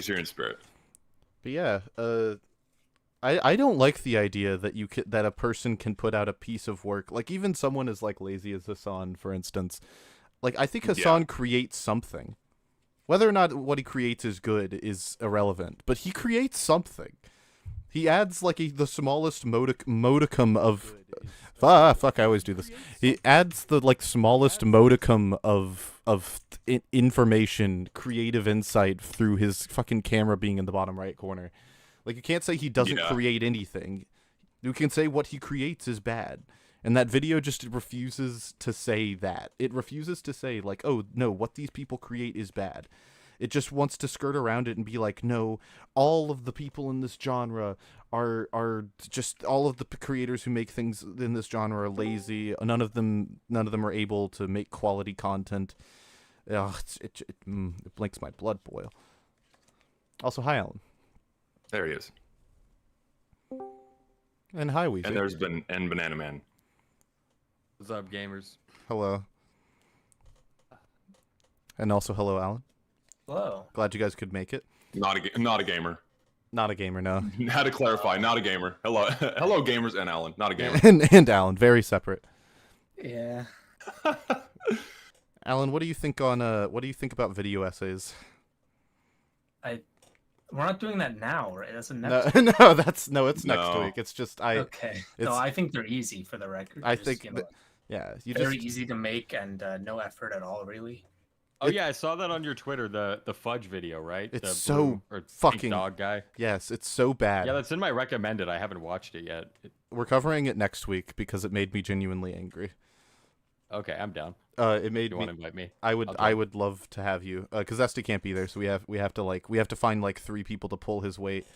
here in spirit. But yeah, I don't like the idea that that a person can put out a piece of work, like even someone as like lazy as Hassan, for instance. Like I think Yeah. Hassan creates something. Whether or not what he creates is good is irrelevant, but he creates something. He adds like the smallest modicum of fuck. I always do this. He adds the like smallest modicum of information, creative insight through his fucking camera being in the bottom right corner. Like you can't say he doesn't Yeah. create anything. You can say what he creates is bad. And that video just refuses to say that. It refuses to say like, "Oh, no, what these people create is bad." It just wants to skirt around it and be like, "No, all of the people in this genre are just all of the creators who make things in this genre are lazy. None of them are able to make quality content." Ugh, it makes my blood boil. Also, hi Alan. There he is. And hi Weezy. And there's been Banana Man. What's up, gamers? Hello. And also hello Alan. Hello. Glad you guys could make it. Not a gamer. Not a gamer, no. Had to clarify, not a gamer. Hello, hello, gamers, and Alan, not a gamer. and Alan, very separate. Yeah. Alan, what do you think on what do you think about video essays? We're not doing that now, right? That's a No, next. it's next No. week. It's just Okay. No, it's- I think they're easy for the record. I Just, think you know, yeah, you very just easy to make and no effort at all, really. Oh yeah, I saw that on your Twitter, the Fudj video, right? It's the so blue or pink fucking- dog guy. yes, it's so bad. Yeah, that's in my recommended. I haven't watched it yet. We're covering it next week because it made me genuinely angry. Okay, I'm down. It made You me want to invite me? I would I'll I go. would love to have you cuz Zesty can't be there, so we have to find like 3 people to pull his weight.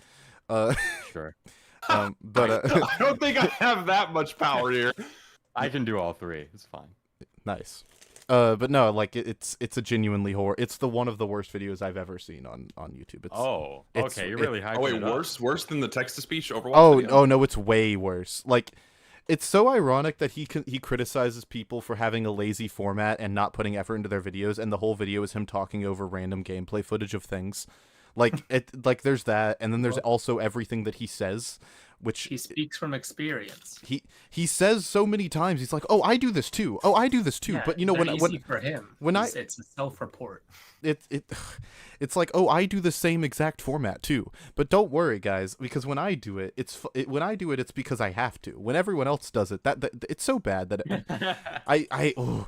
Sure. But I don't think I have that much power here. I can do all 3. It's fine. nice. But no, like it's a genuinely horror. It's one of the worst videos I've ever seen on YouTube. It's Oh, it's- okay. You're it- really hyping Oh wait, it up. worse than the text-to-speech Overwatch Oh, video? oh no, it's way worse. Like it's so ironic that he criticizes people for having a lazy format and not putting effort into their videos, and the whole video is him talking over random gameplay footage of things. Like there's that, and then there's also everything that he says, which He speaks from experience. he says so many times. He's like, "Oh, I do this too. Oh, I do this too." Yeah, But you know they're when easy for him. when It's a self-report. it's like, "Oh, I do the same exact format too." But don't worry, guys, because when I do it, it's because I have to. When everyone else does it, that it's so bad that ooh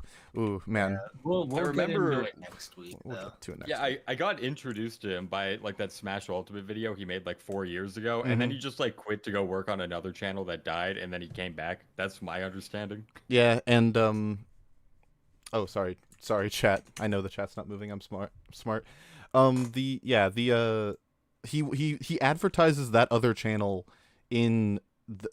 man. We'll remember- get into it next week. We'll Though. get to it next Yeah, week. I got introduced to him by like that Smash Ultimate video he made like 4 years ago, and then he just like quit to go work on another channel that died, and then he came back. That's my understanding. Yeah, and oh, sorry, chat. I know the chat's not moving. I'm smart. He advertises that other channel in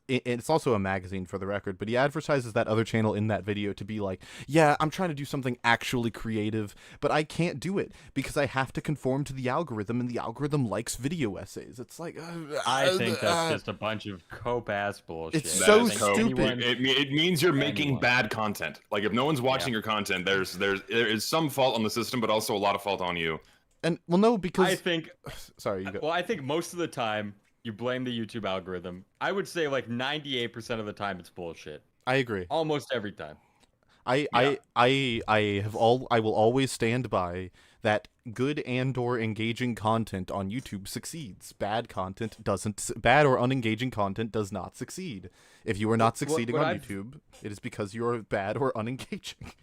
it's also a magazine for the record, but he advertises that other channel in that video to be like, "Yeah, I'm trying to do something actually creative, but I can't do it because I have to conform to the algorithm, and the algorithm likes video essays." It's like I think that's just a bunch of cope ass bullshit. It's That so is cope. stupid. It means you're making Anyone. bad content. Like if no one's watching Yeah. your content, there is some fault on the system, but also a lot of fault on you. And well, no, because I think sorry, you go. Well, I think most of the time you blame the YouTube algorithm. I would say like 98% of the time it's bullshit. I agree. Almost every time. I will always stand by that good and/or engaging content on YouTube succeeds. Bad content doesn't. Bad or unengaging content does not succeed. If you are not succeeding what on I've- YouTube, it is because you are bad or unengaging.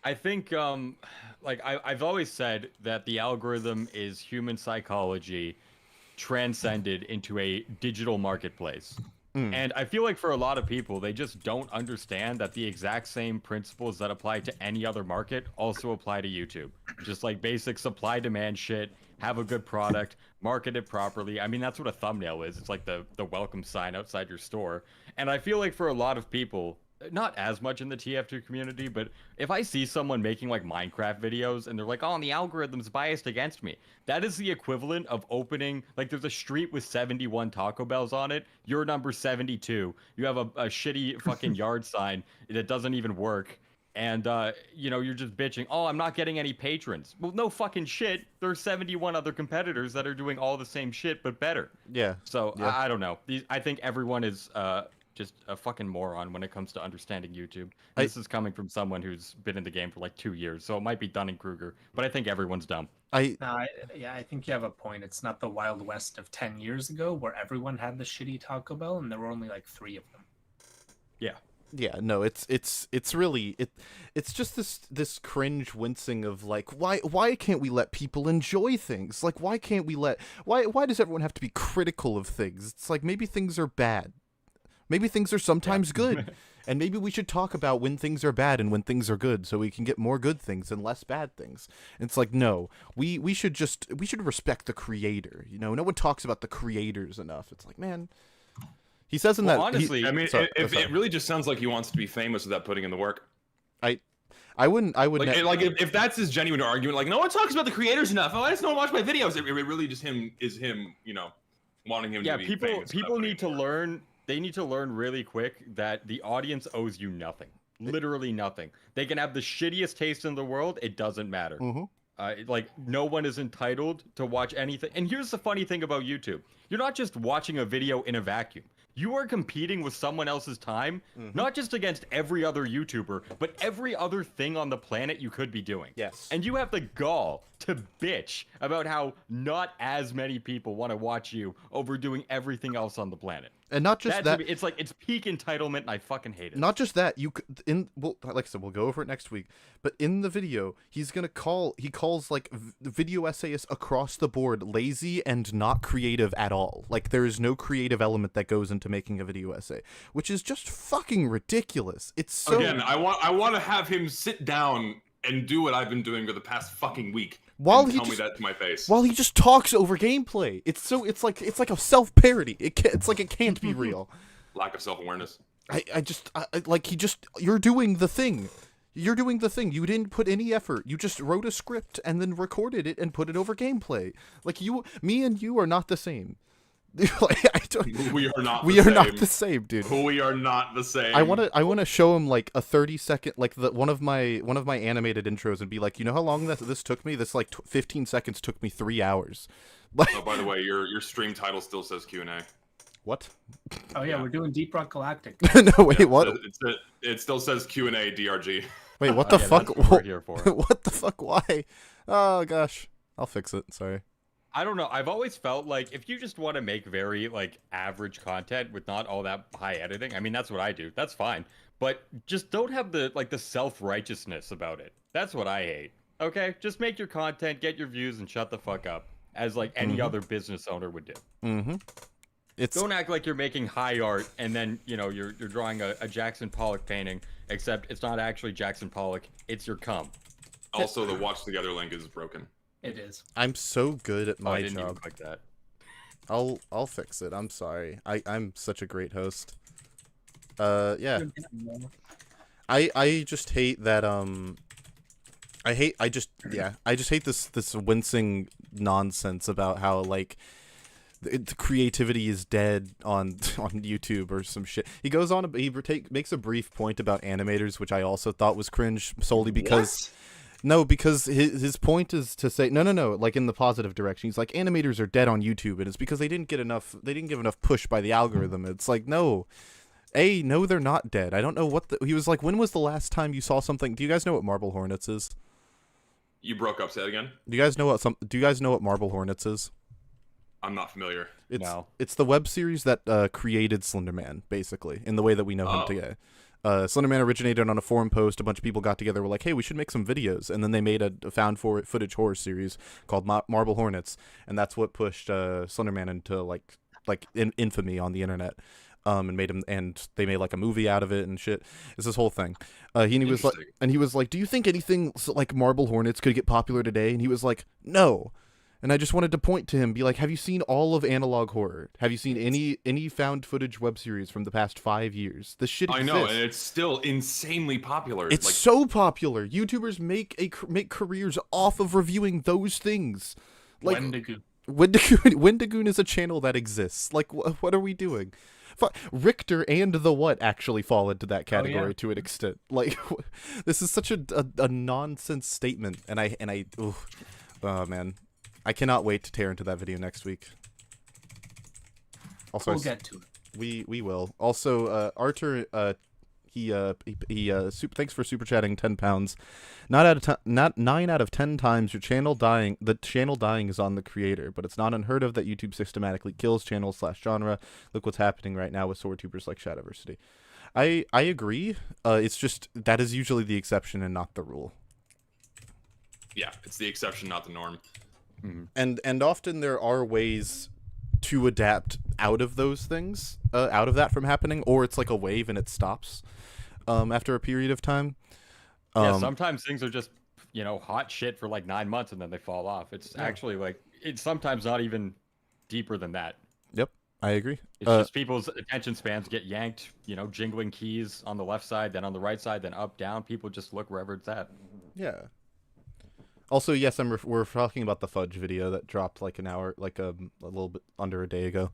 I think like I've always said that the algorithm is human psychology transcended into a digital marketplace. And I feel like for a lot of people, they just don't understand that the exact same principles that apply to any other market also apply to YouTube. Just like basic supply demand shit, have a good product, market it properly. I mean, that's what a thumbnail is. It's like the welcome sign outside your store. And I feel like for a lot of people, not as much in the TF2 community, but if I see someone making like Minecraft videos and they're like, "Oh, and the algorithm's biased against me," that is the equivalent of opening, like there's a street with 71 Taco Bells on it. You're number 72. You have a shitty fucking yard sign that doesn't even work. and you know, you're just bitching, oh, I'm not getting any patrons. Well, no fucking shit. There are 71 other competitors that are doing all the same shit but better. Yeah. So Yeah. I don't know. I think everyone is just a fucking moron when it comes to understanding YouTube. This is coming from someone who's been in the game for like 2 years, so it might be Dunning-Kruger, but I think everyone's dumb. No, I think you have a point. It's not the Wild West of 10 years ago where everyone had the shitty Taco Bell and there were only like 3 of them. Yeah. Yeah, no, it's really it's just this cringe wincing of like why can't we let people enjoy things? Like why can't we why does everyone have to be critical of things? It's like maybe things are bad. Maybe things are sometimes good. And maybe we should talk about when things are bad and when things are good so we can get more good things and less bad things. And it's like, no, we should respect the creator. You know, no one talks about the creators enough. It's like, man, he says in Well, that honestly, I mean, sorry. it really just sounds like he wants to be famous without putting in the work. I would Like if that's his genuine argument, like no one talks about the creators enough. Oh, I just don't watch my videos. It really just him, you know, wanting him to be famous. People need to learn. They need to learn really quick that the audience owes you nothing. Literally nothing. They can have the shittiest taste in the world. It doesn't matter. Like no one is entitled to watch anything. And here's the funny thing about YouTube. You're not just watching a video in a vacuum. You are competing with someone else's time, not just against every other YouTuber, but every other thing on the planet you could be doing. Yes. And you have the gall to bitch about how not as many people want to watch you over doing everything else on the planet. And not just that, it's like it's peak entitlement, and I fucking hate it. not just that, like I said, we'll go over it next week. But in the video, he calls like video essayists across the board lazy and not creative at all. Like there is no creative element that goes into making a video essay, which is just fucking ridiculous. It's so Again, I want to have him sit down and do what I've been doing for the past fucking week. While and he tell just, me that to my face. While he just talks over gameplay. It's like a self-parody. It's like it can't be real. Lack of self-awareness. You're doing the thing. You're doing the thing. You didn't put any effort. You just wrote a script and then recorded it and put it over gameplay. Like me and you are not the same. We are not the same, dude. We are not the same. I want to show him like a 30-second, like one of my animated intros and be like, you know how long this took me? This like 15 seconds took me 3 hours. Like, oh, by the way, your stream title still says Q&A. What? Oh yeah, we're doing Deep Rock Galactic. No, wait, what? It still says Q&A DRG. Wait, what the fuck? That's what we're here for. What the fuck? Why? Oh gosh, I'll fix it. Sorry. I don't know. I've always felt like if you just want to make very like average content with not all that high editing, I mean that's what I do. That's fine. But just don't have the self-righteousness about it. That's what I hate. Okay? Just make your content, get your views and shut the fuck up as like any other business owner would do. Don't act like you're making high art and then, you know, you're drawing a Jackson Pollock painting, except it's not actually Jackson Pollock, it's your cum. Also, the watch together link is broken. It is. I'm so good at my I didn't even job. click that. I'll fix it. I'm sorry. I'm such a great host. Yeah. I just hate that I just hate this wincing nonsense about how like the creativity is dead on YouTube or some shit. He goes on, makes a brief point about animators, which I also thought was cringe solely because because his point is to say no, like in the positive direction. He's like, animators are dead on YouTube, and it's because they didn't give enough push by the algorithm. It's like, no, they're not dead. I don't know what he was like. When was the last time you saw something? Do you guys know what Marble Hornets is? You broke up. Say that again. Do you guys know what Marble Hornets is? I'm not familiar. It's the web series that created Slender Man, basically, in the way that we know him today. Slender Man originated on a forum post. A bunch of people got together, were like, hey, we should make some videos. And then they made a found footage horror series called Marble Hornets. And that's what pushed Slender Man into like infamy on the internet. And they made like a movie out of it and shit. It's this whole thing. He was like, do you think anything like Marble Hornets could get popular today? And he was like, no. And I just wanted to point to him, be like, have you seen all of analog horror? Have you seen any found footage web series from the past 5 years? This shit exists. I know, and it's still insanely popular. It's like, so popular. YouTubers make careers off of reviewing those things. Like Wendigoon is a channel that exists. Like, what are we doing? Richter and the what actually fall into that category yeah. to an extent. Like, this is such a nonsense statement, and oh man, I cannot wait to tear into that video next week. Also, We'll get to it. we will. Also, Arthur, thanks for super chatting 10 pounds. Not 9 out of 10 times the channel dying is on the creator, but it's not unheard of that YouTube systematically kills channels / genre. Look what's happening right now with swordtubers like Shadiversity. I agree. It's just that is usually the exception and not the rule. Yeah, it's the exception, not the norm. Mm-hmm. And often there are ways to adapt out of those things, out of that from happening, or it's like a wave and it stops after a period of time. Yeah, sometimes things are just, hot shit for like 9 months and then they fall off. It's actually like, it's sometimes not even deeper than that. Yep, I agree. It's just people's attention spans get yanked, jingling keys on the left side, then on the right side, then up, down. People just look wherever it's at. Yeah. Also, yes, we're talking about the Fudj video that dropped like an hour, like a little bit under a day ago.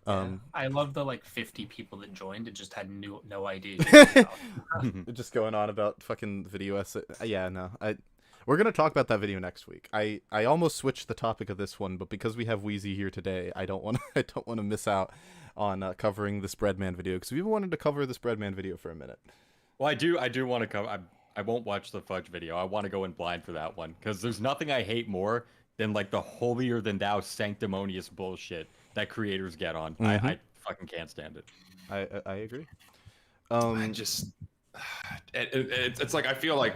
I love the 50 people that joined and just had no idea. Just going on about fucking video essay. Yeah, no. We're gonna talk about that video next week. I almost switched the topic of this one, but because we have Weezy here today, I don't want to miss out on covering this BreadMann video, because we've wanted to cover this BreadMann video for a minute. Well, I do want to cover. I won't watch the Fudj video. I want to go in blind for that one, because there's nothing I hate more than the holier than thou sanctimonious bullshit that creators get on. Mm-hmm. I fucking can't stand it. I agree. It's like I feel like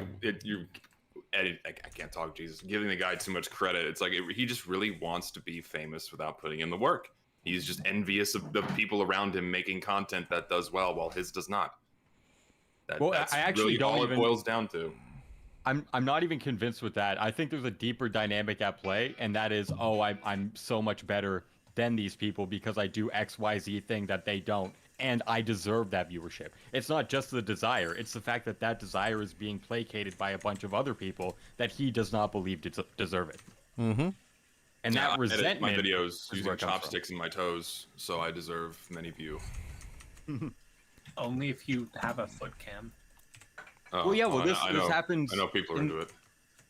I can't talk, Jesus, giving the guy too much credit. It's like he just really wants to be famous without putting in the work. He's just envious of the people around him making content that does well while his does not. That's I actually really don't all even. It boils down to. I'm not even convinced with that. I think there's a deeper dynamic at play, and that is, I'm so much better than these people because I do XYZ thing that they don't, and I deserve that viewership. It's not just the desire, it's the fact that that desire is being placated by a bunch of other people that he does not believe deserve it. Mm-hmm. And that resentment. My videos using chopsticks chopsticks in my toes, so I deserve many view. Only if you have a foot cam. Well, yeah, this happens. I know people are into it.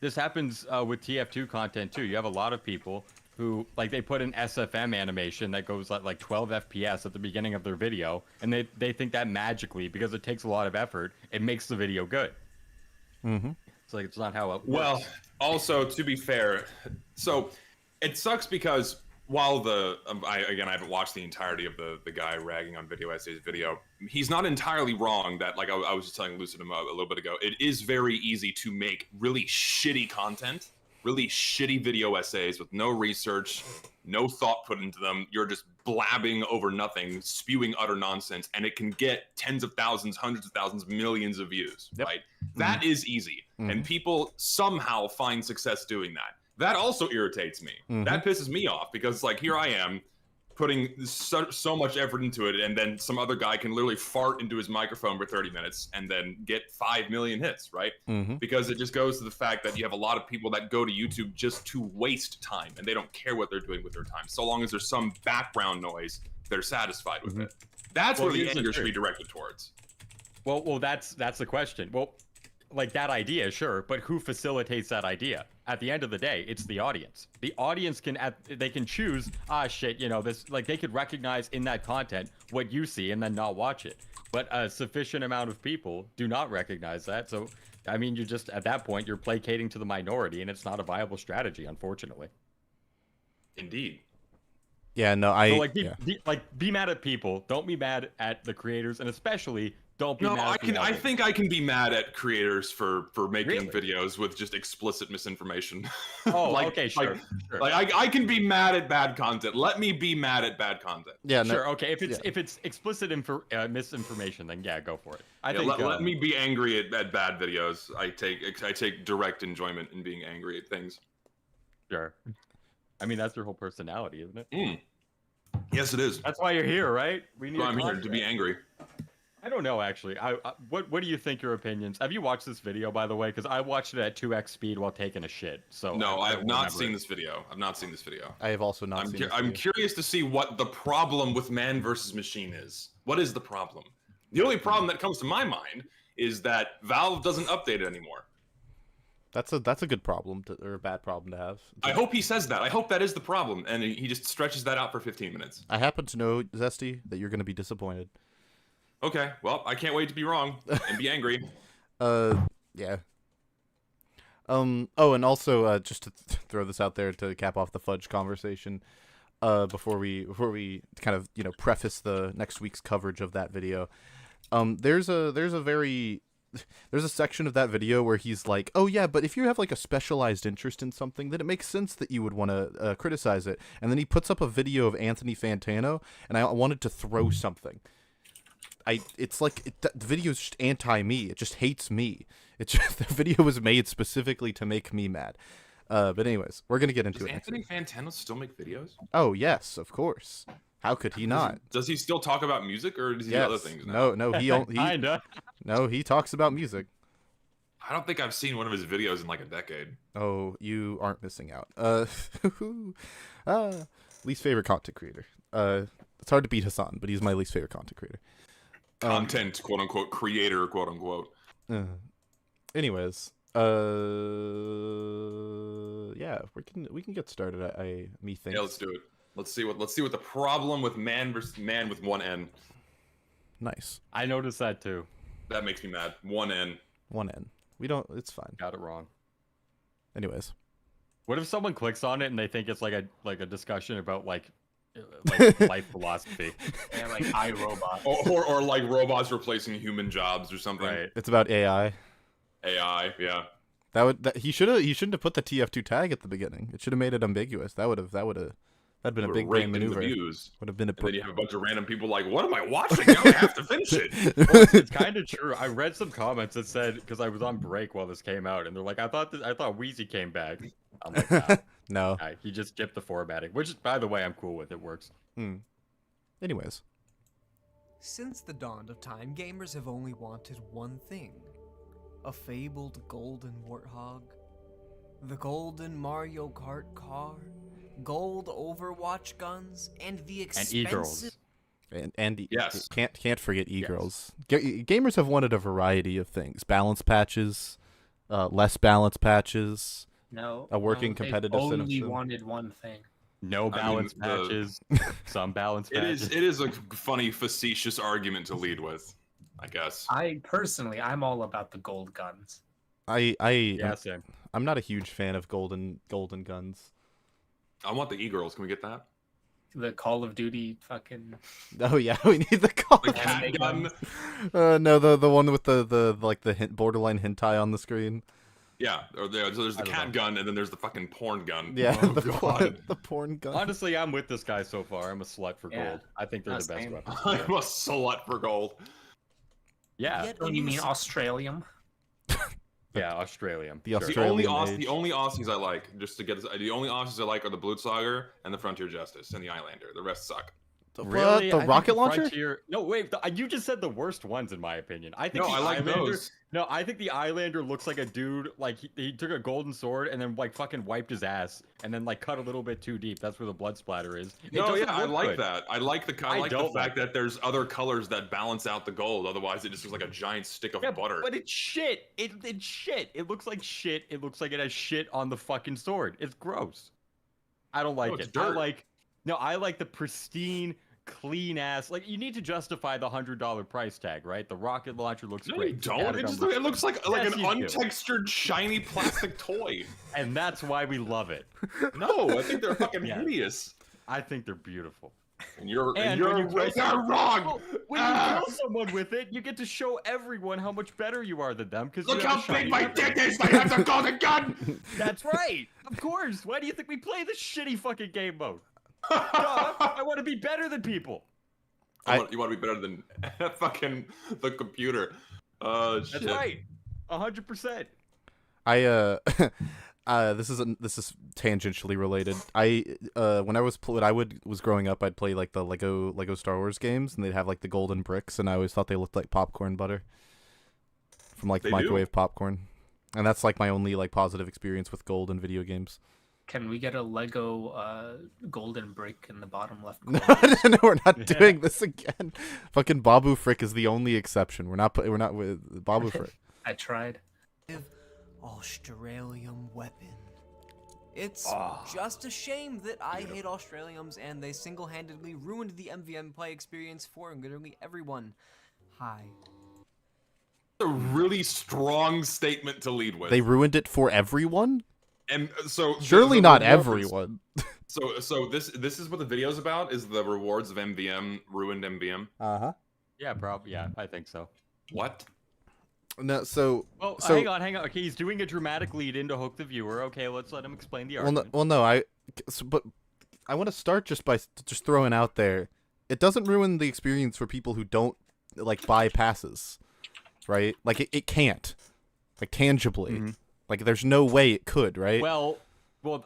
This happens with TF2 content too. You have a lot of people who they put an SFM animation that goes like 12 FPS at the beginning of their video, and they think that magically, because it takes a lot of effort, it makes the video good. Mm-hmm. It's it's not how it works. Well, also to be fair, so it sucks because while I haven't watched the entirety of the guy ragging on Video Essay's video. He's not entirely wrong that, like I was just telling Lucid a little bit ago, it is very easy to make really shitty content, really shitty video essays with no research, no thought put into them. You're just blabbing over nothing, spewing utter nonsense, and it can get tens of thousands, hundreds of thousands, millions of views, right? That is easy, and people somehow find success doing that. That also irritates me. That pisses me off because, here I am putting so much effort into it, and then some other guy can literally fart into his microphone for 30 minutes and then get 5 million hits, right? Because it just goes to the fact that you have a lot of people that go to YouTube just to waste time, and they don't care what they're doing with their time. So long as there's some background noise, they're satisfied with it. That's where the anger should be directed towards. Well, that's the question. Well, that idea, sure, but who facilitates that idea? At the end of the day, it's the audience. The audience can choose, this, they could recognize in that content what you see and then not watch it. But a sufficient amount of people do not recognize that. So, I mean, you're just, at that point, you're placating to the minority, and it's not a viable strategy, unfortunately. Indeed. Yeah, no, be mad at people. Don't be mad at the creators, and especially don't be mad at I think I can be mad at creators for making videos with just explicit misinformation. Oh, okay, sure. I can be mad at bad content. Let me be mad at bad content. Yeah, sure. Okay, if it's explicit misinformation, then yeah, go for it. Let me be angry at bad videos. I take direct enjoyment in being angry at things. Sure. I mean, that's your whole personality, isn't it? Yes, it is. That's why you're here, right? I'm here to be angry. I don't know actually. What do you think your opinions? Have you watched this video by the way? Because I watched it at 2x speed while taking a shit. So No, I have don't not remember seen it. this video. I've not seen this video. I have also not seen. I'm curious to see what the problem with man versus machine is. What is the problem? The only problem that comes to my mind is that Valve doesn't update it anymore. That's a good problem or a bad problem to have. I hope he says that. I hope that is the problem, and he just stretches that out for 15 minutes. I happen to know, Zesty, that you're going to be disappointed. Okay, well, I can't wait to be wrong and be angry. Yeah. Oh, and also, just to throw this out there to cap off the Fudj conversation, before we kind of preface the next week's coverage of that video, there's a section of that video where he's like, oh yeah, but if you have like a specialized interest in something, then it makes sense that you would want to criticize it. And then he puts up a video of Anthony Fantano, and I wanted to throw something. The video is just anti-me. It just hates me. The video was made specifically to make me mad. But anyways, we're gonna get into Does it. Anthony Fantano still make videos? Oh yes, of course. How could he not? Does he still talk about music, or does he do other things now? No, Kinda. no, he talks about music. I don't think I've seen one of his videos in like a decade. Oh, you aren't missing out. Least favorite content creator. It's hard to beat Hassan, but he's my least favorite content creator. Content, quote unquote, creator, quote unquote. Anyways, yeah, we can get started. Me think. Yeah, let's do it. Let's see what the problem with man versus man with one N. Nice. I noticed that too. That makes me mad. One N. One N. We don't. It's fine. Got it wrong. Anyways. What if someone clicks on it and they think it's like a discussion about like life philosophy? And like iRobot. Or like robots replacing human jobs or something. Right. It's about AI. AI, yeah. He shouldn't have put the TF2 tag at the beginning. It should have made it ambiguous. That'd been a big brain maneuver. Would have been a. And then you have a bunch of random people like, "What am I watching? Now I have to finish it." Well, it's kind of true. I read some comments that said, because I was on break while this came out, and they're like, I thought Wheezy came back. I'm like, nah. No. He just skipped the formatting, which, by the way, I'm cool with. It works. Anyways. Since the dawn of time, gamers have only wanted one thing. A fabled golden warthog. The golden Mario Kart car. Gold Overwatch guns. And the expensive... And e-girls. And yes. Can't forget e-girls. Yes. Gamers have wanted a variety of things. Balance patches. Less balance patches. No. A working competitive they've only system. wanted one thing. No balance patches. Some balance patches. It is a funny, facetious argument to lead with, I guess. I'm all about the gold guns. Yeah, same. I'm not a huge fan of golden guns. I want the e-girls. Can we get that? The Call of Duty fucking... Oh yeah, we need the call. The cat gun? No, the one with the borderline hentai on the screen. Yeah, so there's the cat gun, and then there's the fucking porn gun. Yeah, oh, the porn gun. Honestly, I'm with this guy so far. I'm a slut for gold. I think they're the best weapons. I'm a slut for gold. Yeah. Oh, you mean Australium? Yeah, Australium. The sure. Australian The only Aussies I like, just to get this, the only Aussies I like are the Blutsauger and the Frontier Justice and the Islander. The rest suck. Really? The rocket launcher? No, wait. You just said the worst ones in my opinion. I think No, I like those. No, I think the Islander looks like a dude like he took a golden sword and then like fucking wiped his ass and then like cut a little bit too deep. That's where the blood splatter is. No, yeah, I like that. I like the fact that there's other colors that balance out the gold. Otherwise, it just looks like a giant stick of butter. But it's shit. It's shit. It looks like shit. It looks like it has shit on the fucking sword. It's gross. I don't like it. I like the pristine, clean ass. Like, you need to justify the $100 price tag, right? The rocket launcher looks No, great. you don't. It looks like an you do. untextured, shiny plastic toy. And that's why we love it. No, I think they're fucking hideous. I think they're beautiful. And you're when wrong. When you kill someone with it, you get to show everyone how much better you are than them. Because Look how big my dick is! I have the golden gun! That's right. Of course. Why do you think we play this shitty fucking game mode? I want to be better than people. You want to be better than fucking the computer. Shit. That's right. 100%. This is tangentially related. When I was growing up, I'd play like the Lego Star Wars games, and they'd have like the golden bricks, and I always thought they looked like popcorn butter from like They microwave do. popcorn, and that's like my only like positive experience with gold in video games. Can we get a Lego golden brick in the bottom left No, corner? no, we're not doing this again. Fucking Babu Frick is the only exception. We're not with Babu Frick. I tried. Australium weapon. It's just a shame that I hate Australiums and they single-handedly ruined the MVM play experience for literally everyone. Hi. A really strong statement to lead with. They ruined it for everyone. And so Surely the not rewards- everyone. So this is what the video's about, is the rewards of MVM ruined MVM. Yeah, probably. Yeah, I think so. What? No, so Well, so hang on. Okay, he's doing a dramatic lead-in to hook the viewer. Okay, let's let him explain the argument. but I want to start just by just throwing out there, it doesn't ruin the experience for people who don't like buy passes, right? Like it can't, like tangibly, like there's no way it could, right? Well,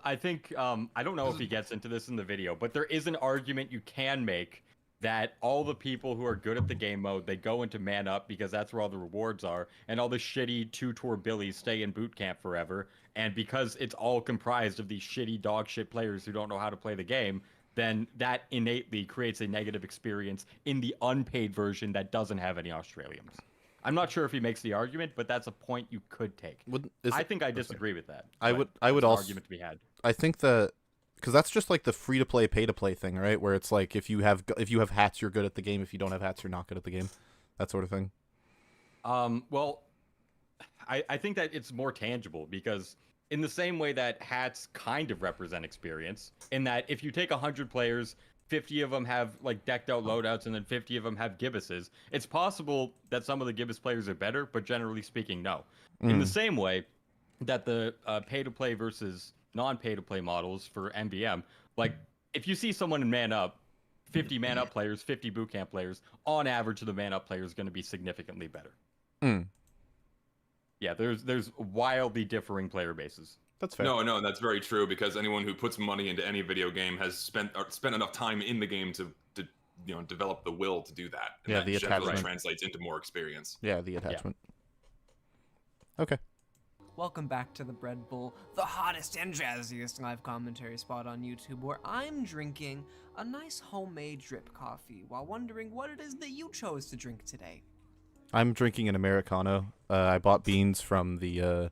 I think I don't know if he gets into this in the video, but there is an argument you can make that all the people who are good at the game mode, they go into man up because that's where all the rewards are, and all the shitty two-tour billies stay in boot camp forever. And because it's all comprised of these shitty dog shit players who don't know how to play the game, then that innately creates a negative experience in the unpaid version that doesn't have any Australians. I'm not sure if he makes the argument, but that's a point you could take. I think I disagree with that. I but would it's an also argument to be had. I think that because that's just like the free to play, pay to play thing, right? Where it's like if you have hats, you're good at the game. If you don't have hats, you're not good at the game. That sort of thing. Well, I think that it's more tangible because in the same way that hats kind of represent experience, in that if you take 100 players, 50 of them have like decked out loadouts, and then 50 of them have gibbuses, it's possible that some of the gibbous players are better, but generally speaking, no. In the same way that the pay to play versus non-pay to play models for MVM, like if you see someone in man up, 50 man up players, 50 boot camp players, on average the man up player is going to be significantly better. Yeah, there's wildly differing player bases. That's fair. No, that's very true, because anyone who puts money into any video game has spent enough time in the game to develop the will to do that. And Yeah, that the generally attachment translates into more experience. Yeah, the attachment. Okay. Welcome back to the Bread Bowl, the hottest and jazziest live commentary spot on YouTube, where I'm drinking a nice homemade drip coffee while wondering what it is that you chose to drink today. I'm drinking an Americano. I bought beans from the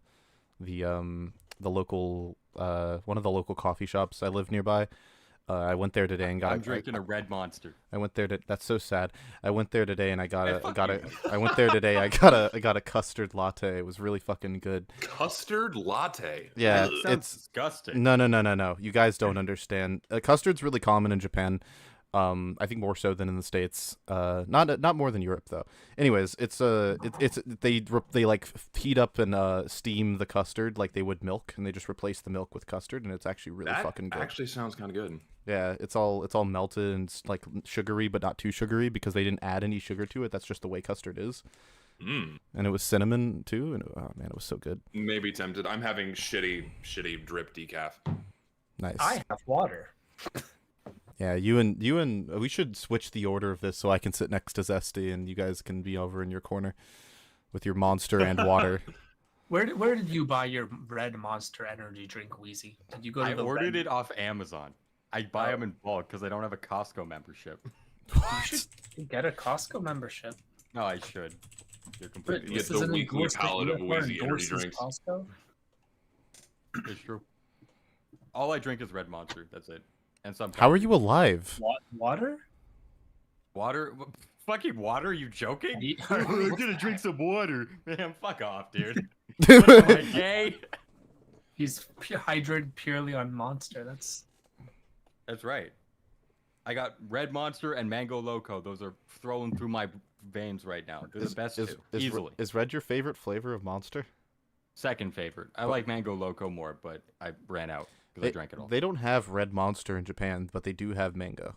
local one of the local coffee shops I live nearby. I went there today and got. I'm drinking a Red Monster. I went there to. That's so sad. I went there today and I got Hey, a. fuck Got you. a. I went there today. I got a custard latte. It was really fucking good. Custard latte. Yeah, That sounds it's disgusting. no. You guys don't understand. Custard's really common in Japan. I think more so than in the States. Not more than Europe though. Anyways, they like heat up and steam the custard like they would milk, and they just replace the milk with custard, and it's actually really That fucking good. actually sounds kind of good. Yeah, it's all melted and it's like sugary, but not too sugary because they didn't add any sugar to it. That's just the way custard is. And it was cinnamon too, and oh man, it was so good. Maybe tempted. I'm having shitty drip decaf. Nice. I have water. Yeah, you and we should switch the order of this so I can sit next to Zesty and you guys can be over in your corner with your Monster and water. Where did you buy your Red Monster energy drink, Wheezy? Did you go to I the ordered Red... it off Amazon. I buy them in bulk because I don't have a Costco membership. You should get a Costco membership. No, I should. You're But completely Get this the is an weekly endorsement. palette of UFR Wheezy energy endorses drinks. Costco. It's true. All I drink is Red Monster. That's it. And some. How are you alive? Water? Water? Fucking water? Are you joking? Are I'm you- gonna drink some water. Man, fuck off, dude. What am I, gay? He's hydrated purely on Monster. That's right. I got Red Monster and Mango Loco. Those are flowing through my veins right now. They're the best two. Easily. Is red your favorite flavor of Monster? Second favorite. I like Mango Loco more, but I ran out because I drank it all. They don't have red Monster in Japan, but they do have mango.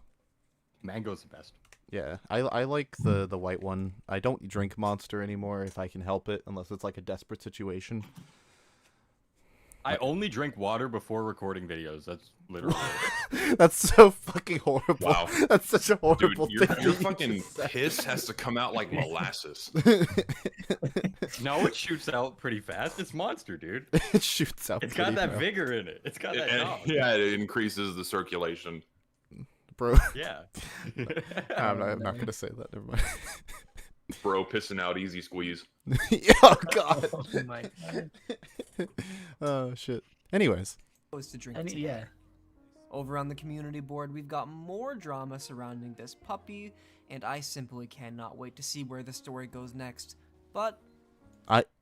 Mango's the best. Yeah, I like the white one. I don't drink Monster anymore if I can help it, unless it's like a desperate situation. I only drink water before recording videos. That's literally it. That's so fucking horrible. Wow. That's such a Dude, horrible your thing. fucking piss has to come out like molasses. No, it shoots out pretty fast. It's monster, dude. It shoots out. It's got pretty that fast. vigor in it. It's got that And- dog. yeah, it increases the circulation. Bro. Yeah. I'm not gonna say that. Never mind. Bro pissing out easy squeeze. Oh god. Oh my god. Oh shit. Anyways. Goes to drink And tea. yeah. Over on the community board, we've got more drama surrounding this puppy, and I simply cannot wait to see where the story goes next. But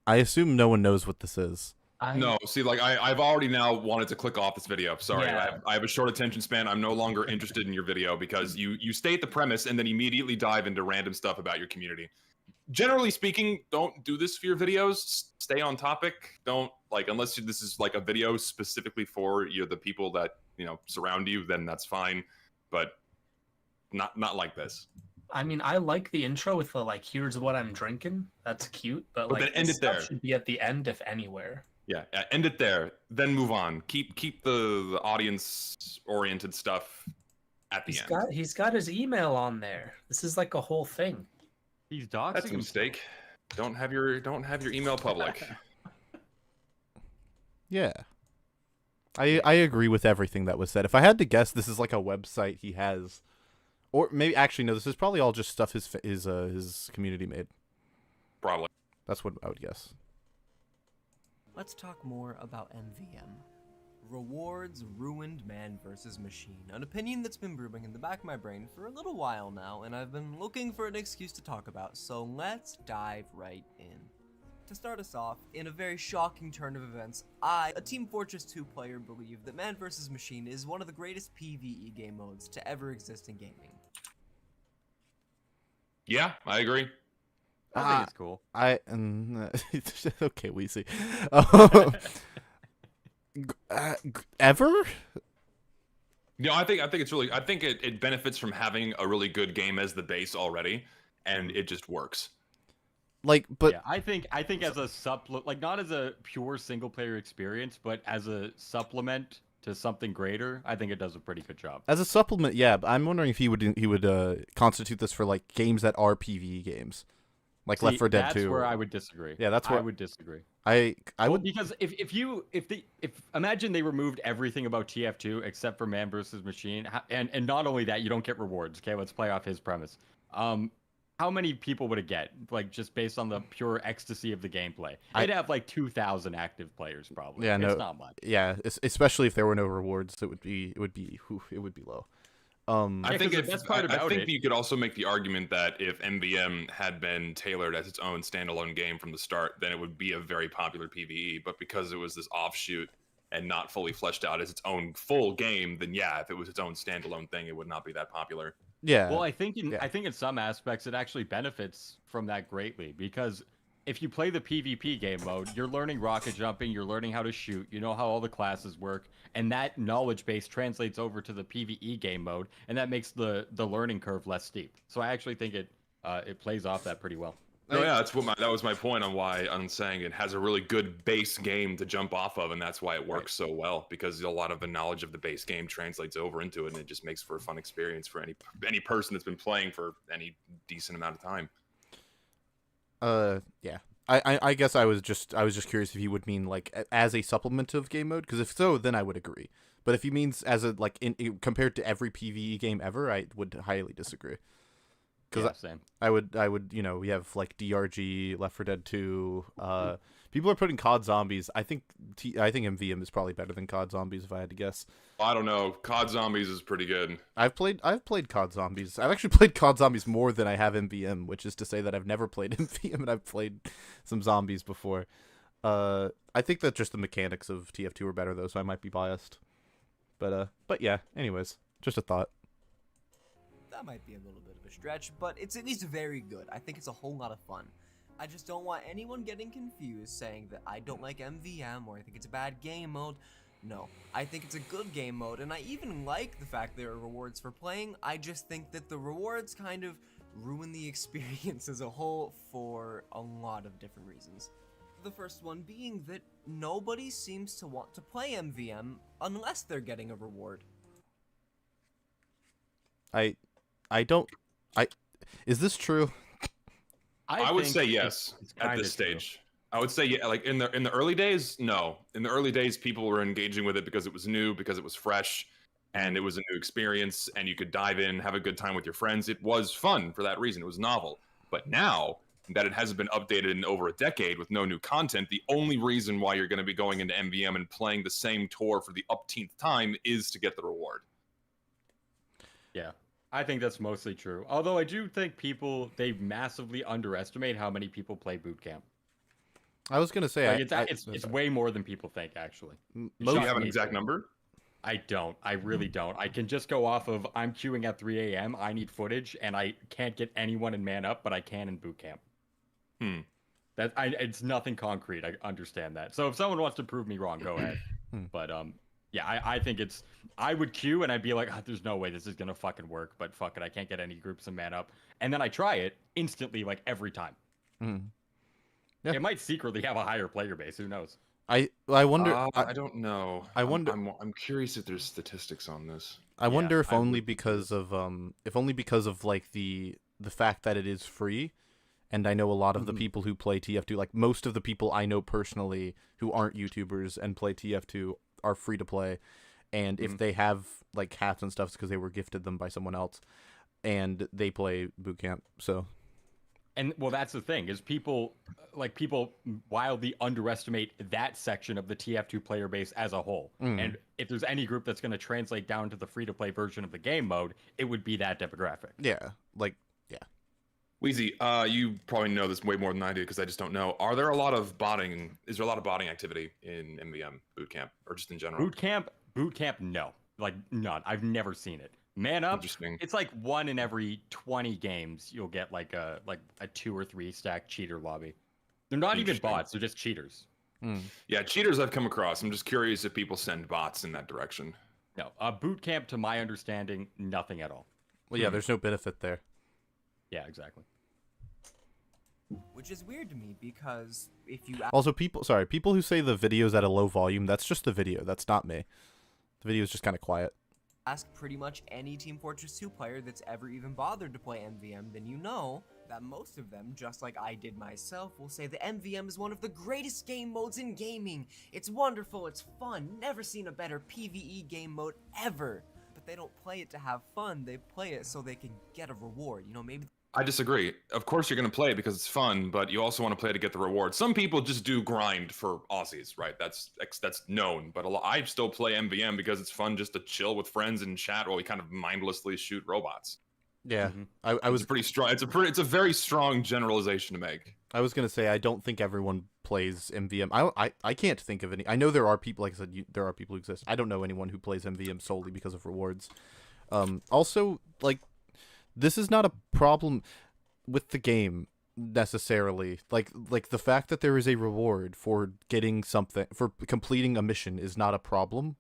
I assume no one knows what this is. No, see, like I've already now wanted to click off this video. Sorry, Yeah. I have a short attention span. I'm no longer interested in your video because you state the premise and then immediately dive into random stuff about your community. Generally speaking, don't do this for your videos. Stay on topic. Don't like unless this is like a video specifically for the people that surround you. Then that's fine, but not like this. I mean, I like the intro with the like, here's what I'm drinking. That's cute, but like, then end this it there. stuff should be at the end, if anywhere. Yeah, end it there. Then move on. Keep the audience oriented stuff at the end. He's got his email on there. This is like a whole thing. He's doxing That's a himself. mistake. Don't have your email public. Yeah. I agree with everything that was said. If I had to guess, this is like a website he has, or maybe actually no, this is probably all just stuff his community made. Probably. That's what I would guess. let's talk more about MvM. Rewards ruined man versus machine, an opinion that's been brewing in the back of my brain for a little while now, and I've been looking for an excuse to talk about, so let's dive right in. To start us off, in a very shocking turn of events, I, a Team Fortress 2 player, believe that Man vs. Machine is one of the greatest PvE game modes to ever exist in gaming. Yeah, I agree. I think it's cool. Okay, Weezy. Ever? I think it's really. I think it benefits from having a really good game as the base already, and it just works. Like, but yeah, I think as a supplement, like not as a pure single player experience, but as a supplement to something greater, I think it does a pretty good job. as a supplement, yeah. But I'm wondering if he would constitute this for like games that are PvE games, like Left 4 Dead 2. That's where I would disagree. Yeah, that's where I would disagree. I Well, would. because if imagine they removed everything about TF2 except for Man vs. Machine, and not only that, you don't get rewards. Okay, let's play off his premise. How many people would it get? Like just based on the pure ecstasy of the gameplay, I'd have like 2,000 active players probably. Yeah, no, it's not much. Yeah, especially if there were no rewards, it would be low. I think 'cause the best part I about think it- you could also make the argument that if MvM had been tailored as its own standalone game from the start, then it would be a very popular PvE. But because it was this offshoot and not fully fleshed out as its own full game, then yeah, if it was its own standalone thing, it would not be that popular. Yeah. Well, I think in some aspects it actually benefits from that greatly, because if you play the PvP game mode, you're learning rocket jumping, you're learning how to shoot, you know how all the classes work, and that knowledge base translates over to the PvE game mode, and that makes the learning curve less steep. So I actually think it plays off that pretty well. No, yeah, that was my point on why I'm saying it has a really good base game to jump off of, and that's why it works so well, because a lot of the knowledge of the base game translates over into it, and it just makes for a fun experience for any person that's been playing for any decent amount of time. Yeah. I guess I was just curious if he would mean like as a supplement of game mode, because if so, then I would agree. But if he means as a like in compared to every PvE game ever, I would highly disagree. Because same. I would we have like DRG, Left 4 Dead 2. People are putting COD Zombies. I think MvM is probably better than COD Zombies if I had to guess. I don't know. COD Zombies is pretty good. I've played COD Zombies. I've actually played COD Zombies more than I have MvM, which is to say that I've never played MvM and I've played some zombies before. I think that just the mechanics of TF2 are better though, so I might be biased. But yeah. Anyways, just a thought. That might be a little bit of a stretch, but it's at least very good. I think it's a whole lot of fun. I just don't want anyone getting confused saying that I don't like MvM or I think it's a bad game mode. No, I think it's a good game mode, and I even like the fact there are rewards for playing. I just think that the rewards kind of ruin the experience as a whole for a lot of different reasons. The first one being that nobody seems to want to play MVM unless they're getting a reward. Is this true? I would think say yes it's at kinda this true. stage. I would say yeah. Like in the early days, no. In the early days, people were engaging with it because it was new, because it was fresh, and it was a new experience, and you could dive in, have a good time with your friends. It was fun for that reason. It was novel. But now that it hasn't been updated in over a decade with no new content, the only reason why you're going to be going into MVM and playing the same tour for the upteenth time is to get the reward. Yeah, I think that's mostly true. Although I do think they massively underestimate how many people play boot camp. I was gonna say Like it's way more than people think, actually. Do you have an Shocked me. exact number? I don't. I really don't. I can just go off of I'm queuing at 3 a.m. I need footage, and I can't get anyone in man up, but I can in boot camp. It's nothing concrete. I understand that. So if someone wants to prove me wrong, go ahead. But yeah, I think I would queue and I'd be like, there's no way this is gonna fucking work. But fuck it, I can't get any groups in man up, and then I try it instantly, like every time. Yeah. It might secretly have a higher player base. Who knows? I wonder. I don't know. I wonder. I'm curious if there's statistics on this. I wonder if I only would because of like the fact that it is free, and I know a lot of the people who play TF2, like most of the people I know personally who aren't YouTubers and play TF2 are free to play, and if they have like hats and stuff, it's because they were gifted them by someone else, and they play boot camp. So. And well, that's the thing is people wildly underestimate that section of the TF2 player base as a whole. And if there's any group that's going to translate down to the free-to-play version of the game mode, it would be that demographic. Yeah, yeah. Weezy, you probably know this way more than I do because I just don't know. Is there a lot of botting activity in MvM bootcamp or just in general? Boot camp, no, like none. I've never seen it. Man up, Interesting. it's like 1 in every 20 games you'll get like a 2 or 3 stack cheater lobby. They're not even Interesting. bots; they're just cheaters. Yeah, cheaters I've come across. I'm just curious if people send bots in that direction. No, boot camp, to my understanding, nothing at all. Well, yeah, there's no benefit there. Yeah, exactly. Which is weird to me because if you Also, people who say the video's at a low volume, that's just the video. That's not me. The video's just kind of quiet. ask pretty much any Team Fortress 2 player that's ever even bothered to play MVM, then you know that most of them, just like I did myself, will say the MVM is one of the greatest game modes in gaming. It's wonderful, it's fun, never seen a better PvE game mode ever. But they don't play it to have fun, they play it so they can get a reward. You know, maybe... I disagree. Of course you're going to play it because it's fun, but you also want to play to get the reward. Some people just do grind for Aussies, right? That's known. But I still play MvM because it's fun just to chill with friends and chat while we kind of mindlessly shoot robots. Yeah, I was pretty strong. It's a very strong generalization to make. I was gonna say I don't think everyone plays MvM. I can't think of any. I know there are people, like I said, there are people who exist. I don't know anyone who plays MvM solely because of rewards. Also, like, this is not a problem with the game necessarily. Like the fact that there is a reward for getting something, for completing a mission, is not a problem.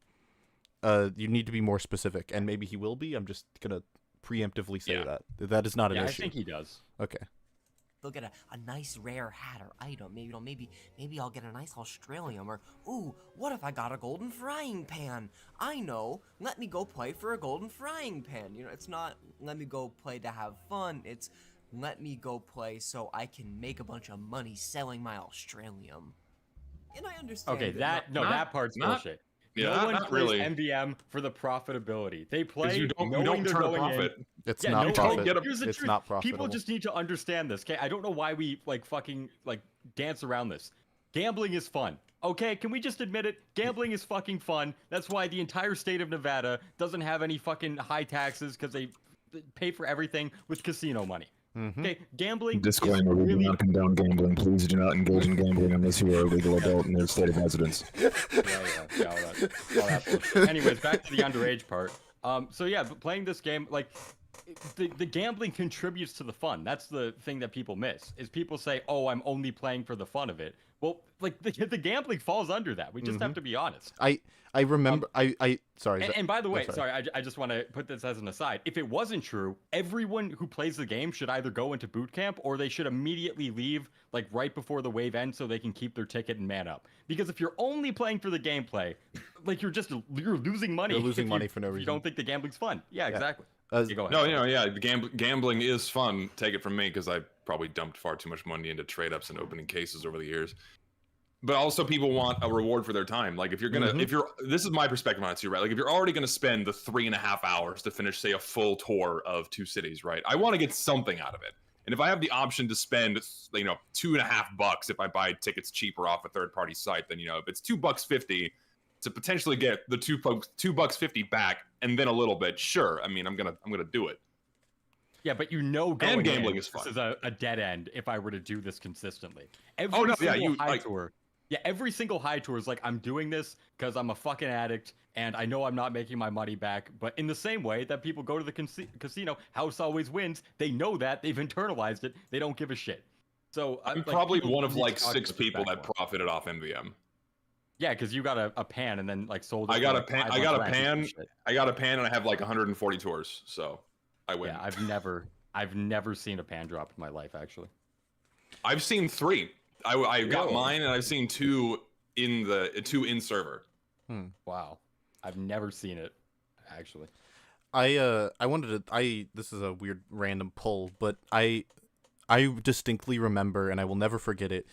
You need to be more specific, and maybe he will be. I'm just gonna preemptively say that is not an issue. I think he does. Okay. they'll get a nice rare hat or item. Maybe I'll get a nice Australium, or ooh, what if I got a golden frying pan? I know, let me go play for a golden frying pan. You know, it's not let me go play to have fun, it's let me go play so I can make a bunch of money selling my Australium. And I understand. Okay, that part's bullshit. Yeah, no one not plays really. MvM for the profitability. They play You don't knowing they're turn a going profit. in. It's Yeah, not no, profit. here's the It's truth. not profitable. People just need to understand this. Okay, I don't know why we fucking dance around this. Gambling is fun. Okay, can we just admit it? Gambling is fucking fun. That's why the entire state of Nevada doesn't have any fucking high taxes, because they pay for everything with casino money. Okay, gambling. Disclaimer: we do not condone gambling. Please do not engage in gambling unless you are a legal adult in your state of residence. Yeah, all that bullshit. Anyways, back to the underage part. So yeah, but playing this game, the gambling contributes to the fun. That's the thing that people miss. Is people say, "Oh, I'm only playing for the fun of it," Well, like the gambling falls under that. We just have to be honest. I remember sorry. And by the way, sorry. I just want to put this as an aside. If it wasn't true, everyone who plays the game should either go into boot camp or they should immediately leave like right before the wave ends so they can keep their ticket and man up. Because if you're only playing for the gameplay, like you're losing money. You're losing money for no reason. You don't think the gambling's fun. Yeah, exactly. As- You go ahead. No, yeah, the gambling is fun. Take it from me, because I probably dumped far too much money into trade-ups and opening cases over the years. But also, people want a reward for their time. Like, if you're gonna, this is my perspective on it too, right? Like, if you're already gonna spend the 3.5 hours to finish, say, a full tour of 2 cities, right? I want to get something out of it. And if I have the option to spend, $2.50 if I buy tickets cheaper off a third-party site, then if it's $2.50 to potentially get the $2.50 back and then a little bit, sure. I mean, I'm gonna do it. Yeah, but going and gambling is fun. This is a dead end if I were to do this consistently. Every single high tour is like, I'm doing this because I'm a fucking addict and I know I'm not making my money back. But in the same way that people go to the casino, house always wins. They know that. They've internalized it. They don't give a shit. So I'm probably one of like 6 people that profited off MvM. Yeah, because you got a pan and then like sold it. I got a pan, and I have like 140 tours, so I win. Yeah, I've never seen a pan drop in my life, actually. I've seen 3. I got mine, and I've seen 2 in server. Wow, I've never seen it, actually. I wanted to. This is a weird random pull, but I distinctly remember, and I will never forget it.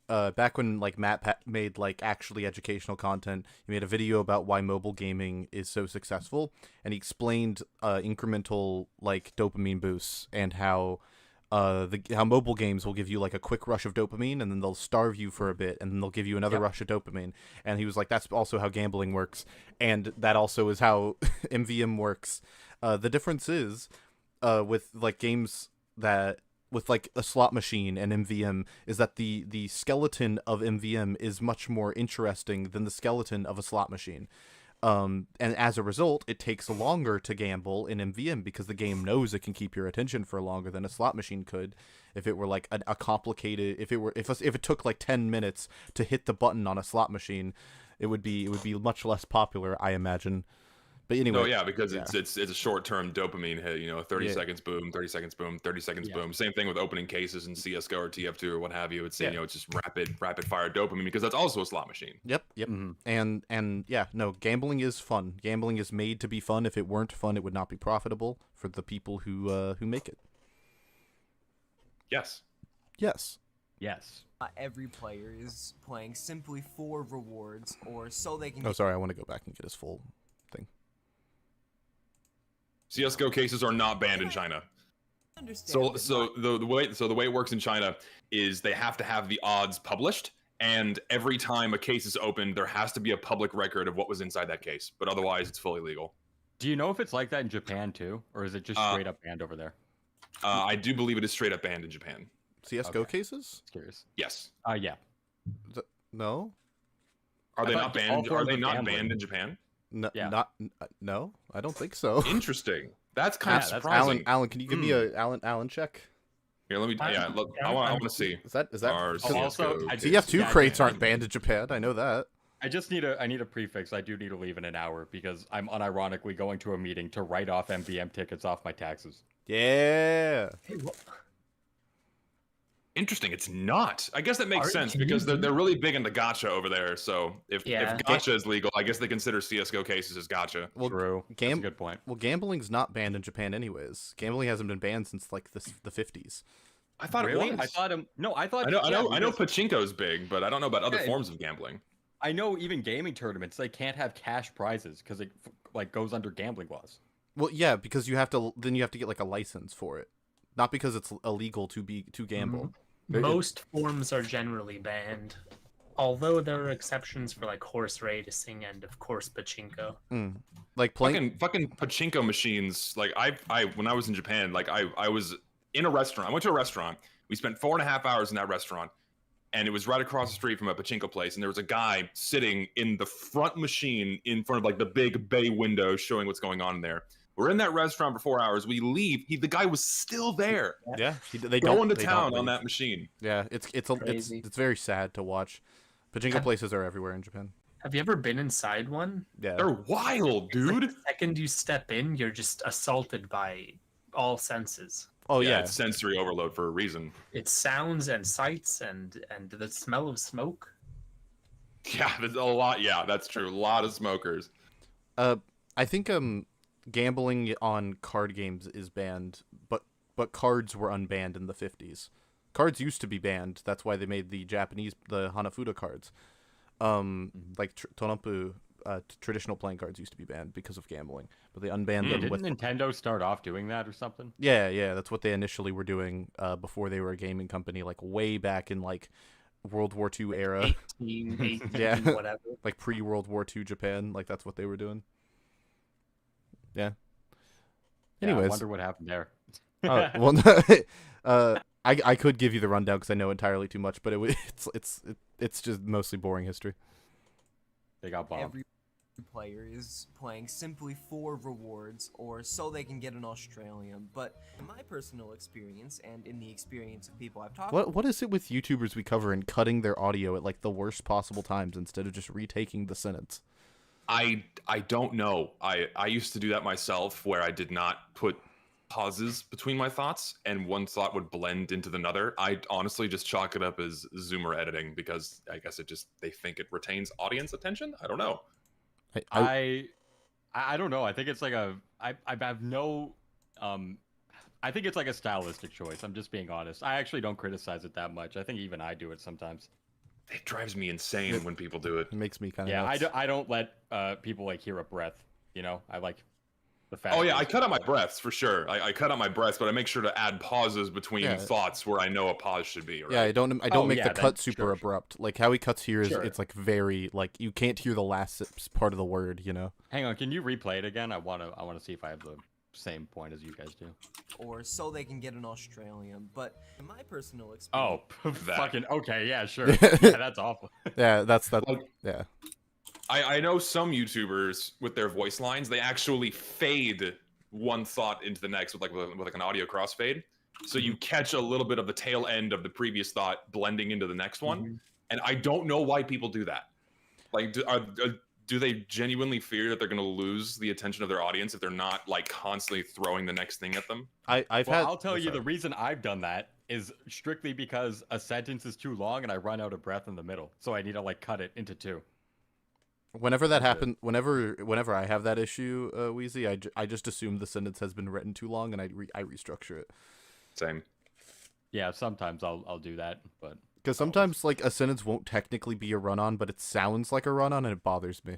Back when like Matt made like actually educational content, he made a video about why mobile gaming is so successful, and he explained incremental like dopamine boosts and how how mobile games will give you like a quick rush of dopamine and then they'll starve you for a bit and then they'll give you another rush of dopamine. And he was like, that's also how gambling works, and that also is how MvM works. The difference is with like games that with like a slot machine and MvM is that the skeleton of MvM is much more interesting than the skeleton of a slot machine. And as a result, it takes longer to gamble in MvM because the game knows it can keep your attention for longer than a slot machine could. If it were like a complicated, if it took like 10 minutes to hit the button on a slot machine, it would be much less popular, I imagine. But anyway, no, yeah, because it's a short-term dopamine hit. 30 seconds boom, 30 seconds boom, 30 seconds boom. Same thing with opening cases in CS:GO or TF2 or what have you. It's it's just rapid fire dopamine because that's also a slot machine. Yep. And yeah, no, gambling is fun. Gambling is made to be fun. If it weren't fun, it would not be profitable for the people who make it. Yes. Every player is playing simply for rewards or so they can. Oh, sorry, I want to go back and get his full thing. CS:GO cases are not banned in China. So the way it works in China is they have to have the odds published, and every time a case is opened, there has to be a public record of what was inside that case. But otherwise, it's fully legal. Do you know if it's like that in Japan too, or is it just straight up banned over there? I do believe it is straight up banned in Japan. CS:GO cases? Just curious. Yes. Yeah. No. Are they not banned? Are they not banned in Japan? No, no, I don't think so. Interesting. That's kind of surprising. Alan, can you give me a Alan check? Here, let me. I want to see. Is that also TF2 crates aren't banned in Japan? I know that. I need a prefix. I do need to leave in an hour because I'm unironically going to a meeting to write off MvM tickets off my taxes. Yeah. Interesting. It's not. I guess that makes sense because they're really big into gacha over there. So if gacha is legal, I guess they consider CS:GO cases as gacha. Well, true. That's a good point. Well, gambling's not banned in Japan anyways. Gambling hasn't been banned since like the 50s. I thought really? it was. I thought. I know pachinko's big, but I don't know about other forms of gambling. I know even gaming tournaments, they can't have cash prizes because it like goes under gambling laws. Well, yeah, because you have to get like a license for it, not because it's illegal to gamble. Mm-hmm. Most forms are generally banned, although there are exceptions for like horse racing and of course pachinko. Like playing fucking pachinko machines. Like I when I was in Japan, like I was in a restaurant. I went to a restaurant. We spent 4.5 hours in that restaurant, and it was right across the street from a pachinko place. And there was a guy sitting in the front machine in front of like the big bay window, showing what's going on in there. We're in that restaurant for 4 hours. We leave. The guy was still there, Yeah, they don't going to they town don't on leave. that machine. Yeah, it's Crazy. very sad to watch. Pachinko places are everywhere in Japan. Have you ever been inside one? Yeah. They're wild, dude. Like the second you step in, you're just assaulted by all senses. Oh yeah. It's sensory overload for a reason. It's sounds and sights and the smell of smoke. Yeah, there's a lot. Yeah, that's true. A lot of smokers. I think gambling on card games is banned, but cards were unbanned in the 50s. Cards used to be banned. That's why they made the Hanafuda cards. Like Tonampu, traditional playing cards used to be banned because of gambling, but they unbanned them. Didn't Nintendo start off doing that or something? Yeah, that's what they initially were doing before they were a gaming company, like way back in like World War II era. 18, Yeah. whatever. Like pre-World War II Japan, like that's what they were doing. Yeah. Yeah, Anyways, I wonder what happened there. oh, well, I could give you the rundown because I know entirely too much, but it's just mostly boring history. They got bombed. Every player is playing simply for rewards or so they can get an Australian. But in my personal experience and in the experience of people I've talked to, What is it with YouTubers we cover and cutting their audio at like the worst possible times instead of just retaking the sentence? I don't know. I used to do that myself, where I did not put pauses between my thoughts, and one thought would blend into another. I honestly just chalk it up as Zoomer editing because I guess they think it retains audience attention. I don't know. I don't know. I think it's like I have no I think it's like a stylistic choice. I'm just being honest. I actually don't criticize it that much. I think even I do it sometimes. It drives me insane when people do it. It makes me kind of Yeah, I don't let people like hear a breath. You know, I like the fact. Oh yeah, I cut out my breaths for sure. I cut out my breaths, but I make sure to add pauses between thoughts where I know a pause should be. Right? Yeah, I don't make the cut super sure. abrupt. Like how he cuts here is Sure. it's like very like you can't hear the last part of the word, you know. Hang on, can you replay it again? I wanna see if I have the same point as you guys do. or so they can get an Australian. But in my personal experience, Oh, fucking okay, yeah, sure. Yeah, that's awful. Yeah, that's Like- yeah. I know some YouTubers with their voice lines, they actually fade one thought into the next with like an audio crossfade. So you catch a little bit of the tail end of the previous thought blending into the next one. And I don't know why people do that. Like, do they genuinely fear that they're going to lose the attention of their audience if they're not like constantly throwing the next thing at them? I'll tell you the reason I've done that is strictly because a sentence is too long and I run out of breath in the middle. So I need to like cut it into two. Whenever that happens, whenever I have that issue, Wheezy, I just assume the sentence has been written too long and I restructure it. Same. Yeah, sometimes I'll do that, but Because sometimes like a sentence won't technically be a run-on, but it sounds like a run-on and it bothers me.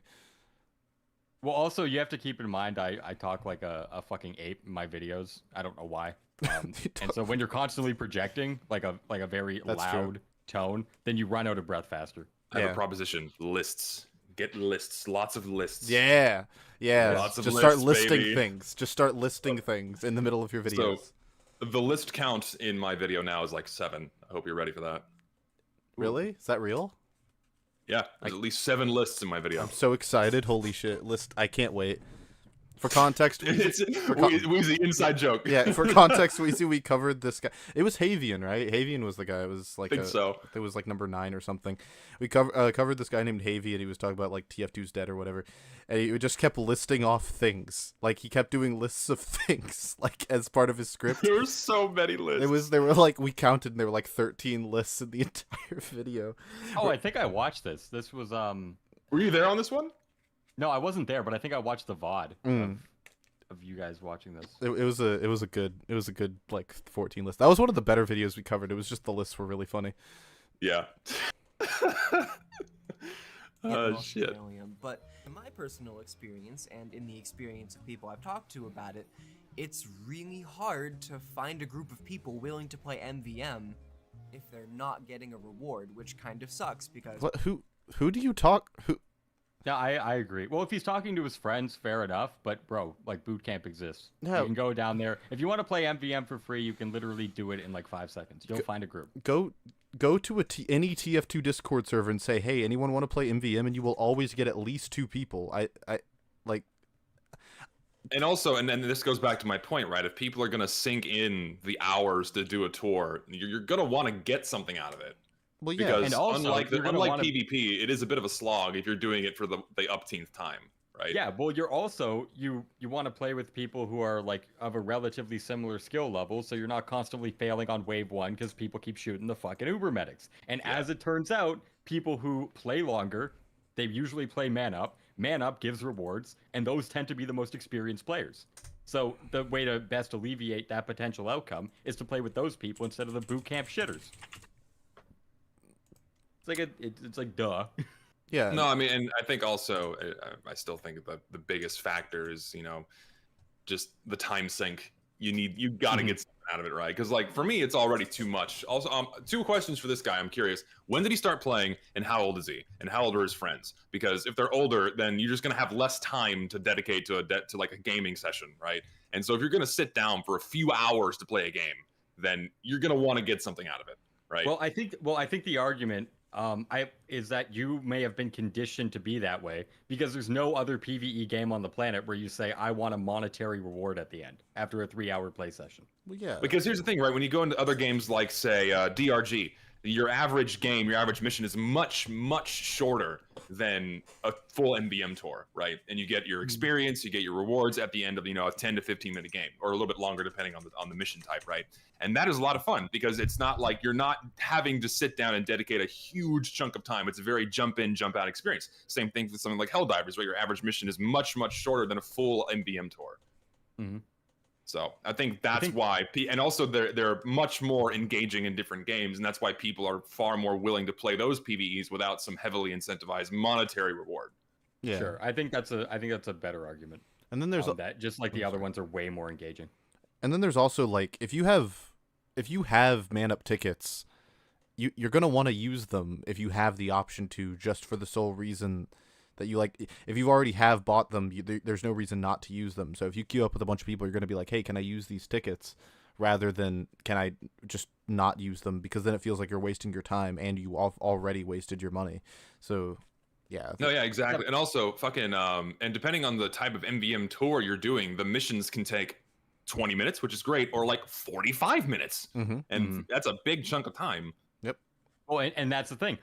well, also you have to keep in mind I talk like a fucking ape in my videos. I don't know why. And so when you're constantly projecting like a very That's loud true. tone, then you run out of breath faster. I have Yeah. a proposition. Lists. Get lists. Lots of lists. Yeah. Lots of Just start lists, listing baby. things. Just start listing things in the middle of your videos. The list count in my video now is like 7. I hope you're ready for that. Really? Is that real? Yeah, there's at least 7 lists in my video. I'm so excited. Holy shit. List. I can't wait. For context, It's Wheezy inside joke. yeah, for context, we covered this guy. It was Havian, right? Havian was the guy. It was like I think so. It was like number 9 or something. We covered this guy named Havy, and he was talking about like TF2's dead or whatever, and he just kept listing off things. Like he kept doing lists of things, like as part of his script. There were so many lists. There were like we counted, and there were like 13 lists in the entire video. Oh, I think I watched this. This was Were you there on this one? no, I wasn't there, but I think I watched the VOD Mm. of you guys watching this. It was a good like 14 list. That was one of the better videos we covered. It was just the lists were really funny. Yeah. get an Shit. Australian. But in my personal experience and in the experience of people I've talked to about it, it's really hard to find a group of people willing to play MVM if they're not getting a reward, which kind of sucks because What? Who do you talk? Who? Yeah, I agree. Well, if he's talking to his friends, fair enough. But bro, like boot camp exists. Yeah. You can go down there. If you want to play MVM for free, you can literally do it in like 5 seconds. You'll find a group. Go to any TF2 Discord server and say, "Hey, anyone want to play MVM?" and you will always get at least 2 people. I like And also, and then this goes back to my point, right? If people are gonna sink in the hours to do a tour, you're gonna want to get something out of it. Well, yeah. Because And also, unlike you're gonna wanna- PvP, it is a bit of a slog if you're doing it for the upteenth time, right? Yeah, well, you're also you want to play with people who are like of a relatively similar skill level, so you're not constantly failing on wave 1 because people keep shooting the fucking Uber medics. And as it turns out, people who play longer, they usually play man up. Man up gives rewards, and those tend to be the most experienced players. So the way to best alleviate that potential outcome is to play with those people instead of the boot camp shitters. It's like duh. Yeah. No, I mean, and I think also, I still think that the biggest factor is, just the time sink. You got to get something out of it, right? Because like for me, it's already too much. Also, 2 questions for this guy. I'm curious: when did he start playing, and how old is he, and how old are his friends? Because if they're older, then you're just gonna have less time to dedicate to like a gaming session, right? And so if you're gonna sit down for a few hours to play a game, then you're gonna want to get something out of it, right? Well, I think the argument is that you may have been conditioned to be that way because there's no other PvE game on the planet where you say I want a monetary reward at the end after a 3-hour play session. Well, yeah. Because here's the thing, right? When you go into other games like, say, DRG, your average game, your average mission is much, much shorter than a full MvM tour, right? And you get your experience, you get your rewards at the end of, a 10 to 15 minute game, or a little bit longer depending on the mission type, right? And that is a lot of fun because it's not like you're not having to sit down and dedicate a huge chunk of time. It's a very jump in, jump out experience. Same thing with something like Helldivers, where your average mission is much, much shorter than a full MvM tour. Mm-hmm. So I think that's why, and also they're much more engaging in different games, and that's why people are far more willing to play those PvEs without some heavily incentivized monetary reward. Yeah. Sure, I think that's a better argument. And then there's that just like the other ones are way more engaging. And then there's also like if you have man up tickets, you're gonna want to use them if you have the option to, just for the sole reason that you like. If you already have bought them, there's no reason not to use them. So if you queue up with a bunch of people, you're gonna be like, hey, can I use these tickets? Rather than can I just not use them, because then it feels like you're wasting your time and you already wasted your money. So yeah. No, yeah, exactly. And also fucking and depending on the type of MvM tour you're doing, the missions can take 20 minutes, which is great, or like 45 minutes. And that's a big chunk of time. Yep. Well, and that's the thing.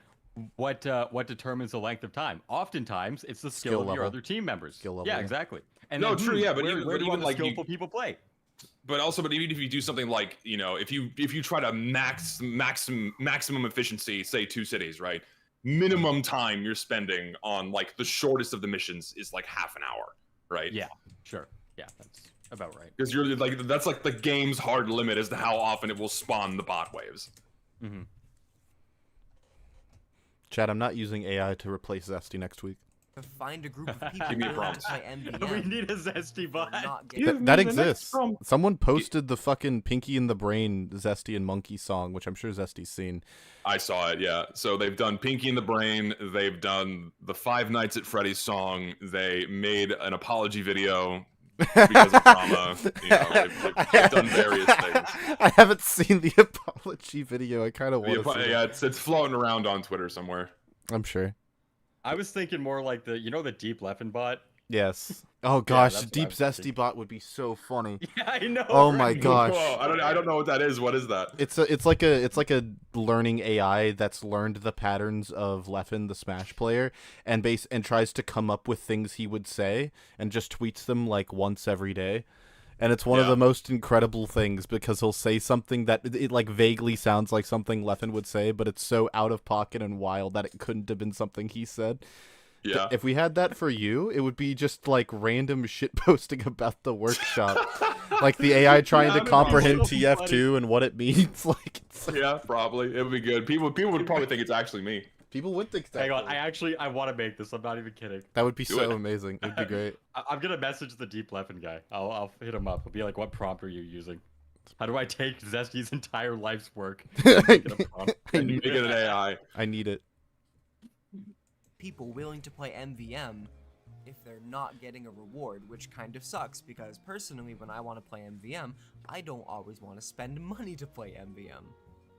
What determines the length of time? Oftentimes, it's the skill of your level. other team members. Skill level, yeah, yeah. exactly. And No, then, true, yeah, but where even do all the like skillful people play? But even if you do something like, if you try to maximum efficiency, say 2 cities, right? Minimum time you're spending on like the shortest of the missions is like half an hour, right? Yeah, sure. Yeah, that's about right. Because you're like, that's like the game's hard limit as to how often it will spawn the bot waves. Mm-hmm. Chad, I'm not using AI to replace Zesty next week. Find a group of people Give me a who promise. play MvM. We need a Zesty bot. not get That exists. Someone posted the fucking Pinky in the Brain Zesty and Monkey song, which I'm sure Zesty's seen. I saw it, yeah. So they've done Pinky in the Brain. They've done the Five Nights at Freddy's song. They made an apology video because of drama. They've done various things. I haven't seen the apology video. I kind of want to see Yeah, it. it's floating around on Twitter somewhere. I'm sure. I was thinking more like the Deep Leffen bot. Yes. Oh gosh, that's the what Deep I was Zesty thinking. bot would be so funny. Yeah, I know. Oh my right? gosh. Whoa, I don't know what that is. What is that? It's like a learning AI that's learned the patterns of Leffen, the Smash player, and tries to come up with things he would say and just tweets them like once every day. And it's one of the most incredible things because he'll say something that it like vaguely sounds like something Leffen would say, but it's so out of pocket and wild that it couldn't have been something he said. Yeah. If we had that for you, it would be just like random shit posting about the workshop. Like the AI trying to comprehend TF2 and what it means. Yeah, probably. It would be good. People would probably think it's actually me. People would think that. Hang on, I want to make this. I'm not even kidding. That would be Do so it. amazing. It'd be great. I'm gonna message the Deep Leffen guy. I'll hit him up. I'll be like, "What prompt are you using? How do I take Zesty's entire life's work and make it a prompt?" I Make need it an it. AI. I need it. people willing to play MvM if they're not getting a reward, which kind of sucks because personally when I want to play MvM, I don't always want to spend money to play MvM.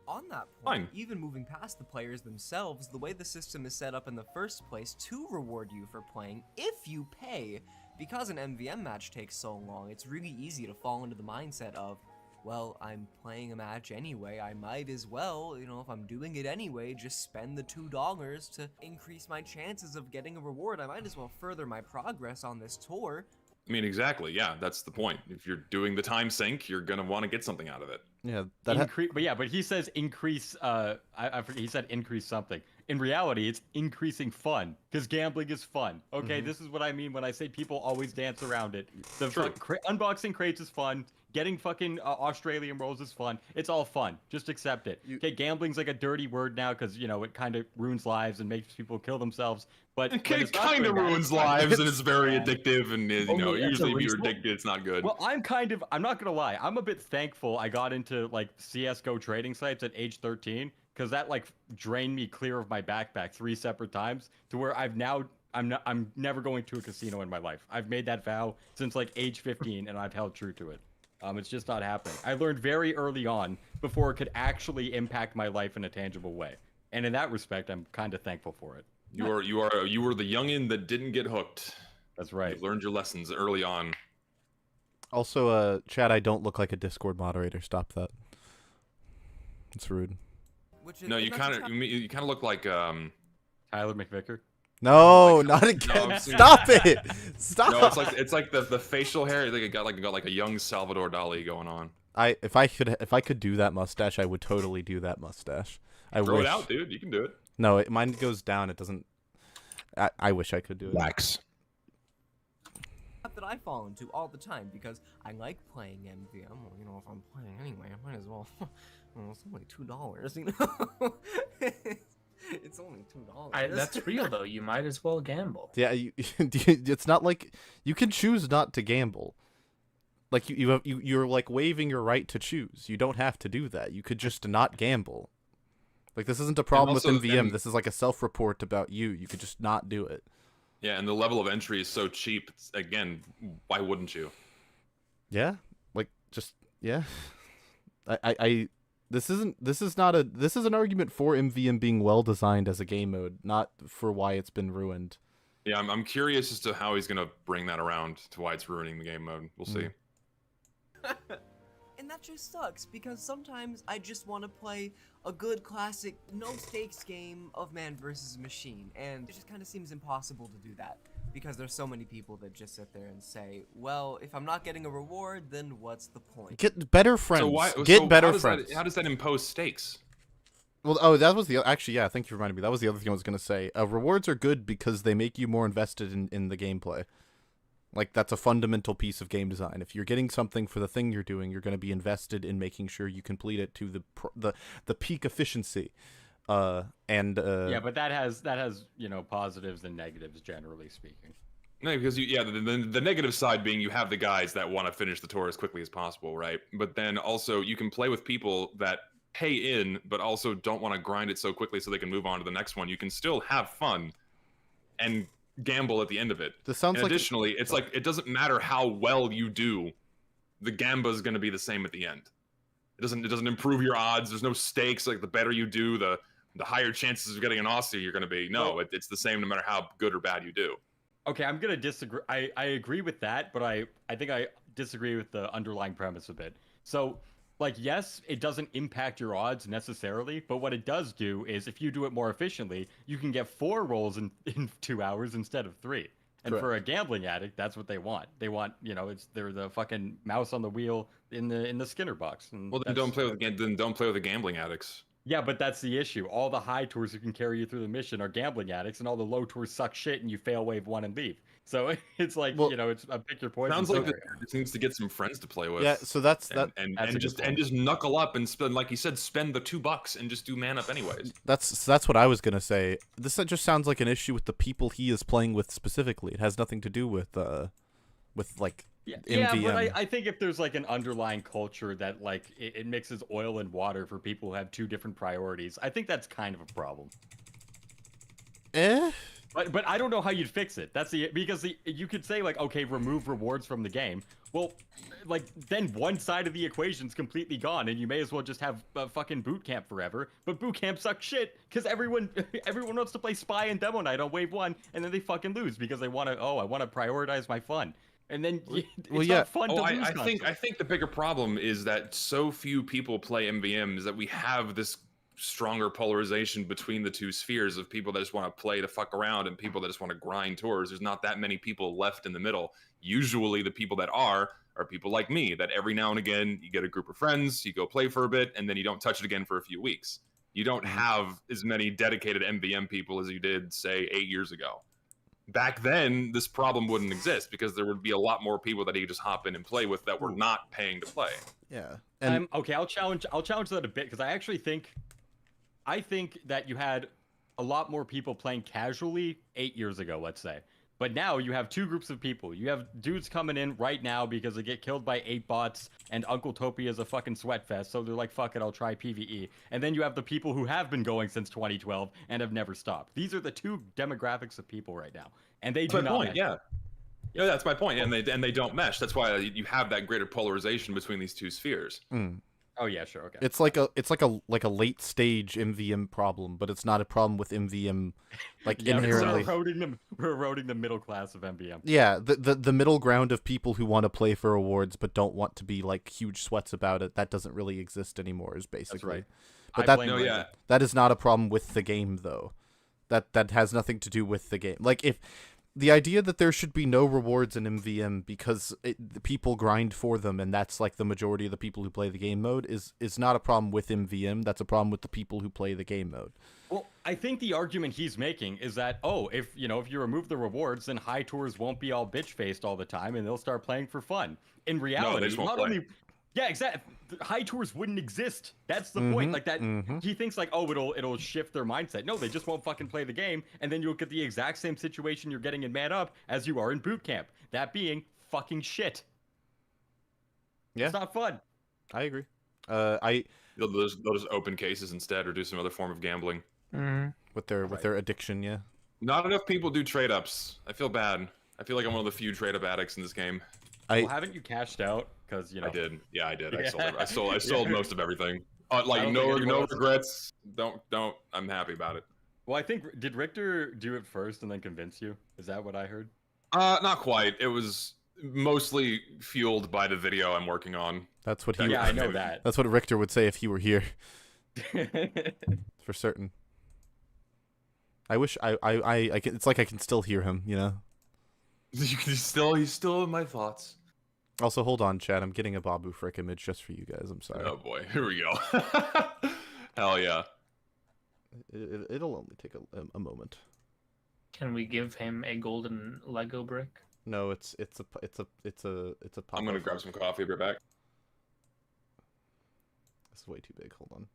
On that point, Fine. even moving past the players themselves, the way the system is set up in the first place to reward you for playing if you pay because an MVM match takes so long, it's really easy to fall into the mindset of, well, I'm playing a match anyway, I might as well, you know, if I'm doing it anyway, just spend the $2 to increase my chances of getting a reward. I might as well further my progress on this tour. I mean, exactly. Yeah, that's the point. If you're doing the time sink, you're gonna want to get something out of it. Yeah, but he says increase. I forget, he said increase something. In reality, it's increasing fun because gambling is fun. Okay, this is what I mean when I say people always dance around it. The unboxing crates is fun. Getting fucking Australian rolls is fun. It's all fun. Just accept it. Okay, gambling's like a dirty word now because, you know, it kind of ruins lives and makes people kill themselves. But it kind of ruins lives and it's very addictive. And, you know, usually if you're addicted, it's not good. Well, I'm not going to lie. I'm a bit thankful I got into, like, CSGO trading sites at age 13 because that, like, drained me clear of my backpack 3 separate times to where I'm never going to a casino in my life. I've made that vow since, like, age 15 and I've held true to it. It's just not happening. I learned very early on before it could actually impact my life in a tangible way. And in that respect, I'm kind of thankful for it. You were the youngin that didn't get hooked. That's right. You learned your lessons early on. Also, Chad, I don't look like a Discord moderator. Stop that. It's rude. No, you kind of look like Tyler McVicker. No, not again. No, stop it. Stop. No, it's like the facial hair. Like it got like a young Salvador Dali going on. If I could do that mustache, I would totally do that mustache. Throw it out, dude. You can do it. No, mine goes down. It doesn't. I wish I could do it. Wax. That I fall into all the time because I like playing MvM. Well, you know, if I'm playing anyway, I might as well. Well, it's only $2, you know. It's only $2. That's real though. You might as well gamble. Yeah, it's not like you can choose not to gamble. Like you're like waiving your right to choose. You don't have to do that. You could just not gamble. Like this isn't a problem with MvM. This is like a self-report about you. You could just not do it. Yeah, and the level of entry is so cheap. Again, why wouldn't you? Yeah, like just yeah. This is an argument for MvM being well designed as a game mode, not for why it's been ruined. Yeah, I'm curious as to how he's gonna bring that around to why it's ruining the game mode. We'll see. And that just sucks because sometimes I just want to play a good classic no stakes game of man versus machine, and it just kind of seems impossible to do that because there's so many people that just sit there and say, well, if I'm not getting a reward, then what's the point? Get better friends. Get better friends. How does that impose stakes? Well, that was actually, yeah, thank you for reminding me. That was the other thing I was going to say. Rewards are good because they make you more invested in the gameplay. Like, that's a fundamental piece of game design. If you're getting something for the thing you're doing, you're going to be invested in making sure you complete it to the peak efficiency. Yeah, but that has you know, positives and negatives, generally speaking. No, because the negative side being you have the guys that want to finish the tour as quickly as possible, right? But then also you can play with people that pay in, but also don't want to grind it so quickly so they can move on to the next one. You can still have fun and gamble at the end of it. This sounds like additionally, it's like it doesn't matter how well you do, the gamba is going to be the same at the end. It doesn't improve your odds. There's no stakes. Like the better you do, the higher chances of getting an Aussie you're going to be. No, it's the same no matter how good or bad you do. Okay, I'm gonna disagree. I agree with that, but I think I disagree with the underlying premise a bit. So, like, yes, it doesn't impact your odds necessarily, but what it does do is if you do it more efficiently, you can get 4 rolls in 2 hours instead of 3. And Correct. for a gambling addict, that's what they want. They want, you know, they're the fucking mouse on the wheel in the Skinner box. And well, then don't play with the gambling addicts. Yeah, but that's the issue. All the high tours who can carry you through the mission are gambling addicts, and all the low tours suck shit, and you fail wave 1 and leave. So it's like, you know, it's a pick your poison. Sounds like it needs to get some friends to play with. Yeah, so that's and just knuckle up and spend, like you said, spend the $2 and just do man up anyways. That's what I was gonna say. This just sounds like an issue with the people he is playing with specifically. It has nothing to do with like. Yeah, but I think if there's like an underlying culture that like it mixes oil and water for people who have 2 different priorities, I think that's kind of a problem. But I don't know how you'd fix it. That's you could say like, okay, remove rewards from the game. Well, like then one side of the equation's completely gone, and you may as well just have fucking boot camp forever. But boot camp sucks shit because everyone wants to play spy and demo night on wave 1, and then they fucking lose because they want to. Oh, I want to prioritize my fun, and then it's not fun to lose. I think the bigger problem is that so few people play MVM is that we have this stronger polarization between the two spheres of people that just want to play to fuck around and people that just want to grind tours. There's not that many people left in the middle. Usually the people that are people like me, that every now and again you get a group of friends, you go play for a bit, and then you don't touch it again for a few weeks. You don't have as many dedicated MVM people as you did, say, 8 years ago. Back then, this problem wouldn't exist because there would be a lot more people that you could just hop in and play with that were not paying to play. Yeah. And okay, I'll challenge that a bit because I actually think that you had a lot more people playing casually 8 years ago, let's say. But now you have two groups of people. You have dudes coming in right now because they get killed by 8 bots and Uncle Topia is a fucking sweatfest. So they're like, fuck it, I'll try PvE. And then you have the people who have been going since 2012 and have never stopped. These are the two demographics of people right now. And they do not mesh. Yeah, that's my point. And they don't mesh. That's why you have that greater polarization between these two spheres. Oh yeah, sure, okay. It's like a late stage MVM problem, but it's not a problem with MVM like inherently. We're eroding the middle class of MVM. Yeah, the middle ground of people who want to play for awards but don't want to be like huge sweats about it. That doesn't really exist anymore. Is basically. That's right. But that is not a problem with the game though. That has nothing to do with the game. Like if the idea that there should be no rewards in MVM because the people grind for them and that's like the majority of the people who play the game mode is not a problem with MVM. That's a problem with the people who play the game mode. Well, I think the argument he's making is that, if you remove the rewards, then high tours won't be all bitch-faced all the time and they'll start playing for fun. In reality, yeah, exactly. High tours wouldn't exist. That's the point. Like that, he thinks like, it'll shift their mindset. No, they just won't fucking play the game, and then you'll get the exact same situation you're getting in Man Up as you are in boot camp. That being fucking shit. Yeah, it's not fun. I agree. They'll just open cases instead, or do some other form of gambling. With their addiction. Yeah. Not enough people do trade ups. I feel bad. I feel like I'm one of the few trade up addicts in this game. Well, haven't you cashed out? Because I did. Yeah, I did. I sold most of everything. Like no regrets. Don't. I'm happy about it. Well, I think did Richter do it first and then convince you? Is that what I heard? Not quite. It was mostly fueled by the video I'm working on. That's what he. Yeah, I know that. That's what Richter would say if he were here. For certain. I wish I can, it's like I can still hear him, you know. He's still in my thoughts. Also, hold on, Chad. I'm getting a Babu Frick image just for you guys. I'm sorry. Oh boy, here we go. Hell yeah. It'll only take a moment. Can we give him a golden Lego brick? No, it's a pop. I'm gonna grab some coffee. Be right back. This is way too big. Hold on.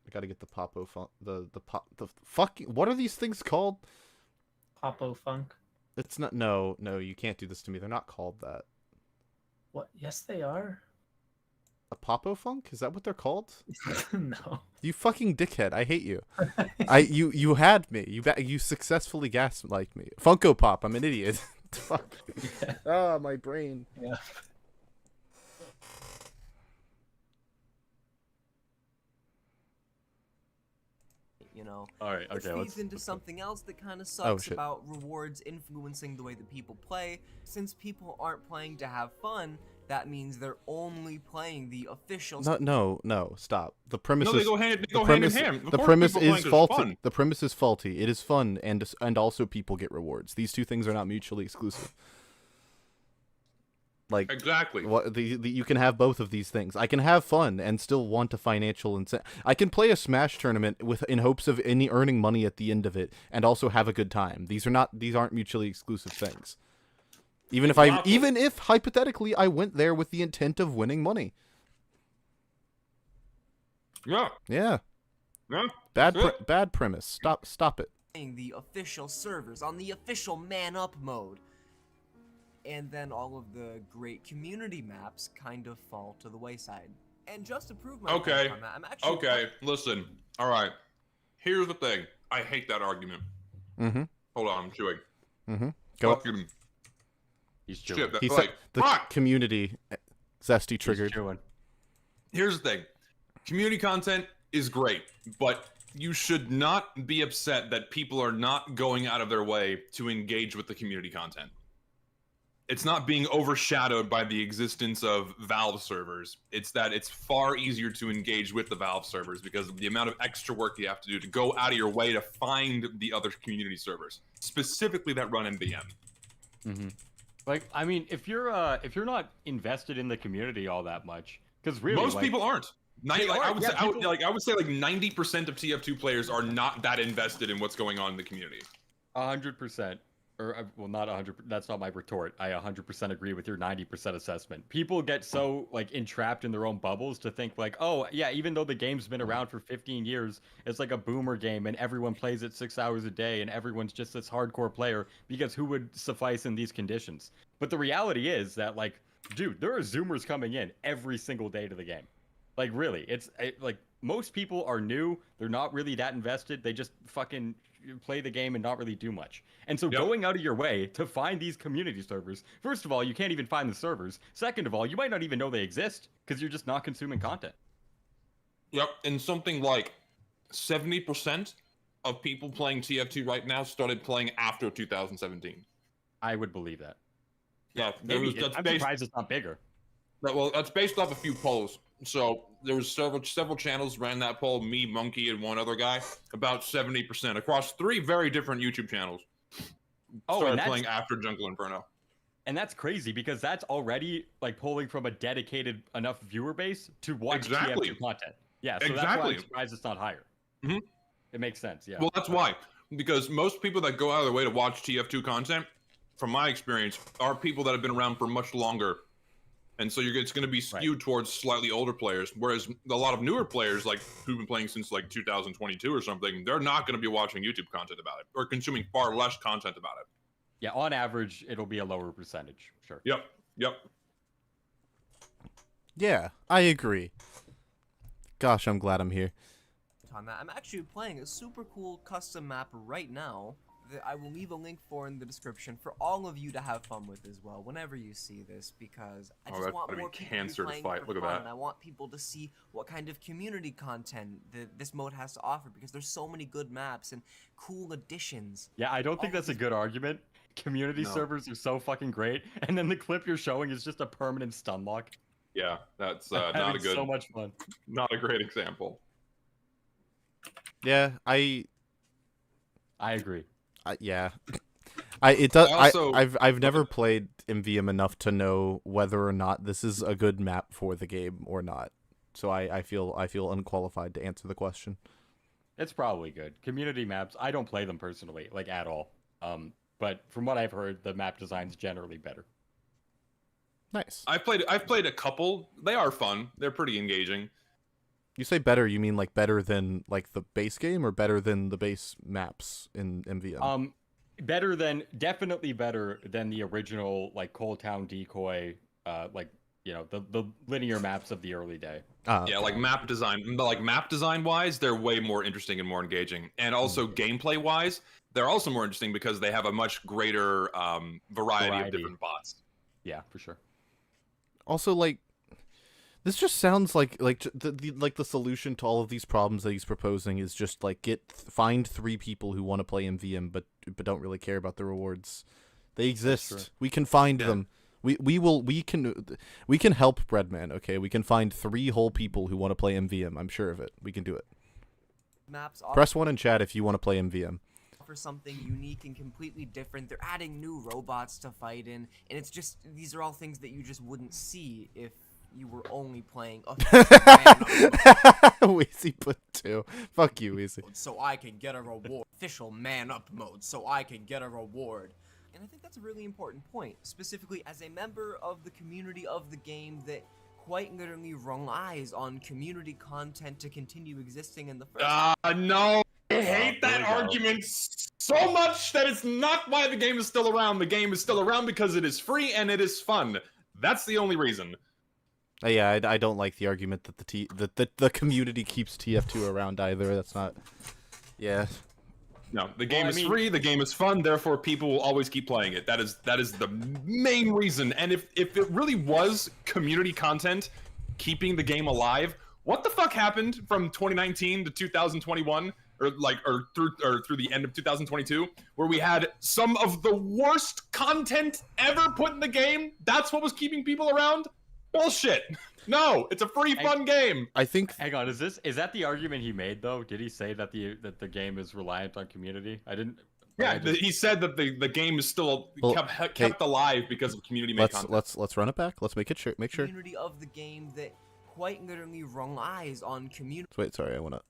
I gotta get the Popo font. The fucking. What are these things called? Popo Funk. It's not. No, you can't do this to me. They're not called that. What? Yes, they are. A Popo Funk? Is that what they're called? No. You fucking dickhead! I hate you. You had me. You successfully gaslighted me. Funko Pop. I'm an idiot. Fuck. Yeah. Ah, my brain. Yeah. You know, all right, okay, which feeds into something else that kind of sucks about rewards influencing the way that people play. Since people aren't playing to have fun, that means they're only playing the official. No, stop. The premise. No, is, they go hand in hand. The premise is faulty. The premise is faulty. It is fun, and also people get rewards. These two things are not mutually exclusive. Like exactly. What you can have both of these things. I can have fun and still want a financial incentive. I can play a Smash tournament in hopes of earning money at the end of it, and also have a good time. These aren't mutually exclusive things. Even if hypothetically I went there with the intent of winning money. Yeah. Yeah. Yeah. Bad premise. Stop it. The official servers on the official Man Up mode. And then all of the great community maps kind of fall to the wayside. And just to prove my point on that, I'm actually listen. All right. Here's the thing. I hate that argument. Mm-hmm. Hold on, I'm chewing. Mm-hmm. Go. Fucking He's shit. chewing. That, He like, said the fuck! community Zesty He's triggered. chewing. Here's the thing. Community content is great, but you should not be upset that people are not going out of their way to engage with the community content. It's not being overshadowed by the existence of Valve servers. It's that it's far easier to engage with the Valve servers because of the amount of extra work you have to do to go out of your way to find the other community servers, specifically that run MvM. Mm-hmm. Like, I mean, if you're not invested in the community all that much, because really, Most like, people aren't. I would say 90% of TF2 players are not that invested in what's going on in the community. 100%. Or, well, not 100%. That's not my retort. I 100% agree with your 90% assessment. People get so, like, entrapped in their own bubbles to think, like, oh, yeah, even though the game's been around for 15 years, it's like a boomer game and everyone plays it 6 hours a day and everyone's just this hardcore player because who would suffice in these conditions? But the reality is that, like, dude, there are Zoomers coming in every single day to the game. Like, really, like, most people are new. They're not really that invested. They just fucking play the game and not really do much. And so going out of your way to find these community servers, first of all, you can't even find the servers. Second of all, you might not even know they exist because you're just not consuming content. Yep, and something like 70% of people playing TF2 right now started playing after 2017. I would believe that. Yeah, Maybe I'm surprised it's not bigger. Well, that's based off a few polls. So there was several channels ran that poll, me, Monkey, and one other guy. About 70% across 3 very different YouTube channels. Started playing after Jungle Inferno. And that's crazy because that's already like pulling from a dedicated enough viewer base to watch TF2 content. Yeah, so that's why I'm surprised it's not higher. Mm-hmm. It makes sense. Yeah. Well, that's why. Because most people that go out of their way to watch TF2 content, from my experience, are people that have been around for much longer. And so it's going to be skewed towards slightly older players, whereas a lot of newer players, like who've been playing since like 2022 or something, they're not going to be watching YouTube content about it or consuming far less content about it. Yeah, on average, it'll be a lower percentage. Sure. Yep. Yeah, I agree. Gosh, I'm glad I'm here. On that, I'm actually playing a super cool custom map right now that I will leave a link for in the description for all of you to have fun with as well whenever you see this, because I just want more people to be playing for fun. I want people to see what kind of community content this mode has to offer, because there's so many good maps and cool additions. Yeah, I don't think that's a good argument. Community servers are so fucking great, and then the clip you're showing is just a permanent stun lock. Yeah, that's not a good. So much fun. Not a great example. Yeah, I agree. Yeah, it does. Also, I've never played MvM enough to know whether or not this is a good map for the game or not. So I feel unqualified to answer the question. It's probably good. Community maps, I don't play them personally, like at all. But from what I've heard, the map design's generally better. Nice. I've played a couple. They are fun. They're pretty engaging. You say better, you mean like better than like the base game or better than the base maps in MvM? Definitely better than the original like Cold Town Decoy, like, you know, the linear maps of the early day. Yeah, like map design wise, they're way more interesting and more engaging. And also gameplay wise, they're also more interesting because they have a much greater variety of different bots. Yeah, for sure. Also, like, this just sounds like the solution to all of these problems that he's proposing is just like find 3 people who want to play MvM but don't really care about the rewards. They exist. We can find them. We can help BreadMann. Okay, we can find 3 whole people who want to play MvM. I'm sure of it. We can do it. Maps Press 1 in chat if you want to play MvM. For something unique and completely different. They're adding new robots to fight in, and it's just, these are all things that you just wouldn't see if you were only playing Weezy put 2. Fuck you, Weezy. So I can get a reward. Official man up mode, so I can get a reward. And I think that's a really important point, specifically as a member of the community of the game that quite literally relies on community content to continue existing in the first No. I hate that argument so much that it's not why the game is still around. The game is still around because it is free and it is fun. That's the only reason. Yeah, I don't like the argument that the community keeps TF2 around either. That's not. Yeah. No, the game I is mean- free. The game is fun. Therefore, people will always keep playing it. That is the main reason. And if it really was community content keeping the game alive, what the fuck happened from 2019 to 2021, or through the end of 2022, where we had some of the worst content ever put in the game? That's what was keeping people around? Bullshit. No, it's a free fun game. I think Hang on, is that the argument he made though? Did he say that the game is reliant on community? I didn't. Yeah, he said that the game is still kept alive because of community made content. let's run it back. Let's make sure. Community of the game that quite literally relies on community. Wait, sorry, I wanna.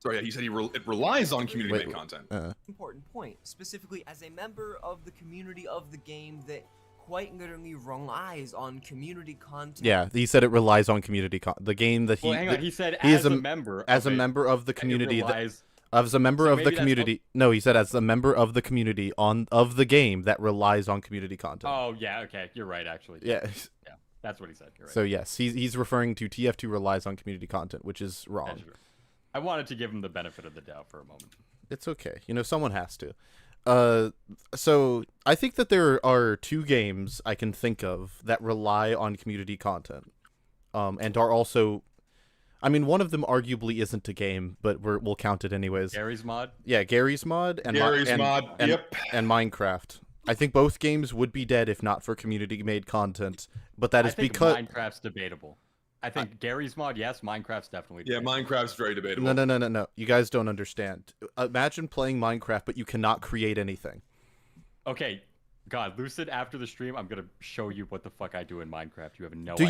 Sorry, yeah, he said it relies on community made content. Important point, specifically as a member of the community of the game that quite literally relies on community content. Yeah, he said it relies on community the game that he. Well, hang on. He said he as is a member. as a of it, member of the it community. relies- As a member So of the maybe that's community. No, he said as a member of the community of the game that relies on community content. Oh yeah, okay, you're right. Actually, Yeah. yeah, that's what he said. You're right. So yes, he's referring to TF2 relies on community content, which is wrong. That's true. I wanted to give him the benefit of the doubt for a moment. It's okay. Someone has to. So I think that there are two games I can think of that rely on community content, and are also, I mean, one of them arguably isn't a game, but we'll count it anyways. Gary's mod. Yeah, Gary's mod and and Minecraft. I think both games would be dead if not for community-made content, but that is I think because Minecraft's debatable. I think Gary's mod, yes. Minecraft's definitely. Yeah, debatable. Minecraft's very debatable. No. You guys don't understand. Imagine playing Minecraft, but you cannot create anything. Okay, God, Lucid. After the stream, I'm gonna show you what the fuck I do in Minecraft. You have no. Do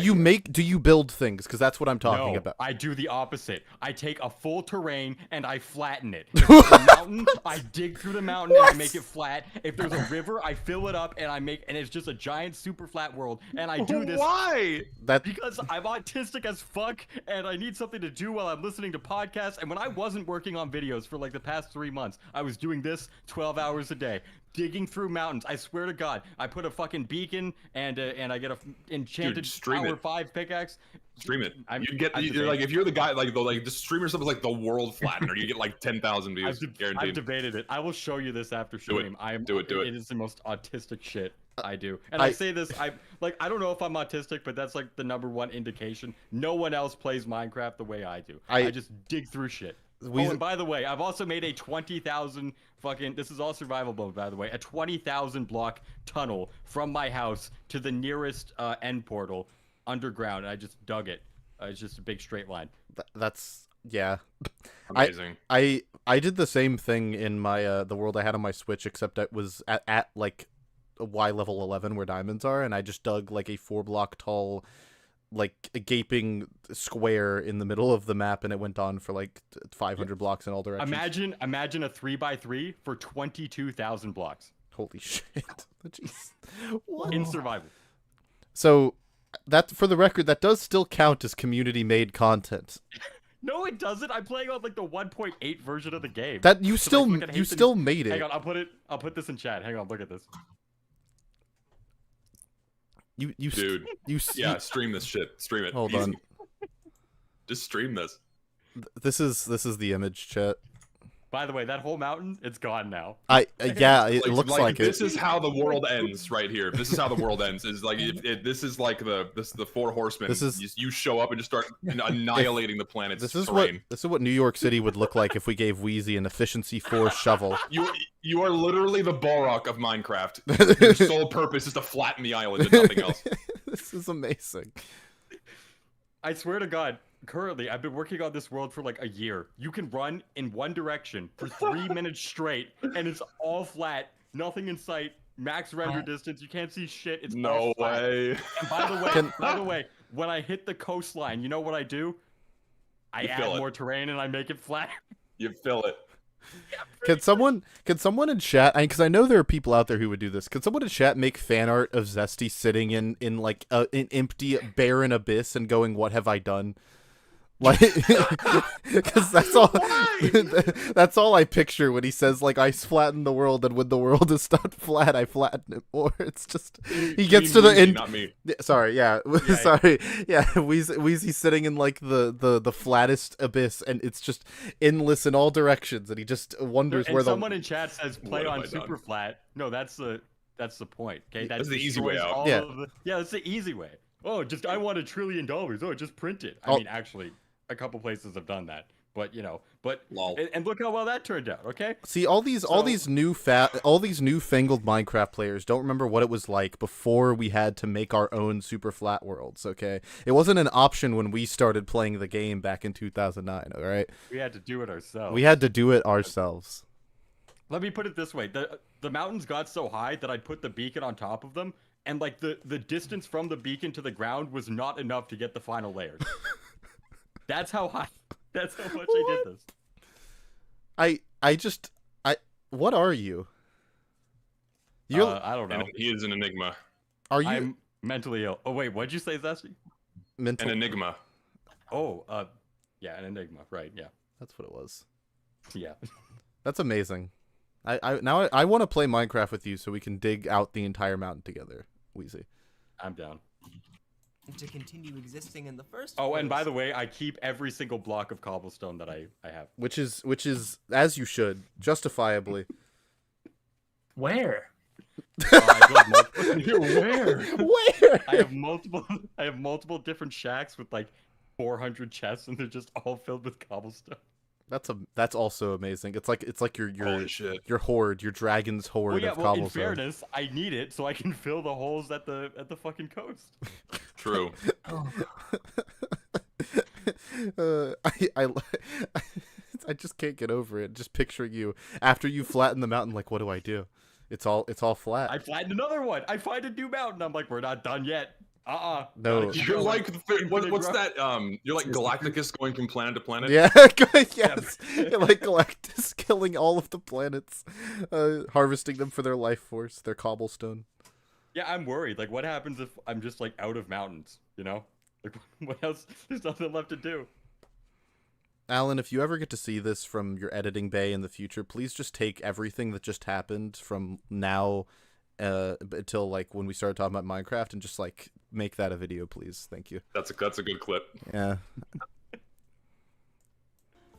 you build things? Because that's what I'm talking No, about. I do the opposite. I take a full terrain and I flatten it. If there's a mountain, I dig through the mountain and I make it flat. If there's a river, I fill it up and and it's just a giant super flat world. And I do this Why? because I'm autistic as fuck and I need something to do while I'm listening to podcasts. And when I wasn't working on videos for like the past 3 months, I was doing this 12 hours a day. Digging through mountains. I swear to God, I put a fucking beacon and I get a enchanted Power 5 pickaxe. Stream it. I'm You're like, if you're the guy the streamer stuff is like the world flattener, you get like 10,000 views I've guaranteed. debated it. I will show you this after stream. Do it. It is the most autistic shit I do. And I say this, I don't know if I'm autistic, but that's like the #1 indication. No one else plays Minecraft the way I do. I just dig through shit. And by the way, I've also made a 20,000 this is all survival mode, by the way, a 20,000 block tunnel from my house to the nearest end portal underground. And I just dug it. It's just a big straight line. That's yeah. Amazing. I did the same thing in my the world I had on my Switch, except it was at like Y level 11 where diamonds are, and I just dug like a 4-block tall, like a gaping square in the middle of the map, and it went on for like 500 blocks in all directions. Imagine a 3x3 for 22,000 blocks. Holy shit. Jeez. What? In survival. So that, for the record, that does still count as community made content. No, it doesn't. I'm playing on like the 1.8 version of the game. That you So, still like, still made it. Hang on, I'll put this in chat. Hang on, look at this. Dude. Yeah, stream this shit. Stream it. Hold Easy. on. Just stream this. This is the image, chat. By the way, that whole mountain, it's gone now. Yeah, it looks like this it. is how the world ends right here. This is how the world ends. Is like this is like the 4 horsemen. This is- you show up and just start annihilating the planet's This is terrain. what New York City would look like if we gave Wheezy an efficiency 4 shovel. You are literally the Balrog of Minecraft. Your sole purpose is to flatten the island and nothing else. This is amazing. I swear to God, currently, I've been working on this world for like a year. You can run in one direction for 3 minutes straight, and it's all flat, nothing in sight, max render distance. You can't see shit. It's No all flat. way. And by the way, when I hit the coastline, you know what I do? I You add fill it. more terrain and I make it flat. You fill it. Can someone in chat, because I know there are people out there who would do this, can someone in chat make fan art of Zesty sitting in like an empty barren abyss and going, "What have I done?" Like, because that's all I picture when he says like I flatten the world, and when the world is not flat, I flatten it more. It's just he gets to the end. Not me. Sorry, yeah, sorry, yeah. Wheezy's sitting in like the flattest abyss, and it's just endless in all directions, and he just wonders where someone in chat says play on super flat. No, that's the point. Okay, that's the easy way out. Yeah, that's the easy way. Oh, I want $1 trillion. Oh, just print it. I mean, actually, a couple places have done that, but and look how well that turned out. Okay. See, all these newfangled Minecraft players don't remember what it was like before we had to make our own super flat worlds. Okay, it wasn't an option when we started playing the game back in 2009. All right, we had to do it ourselves. Let me put it this way: the mountains got so high that I'd put the beacon on top of them, and like the distance from the beacon to the ground was not enough to get the final layers. That's how much I did this. What are you? I don't know. He is an enigma. Are you? I'm mentally ill. Oh wait, what'd you say, Zesty? An enigma. Oh, yeah, an enigma. Right, yeah. That's what it was. Yeah. That's amazing. I want to play Minecraft with you so we can dig out the entire mountain together, Weezy. I'm down. To continue existing in the first place. And by place. the way, I keep every single block of cobblestone that I have. Which is as you should, justifiably. Where? Where? Where? I have multiple different shacks with like 400 chests, and they're just all filled with cobblestone. That's also amazing. It's like your horde, your dragon's horde of cobblestone. In fairness, I need it so I can fill the holes at the fucking coast. True. I just can't get over it. Just picturing you after you flatten the mountain. Like, what do I do? It's all flat. I flattened another one. I find a new mountain. I'm like, we're not done yet. No. You're like what's that? You're like Galacticus going from planet to planet. Yeah, yes. You're like Galactus killing all of the planets, harvesting them for their life force, their cobblestone. Yeah, I'm worried. Like, what happens if I'm just like out of mountains? You know, like what else? There's nothing left to do. Alan, if you ever get to see this from your editing bay in the future, please just take everything that just happened from now until like when we started talking about Minecraft and just like make that a video, please. Thank you. That's a good clip. Yeah.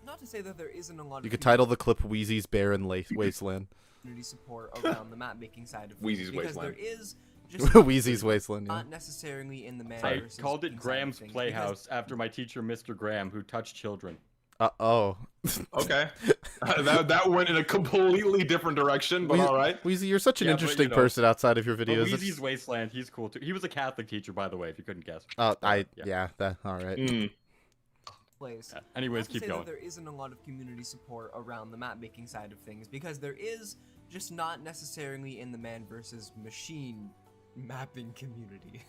Not to say that there isn't a lot. You could title the clip "Weezy's Barren Wasteland." Community support around the map making side of things. Wheezy's because Wasteland. There is just Wheezy's Wasteland. Yeah. Not necessarily in the man. I called it Graham's Playhouse after my teacher, Mr. Graham, who touched children. Oh. Okay. that went in a completely different direction, but all right. Weezy, you're such an interesting person outside of your videos. Wheezy's Wasteland, he's cool too. He was a Catholic teacher, by the way, if you couldn't guess. All right. Place. Anyways, keep going. There isn't a lot of community support around the map making side of things because there is, just not necessarily in the man versus machine mapping community.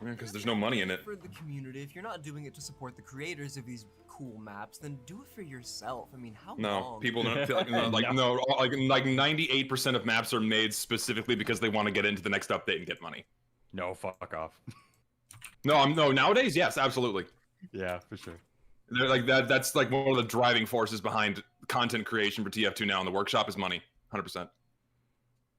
Because there's no money in it. For the community, if you're not doing it to support the creators of these cool maps, then do it for yourself. I mean, how long? People don't feel like like 98% of maps are made specifically because they want to get into the next update and get money. No, fuck off. No, nowadays, yes, absolutely. Yeah, for sure. They're like that. That's like one of the driving forces behind content creation for TF2 now in the workshop is money, 100%.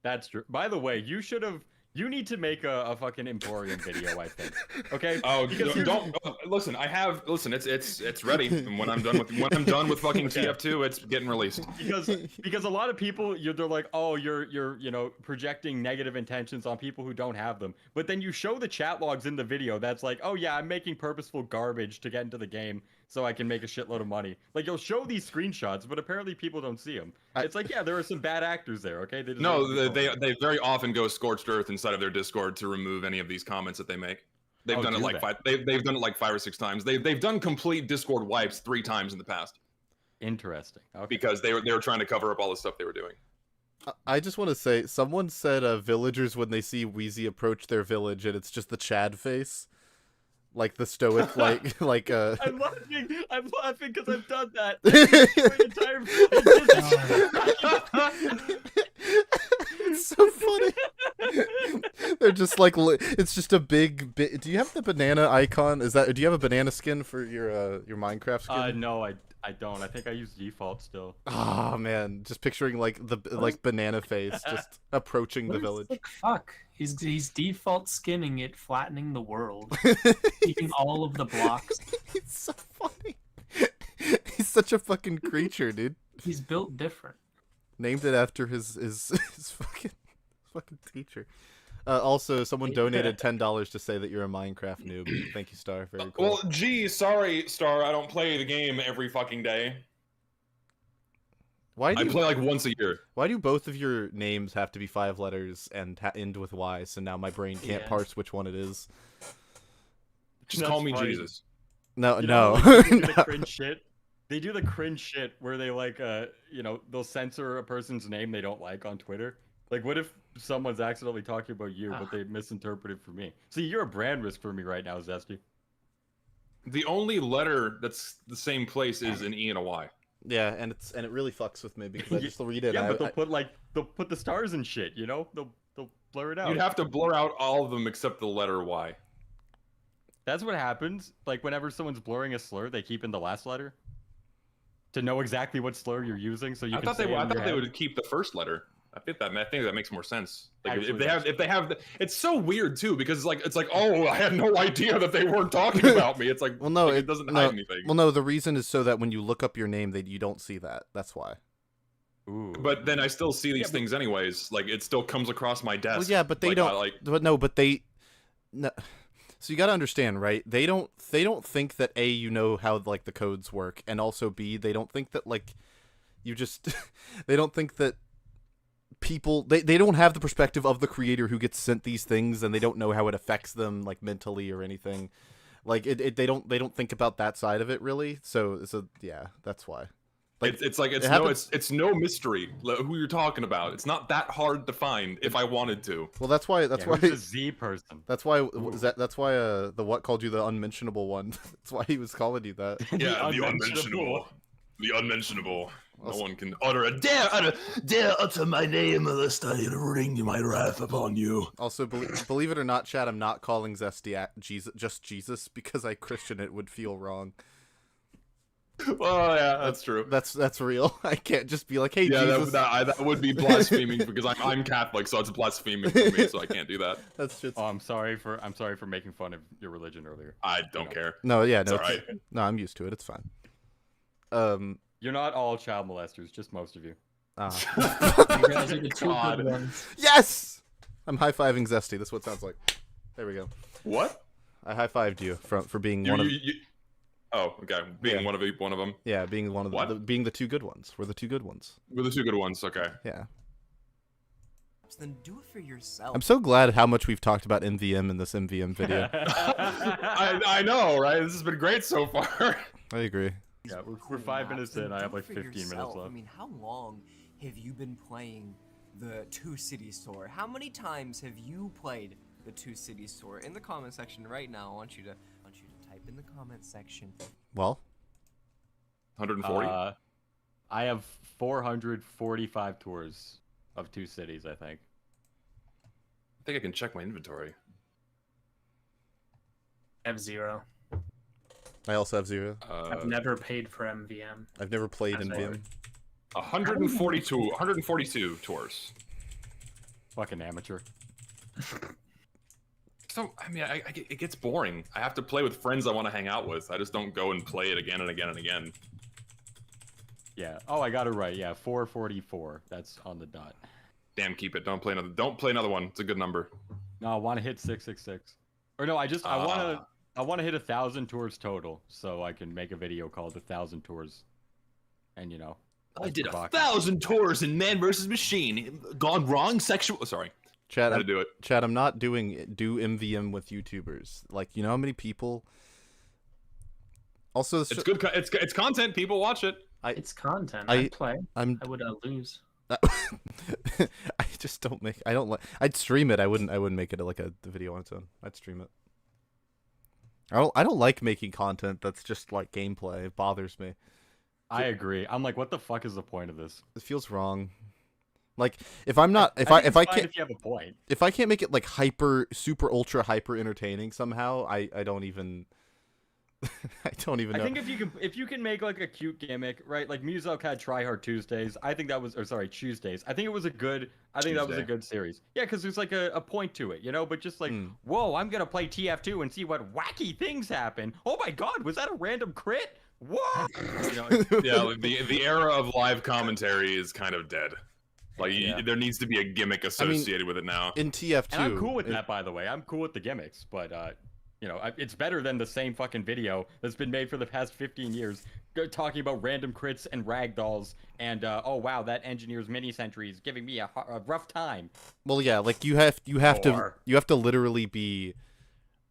That's true. By the way, you need to make a fucking Emporium video, I think. Okay? Oh, don't listen. It's ready. And when I'm done with fucking TF2, it's getting released. Because a lot of people they're like, oh, you're projecting negative intentions on people who don't have them. But then you show the chat logs in the video that's like, oh yeah, I'm making purposeful garbage to get into the game so I can make a shitload of money. Like, you'll show these screenshots, but apparently people don't see them. It's like, yeah, there are some bad actors there, okay? They very often go scorched earth inside of their Discord to remove any of these comments that they make. They've done it like they've done it like 5 or 6 times. They've done complete Discord wipes 3 times in the past. Interesting. Okay. Because they were trying to cover up all the stuff they were doing. I just want to say, someone said villagers when they see Weezy approach their village and it's just the Chad face. Like the stoic, like I'm laughing because I've done that. so funny. They're just like it's just a big bit. Do you have the banana icon? Is that? Do you have a banana skin for your Minecraft skin? No, I don't. I think I use default still. Oh man, just picturing like the banana face just approaching the village. The fuck? He's default skinning it, flattening the world, keeping all of the blocks. He's so funny. He's such a fucking creature, dude. He's built different. Named it after his fucking teacher. Also, someone donated $10 to say that you're a Minecraft noob. Thank you, Star. Very cool. Well, gee, sorry, Star. I don't play the game every fucking day. I play like once a year. Why do both of your names have to be 5 letters and end with Y? So now my brain can't parse which one it is. Just call me Jesus. No, You no. know, like, they do the cringe shit. They do the cringe shit where they like, they'll censor a person's name they don't like on Twitter. Like, what if someone's accidentally talking about you, but they misinterpreted for me? See, you're a brand risk for me right now, Zesty. The only letter that's the same place is an E and a Y. Yeah, and it really fucks with me because I just read it. Yeah, but they'll put the stars and shit. You know, they'll blur it out. You'd have to blur out all of them except the letter Y. That's what happens. Like whenever someone's blurring a slur, they keep in the last letter to know exactly what slur you're using. So you I can. thought they would keep the first letter. I think that makes more sense. Like Actually, if they have, it's so weird too because it's like oh I had no idea that they weren't talking about me. It's like well no, it doesn't hide anything. Well no, the reason is so that when you look up your name, you don't see that. That's why. Ooh. But then I still see these things anyways. Like it still comes across my desk. Well, yeah, but they don't. No. So you got to understand, right? They don't think that A, you know how like the codes work, and also B, they don't think that like you just they don't think that people they don't have the perspective of the creator who gets sent these things, and they don't know how it affects them like mentally or anything. Like they don't think about that side of it really. So yeah, that's why. Like it's no mystery who you're talking about. It's not that hard to find if I wanted to. Well, that's why who's a Z person. That's why the what called you the unmentionable one. That's why he was calling you that. Yeah, the unmentionable. The unmentionable. No one can dare utter my name unless I wring my wrath upon you. Also, believe it or not, Chad, I'm not calling Zesty Jesus because I Christian it would feel wrong. Well, yeah, that's true. That's real. I can't just be like, hey, Jesus. That would be blaspheming because I'm Catholic, so it's blaspheming for me, so I can't do that. That's just. Oh, I'm sorry for making fun of your religion earlier. I don't care. No, yeah, no, it's all right. No, I'm used to it. It's fine. You're not all child molesters, just most of you. You guys are the two good ones. Yes! I'm high-fiving Zesty. That's what it sounds like. There we go. What? I high-fived you for being one of. Oh, okay. Being one of them. Yeah, being one of what? Being the two good ones. We're the two good ones. We're the two good ones. Okay. Yeah. Then do it for yourself. I'm so glad how much we've talked about MvM in this MvM video. I know, right? This has been great so far. I agree. Yeah, we're 5 minutes in. I have like 15 minutes left. I mean, how long have you been playing the Two Cities tour? How many times have you played the Two Cities tour? In the comment section right now, I want you to type in the comment section. Well, 140. I have 445 tours of Two Cities. I think I can check my inventory. I have 0. I also have 0. I've never paid for MVM. I've never played MvM. 142 tours. Fucking amateur. So, I mean, it gets boring. I have to play with friends I want to hang out with. I just don't go and play it again and again and again. Yeah. Oh, I got it right. Yeah, 444. That's on the dot. Damn, keep it. Don't play another one. It's a good number. No, I want to hit 666. Or no, I want to hit 1,000 tours total, so I can make a video called 1,000 tours. And I did 1,000 tours in Man vs. Machine. Gone wrong. Sexual. Sorry. Chad, to do it. Chad, I'm not do MvM with YouTubers. Like, you know how many people. Also, it's good. It's content. People watch it. It's content. I'd play. I would lose. I just don't make. I don't like. I'd stream it. I wouldn't make it like the video on its own. I'd stream it. I don't like making content that's just like gameplay. It bothers me. I agree. I'm like, what the fuck is the point of this? It feels wrong. Like if I'm not if think if it's I fine can't if you have a point. if I can't make it like super ultra hyper entertaining somehow, I don't even I don't even know. I think if you can make like a cute gimmick, right? Like Muselk had Try Hard Tuesdays. I think that was, or sorry, Tuesdays. I think it was a good. I think that was a Tuesday. good series. Yeah, because there's like a point to it, you know. But just like, Mm. whoa, I'm gonna play TF2 and see what wacky things happen. Oh my God, was that a random crit? What? You know, Yeah, like the era of live commentary is kind of dead. Like Yeah. there needs to be a gimmick associated with it now. In TF2, and I'm cool with that, by the way. I'm cool with the gimmicks, but you know, it's better than the same fucking video that's been made for the past 15 years, talking about random crits and ragdolls, and oh wow, that engineer's mini sentry is giving me a rough time. Well, yeah, like you have to literally be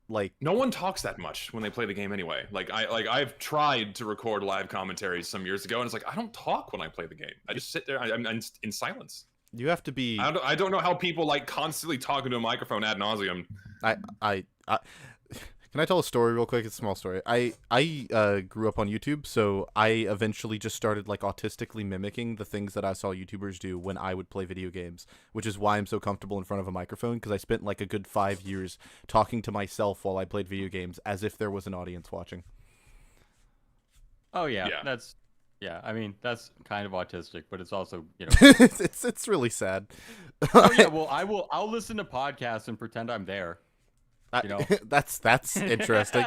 like No one talks that much when they play the game anyway. I've tried to record live commentaries some years ago, and it's like I don't talk when I play the game. I just sit there. I'm in silence. you have to be. I don't know how people like constantly talking to a microphone ad nauseum. I can I tell a story real quick? It's a small story. I grew up on YouTube, so I eventually just started like autistically mimicking the things that I saw YouTubers do when I would play video games, which is why I'm so comfortable in front of a microphone, because I spent like a good 5 years talking to myself while I played video games as if there was an audience watching. Oh yeah, Yeah. yeah. I mean, that's kind of autistic, but it's also, you know. it's really sad. Oh yeah, well, I'll listen to podcasts and pretend I'm there. You know? That's interesting.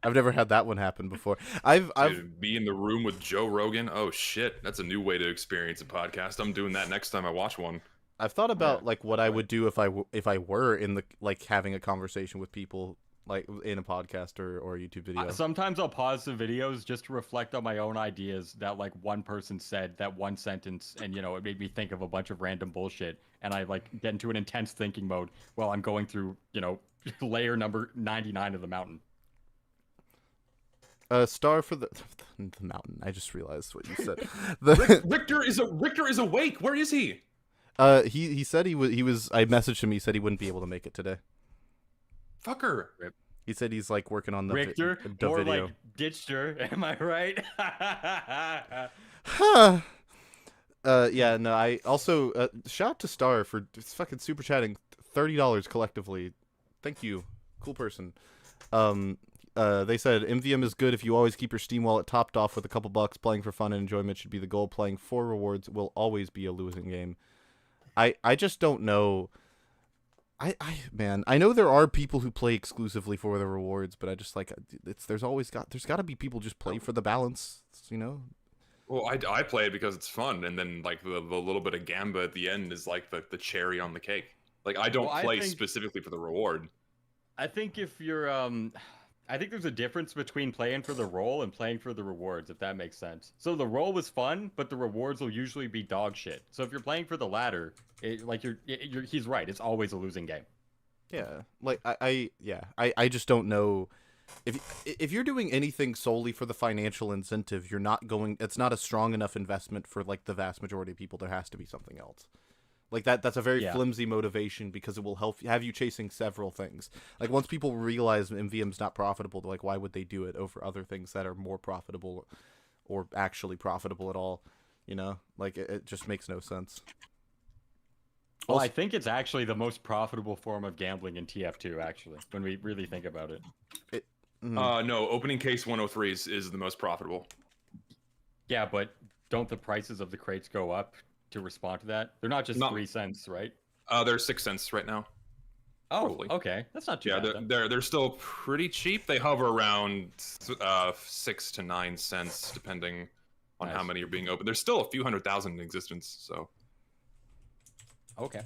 I've never had that one happen before. I've Dude, be in the room with Joe Rogan. Oh shit, that's a new way to experience a podcast. I'm doing that next time I watch one. I've thought about like what I would do if I were in the like having a conversation with people like in a podcast or a YouTube video. Sometimes I'll pause the videos just to reflect on my own ideas that like one person said that one sentence, and you know, it made me think of a bunch of random bullshit, and I like get into an intense thinking mode while I'm going through, you know, layer number 99 of the mountain. Star for the mountain. I just realized what you said. The Richter is awake. Where is he? he said he was. I messaged him. He said he wouldn't be able to make it today. Fucker. He said he's like working on the Richter, the more video. like Ditchter, am I right? Huh. Yeah, no, I also shout out to Star for fucking super chatting $30 collectively. Thank you. Cool person. They said MVM is good if you always keep your Steam wallet topped off with a couple bucks. Playing for fun and enjoyment should be the goal. Playing for rewards will always be a losing game. I just don't know. Man, I know there are people who play exclusively for the rewards, but I just like there's got to be people just play for the balance, you know? Well, I play it because it's fun, and then like the little bit of gamba at the end is like the cherry on the cake. Like I don't play specifically for the reward. I think if you're I think there's a difference between playing for the role and playing for the rewards, if that makes sense. So the role was fun, but the rewards will usually be dog shit. So if you're playing for the latter, he's right. It's always a losing game. Yeah, like I just don't know if you're doing anything solely for the financial incentive, you're not going. It's not a strong enough investment for like the vast majority of people. There has to be something else. Like that's a very flimsy motivation because it will have you chasing several things. Like once people realize MVM's not profitable, they're like, why would they do it over other things that are more profitable or actually profitable at all? You know, like it just makes no sense. Well, I think it's actually the most profitable form of gambling in TF2, actually, when we really think about it. No, opening case 103 is the most profitable. Yeah, but don't the prices of the crates go up to respond to that? They're not just 3 cents, right? They're 6 cents right now. Oh, Probably. Okay, that's not too bad. They're still pretty cheap. They hover around 6 to 9 cents, depending on how many are being opened. There's still a few 100,000 in existence, so. Okay.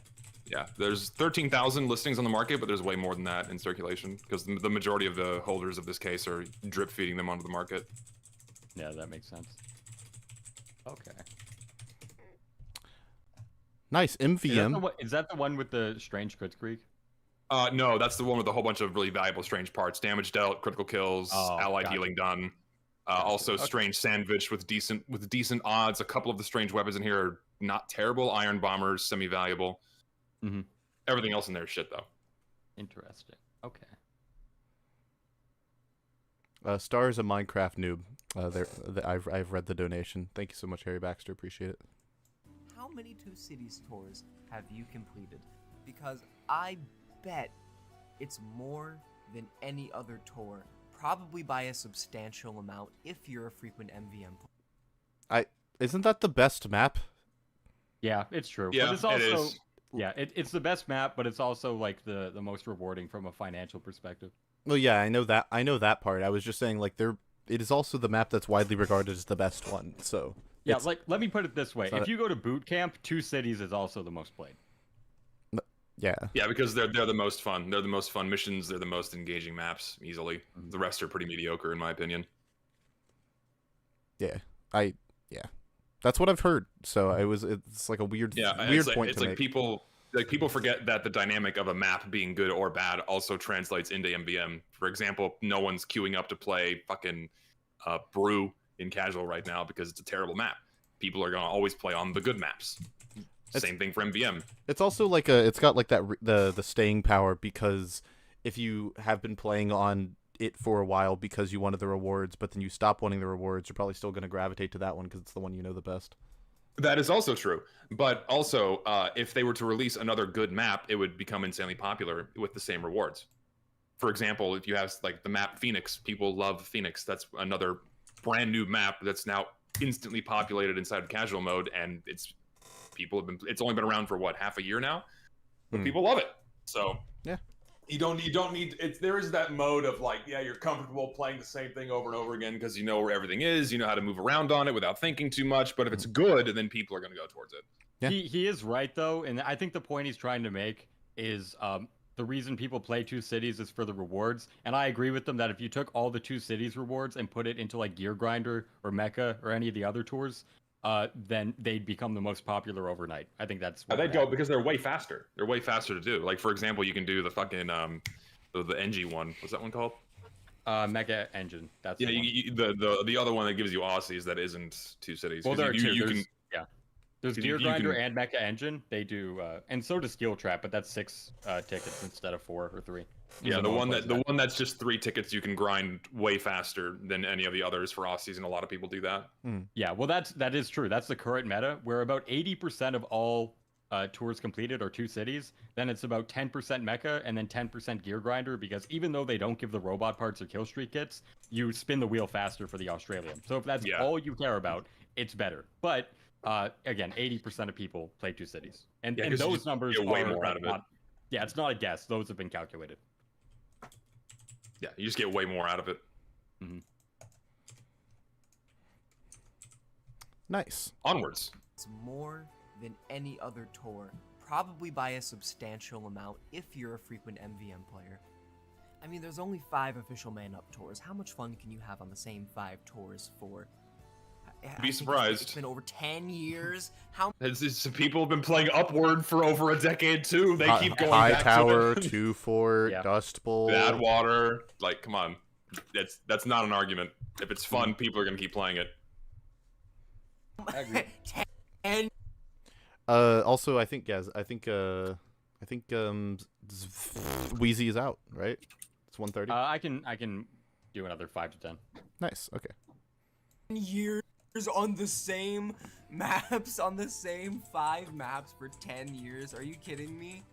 Yeah, there's 13,000 listings on the market, but there's way more than that in circulation because the majority of the holders of this case are drip feeding them onto the market. Yeah, that makes sense. Okay. Nice MVM. Is that the one with the strange crits creek? No, that's the one with a whole bunch of really valuable strange parts: damage dealt, critical kills, allied healing done. Also, strange sandwich with decent odds. A couple of the strange weapons in here are not terrible. Iron bombers, semi-valuable. Mm-hmm. Everything else in there is shit, though. Interesting. Okay. Star is a Minecraft noob. I've read the donation. Thank you so much, Harry Baxter. Appreciate it. How how many Two Cities tours have you completed? Because I bet it's more than any other tour, probably by a substantial amount if you're a frequent MVM player. Isn't that the best map? Yeah, it's true. Yeah, but it's also, it is. yeah, it's the best map, but it's also like the most rewarding from a financial perspective. Well, yeah, I know that part. I was just saying, like, it is also the map that's widely regarded as the best one. So Yeah, like let me put it this way: not if you go to boot camp, Two Cities is also the most played. yeah, Yeah, because they're the most fun. They're the most fun missions. They're the most engaging maps easily. The rest are pretty mediocre in my opinion. yeah, that's what I've heard. So it's like a weird it's like, point it's to like make. people forget that the dynamic of a map being good or bad also translates into MVM. For example, no one's queuing up to play fucking Brew in casual right now because it's a terrible map. People are gonna always play on the good maps. Same thing for MVM. It's also like it's got like the staying power, because if you have been playing on it for a while because you wanted the rewards, but then you stop wanting the rewards, you're probably still going to gravitate to that one because it's the one you know the best. That is also true. But also, if they were to release another good map, it would become insanely popular with the same rewards. For example, if you have like the map Phoenix, people love Phoenix. That's another brand new map that's now instantly populated inside of casual mode, and it's only been around for what, half a year now, but people love it. So yeah, you don't need there is that mode of like, yeah, you're comfortable playing the same thing over and over again because you know where everything is, you know how to move around on it without thinking too much. But if it's good, then people are going to go towards it. Yeah. He is right though, and I think the point he's trying to make is the reason people play Two Cities is for the rewards, and I agree with them that if you took all the Two Cities rewards and put it into like Gear Grinder or Mecha or any of the other tours, then they'd become the most popular overnight. I think that's what They'd go because they're way faster. They're way faster to do. Like, for example, you can do the fucking the NG one. What's that one called? Mecha Engine. That's Yeah, the one. the other one that gives you Aussies that isn't Two Cities. Well, there are two. You There's, can, yeah. There's Gear Grinder and Mecha Engine. They do, and so does Skill Trap, but that's 6 tickets instead of 4 or 3. Yeah, the one that's just 3 tickets you can grind way faster than any of the others for Aussies, and a lot of people do that. Yeah, well, that is true. That's the current meta, where about 80% of all tours completed are Two Cities. Then it's about 10% Mecha and then 10% Gear Grinder, because even though they don't give the robot parts or kill streak kits, you spin the wheel faster for the Australian. So if that's all you care about, it's better. But again, 80% of people play Two Cities, and those numbers get way are more out of it. Yeah, it's not a guess. Those have been calculated. Yeah, you just get way more out of it. Nice. Onwards. It's more than any other tour, probably by a substantial amount if you're a frequent MVM player. I mean, there's only 5 official man-up tours. How much fun can you have on the same 5 tours for? Be surprised. It's been over 10 years. People have been playing Upward for over a decade too. They keep going High back Tower, to it. 2 Fort, Dust Bowl, Bad Water. Like, come on, that's not an argument. If it's fun, people are gonna keep playing it. I agree. 10. Also, I think Wheezy is out, right? It's 1:30. I can do another 5 to 10. Nice. Okay. Years on the same maps, on the same 5 maps for 10 years. Are you kidding me?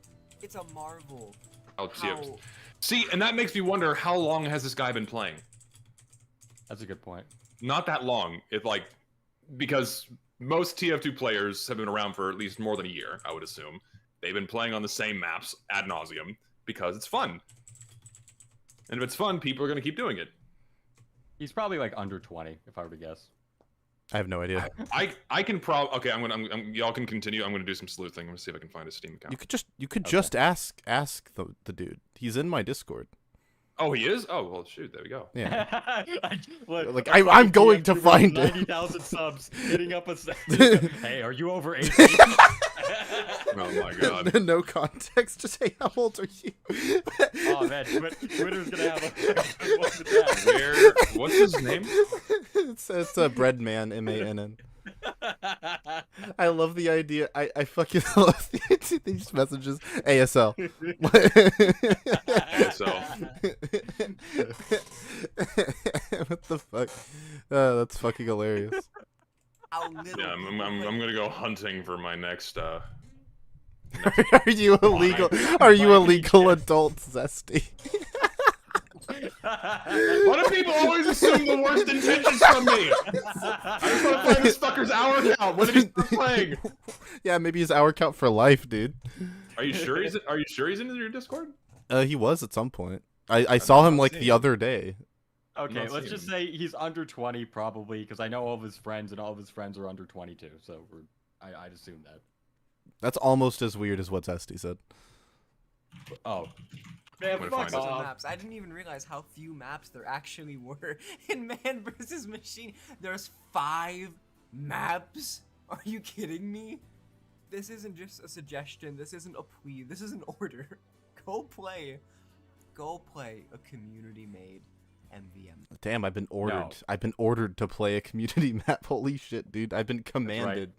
It's a marvel. Oh, see, and that makes me wonder, how long has this guy been playing? That's a good point. Not that long. Because most TF2 players have been around for at least more than a year, I would assume. They've been playing on the same maps ad nauseum because it's fun. And if it's fun, people are going to keep doing it. He's probably like under 20, if I were to guess. I have no idea. I can probably y'all can continue. I'm gonna do some sleuthing. I'm gonna see if I can find his Steam account. You could just ask the dude. He's in my Discord. Oh, he is? Oh, well, shoot, there we go. Yeah. Like I'm going to find it. 90,000 subs, hitting up a hey, are you over 18? Oh my god. No context. Just say, how old are you? Oh man, Twitter's gonna have a What's his name? It's BreadMann MvM. I love the idea. I fucking love the idea. These messages. ASL. What the fuck? That's fucking hilarious. how little. Yeah, I'm people gonna go hunting for my next. Are you illegal? Are you a legal adult, Zesty? Why do people always assume the worst intentions from me? I just want to play this fucker's hour count. When did he start playing? Yeah, maybe his hour count for life, dude. Are you sure he's in your Discord? He was at some point. I saw him like the seeing other day. Okay, not let's seeing just him. say he's under 20 probably, because I know all of his friends, and all of his friends are under 22. So I'd assume that. That's almost as weird as what Zesty said. Oh. Man, I'm gonna fuck find it. off. maps. I didn't even realize how few maps there actually were in Man vs. Machine. There's 5 maps. Are you kidding me? This isn't just a suggestion. This isn't a plea. This is an order. Go play a community-made MvM. Damn, I've been ordered. No. I've been ordered to play a community map. Holy shit, dude! I've been commanded.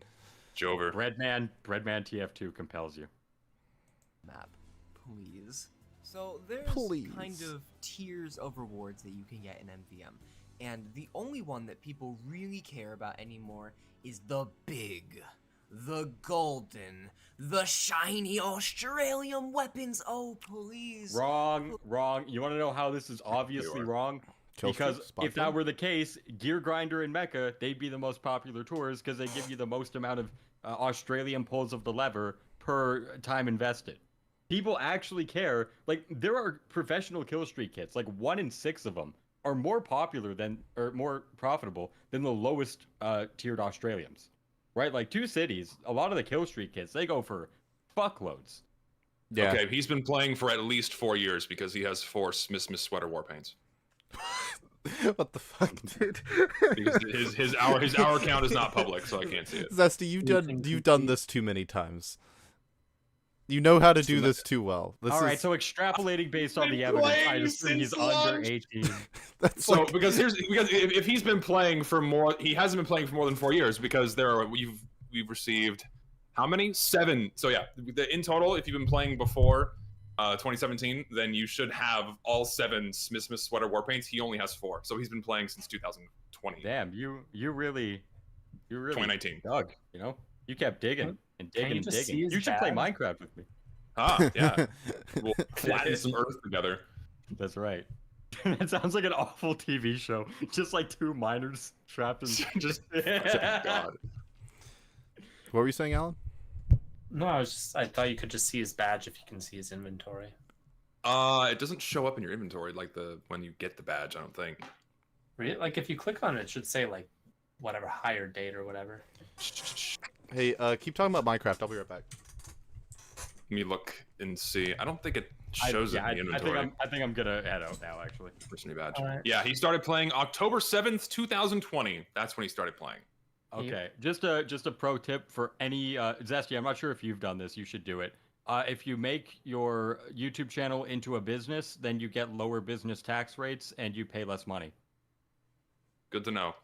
Jover. BreadMann TF2 compels you. Map, please. So there's Please. kind of tiers of rewards that you can get in MvM, and the only one that people really care about anymore is the big, the golden, the shiny Australian weapons. Oh, please. Wrong. You want to know how this is obviously wrong? Kill Because streak, spot if that kill. were the case, Gear Grinder and Mecha, they'd be the most popular tours because they give you the most amount of Australian pulls of the lever per time invested. People actually care. Like, there are professional kill streak kits. Like, 1 in 6 of them are more popular than, or more profitable than the lowest tiered Australians. Right? Like, 2 cities, a lot of the kill streak kits, they go for fuckloads. Yeah. Okay, he's been playing for at least 4 years because he has 4 Smith sweater war paints. What the fuck, dude? Because his hour count is not public, so I can't see it. Zesty, you've done this too many times. You know how to do this too well. All right, so extrapolating based on the evidence, I assume he's under 18. that's So like, because if he's been playing for more, he hasn't been playing for more than 4 years because we've received how many? 7. So yeah, in total, if you've been playing before 2017, then you should have all 7 Smith sweater war paints. He only has 4, so he's been playing since 2020. Damn, you really 2019. dug. You know, you kept digging and Can digging you and just see digging. his You should play badge? Minecraft with me. Ah, yeah. We'll flatten some earth together. That's right. That sounds like an awful TV show. Just like 2 miners trapped in just. God. what were you saying, Alan? No, I thought you could just see his badge if you can see his inventory. It doesn't show up in your inventory like when you get the badge. I don't think. Really? Like if you click on it, it should say like whatever higher date or whatever. Hey, keep talking about Minecraft. I'll be right back. Let me look and see. I don't think it shows it in the inventory. I think I'm gonna head out now. Actually. Person badge. Alright. Yeah, he started playing October 7th, 2020. That's when he started playing. Okay, just a pro tip for any Zesty. I'm not sure if you've done this. You should do it. If you make your YouTube channel into a business, then you get lower business tax rates and you pay less money. Good to know.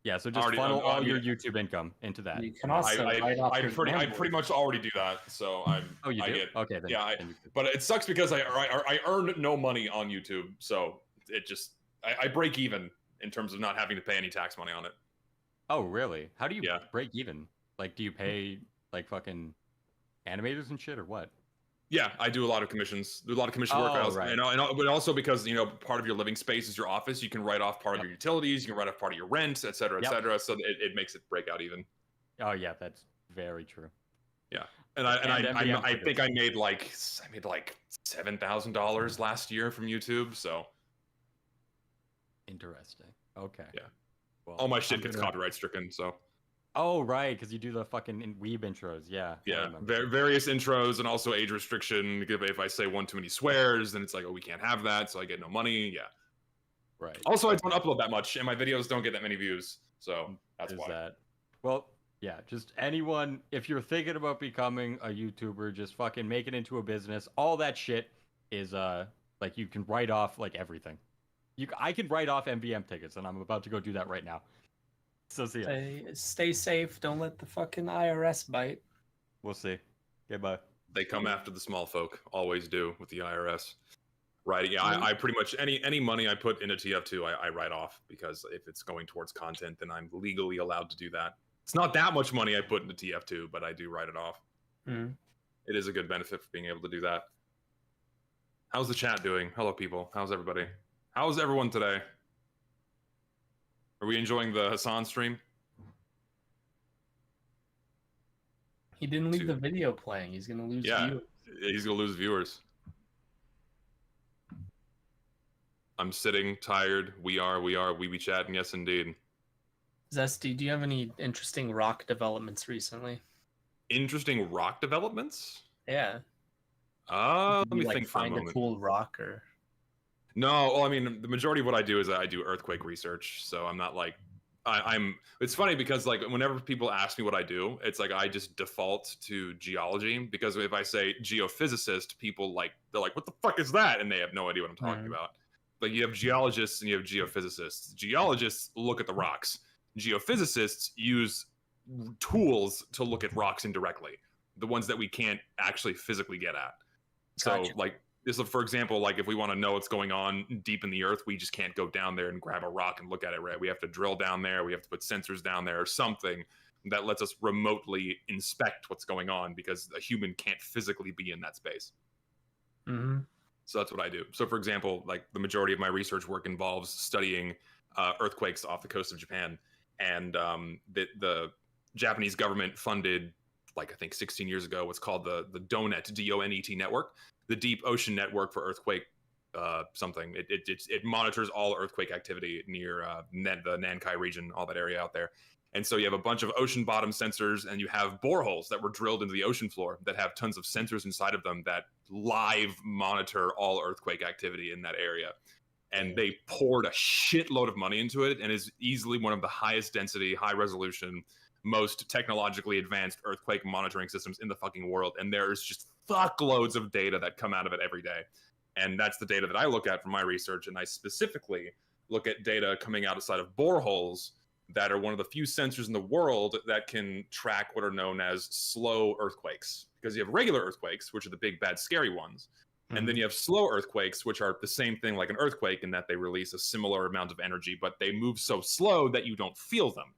Yeah, so just Already- funnel I'm- all I'm- your YouTube income into that. You can also write off your I gambling. pretty much already do that. So Oh, you I do? get, Okay, then. yeah, then you can- but it sucks because I earn no money on YouTube, so it just I break even in terms of not having to pay any tax money on it. Oh, really? How do you Yeah. break even? Like, do you pay like fucking animators and shit, or what? Yeah, I do a lot of commissions. Do a lot of commission work. Oh, right. But also because part of your living space is your office, you can write off part of your utilities, you can write off part of your rent, et cetera, et Yep. cetera. So it makes it break out even. Oh yeah, that's very true. And And MvM I tickets. think I made like $7,000 last year from YouTube. So Interesting. Okay. Yeah. Well, all my shit I'm gets gonna- copyright stricken. So Oh right, because you do the fucking weeb intros. Yeah. I yeah, remember. various intros and also age restriction. If I say one too many swears, then it's like, oh, we can't have that, so I get no money. Yeah. Right. Also, I don't upload that much, and my videos don't get that many views. So that's Is why. that? Well, yeah. Just anyone, if you're thinking about becoming a YouTuber, just fucking make it into a business. All that shit is like you can write off like everything. I can write off MvM tickets, and I'm about to go do that right now. So see ya. Stay safe. Don't let the fucking IRS bite. We'll see. Okay, bye. They come after the small folk, always do with the IRS. Right? Yeah, I pretty much any money I put into TF2, I write off because if it's going towards content, then I'm legally allowed to do that. It's not that much money I put into TF2, but I do write it off. Mhm. It is a good benefit for being able to do that. How's the chat doing? Hello, people. How's everybody? How's everyone today? Are we enjoying the Hassan stream? He didn't leave the video playing. He's gonna lose viewers. He's gonna lose viewers. I'm sitting tired. We are chatting. Yes, indeed. Zesty, do you have any interesting rock developments recently? Interesting rock developments? Yeah. Let me like think for a find a moment. cool rock or. No, well, I mean, the majority of what I do is I do earthquake research, so I'm not like I'm. It's funny because like whenever people ask me what I do, it's like I just default to geology because if I say geophysicist, people they're like, what the fuck is that? And they have no idea what I'm talking about. Like you have geologists and you have geophysicists. Geologists look at the rocks. Geophysicists use tools to look at rocks indirectly, the ones that we can't actually physically get at. So Gotcha. like this, for example, like if we want to know what's going on deep in the earth, we just can't go down there and grab a rock and look at it, right? We have to drill down there. We have to put sensors down there or something that lets us remotely inspect what's going on because a human can't physically be in that space. Mm-hmm. So that's what I do. So for example, like the majority of my research work involves studying earthquakes off the coast of Japan. And the Japanese government funded, like I think 16 years ago, what's called the DONET, D-O-N-E-T network, the Deep Ocean Network for Earthquake something. It monitors all earthquake activity near the Nankai region, all that area out there. And so you have a bunch of ocean bottom sensors and you have boreholes that were drilled into the ocean floor that have tons of sensors inside of them that live monitor all earthquake activity in that area. And they poured a shitload of money into it and is easily one of the highest density, high resolution, most technologically advanced earthquake monitoring systems in the fucking world. And there's just fuckloads of data that come out of it every day. And that's the data that I look at for my research. And I specifically look at data coming outside of boreholes that are one of the few sensors in the world that can track what are known as slow earthquakes. Because you have regular earthquakes, which are the big, bad, scary ones. And then you have slow earthquakes, which are the same thing like an earthquake in that they release a similar amount of energy, but they move so slow that you don't feel them.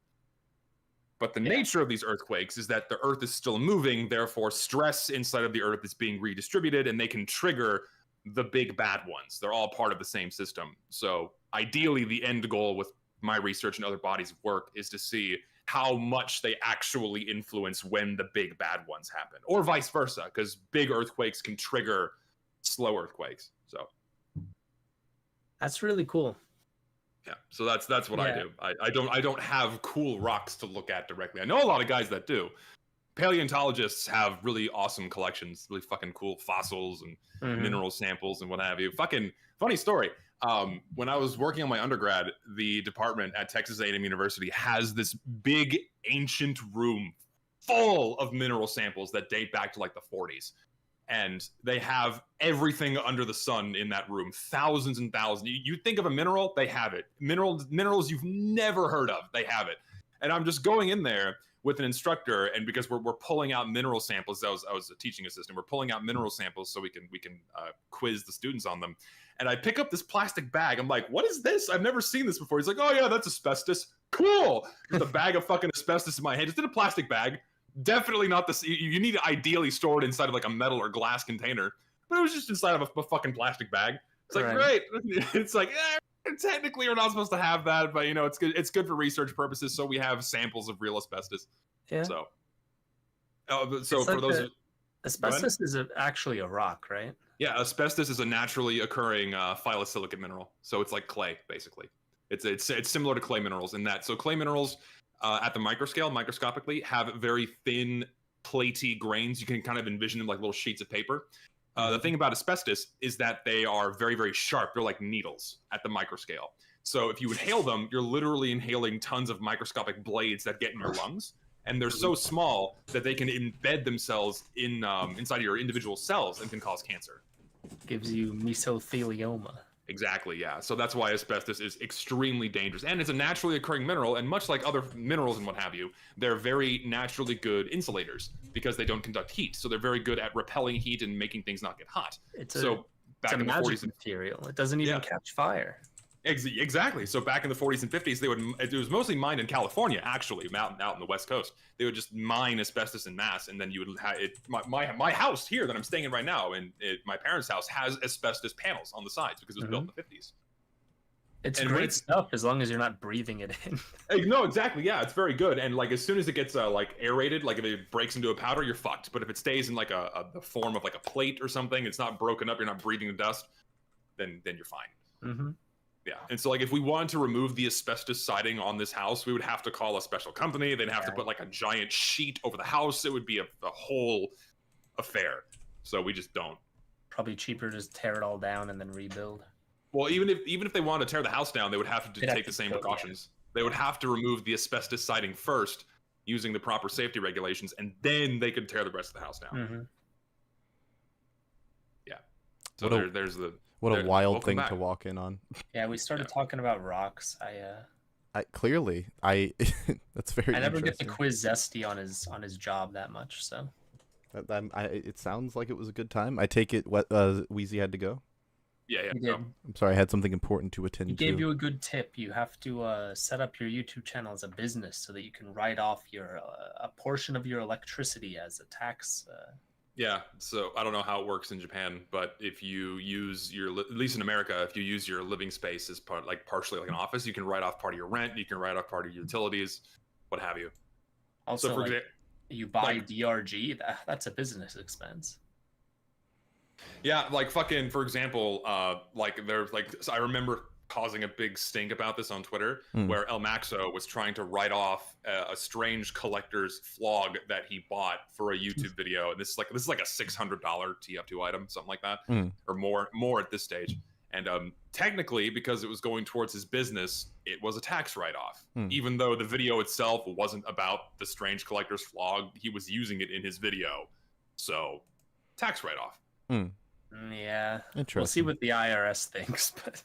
But the nature of these earthquakes is that the earth is still moving, therefore stress inside of the earth is being redistributed and they can trigger the big bad ones. They're all part of the same system. So ideally, the end goal with my research and other bodies of work is to see how much they actually influence when the big bad ones happen, or vice versa, because big earthquakes can trigger slow earthquakes. So that's really cool. Yeah, so that's what I do. I don't have cool rocks to look at directly. I know a lot of guys that do. Paleontologists have really awesome collections, really fucking cool fossils and mineral samples and what have you. Fucking funny story. When I was working on my undergrad, the department at Texas A&M University has this big ancient room full of mineral samples that date back to like the 40s. And they have everything under the sun in that room, thousands and thousands. You think of a mineral, they have it. Minerals you've never heard of, they have it. And I'm just going in there with an instructor, and because we're pulling out mineral samples, I was a teaching assistant. We're pulling out mineral samples so we can quiz the students on them. And I pick up this plastic bag. I'm like, what is this? I've never seen this before. He's like, oh yeah, that's asbestos. Cool. With a bag of fucking asbestos in my hand, just in a plastic bag. Definitely not this. You need to ideally store it inside of like a metal or glass container, but it was just inside of a fucking plastic bag. It's like, great. It's like, technically you're not supposed to have that, but you know, it's good. It's good for research purposes. So we have samples of real asbestos. Yeah. So It's for like those, asbestos is actually a rock, right? Yeah, asbestos is a naturally occurring phyllosilicate mineral. So it's like clay, basically. It's similar to clay minerals in that. So clay minerals at the microscale, microscopically, have very thin, platy grains. You can kind of envision them like little sheets of paper. The thing about asbestos is that they are very, very sharp. They're like needles at the microscale. So if you inhale them, you're literally inhaling tons of microscopic blades that get in your lungs. And they're so small that they can embed themselves in inside of your individual cells and can cause cancer. Gives you mesothelioma. Exactly, yeah. So that's why asbestos is extremely dangerous. And it's a naturally occurring mineral, and much like other minerals and what have you, they're very naturally good insulators because they don't conduct heat. So they're very good at repelling heat and making things not get hot. It's so a magic material. It doesn't even catch fire. Exactly. So back in the 40s and 50s, it was mostly mined in California, actually, out in the West Coast. They would just mine asbestos in mass, and then you would have it. My house here that I'm staying in right now, and my parents' house has asbestos panels on the sides because it was built in the 50s. It's great stuff as long as you're not breathing it in. No, exactly. Yeah, it's very good. And like as soon as it gets like aerated, like if it breaks into a powder, you're fucked. But if it stays in like the form of like a plate or something, it's not broken up. You're not breathing the dust. Then you're fine. Mm-hmm. Yeah. And so like if we wanted to remove the asbestos siding on this house, we would have to call a special company. They'd have to put like a giant sheet over the house. It would be a whole affair. So we just don't. Probably cheaper to just tear it all down and then rebuild. Well, even if they wanted to tear the house down, they would have to take the same precautions. They would have to remove the asbestos siding first, using the proper safety regulations, and then they could tear the rest of the house down. Mm-hmm. Yeah. So there's what a wild thing to walk in on. Yeah, we started talking about rocks. Clearly, that's very. I never get to quiz Zesty on his job that much, so. It sounds like it was a good time. I take it. Weezy had to go. Yeah. He did. I'm sorry, I had something important to attend to. He gave you a good tip. You have to set up your YouTube channel as a business so that you can write off your a portion of your electricity as a tax. Yeah, so I don't know how it works in Japan, but if you use at least in America, if you use your living space as partially like an office, you can write off part of your rent, you can write off part of your utilities, what have you. Also, so for example, you buy DRG, that's a business expense. Yeah, like fucking, for example, so I remember causing a big stink about this on Twitter, where El Maxo was trying to write off a strange collector's flog that he bought for a YouTube video, and this is like a $600 TF2 item, something like that, or more at this stage. And technically, because it was going towards his business, it was a tax write-off, even though the video itself wasn't about the strange collector's flog. He was using it in his video, so tax write-off. Yeah, interesting. We'll see what the IRS thinks, but.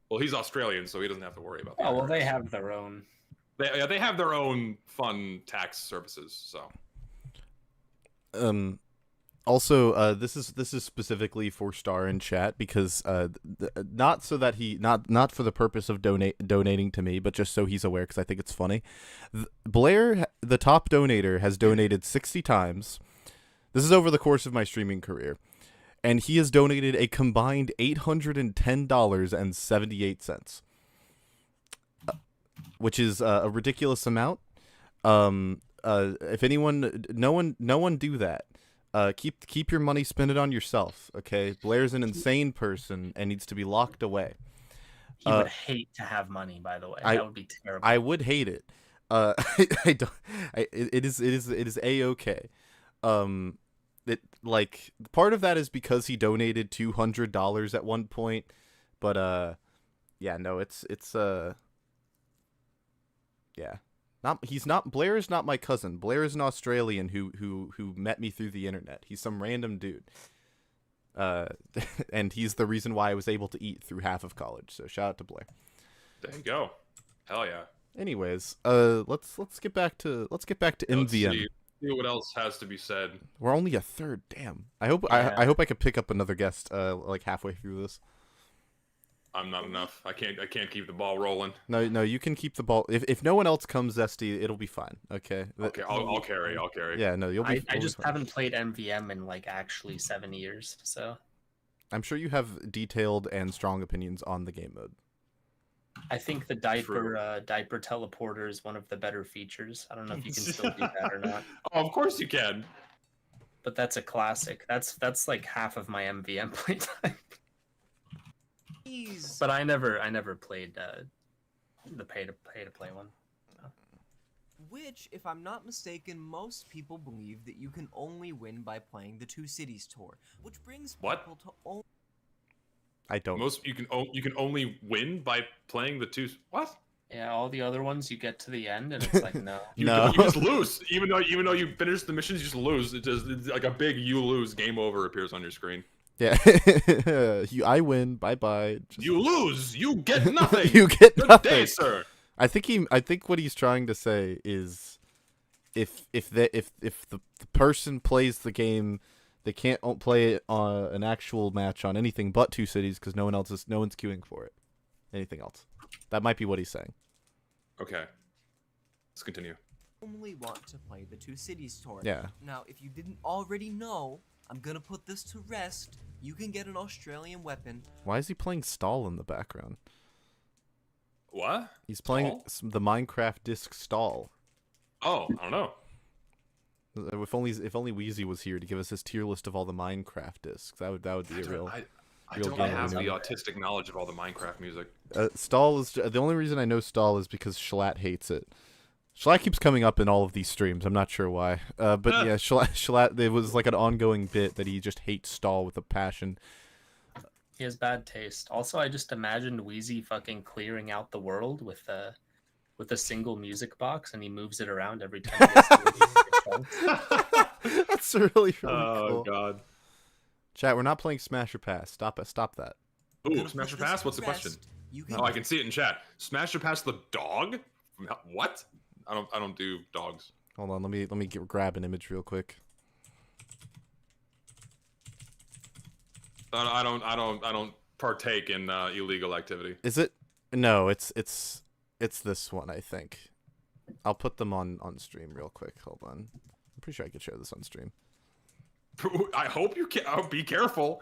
Well, he's Australian, so he doesn't have to worry about that. Oh, well, they have their own. They have their own fun tax services. So. Also, this is specifically for Star in chat because not so that he not for the purpose of donating to me, but just so he's aware because I think it's funny. Blair, the top donator, has donated 60 times. This is over the course of my streaming career. And he has donated a combined $810.78, which is a ridiculous amount. If anyone, no one do that. Keep your money, spend it on yourself. Okay, Blair's an insane person and needs to be locked away. He would hate to have money, by the way. That would be terrible. I would hate it. I don't. It is a-okay. It like part of that is because he donated $200 at one point, but yeah, no, it's yeah, Blair is not my cousin. Blair is an Australian who met me through the internet. He's some random dude, and he's the reason why I was able to eat through half of college. So shout out to Blair. There you go. Hell yeah. Anyways, let's get back to MVM. See what else has to be said. We're only a third. Damn. I hope I could pick up another guest like halfway through this. I'm not enough. I can't keep the ball rolling. No, you can keep the ball. If no one else comes, Zesty, it'll be fine. Okay. Okay, I'll carry. Yeah, no, you'll be. I just haven't played MVM in like actually 7 years, so. I'm sure you have detailed and strong opinions on the game mode. I think the diaper teleporter is one of the better features. I don't know if you can still do that or not. Oh, of course you can. But that's a classic. That's like half of my MVM playtime. But I never played the pay to play one. So. Which, if I'm not mistaken, most people believe that you can only win by playing the Two Cities tour, which brings people to I don't. You can only win by playing the two. What? Yeah, all the other ones you get to the end and it's like no. You just lose. Even though you finish the missions, you just lose. It's like a big you lose game over appears on your screen. Yeah. I win. Bye bye. You lose. You get nothing. You get Good nothing. day, sir. I think what he's trying to say is if the person plays the game, they can't play it on an actual match on anything but Two Cities because no one's queuing for it. anything else. That might be what he's saying. Okay. Let's continue. Only want to play the Two Cities tour. Yeah. Now, if you didn't already know, I'm gonna put this to rest. You can get an Australian weapon. Why is he playing Stall in the background? What? He's playing the Minecraft disc Stall. Oh, I don't know. If only Wheezy was here to give us his tier list of all the Minecraft discs, that would be a real. I real don't game have the movie. autistic knowledge of all the Minecraft music. Stall is the only reason I know Stall is because Schlatt hates it. Schlatt keeps coming up in all of these streams. I'm not sure why. But yeah, Schlatt, it was like an ongoing bit that he just hates Stall with a passion. He has bad taste. Also, I just imagined Wheezy fucking clearing out the world with a single music box, and he moves it around every time he gets to it. That's really cool. Oh god. Chat, we're not playing Smash or Pass. Stop that. Ooh, Smash or Pass? What's the question? Oh, I can see it in chat. Smash or Pass the dog? What? I don't do dogs. Hold on, let me grab an image real quick. I don't partake in illegal activity. Is it? No, it's this one, I think. I'll put them on stream real quick. Hold on. I'm pretty sure I could share this on stream. I hope you can. Oh, be careful.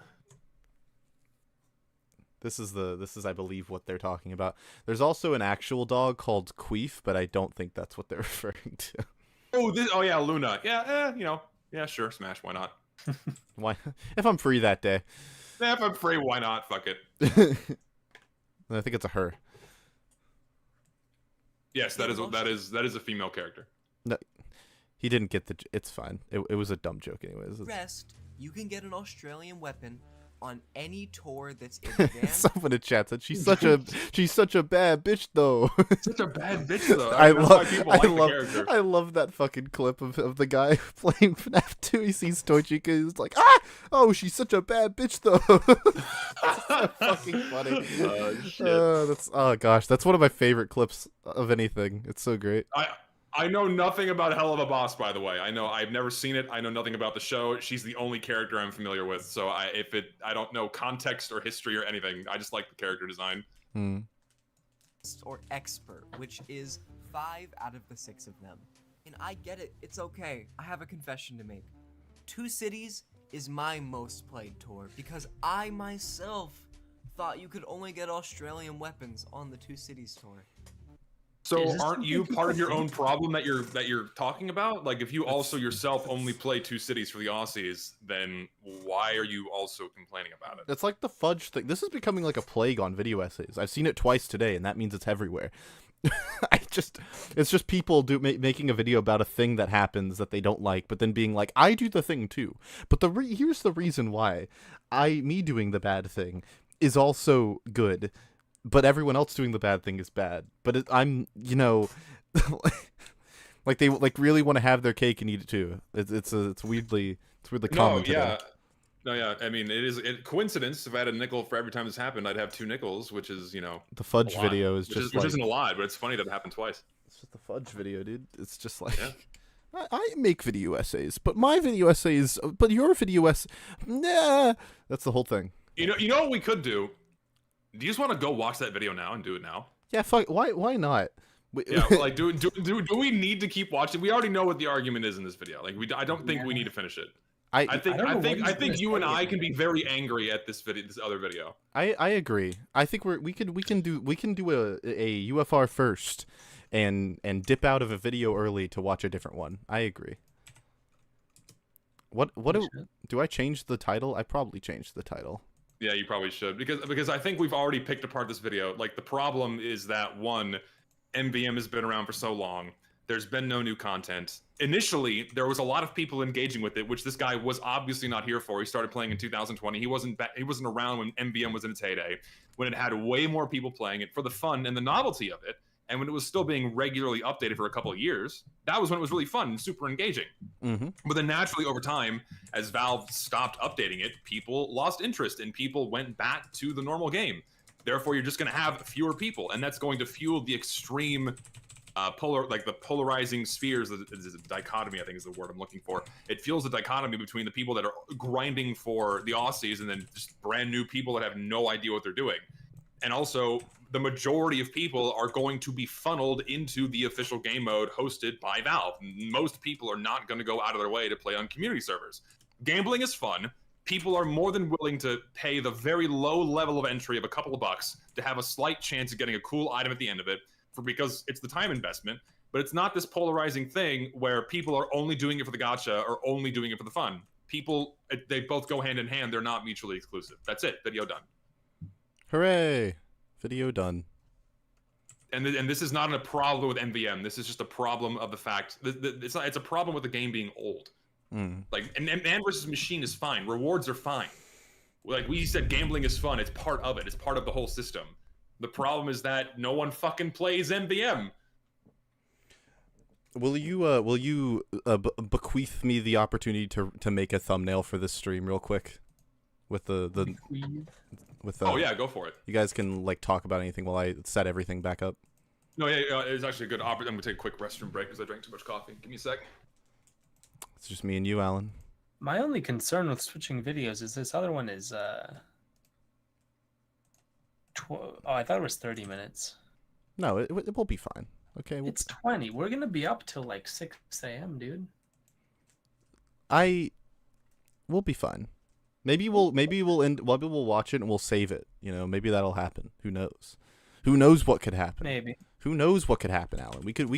This is I believe what they're talking about. There's also an actual dog called Queef, but I don't think that's what they're referring to. Oh yeah, Luna. Yeah, yeah, sure, Smash. Why not? Why? If I'm free that day. Yeah, if I'm free, why not? Fuck it. I think it's a her. Yes, that is a female character. No, he didn't get the. It's fine. It was a dumb joke, anyways. Rest. You can get an Australian weapon on any tour that's advanced. Someone in chat said she's such a bad bitch though. Such a bad bitch though. I love that fucking clip of the guy playing FNAF 2. He sees Tochika, he's like, oh, she's such a bad bitch though. That's so fucking funny. Shit. Oh gosh, that's one of my favorite clips of anything. It's so great. I know nothing about Hell of a Boss, by the way. I've never seen it. I know nothing about the show. She's the only character I'm familiar with. So I don't know context or history or anything. I just like the character design. Or expert, which is 5 out of the 6 of them. And I get it. It's okay. I have a confession to make. Two Cities is my most played tour because I myself thought you could only get Australian weapons on the Two Cities tour. So aren't you part of your own problem that you're talking about? Like, if you also yourself only play Two Cities for the Aussies, then why are you also complaining about it? It's like the Fudj thing. This is becoming like a plague on video essays. I've seen it twice today, and that means it's everywhere. It's just people making a video about a thing that happens that they don't like, but then being like, I do the thing too. But here's the reason why me doing the bad thing is also good. But everyone else doing the bad thing is bad. But I'm, like they really want to have their cake and eat it too. It's weirdly common. No, yeah. I mean, it is coincidence. If I had a nickel for every time this happened, I'd have 2 nickels, which is the Fudj video is which isn't a lot, but it's funny that it happened twice. It's just the Fudj video, dude. It's just like. Yeah. I make video essays, but my video essays, but your video nah. That's the whole thing. You know what we could do? Do you just want to go watch that video now and do it now? Yeah, fuck. Why not? Yeah, like do we need to keep watching? We already know what the argument is in this video. Like I don't think we need to finish it. I think you and I can be very angry at this other video. I agree. I think we can do a UFR first and dip out of a video early to watch a different one. I agree. What do I change the title? I probably changed the title. Yeah, you probably should because I think we've already picked apart this video. Like, the problem is that MvM has been around for so long. There's been no new content. Initially, there was a lot of people engaging with it, which this guy was obviously not here for. He started playing in 2020. He wasn't around when MvM was in its heyday, when it had way more people playing it for the fun and the novelty of it, and when it was still being regularly updated for a couple of years. That was when it was really fun and super engaging. Mm-hmm. But then naturally over time, as Valve stopped updating it, people lost interest and people went back to the normal game. Therefore, you're just going to have fewer people, and that's going to fuel the extreme the polarizing spheres. The dichotomy, I think, is the word I'm looking for. It fuels the dichotomy between the people that are grinding for the Aussies and then just brand new people that have no idea what they're doing. And also, the majority of people are going to be funneled into the official game mode hosted by Valve. Most people are not going to go out of their way to play on community servers. Gambling is fun. People are more than willing to pay the very low level of entry of a couple of bucks to have a slight chance of getting a cool item at the end of it, because it's the time investment. But it's not this polarizing thing where people are only doing it for the gacha or only doing it for the fun. People, they both go hand in hand. They're not mutually exclusive. That's it. Video done. Hooray! Video done. And this is not a problem with MvM. This is just a problem of the fact it's a problem with the game being old. Like, and man versus machine is fine. Rewards are fine. Like we said, gambling is fun. It's part of it. It's part of the whole system. The problem is that no one fucking plays MvM. Will you bequeath me the opportunity to make a thumbnail for this stream real quick, with the oh yeah, go for it. You guys can like talk about anything while I set everything back up. No, yeah, it's actually a good opportunity. I'm gonna take a quick restroom break because I drank too much coffee. Give me a sec. It's just me and you, Alan. My only concern with switching videos is this other one is I thought it was 30 minutes. No, it will be fine. Okay, It's 20. We're gonna be up till like 6 a.m., dude. We'll be fine. Maybe we'll watch it and we'll save it. You know, maybe that'll happen. Who knows? Who knows what could happen? Maybe. Who knows what could happen, Alan? We could.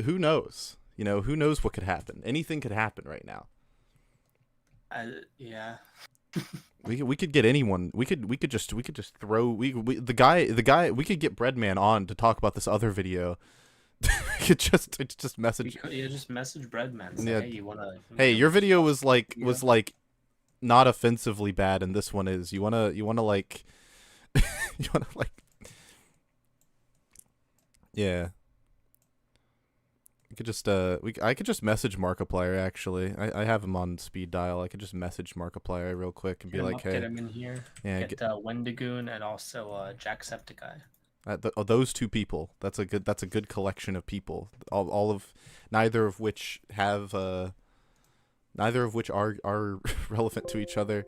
Who knows? You know, who knows what could happen? Anything could happen right now. Yeah. We could get anyone. We could just throw the guy. We could get BreadMann on to talk about this other video. We could just message. Just message BreadMann. Say, Yeah. Hey, you wanna? Hey, your video was like not offensively bad, and this one is. You wanna like, you wanna like. Yeah. We could just I could just message Markiplier actually. I have him on speed dial. I could just message Markiplier real quick and be like, hey. Get him in here. Yeah, get Wendigoon and also Jacksepticeye. Those two people. That's a good collection of people. All of neither of which are relevant to each other.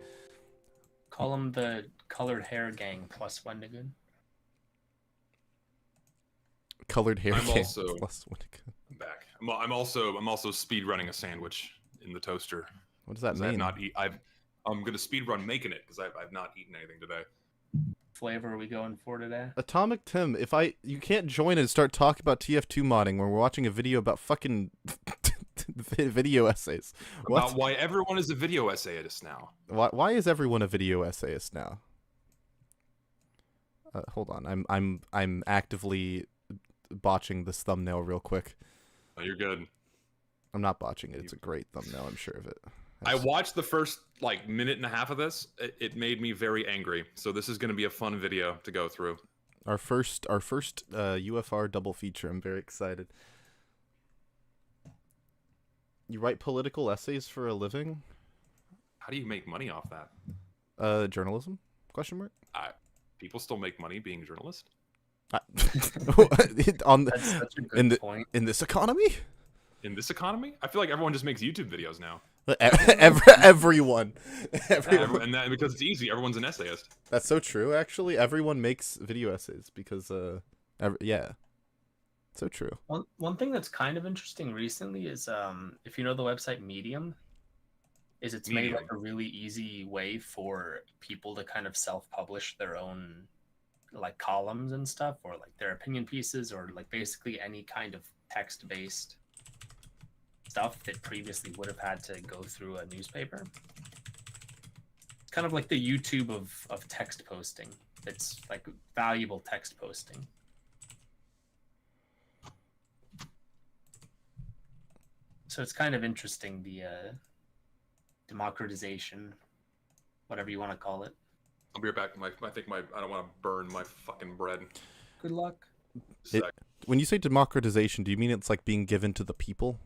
Call them the Colored Hair Gang plus Wendigoon. Colored Hair I'm Gang also plus Wendigoon. I'm back. I'm also speed running a sandwich in the toaster. What does that mean? I have not eat. I'm gonna speed run making it because I've not eaten anything today. Flavor are we going for today? Atomic Tim, you can't join and start talking about TF2 modding when we're watching a video about fucking video essays. What? About why everyone is a video essayist now. Why is everyone a video essayist now? Hold on, I'm actively botching this thumbnail real quick. Oh, you're good. I'm not botching it. It's a great thumbnail. I'm sure of it. I watched the first like minute and a half of this. It made me very angry. So this is going to be a fun video to go through. Our first UFR double feature. I'm very excited. You write political essays for a living? How do you make money off that? Journalism? Question mark. People still make money being journalists. That's such a good point. In this economy? In this economy, I feel like everyone just makes YouTube videos now. Everyone. And that because it's easy. Everyone's an essayist. That's so true. Actually, everyone makes video essays because yeah, so true. One thing that's kind of interesting recently is if you know the website Medium, it's made like a really easy way for people to kind of self-publish their own like columns and stuff, or like their opinion pieces, or like basically any kind of text-based stuff that previously would have had to go through a newspaper. It's kind of like the YouTube of text posting. It's like valuable text posting. So it's kind of interesting, the democratization, whatever you want to call it. I'll be right back. I don't want to burn my fucking bread. Good luck. When you say democratization, do you mean it's like being given to the people?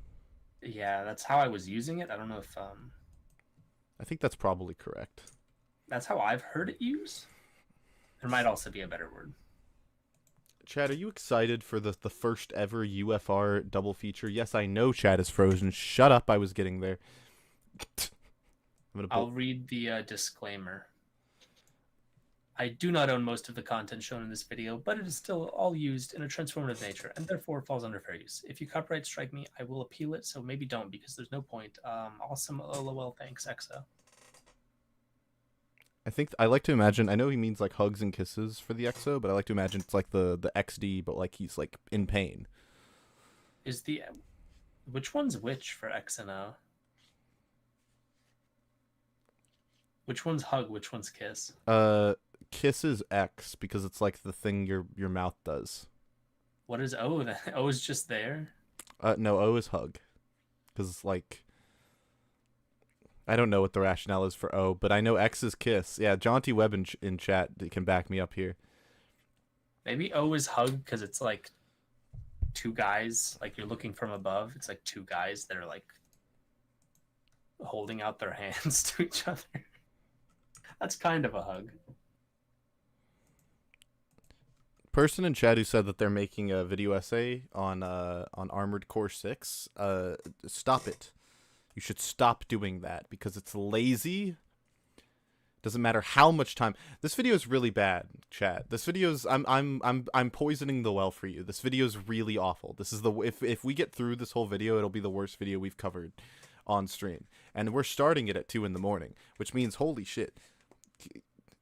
Yeah, that's how I was using it. I don't know if I think that's probably correct. That's how I've heard it used. There might also be a better word. Chad, are you excited for the first ever UFR double feature? Yes, I know Chad is frozen. Shut up, I was getting there. I'll read the disclaimer. I do not own most of the content shown in this video, but it is still all used in a transformative nature and therefore falls under fair use. If you copyright strike me, I will appeal it, so maybe don't because there's no point. Awesome, lol, thanks, EXO. I think I like to imagine. I know he means like hugs and kisses for the EXO, but I like to imagine it's like the XD, but like he's like in pain. Is the which one's which for X and O? Which one's hug? Which one's kiss? Kiss is X because it's like the thing your mouth does. What is O then? O is just there. No, O is hug, because like. I don't know what the rationale is for O, but I know X is kiss. Yeah, Jaunty Webb in chat can back me up here. Maybe O is hug because it's like two guys, like you're looking from above. It's like two guys that are like holding out their hands to each other. That's kind of a hug. Person in chat who said that they're making a video essay on Armored Core 6, stop it. You should stop doing that because it's lazy. Doesn't matter how much time. This video is really bad, chat. This video's I'm poisoning the well for you. This video's really awful. This is the if we get through this whole video, it'll be the worst video we've covered on stream. And we're starting it at 2 a.m, which means holy shit.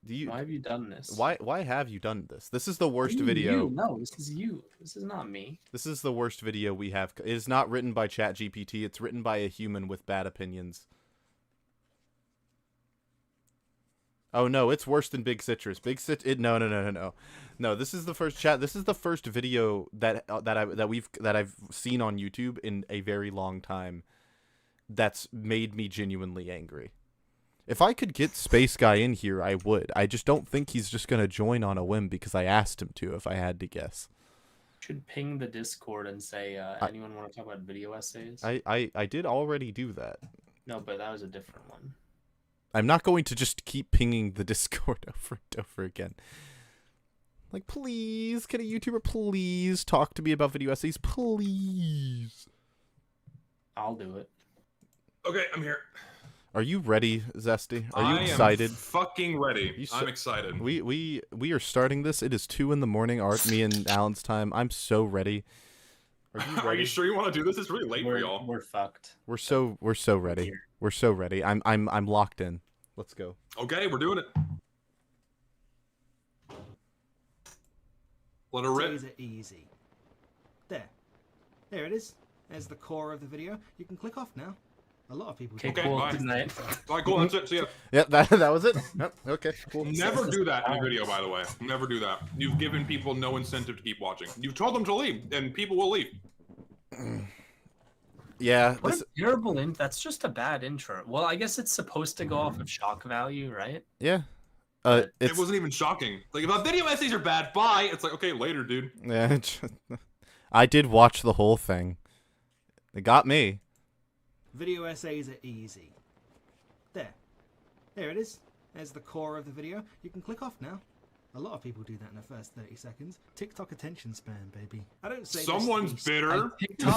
Why have you done this? Why have you done this? This is the worst You, video. No, this is you. This is not me. This is the worst video we have. It is not written by ChatGPT. It's written by a human with bad opinions. Oh no, it's worse than Big Citrus. No. This is the first chat. This is the first video that I've seen on YouTube in a very long time. That's made me genuinely angry. If I could get Space Guy in here, I would. I just don't think he's just gonna join on a whim because I asked him to. If I had to guess, Should ping the Discord and say, anyone want to talk about video essays? I did already do that. No, but that was a different one. I'm not going to just keep pinging the Discord over and over again. Like, please, can a YouTuber please talk to me about video essays? Please. I'll do it. Okay, I'm here. Are you ready, Zesty? Are you excited? I'm fucking ready. I'm excited. We are starting this. It is 2 a.m. Me and Alan's time. I'm so ready. Are you ready? Are you sure you want to do this? It's really late for y'all. We're fucked. We're so ready. We're so ready. I'm locked in. Let's go. Okay, we're doing it. Let her rip. Is it easy? There it is. There's the core of the video. You can click off now. A lot of people. Okay, Okay, cool. bye. Good night. All right, cool. That's it. See ya. Yeah, that was it. Yep, okay, cool. Never do that in a video, by the way. Never do that. You've given people no incentive to keep watching. You've told them to leave, and people will leave. Yeah. What a terrible That's just a bad intro. Well, I guess it's supposed to go off of shock value, right? Yeah. It wasn't even shocking. Like, if our video essays are bad, bye. It's like, okay, later, dude. Yeah. I did watch the whole thing. It got me. Video essays are easy. There it is. There's the core of the video. You can click off now. A lot of people do that in the first 30 seconds. TikTok attention span, baby. I don't say Someone's bitter.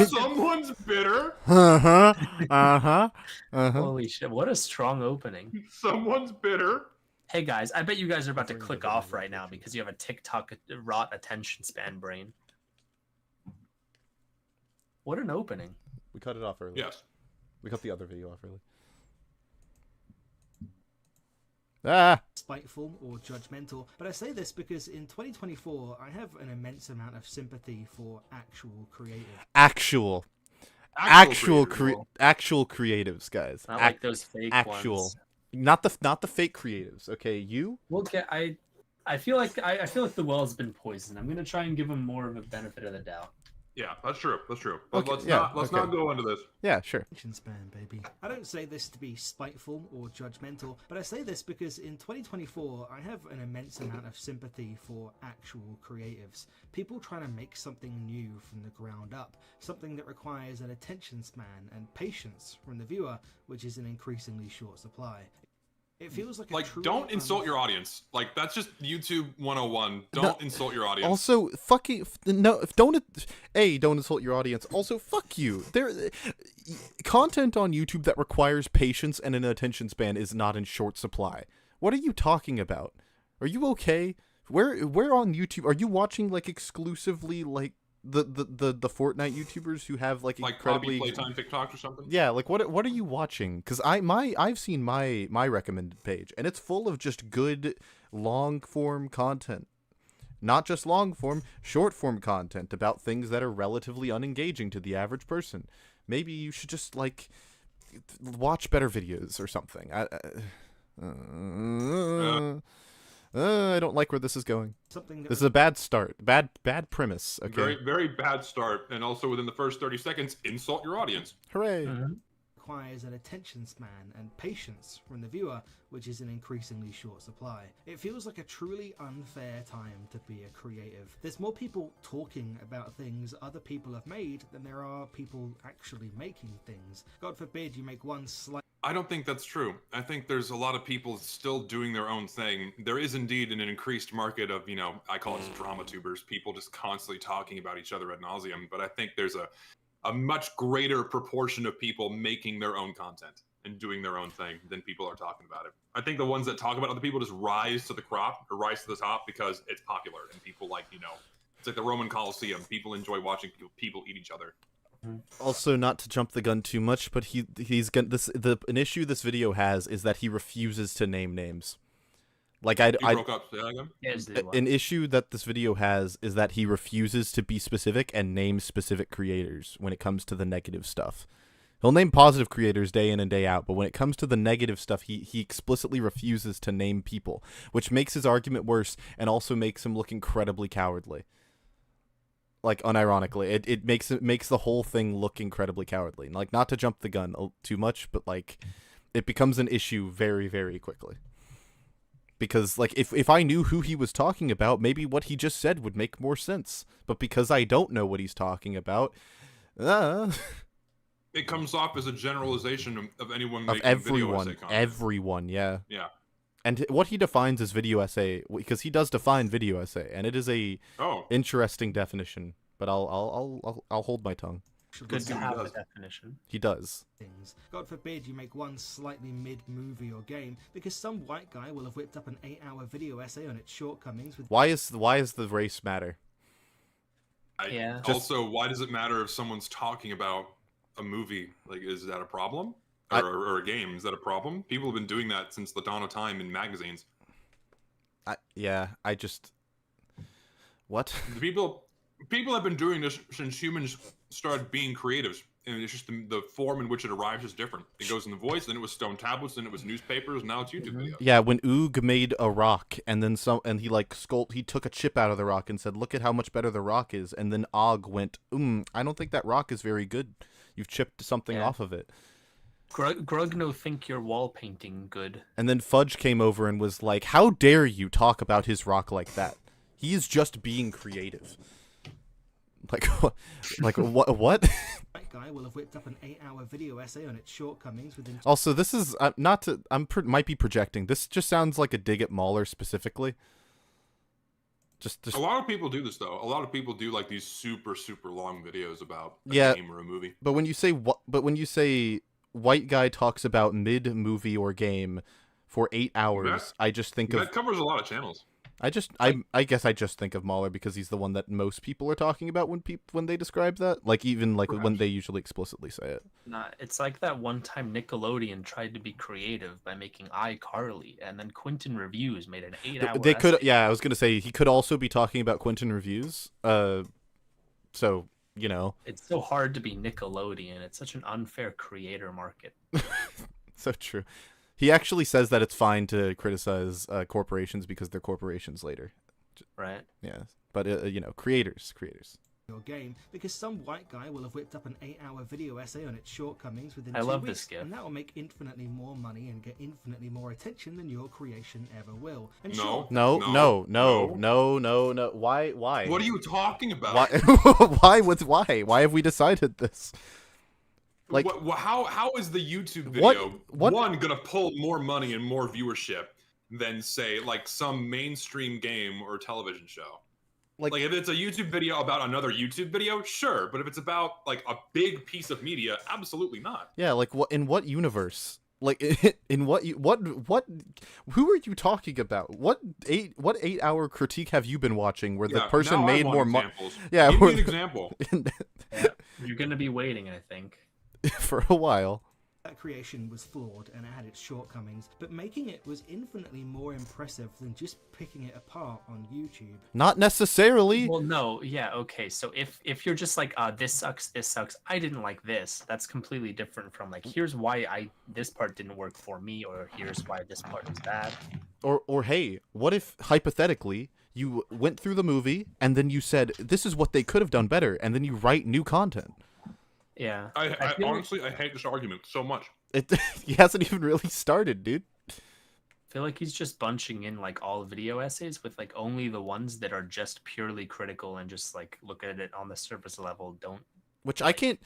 Someone's bitter. Holy shit! What a strong opening. Someone's bitter. Hey guys, I bet you guys are about to click off right now because you have a TikTok rot attention span brain. What an opening. We cut it off early. Yes. We cut the other video off early. Ah! Spiteful or judgmental, but I say this because in 2024 I have an immense amount of sympathy for actual creative. Actual creatives, guys. Not like those fake ones. Not the fake creatives. Okay, you. We'll get. I feel like the well's been poisoned. I'm gonna try and give him more of a benefit of the doubt. Yeah, that's true. That's true. Okay, Let's okay. not go into this. Yeah, sure. Attention span, baby. I don't say this to be spiteful or judgmental, but I say this because in 2024 I have an immense amount of sympathy for actual creatives. People trying to make something new from the ground up, something that requires an attention span and patience from the viewer, which is in increasingly short supply. It feels like don't insult your audience. Like, that's just YouTube 101. Don't insult your audience. Also, don't insult your audience. Also, fuck you. Content on YouTube that requires patience and an attention span is not in short supply. What are you talking about? Are you okay? Where on YouTube are you watching like exclusively like the Fortnite YouTubers who have like incredibly Playtime TikToks or something? Yeah, like what are you watching? Because I've seen my recommended page and it's full of just good long form content. Not just long form, short form content about things that are relatively unengaging to the average person. Maybe you should just like watch better videos or something. I don't like where this is going. This is a bad start. Bad premise. Okay. Very, very bad start. And also within the first 30 seconds, insult your audience. Hooray. Requires an attention span and patience from the viewer, which is in increasingly short supply. It feels like a truly unfair time to be a creative. There's more people talking about things other people have made than there are people actually making things. God forbid you make one slight... I don't think that's true. I think there's a lot of people still doing their own thing. There is indeed an increased market of, I call it drama tubers, people just constantly talking about each other ad nauseum. But I think there's a much greater proportion of people making their own content and doing their own thing than people are talking about it. I think the ones that talk about other people just rise to the top because it's popular and people like, it's like the Roman Colosseum. People enjoy watching people eat each other. Also, not to jump the gun too much, but he's gonna an issue this video has is that he refuses to name names. Like broke up. Say that again? An issue that this video has is that he refuses to be specific and name specific creators when it comes to the negative stuff. He'll name positive creators day in and day out, but when it comes to the negative stuff, he explicitly refuses to name people, which makes his argument worse and also makes him look incredibly cowardly. Like, unironically, it makes the whole thing look incredibly cowardly. Like, not to jump the gun too much, but like, it becomes an issue very, very quickly. Because, like, if I knew who he was talking about, maybe what he just said would make more sense. But because I don't know what he's talking about, it comes off as a generalization of anyone of making everyone, video essay content. everyone, yeah. Yeah. And what he defines as video essay, because he does define video essay, and it is a interesting definition. But I'll hold my tongue. Good to have a definition. He does. God forbid you make one slightly mid-movie or game, because some white guy will have whipped up an 8-hour video essay on its shortcomings with... Why is the race matter? Yeah. Also, why does it matter if someone's talking about a movie? Like, is that a problem? Or a game? Is that a problem? People have been doing that since the dawn of time in magazines. What? People have been doing this since humans started being creatives. And it's just the form in which it arrives is different. It goes in the voice, then it was stone tablets, then it was newspapers, now it's YouTube videos. Yeah, when Oog made a rock, and then he like he took a chip out of the rock and said, "Look at how much better the rock is." And then Og went, I don't think that rock is very good. You've chipped something off of it." Grugno think your wall painting good. And then Fudj came over and was like, "How dare you talk about his rock like that? He's just being creative." Like what? That guy will have whipped up an 8-hour video essay on its shortcomings within... Also, this is might be projecting. This just sounds like a dig at Mauler specifically. Just a lot of people do this though. A lot of people do like these super long videos about a game or a movie. But when you say white guy talks about mid movie or game for 8 hours, I just think that covers a lot of channels. I guess I just think of Mauler because he's the one that most people are talking about when they describe that. Like even like when they usually explicitly say it. Nah, it's like that one time Nickelodeon tried to be creative by making iCarly, and then Quentin Reviews made an 8-hour. They could, essay. I was gonna say he could also be talking about Quentin Reviews. So it's so hard to be Nickelodeon. It's such an unfair creator market. So true. He actually says that it's fine to criticize corporations because they're corporations later. Right. Yeah. But, creators. Your game, because some white guy will have whipped up an 8-hour video essay on its shortcomings within 2 I love weeks, this GIF. and that will make infinitely more money and get infinitely more attention than your creation ever will. And No. Why? What are you talking about? Why? Why have we decided this? Like, how is the YouTube video one gonna pull more money and more viewership than say like some mainstream game or television show? Like if it's a YouTube video about another YouTube video, sure, but if it's about like a big piece of media, absolutely not. Yeah, like in what universe Like, in what who are you talking about? What 8-hour critique have you been watching where the Yeah, person now I made want more money? examples. Yeah, Give where me an the- example. Yeah, you're gonna be waiting, I think. for a while. That creation was flawed and it had its shortcomings, but making it was infinitely more impressive than just picking it apart on YouTube. Not necessarily. Well, no, yeah, okay. So if you're just like, this sucks, I didn't like this. That's completely different from like, here's why this part didn't work for me, or here's why this part is bad. Or hey, what if hypothetically you went through the movie and then you said this is what they could have done better, and then you write new content. Yeah. I feel like- honestly I hate this argument so much. It he hasn't even really started, dude. I feel like he's just bunching in like all video essays with like only the ones that are just purely critical and just like look at it on the surface level. Don't. Which I can't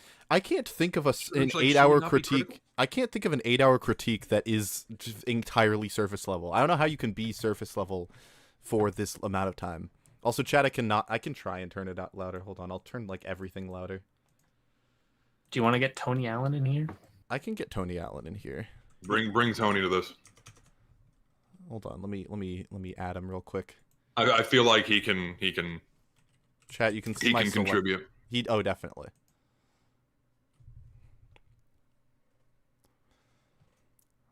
think of an It's like, should 8-hour we not be critique. critical? I can't think of an 8-hour critique that is just entirely surface level. I don't know how you can be surface level for this amount of time. Also, chat, I can try and turn it out louder. Hold on, I'll turn like everything louder. Do you want to get Tony Allen in here? I can get Tony Allen in here. Bring Tony to this. Hold on, let me add him real quick. I feel like he can Chat, you can see my select- contribute. Oh, definitely.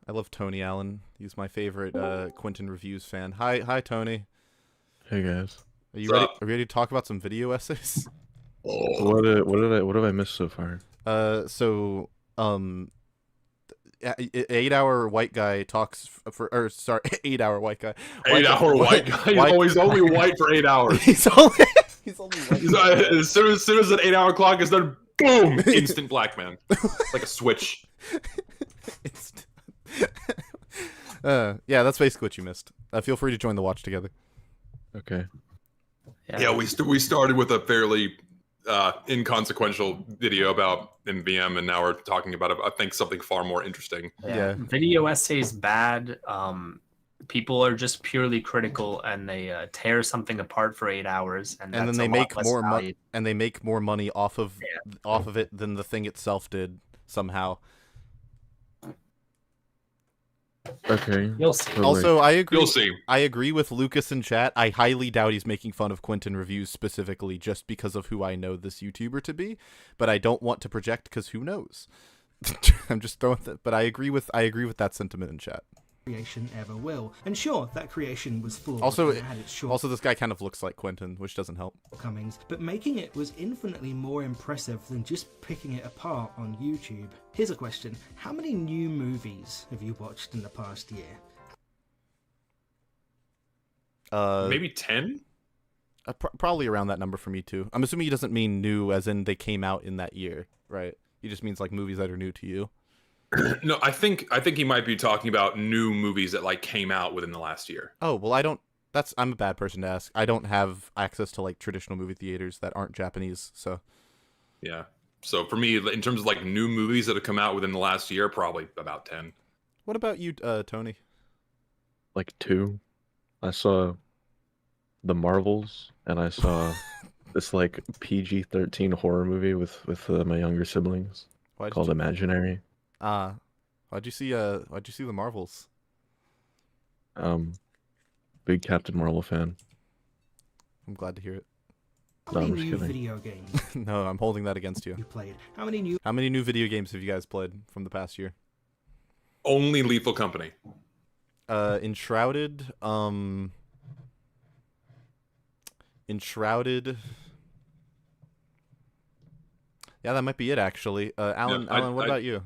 I love Tony Allen. He's my favorite Quentin Reviews fan. Hi, Tony. Hey guys. Are you What's ready? up? Are you ready to talk about some video essays? What have I missed so far? So 8-hour white guy talks or sorry, 8-hour white guy. 8-hour white guy. He's only white for 8 hours. He's only white. As soon as an 8-hour clock is done, boom, instant black man. Like a switch. Yeah, that's basically what you missed. Feel free to join the watch together. Okay. Yeah, we started with a fairly inconsequential video about MvM, and now we're talking about I think something far more interesting. Yeah. Video essays bad. People are just purely critical and they tear something apart for 8 hours, and And then that's they a lot make less more money. valued. And they make more money off of it than the thing itself did somehow. Okay. You'll see. So, Also, I agree. You'll see. I agree with Lucas in chat. I highly doubt he's making fun of Quentin Reviews specifically just because of who I know this YouTuber to be, but I don't want to project because who knows. I'm just throwing that, but I agree with that sentiment in chat. Creation ever will. And sure, that creation was flawed. Also, and it had its also this guy kind of looks like Quentin, which doesn't help. shortcomings, but making it was infinitely more impressive than just picking it apart on YouTube. Here's a question: how many new movies have you watched in the past year? Maybe 10? Probably around that number for me too. I'm assuming he doesn't mean new as in they came out in that year, right? He just means like movies that are new to you. No, I think he might be talking about new movies that like came out within the last year. Oh, well, I'm a bad person to ask. I don't have access to like traditional movie theaters that aren't Japanese, so. Yeah. So for me, in terms of like new movies that have come out within the last year, probably about 10. What about you, Tony? like 2. I saw The Marvels, and I saw this like PG-13 horror movie with my younger siblings called Imaginary. Why'd you see the Marvels? Big Captain Marvel fan. I'm glad to hear it. How No, many I'm just new kidding. video games No, I'm holding that against you. you played? How many new How many new video games have you guys played from the past year? Only Lethal Company. Enshrouded. Yeah, that might be it actually. Alan, Yeah, what about you?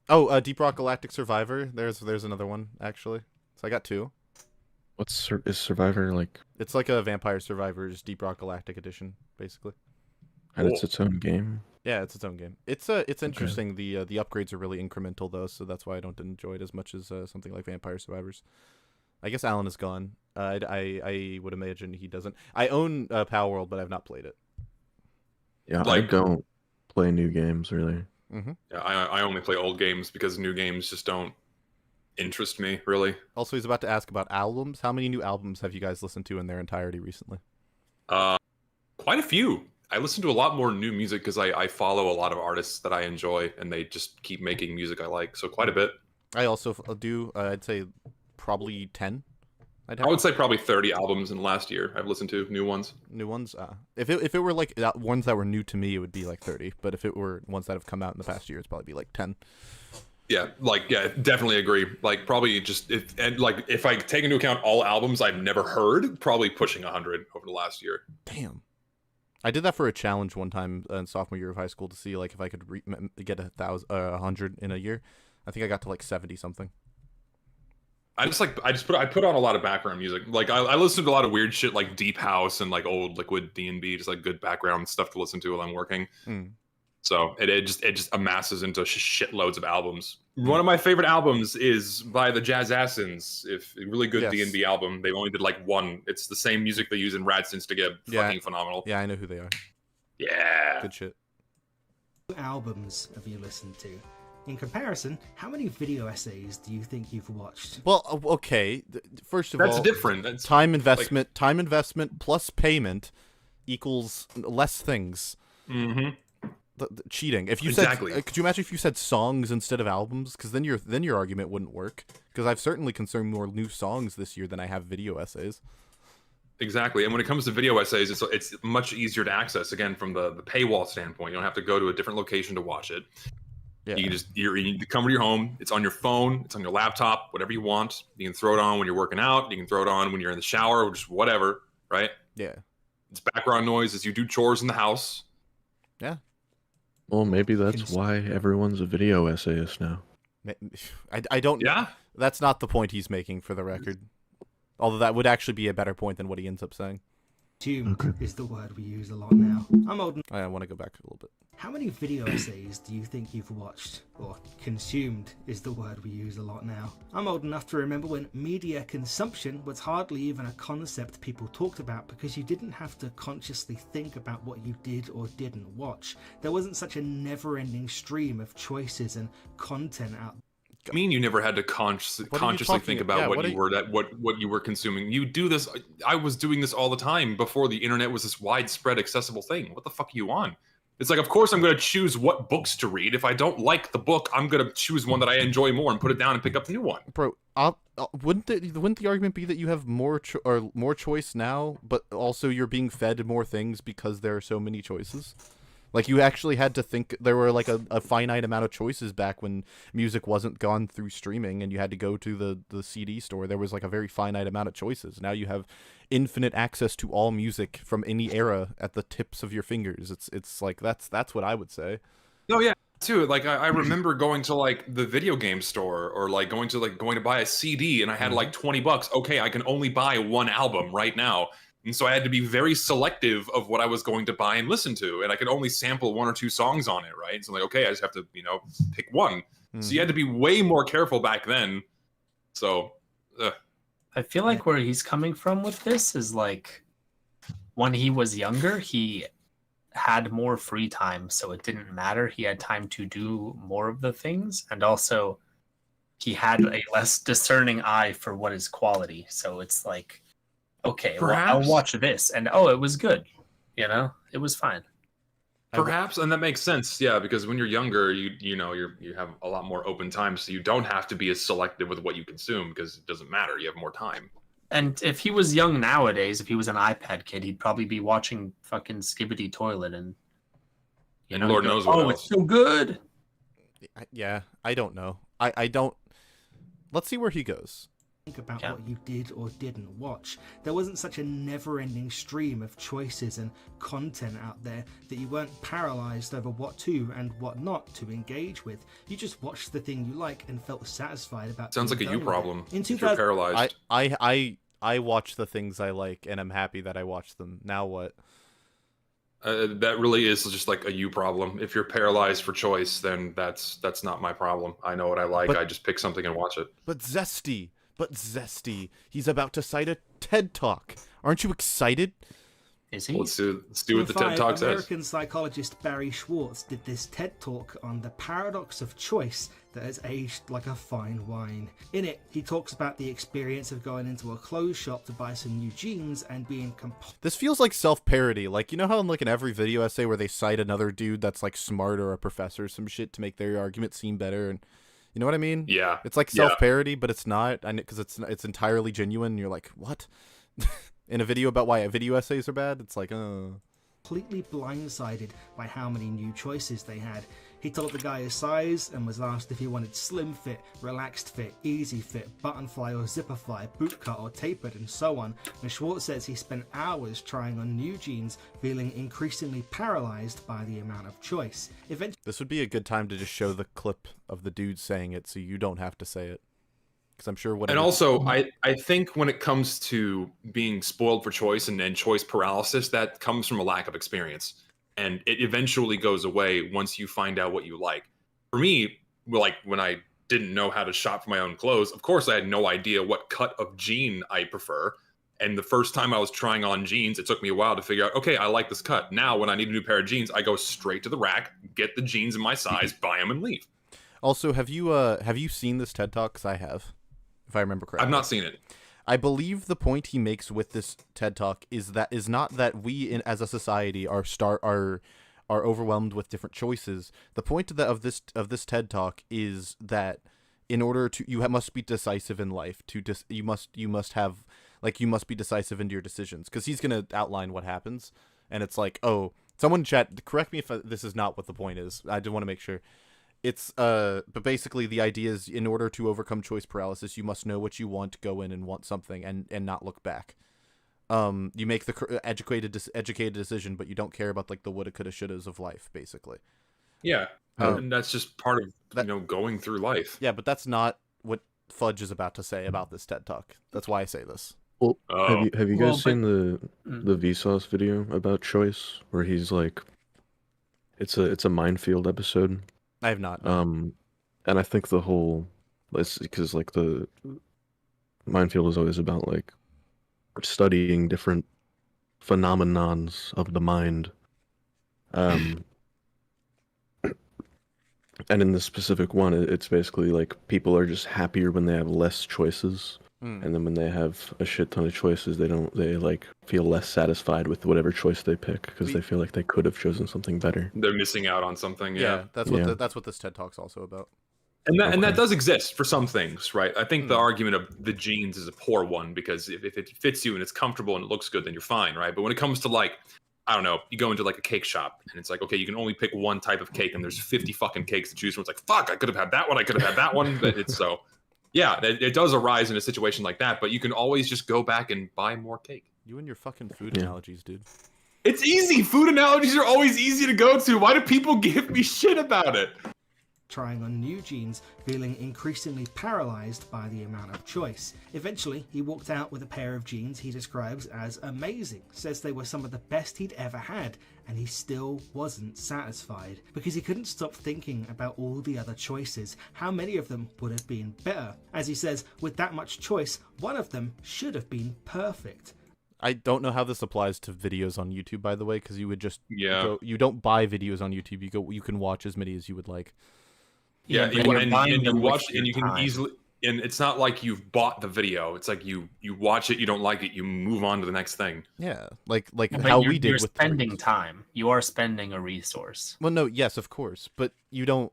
Oh, Deep Rock Galactic Survivor. There's another one actually. So I got 2. Is Survivor like? It's like a Vampire Survivors Deep Rock Galactic edition, basically. And it's its own game. Yeah, it's its own game. It's interesting. The upgrades are really incremental though, so that's why I don't enjoy it as much as something like Vampire Survivors. I guess Alan is gone. I would imagine he doesn't. I own Power World, but I've not played it. Yeah, I Like- don't play new games really. Yeah, I only play old games because new games just don't interest me really. Also, he's about to ask about albums. How many new albums have you guys listened to in their entirety recently? Quite a few. I listen to a lot more new music because I follow a lot of artists that I enjoy, and they just keep making music I like. So quite a bit. I also do. I'd say probably 10. I would say probably 30 albums in the last year I've listened to, new ones. New ones. If it were like ones that were new to me, it would be like 30. But if it were ones that have come out in the past year, it's probably be like 10. Yeah, definitely agree. Like probably just if I take into account all albums I've never heard, probably pushing 100 over the last year. Damn. I did that for a challenge one time in sophomore year of high school to see like if I could get 100 in a year. I think I got to like 70 something. I put on a lot of background music. Like I listen to a lot of weird shit like deep house and like old liquid D&B, just like good background stuff to listen to while I'm working. So it just amasses into shitloads of albums. One of my favorite albums is by the Jazz Assins. If a really good D&B album, they only did like one. It's the same music they use in Radstins to get fucking phenomenal. Yeah, I know who they are. Yeah, good shit. What albums have you listened to? In comparison, how many video essays do you think you've watched? Well, okay. First of all, that's different. That's time investment plus payment equals less things. Mm-hmm. The cheating. If you said, could you imagine if you said songs instead of albums? Because then your argument wouldn't work. Because I've certainly consumed more new songs this year than I have video essays. Exactly, and when it comes to video essays, it's much easier to access. Again, from the paywall standpoint, you don't have to go to a different location to watch it. Yeah. You come to your home. It's on your phone. It's on your laptop. Whatever you want. You can throw it on when you're working out. You can throw it on when you're in the shower, or just whatever. Right? Yeah. It's background noise as you do chores in the house. Yeah. Well, maybe that's why everyone's a video essayist now. I don't. Yeah. That's not the point he's making, for the record. Although that would actually be a better point than what he ends up saying. Consumed is the word we use a lot now. I'm old. I want to go back a little bit. How many video essays do you think you've watched? Or consumed is the word we use a lot now. I'm old enough to remember when media consumption was hardly even a concept people talked about because you didn't have to consciously think about what you did or didn't watch. There wasn't such a never-ending stream of choices and content out. I mean, you never had to consciously think about what you were consuming. You do this. I was doing this all the time before the internet was this widespread accessible thing. What the fuck are you on? It's like, of course I'm going to choose what books to read. If I don't like the book, I'm going to choose one that I enjoy more and put it down and pick up the new one. Bro, wouldn't the argument be that you have more choice now, but also you're being fed more things because there are so many choices? Like, you actually had to think there were like a finite amount of choices back when music wasn't gone through streaming and you had to go to the CD store. There was like a very finite amount of choices. Now you have infinite access to all music from any era at the tips of your fingers. It's like that's what I would say. Oh yeah, too. Like I remember going to like the video game store or like going to buy a CD and I had like $20. Okay, I can only buy one album right now. And so I had to be very selective of what I was going to buy and listen to. And I could only sample one or two songs on it, right? So like, okay, I just have to, pick one. So you had to be way more careful back then. So, I feel like where he's coming from with this is like when he was younger, he had more free time. So it didn't matter. He had time to do more of the things. And also he had a less discerning eye for what is quality. So it's like, okay, well, I'll watch this, and it was good. It was fine. Perhaps, and that makes sense, yeah, because when you're younger, you have a lot more open time, so you don't have to be as selective with what you consume because it doesn't matter. You have more time. And if he was young nowadays, if he was an iPad kid, he'd probably be watching fucking Skibbity Toilet, and Lord knows what else. It's so good. Yeah, I don't know. I don't. Let's see where he goes. Think about what you did or didn't watch. There wasn't such a never-ending stream of choices and content out there that you weren't paralyzed over what to and what not to engage with. You just watched the thing you like and felt satisfied about. Sounds like a you problem. In 2000, you're paralyzed. I watch the things I like and I'm happy that I watch them. Now what? That really is just like a you problem. If you're paralyzed for choice, then that's not my problem. I know what I like. I just pick something and watch it. But Zesty, he's about to cite a TED Talk. Aren't you excited? Is he? Well, let's do what the TED Five, Talk says. American psychologist Barry Schwartz did this TED Talk on the paradox of choice that has aged like a fine wine. In it, he talks about the experience of going into a clothes shop to buy some new jeans and being This feels like self-parody. Like, you know how in like in every video essay where they cite another dude that's like smart or a professor or some shit to make their argument seem better, and you know what I mean? Yeah. It's like self-parody, but it's not, because it's entirely genuine. And you're like, what? In a video about why video essays are bad, it's like, completely blindsided by how many new choices they had. He told the guy his size and was asked if he wanted slim fit, relaxed fit, easy fit, button fly or zipper fly, boot cut or tapered, and so on. And Schwartz says he spent hours trying on new jeans, feeling increasingly paralyzed by the amount of choice. Eventually, this would be a good time to just show the clip of the dude saying it so you don't have to say it. Because I'm sure And also, I think when it comes to being spoiled for choice and choice paralysis, that comes from a lack of experience. And it eventually goes away once you find out what you like. For me, like when I didn't know how to shop for my own clothes, of course I had no idea what cut of jean I prefer. And the first time I was trying on jeans, it took me a while to figure out, okay, I like this cut. Now when I need a new pair of jeans, I go straight to the rack, get the jeans in my size, buy them, and leave. Also, have you seen this TED Talk? Because I have, if I remember correctly. I've not seen it. I believe the point he makes with this TED Talk is not that we as a society are overwhelmed with different choices. The point of this TED Talk is that in order to you must be decisive in life. You must be decisive into your decisions, because he's gonna outline what happens, and it's like, oh, someone in chat, correct me if this is not what the point is. I just want to make sure. It's but basically the idea is, in order to overcome choice paralysis, you must know what you want, go in and want something, and not look back. You make the educated decision, but you don't care about like the woulda, coulda, shouldas of life, basically. Yeah, and that's just part of going through life. Yeah, but that's not what Fudj is about to say about this TED Talk. That's why I say this. Well, have you guys seen the Vsauce video about choice, where he's like, it's a minefield episode. I have not. And I think the whole, because like the minefield is always about like studying different phenomenons of the mind. And in this specific one, it's basically like people are just happier when they have less choices. And then when they have a shit ton of choices, they like feel less satisfied with whatever choice they pick, because they feel like they could have chosen something better. They're missing out on something. Yeah, that's what this TED Talk's also about. And that does exist for some things, right? I think the argument of the jeans is a poor one, because if it fits you and it's comfortable and it looks good, then you're fine, right? But when it comes to like, I don't know, you go into like a cake shop and it's like, okay, you can only pick one type of cake and there's 50 fucking cakes to choose from. It's like, fuck, I could have had that one, I could have had that one. But it's so, yeah, it does arise in a situation like that, but you can always just go back and buy more cake. You and your fucking food analogies, dude. It's easy. Food analogies are always easy to go to. Why do people give me shit about it? Trying on new jeans, feeling increasingly paralyzed by the amount of choice. Eventually, he walked out with a pair of jeans he describes as amazing, says they were some of the best he'd ever had, and he still wasn't satisfied, because he couldn't stop thinking about all the other choices. How many of them would have been better? As he says, with that much choice, one of them should have been perfect. I don't know how this applies to videos on YouTube, by the way, because you would just you don't buy videos on YouTube. You can watch as many as you would like. Yeah, and you watch it, and you can easily, and it's not like you've bought the video. It's like you watch it, you don't like it, you move on to the next thing. Yeah, like how we did. You're with spending time. You are spending a resource. Well, no, yes, of course, but you don't.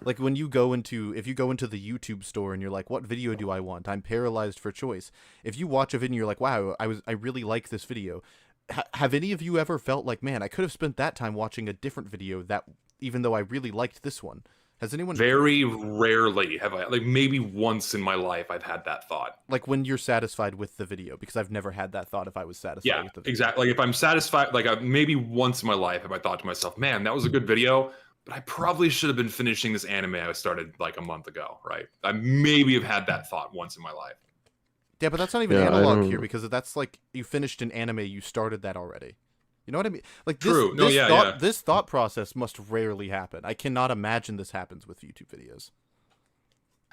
Like when you go into, if you go into the YouTube store and you're like, what video do I want? I'm paralyzed for choice. If you watch a video and you're like, wow, I really like this video. Have any of you ever felt like, man, I could have spent that time watching a different video, that even though I really liked this one? Has anyone? Very rarely have I, like maybe once in my life, I've had that thought. Like when you're satisfied with the video, because I've never had that thought if I was satisfied with the video. Exactly. Like if I'm satisfied, like maybe once in my life have I thought to myself, man, that was a good video, but I probably should have been finishing this anime I started like a month ago, right? I maybe have had that thought once in my life. Yeah, but that's not even analog here, because that's like you finished an anime, you started that already. You know what I mean? Like this thought process must rarely happen. I cannot imagine this happens with YouTube videos.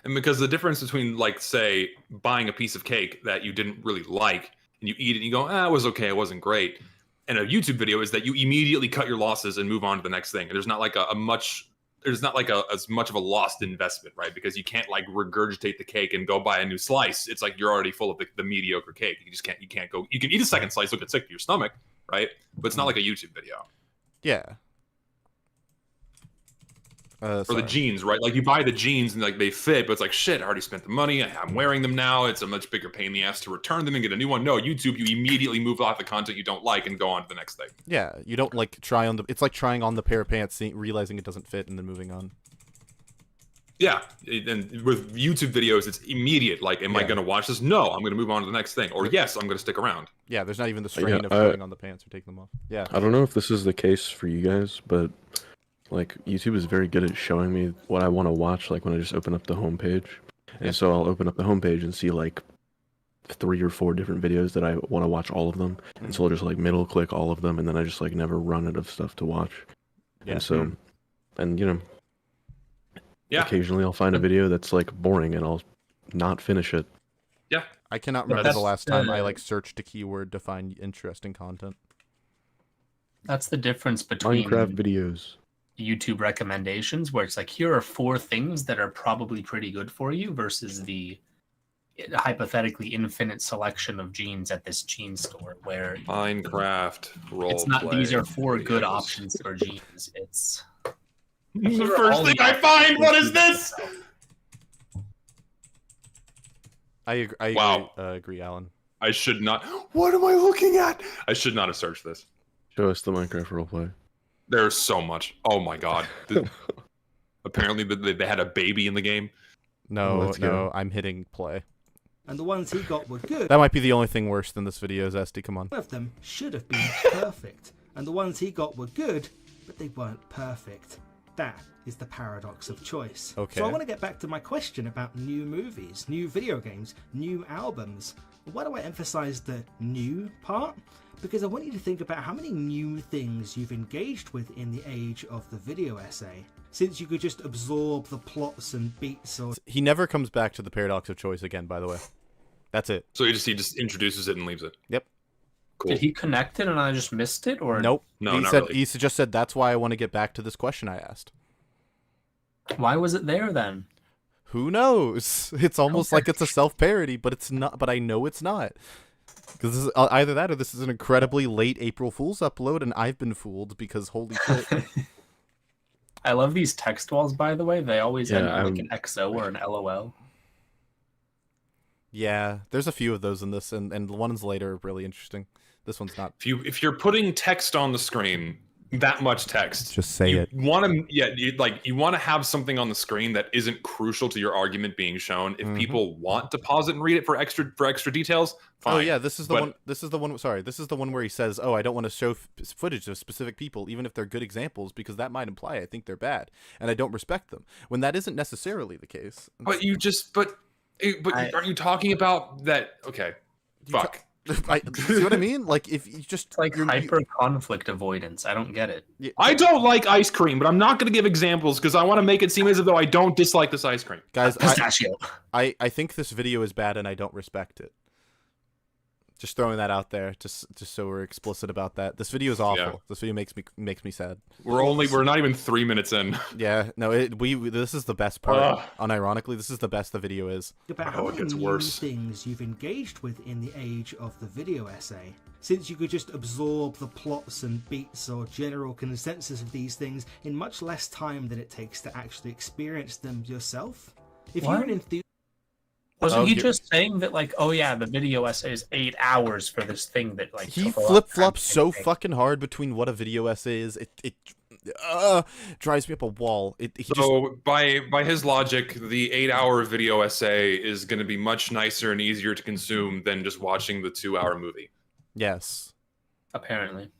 And because the difference between, like, say, buying a piece of cake that you didn't really like, and you eat it and you go, it was okay, it wasn't great, in a YouTube video is that you immediately cut your losses and move on to the next thing. And there's not like as much of a lost investment, right? Because you can't like regurgitate the cake and go buy a new slice. It's like you're already full of the mediocre cake. You can't go. You can eat a second slice, look at sick to your stomach, right? But it's not like a YouTube video. Yeah. Or the jeans, right? Like you buy the jeans and like they fit, but it's like shit. I already spent the money. I'm wearing them now. It's a much bigger pain in the ass to return them and get a new one. No, YouTube, you immediately move off the content you don't like and go on to the next thing. Yeah, you don't like try on the. It's like trying on the pair of pants, realizing it doesn't fit, and then moving on. Yeah, and with YouTube videos, it's immediate. Like, am I going to watch this? No, I'm going to move on to the next thing. Or yes, I'm going to stick around. Yeah, there's not even the strain of putting on the pants or taking them off. Yeah. I don't know if this is the case for you guys, but like YouTube is very good at showing me what I want to watch. Like when I just open up the homepage, and so I'll open up the homepage and see like 3 or 4 different videos that I want to watch all of them, and so I'll just like middle click all of them, and then I just like never run out of stuff to watch. Yeah. And so, and you know. Yeah. Occasionally I'll find a video that's like boring and I'll not finish it. Yeah. I cannot remember the last time I like searched a keyword to find interesting content. That's the difference between Minecraft videos, YouTube recommendations, where it's like, here are 4 things that are probably pretty good for you, versus the hypothetically infinite selection of jeans at this jean store where Minecraft role it's not play these are 4 videos. good options for jeans. It's the first thing I find. What is this? I agree, Alan. I should not. What am I looking at? I should not have searched this. Show us the Minecraft roleplay. There's so much. Oh my god. Apparently they had a baby in the game. No, I'm hitting play. And the ones he got were good. That might be the only thing worse than this video, Zesty. Come on. One of them should have been perfect. And the ones he got were good, but they weren't perfect. That is the paradox of choice. Okay. So I want to get back to my question about new movies, new video games, new albums. Why do I emphasize the new part? Because I want you to think about how many new things you've engaged with in the age of the video essay. Since you could just absorb the plots and beats or... He never comes back to the paradox of choice again, by the way. That's it. So he just introduces it and leaves it. Yep. Cool. Did he connect it and I just missed it, or nope? No, he not said really. he just said that's why I want to get back to this question I asked. Why was it there then? Who knows? It's almost like it's a self-parody, but it's not. But I know it's not, because this is either that or this is an incredibly late April Fool's upload, and I've been fooled because holy shit. I love these text walls, by the way. They always end with like an XO or an LOL. Yeah, there's a few of those in this, and the ones later are really interesting. This one's not. If you're putting text on the screen, that much text, just say it. You want to have something on the screen that isn't crucial to your argument being shown. If people want to pause it and read it for extra details, fine. Oh yeah, this is the one. This is the one. Sorry, this is the one where he says, "Oh, I don't want to show footage of specific people, even if they're good examples, because that might imply I think they're bad and I don't respect them." When that isn't necessarily the case. But aren't you talking about that? Okay, fuck. See what I mean? Like if you just it's like hyper conflict avoidance. I don't get it. I don't like ice cream, but I'm not going to give examples because I want to make it seem as though I don't dislike this ice cream. Guys, pistachio. I think this video is bad and I don't respect it. Just throwing that out there, just so we're explicit about that. This video is awful. Yeah. This video makes me sad. We're not even 3 minutes in. Yeah, no, this is the best part. Unironically, this is the best the video is. About how many new things you've engaged with in the age of the video essay. Since you could just absorb the plots and beats or general consensus of these things in much less time than it takes to actually experience them yourself. If you're an enthusiast. Wasn't he just saying that, like, oh yeah, the video essay is 8 hours for this thing that, like, he flip-flops so fucking hard between what a video essay is, it drives me up a wall. By his logic, the 8-hour video essay is going to be much nicer and easier to consume than just watching the 2-hour movie. Yes. Apparently.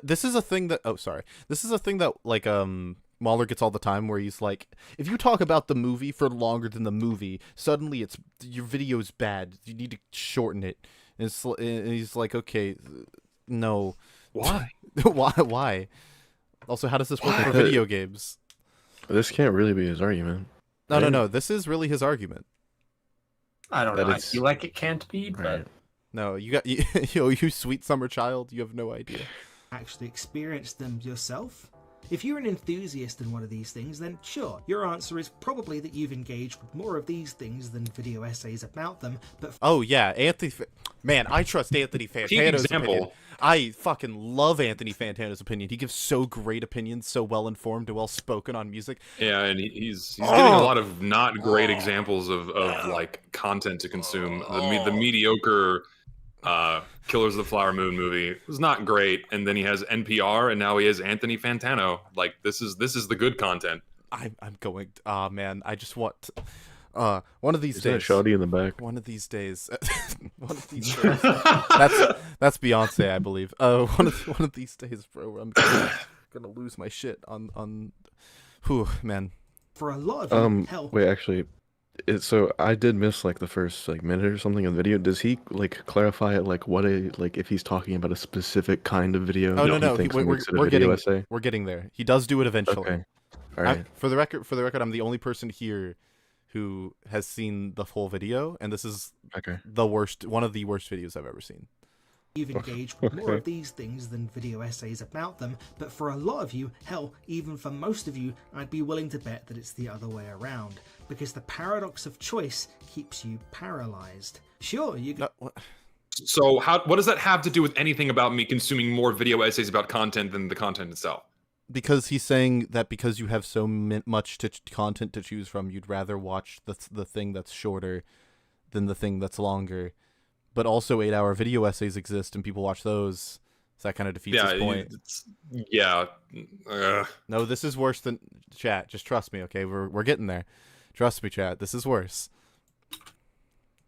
This is a thing that... Oh, sorry. This is a thing that, like, Mahler gets all the time, where he's like, if you talk about the movie for longer than the movie, suddenly your video is bad. You need to shorten it. And he's like, okay, no. Why? Why? Also, how does this work for video games? This can't really be his argument. No. This is really his argument. I don't know. I feel like it can't be, but... Right. No, you got you sweet summer child. You have no idea. Actually experienced them yourself? If you're an enthusiast in one of these things, then sure, your answer is probably that you've engaged with more of these things than video essays about them, but Oh yeah, Man, I trust Anthony Fantano's opinion. I fucking love Anthony Fantano's opinion. He gives so great opinions, so well informed and well spoken on music. Yeah, and he's giving a lot of not great examples of like content to consume. The mediocre Killers of the Flower Moon movie was not great, and then he has NPR, and now he has Anthony Fantano. Like this is the good content. I'm going. Man, I just want. One of these days. Shawty in the back. One of these days. One of these days. That's Beyonce, I believe. One of these days, bro. I'm gonna lose my shit on. Whew, man. for a lot of you, hell. Wait, actually, so I did miss like the first like minute or something of the video. Does he like clarify it like what a like if he's talking about a specific kind of video? Oh no, Essay? we're getting there. He does do it eventually. Okay. All right. For the record, I'm the only person here who has seen the full video, and this is one of the worst videos I've ever seen. You've engaged with more of these things than video essays about them, but for a lot of you, hell, even for most of you, I'd be willing to bet that it's the other way around, because the paradox of choice keeps you paralyzed. Sure, you can... So what does that have to do with anything about me consuming more video essays about content than the content itself? Because he's saying that because you have so much content to choose from, you'd rather watch the thing that's shorter than the thing that's longer. But also 8-hour video essays exist, and people watch those. So that kind of defeats his point. No, this is worse than chat. Just trust me, okay? We're getting there. Trust me, chat. This is worse.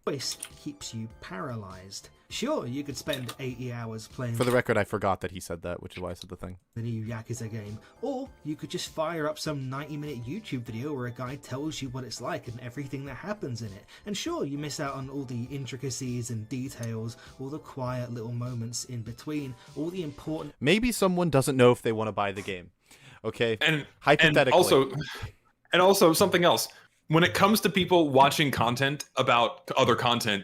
Choice keeps you paralyzed. Sure, you could spend 80 hours playing... For the record, I forgot that he said that, which is why I said the thing. ...the new Yakuza game. Or you could just fire up some 90-minute YouTube video where a guy tells you what it's like and everything that happens in it. And sure, you miss out on all the intricacies and details, all the quiet little moments in between, all the important... Maybe someone doesn't know if they want to buy the game. Okay? And hypothetically. And also something else. When it comes to people watching content about other content,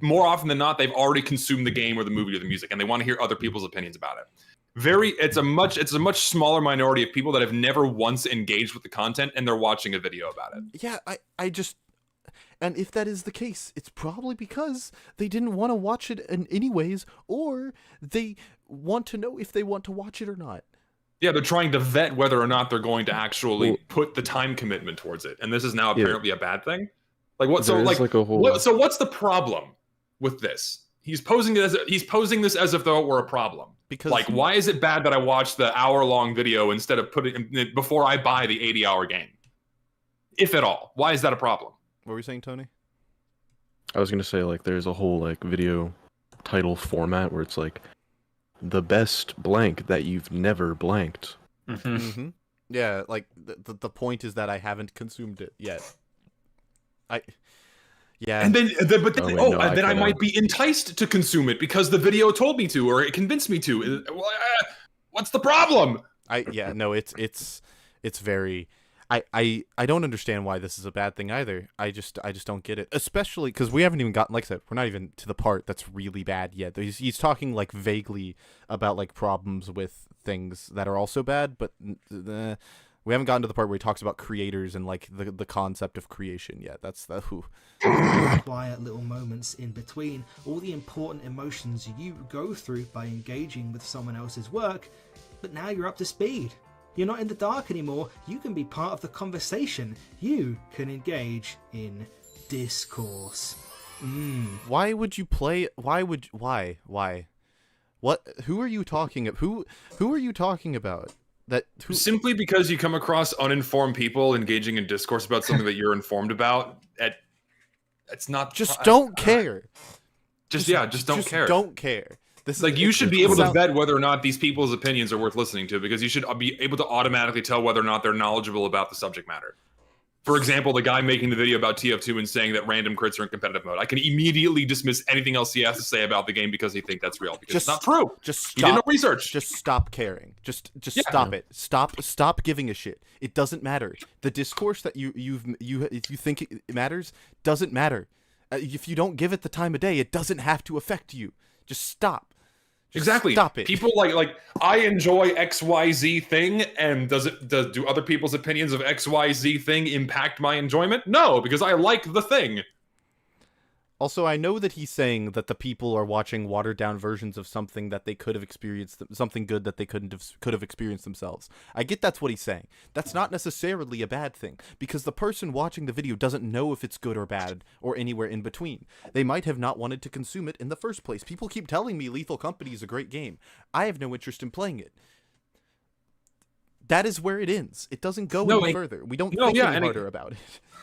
more often than not, they've already consumed the game or the movie or the music, and they want to hear other people's opinions about it. It's a much smaller minority of people that have never once engaged with the content, and they're watching a video about it. Yeah, and if that is the case, it's probably because they didn't want to watch it anyways, or they want to know if they want to watch it or not. Yeah, they're trying to vet whether or not they're going to actually put the time commitment towards it, and this is now apparently a bad thing. Like what? So like, so what's the problem with this? He's posing this as if though it were a problem. Because like, why is it bad that I watch the hour-long video instead of putting it before I buy the 80-hour game? If at all, why is that a problem? What were you saying, Tony? I was gonna say like there's a whole like video title format where it's like the best blank that you've never blanked. Mm-hmm. Mm-hmm. Yeah, like the point is that I haven't consumed it yet. Yeah. And then I might be enticed to consume it because the video told me to, or it convinced me to. What's the problem? It's very. I don't understand why this is a bad thing either. I just don't get it. Especially because we haven't even gotten, like I said, we're not even to the part that's really bad yet. He's talking like vaguely about like problems with things that are also bad, but we haven't gotten to the part where he talks about creators and like the concept of creation yet. That's the quiet little moments in between, all the important emotions you go through by engaging with someone else's work, but now you're up to speed. You're not in the dark anymore. You can be part of the conversation. You can engage in discourse. Why would you play? Why? What? Who are you talking about? Who are you talking about? Simply because you come across uninformed people engaging in discourse about something that you're informed about. It's not. Don't care. Just don't care. Don't care. This is like you should be able to vet whether or not these people's opinions are worth listening to, because you should be able to automatically tell whether or not they're knowledgeable about the subject matter. For example, the guy making the video about TF2 and saying that random crits are in competitive mode. I can immediately dismiss anything else he has to say about the game because he thinks that's real. Because it's not true. Just stop. He did no research. Just stop caring. Just stop it. Stop giving a shit. It doesn't matter. The discourse that you think it matters doesn't matter. If you don't give it the time of day, it doesn't have to affect you. Just stop. Exactly. Stop it. People like I enjoy XYZ thing, and do other people's opinions of XYZ thing impact my enjoyment? No, because I like the thing. Also, I know that he's saying that the people are watching watered down versions of something that they could have experienced, something good that they could have experienced themselves. I get that's what he's saying. That's not necessarily a bad thing, because the person watching the video doesn't know if it's good or bad or anywhere in between. They might have not wanted to consume it in the first place. People keep telling me Lethal Company is a great game. I have no interest in playing it. That is where it ends. It doesn't go any further. We don't think any harder about it.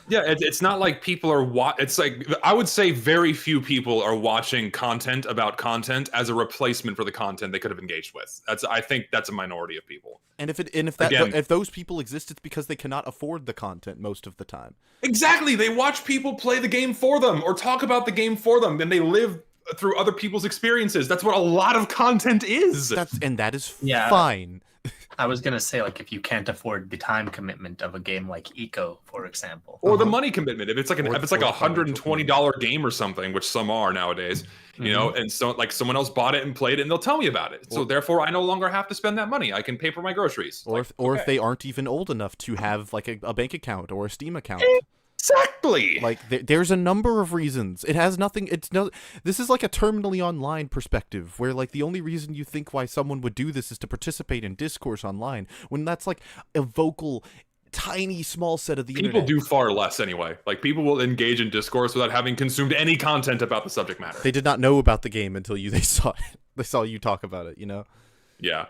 Yeah, it's not like people are it's like I would say very few people are watching content about content as a replacement for the content they could have engaged with. I think that's a minority of people. And if those people exist, it's because they cannot afford the content most of the time. Exactly. They watch people play the game for them or talk about the game for them, and they live through other people's experiences. That's what a lot of content is. That is fine. I was gonna say, like, if you can't afford the time commitment of a game like Eco, for example, or the money commitment, if it's like a $120 game or something, which some are nowadays, you know, and so like someone else bought it and played it, and they'll tell me about it. So therefore, I no longer have to spend that money. I can pay for my groceries. Or if they aren't even old enough to have like a bank account or a Steam account. Exactly. Like there's a number of reasons. It has nothing. This is like a terminally online perspective where like the only reason you think why someone would do this is to participate in discourse online, when that's like a vocal, tiny, small set of the people internet. do far less anyway. Like people will engage in discourse without having consumed any content about the subject matter. They did not know about the game until they saw it. They saw you talk about it. You know. Yeah.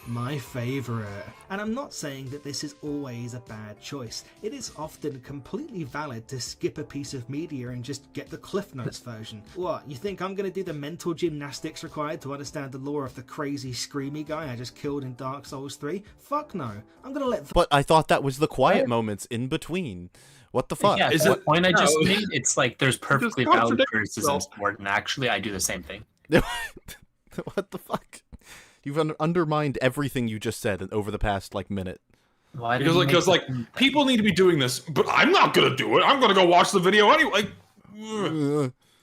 My favorite. And I'm not saying that this is always a bad choice. It is often completely valid to skip a piece of media and just get the Cliff Notes version. What, you think I'm going to do the mental gymnastics required to understand the lore of the crazy screamy guy I just killed in Dark Souls 3? Fuck no. I'm going to let... But I thought that was the quiet moments in between. What the fuck? Yeah, is the point I just made? It's like there's perfectly valid criticisms for it, and actually I do the same thing. What the fuck? You've undermined everything you just said over the past like minute. Because people need to be doing this, but I'm not gonna do it. I'm gonna go watch the video anyway.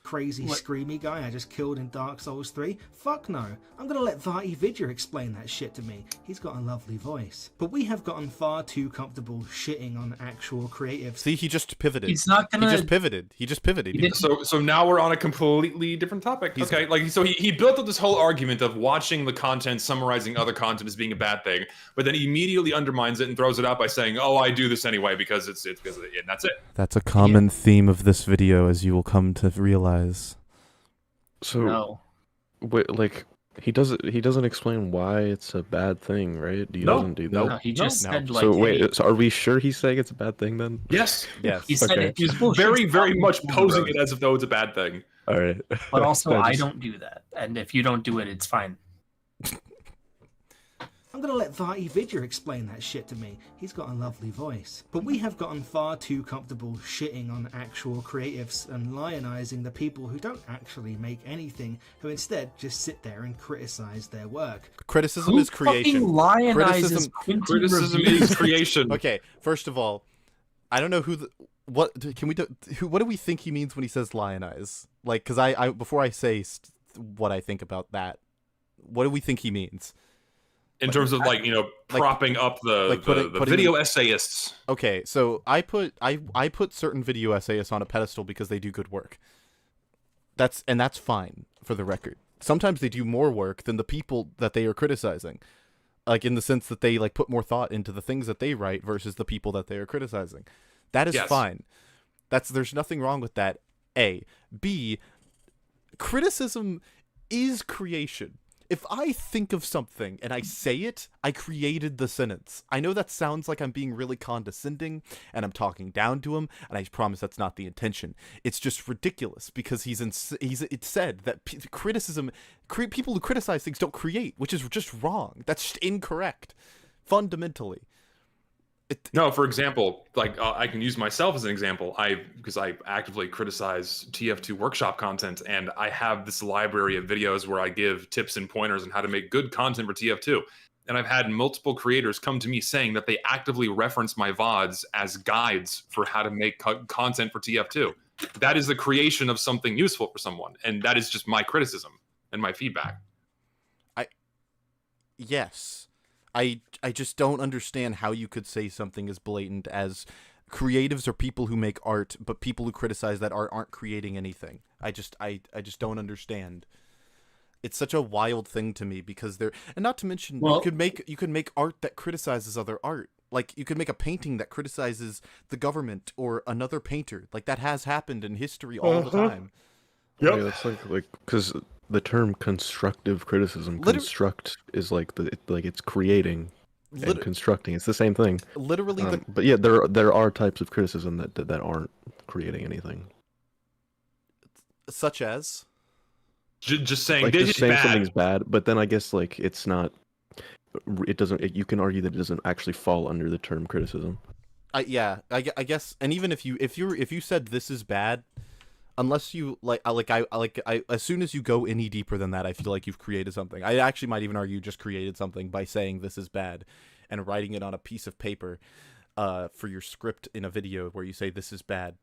Crazy screamy guy I just killed in Dark Souls 3? Fuck no. I'm gonna let Vidya explain that shit to me. He's got a lovely voice. But we have gotten far too comfortable shitting on actual creatives. See, he just pivoted. He's not gonna... He just pivoted. So now we're on a completely different topic. Okay, like so he built up this whole argument of watching the content, summarizing other content as being a bad thing, but then he immediately undermines it and throws it out by saying, "Oh, I do this anyway because it's because of it," and that's it. That's a common theme of this video, as you will come to realize. So, wait, like he doesn't explain why it's a bad thing, right? He doesn't do that. No, he just said like. So wait, so are we sure he's saying it's a bad thing then? Yes. Yes. He said it. He's very much posing it as if though it's a bad thing. All right. But also, I don't do that, and if you don't do it, it's fine. I'm gonna let Vidya explain that shit to me. He's got a lovely voice. But we have gotten far too comfortable shitting on actual creatives and lionizing the people who don't actually make anything, who instead just sit there and criticize their work. Criticism is creation. Criticism is creation. Okay, first of all, I don't know what do we think he means when he says lionize? Like, because I before I say what I think about that, what do we think he means? In terms of propping up the video essayists. Okay, so I put certain video essayists on a pedestal because they do good work. That's fine, for the record. Sometimes they do more work than the people that they are criticizing. Like in the sense that they like put more thought into the things that they write versus the people that they are criticizing. That is fine. There's nothing wrong with that. A. B. Criticism is creation. If I think of something and I say it, I created the sentence. I know that sounds like I'm being really condescending and I'm talking down to him, and I promise that's not the intention. It's just ridiculous because it's said that people who criticize things don't create, which is just wrong. That's just incorrect, fundamentally. No, for example, like I can use myself as an example. Because I actively criticize TF2 workshop content, and I have this library of videos where I give tips and pointers on how to make good content for TF2. And I've had multiple creators come to me saying that they actively reference my VODs as guides for how to make content for TF2. that is the creation of something useful for someone, and that is just my criticism and my feedback. Yes. I just don't understand how you could say something as blatant as creatives are people who make art, but people who criticize that art aren't creating anything. I just don't understand. It's such a wild thing to me because and not to mention you could make art that criticizes other art. Like you could make a painting that criticizes the government or another painter. Like that has happened in history all the time. Yeah, that's like because the term constructive criticism, construct is like it's creating and constructing. It's the same thing. Literally, but yeah, there are types of criticism that aren't creating anything. Such as just saying like this just is saying bad. something's bad, but then I guess like it's not. It doesn't. You can argue that it doesn't actually fall under the term criticism. I guess, and even if you said this is bad. Unless you I as soon as you go any deeper than that, I feel like you've created something. I actually might even argue you just created something by saying this is bad and writing it on a piece of paper for your script in a video where you say this is bad.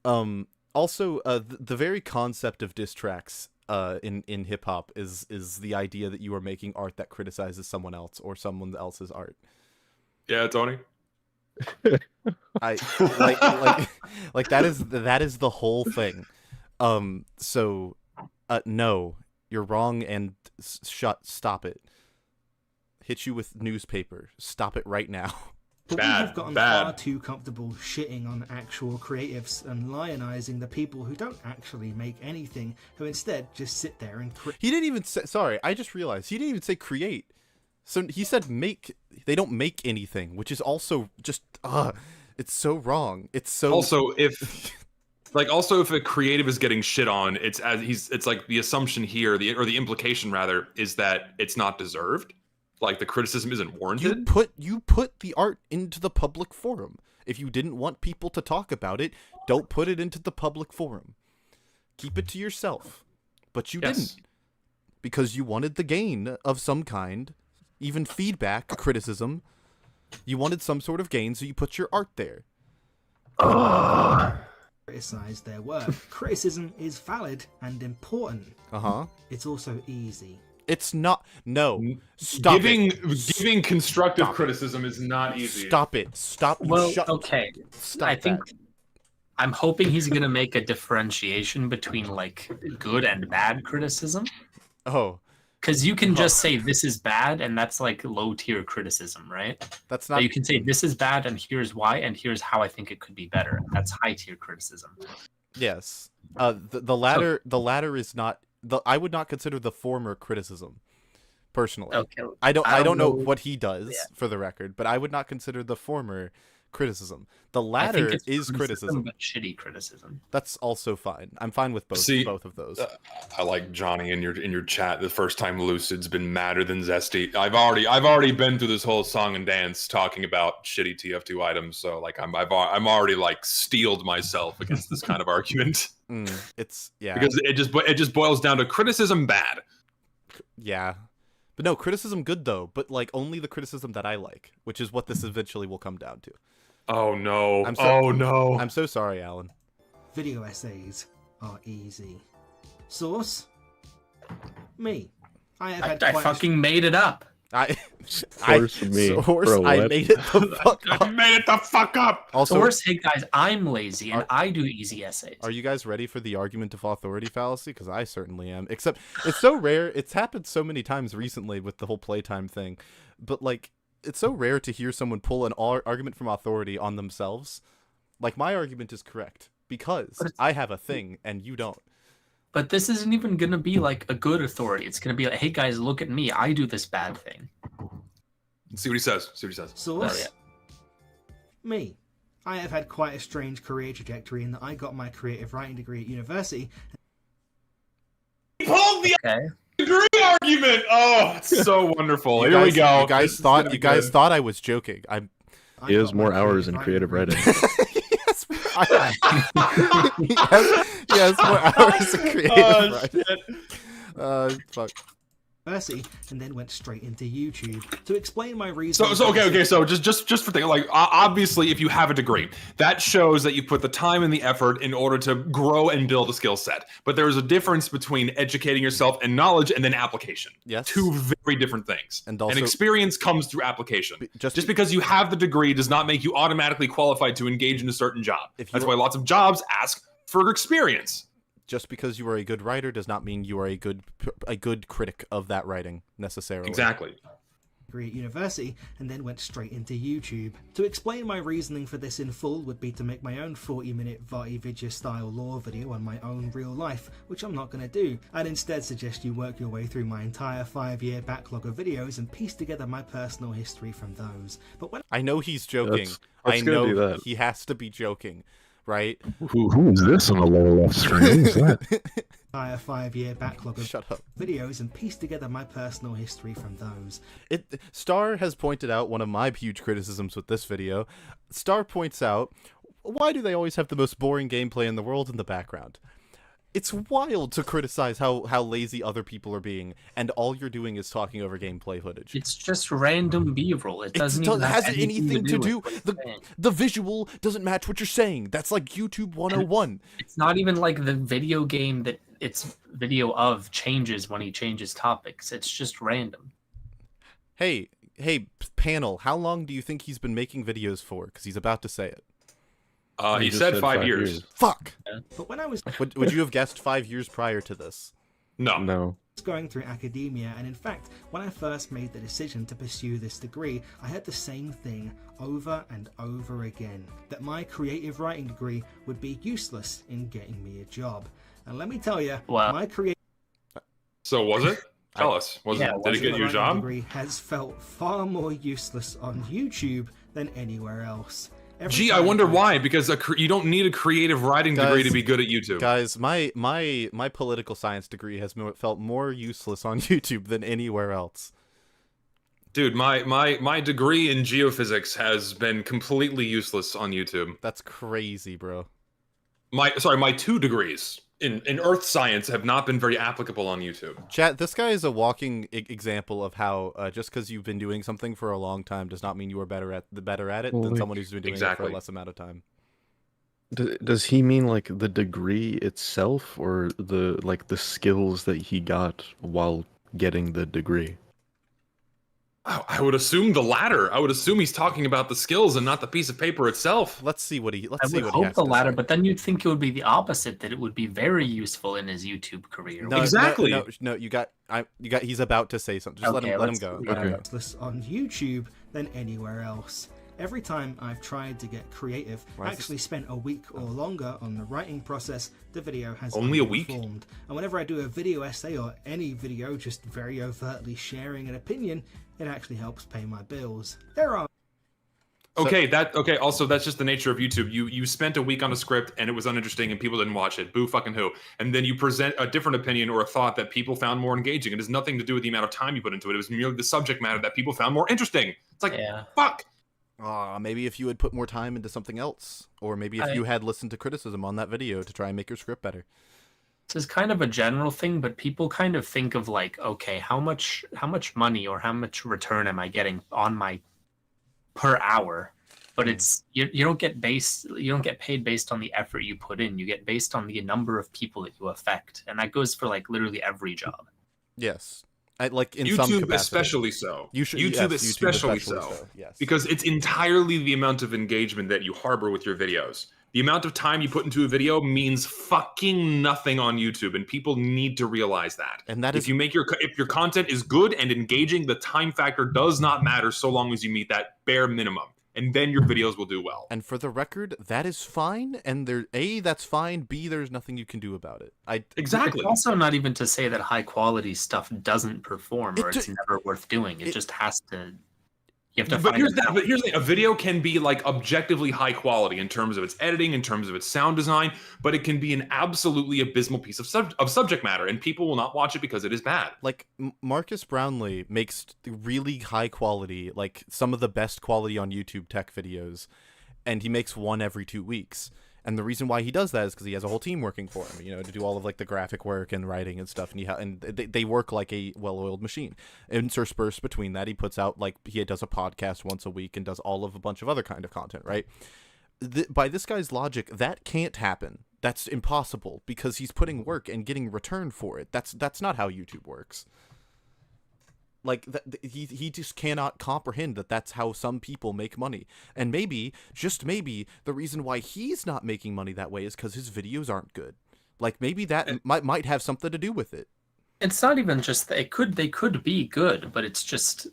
Also, the very concept of diss tracks in hip hop is the idea that you are making art that criticizes someone else or someone else's art. Yeah, Tony. I like that is the whole thing. So no, you're wrong and stop it. Hit you with newspaper. Stop it right now. But we have gotten far too comfortable shitting on actual creatives and lionizing the people who don't actually make anything, who instead just sit there and He didn't even say, sorry, I just realized he didn't even say create. So he said make. They don't make anything, which is also just it's so wrong. It's so also if a creative is getting shit on, it's like the assumption here, or the implication rather, is that it's not deserved. Like the criticism isn't warranted. You put the art into the public forum. If you didn't want people to talk about it, don't put it into the public forum. Keep it to yourself. But you didn't. Because you wanted the gain of some kind. Even feedback, criticism. You wanted some sort of gain, so you put your art there. Criticize their work. Criticism is valid and important. It's also easy. It's not. No. Stop Giving constructive criticism is not easy. Stop it. Stop. Well, okay. Stop I think I'm hoping he's going to make a differentiation between like good and bad criticism. Oh. Because you can just say this is bad, and that's like low tier criticism, right? That's not. But you can say this is bad, and here's why, and here's how I think it could be better. That's high tier criticism. Yes. The latter is not. I would not consider the former criticism, personally. Okay. I don't know what he does for the record, but I would not consider the former criticism. The latter is criticism, but shitty criticism. That's also fine. I'm fine with both of those. I like Johnny in your chat. The first time Lucid's been madder than Zesty. I've already been through this whole song and dance talking about shitty TF2 items. So like I'm already like steeled myself against this kind of argument. It's because it just boils down to criticism bad. Yeah. But no, criticism good though, but like only the criticism that I like, which is what this eventually will come down to. Oh no. No. I'm so sorry, Alan. Video essays are easy. Source? Me. I fucking made it up. Source, I made it the fuck up. I made it the fuck up. Also, Source, hey guys, I'm lazy and I do easy essays. Are you guys ready for the argument of authority fallacy? Because I certainly am. Except it's so rare. It's happened so many times recently with the whole playtime thing. But like, it's so rare to hear someone pull an argument from authority on themselves. Like, my argument is correct because I have a thing and you don't. But this isn't even going to be like a good authority. It's going to be like, hey guys, look at me. I do this bad thing. See what he says. Source? Me. I have had quite a strange career trajectory in that I got my creative writing degree at university. He pulled the degree argument. Oh, it's so wonderful. Here we go. You guys thought I was joking. He has more hours in creative writing. He has more hours of creative writing. Fuck. university and then went straight into YouTube. To explain my reason. So just for thinking, like, obviously, if you have a degree, that shows that you put the time and the effort in order to grow and build a skill set. But there's a difference between educating yourself and knowledge and then application. Yes. Two very different things. And also, experience comes through application. Just because you have the degree does not make you automatically qualified to engage in a certain job. That's why lots of jobs ask for experience. Just because you are a good writer does not mean you are a good critic of that writing necessarily. Exactly. Degree at university and then went straight into YouTube. To explain my reasoning for this in full would be to make my own 40-minute Vidya style lore video on my own real life, which I'm not going to do. I'd instead suggest you work your way through my entire 5-year backlog of videos and piece together my personal history from those. But when I know he's joking. Let's I go do know that. he has to be joking, right? Who is this on the lower left screen? Who's that? entire 5-year backlog of Shut up. videos and piece together my personal history from those. Star has pointed out one of my huge criticisms with this video. Star points out, why do they always have the most boring gameplay in the world in the background? It's wild to criticize how lazy other people are being, and all you're doing is talking over gameplay footage. It's just random B-roll. It doesn't It even have hasn't anything to do. with what you're saying. The visual doesn't match what you're saying. That's like YouTube 101. It's not even like the video game that it's video of changes when he changes topics. It's just random. Hey, panel, how long do you think he's been making videos for? Because he's about to say it. He said 5 years. Fuck! But when I was Would you have guessed 5 years prior to this? No. going through academia, and in fact, when I first made the decision to pursue this degree, I heard the same thing over and over again, that my creative writing degree would be useless in getting me a job. And let me tell you, my creative So was it? Tell us. Did it get you a job? degree has felt far more useless on YouTube than anywhere else. Gee, I wonder why. Because you don't need a creative writing degree to be good at YouTube. Guys, my political science degree has felt more useless on YouTube than anywhere else. Dude, my degree in geophysics has been completely useless on YouTube. That's crazy, bro. My 2 degrees in earth science have not been very applicable on YouTube. Chat, this guy is a walking example of how just because you've been doing something for a long time does not mean you are better at it than someone who's been doing it for a less amount of time. Does he mean like the degree itself, or the skills that he got while getting the degree? I would assume the latter. I would assume he's talking about the skills and not the piece of paper itself. Let's see what he. I would hope the latter, but then you'd think it would be the opposite, that it would be very useful in his YouTube career. No, exactly. No, you got. He's about to say something. Just let him go. Useless on YouTube than anywhere else. Every time I've tried to get creative, actually spent a week or longer on the writing process, the video has only a week. And whenever I do a video essay or any video just very overtly sharing an opinion, it actually helps pay my bills. There are Also, that's just the nature of YouTube. You spent a week on a script and it was uninteresting and people didn't watch it. Boo fucking who. And then you present a different opinion or a thought that people found more engaging. It has nothing to do with the amount of time you put into it. It was merely the subject matter that people found more interesting. It's like, fuck. Maybe if you had put more time into something else, or maybe if you had listened to criticism on that video to try and make your script better. This is kind of a general thing, but people kind of think of like, okay, how much money or how much return am I getting on my per hour? But it's you don't get paid based on the effort you put in. You get based on the number of people that you affect, and that goes for like literally every job. Yes. Like in YouTube some capacity. especially so. YouTube especially so. Yes. Because it's entirely the amount of engagement that you harbor with your videos. The amount of time you put into a video means fucking nothing on YouTube, and people need to realize that. And that is, if your content is good and engaging, the time factor does not matter so long as you meet that bare minimum. And then your videos will do well. And for the record, that is fine. And that's fine. B, there's nothing you can do about it. Exactly. It's also not even to say that high quality stuff doesn't perform or it's never worth doing. It just has to. You have to. But here's the thing: a video can be like objectively high quality in terms of its editing, in terms of its sound design, but it can be an absolutely abysmal piece of subject matter, and people will not watch it because it is bad. Like Marcus Brownlee makes really high quality, like some of the best quality on YouTube tech videos, and he makes one every 2 weeks. And the reason why he does that is because he has a whole team working for him, to do all of like the graphic work and writing and stuff. And they work like a well-oiled machine. Interspersed between that, he puts out like he does a podcast once a week and does all of a bunch of other kind of content, right? By this guy's logic, that can't happen. That's impossible because he's putting work and getting return for it. That's not how YouTube works. Like, he just cannot comprehend that that's how some people make money. And maybe, just maybe, the reason why he's not making money that way is because his videos aren't good. Like, maybe that might have something to do with it. It's not even just they could be good, but it's just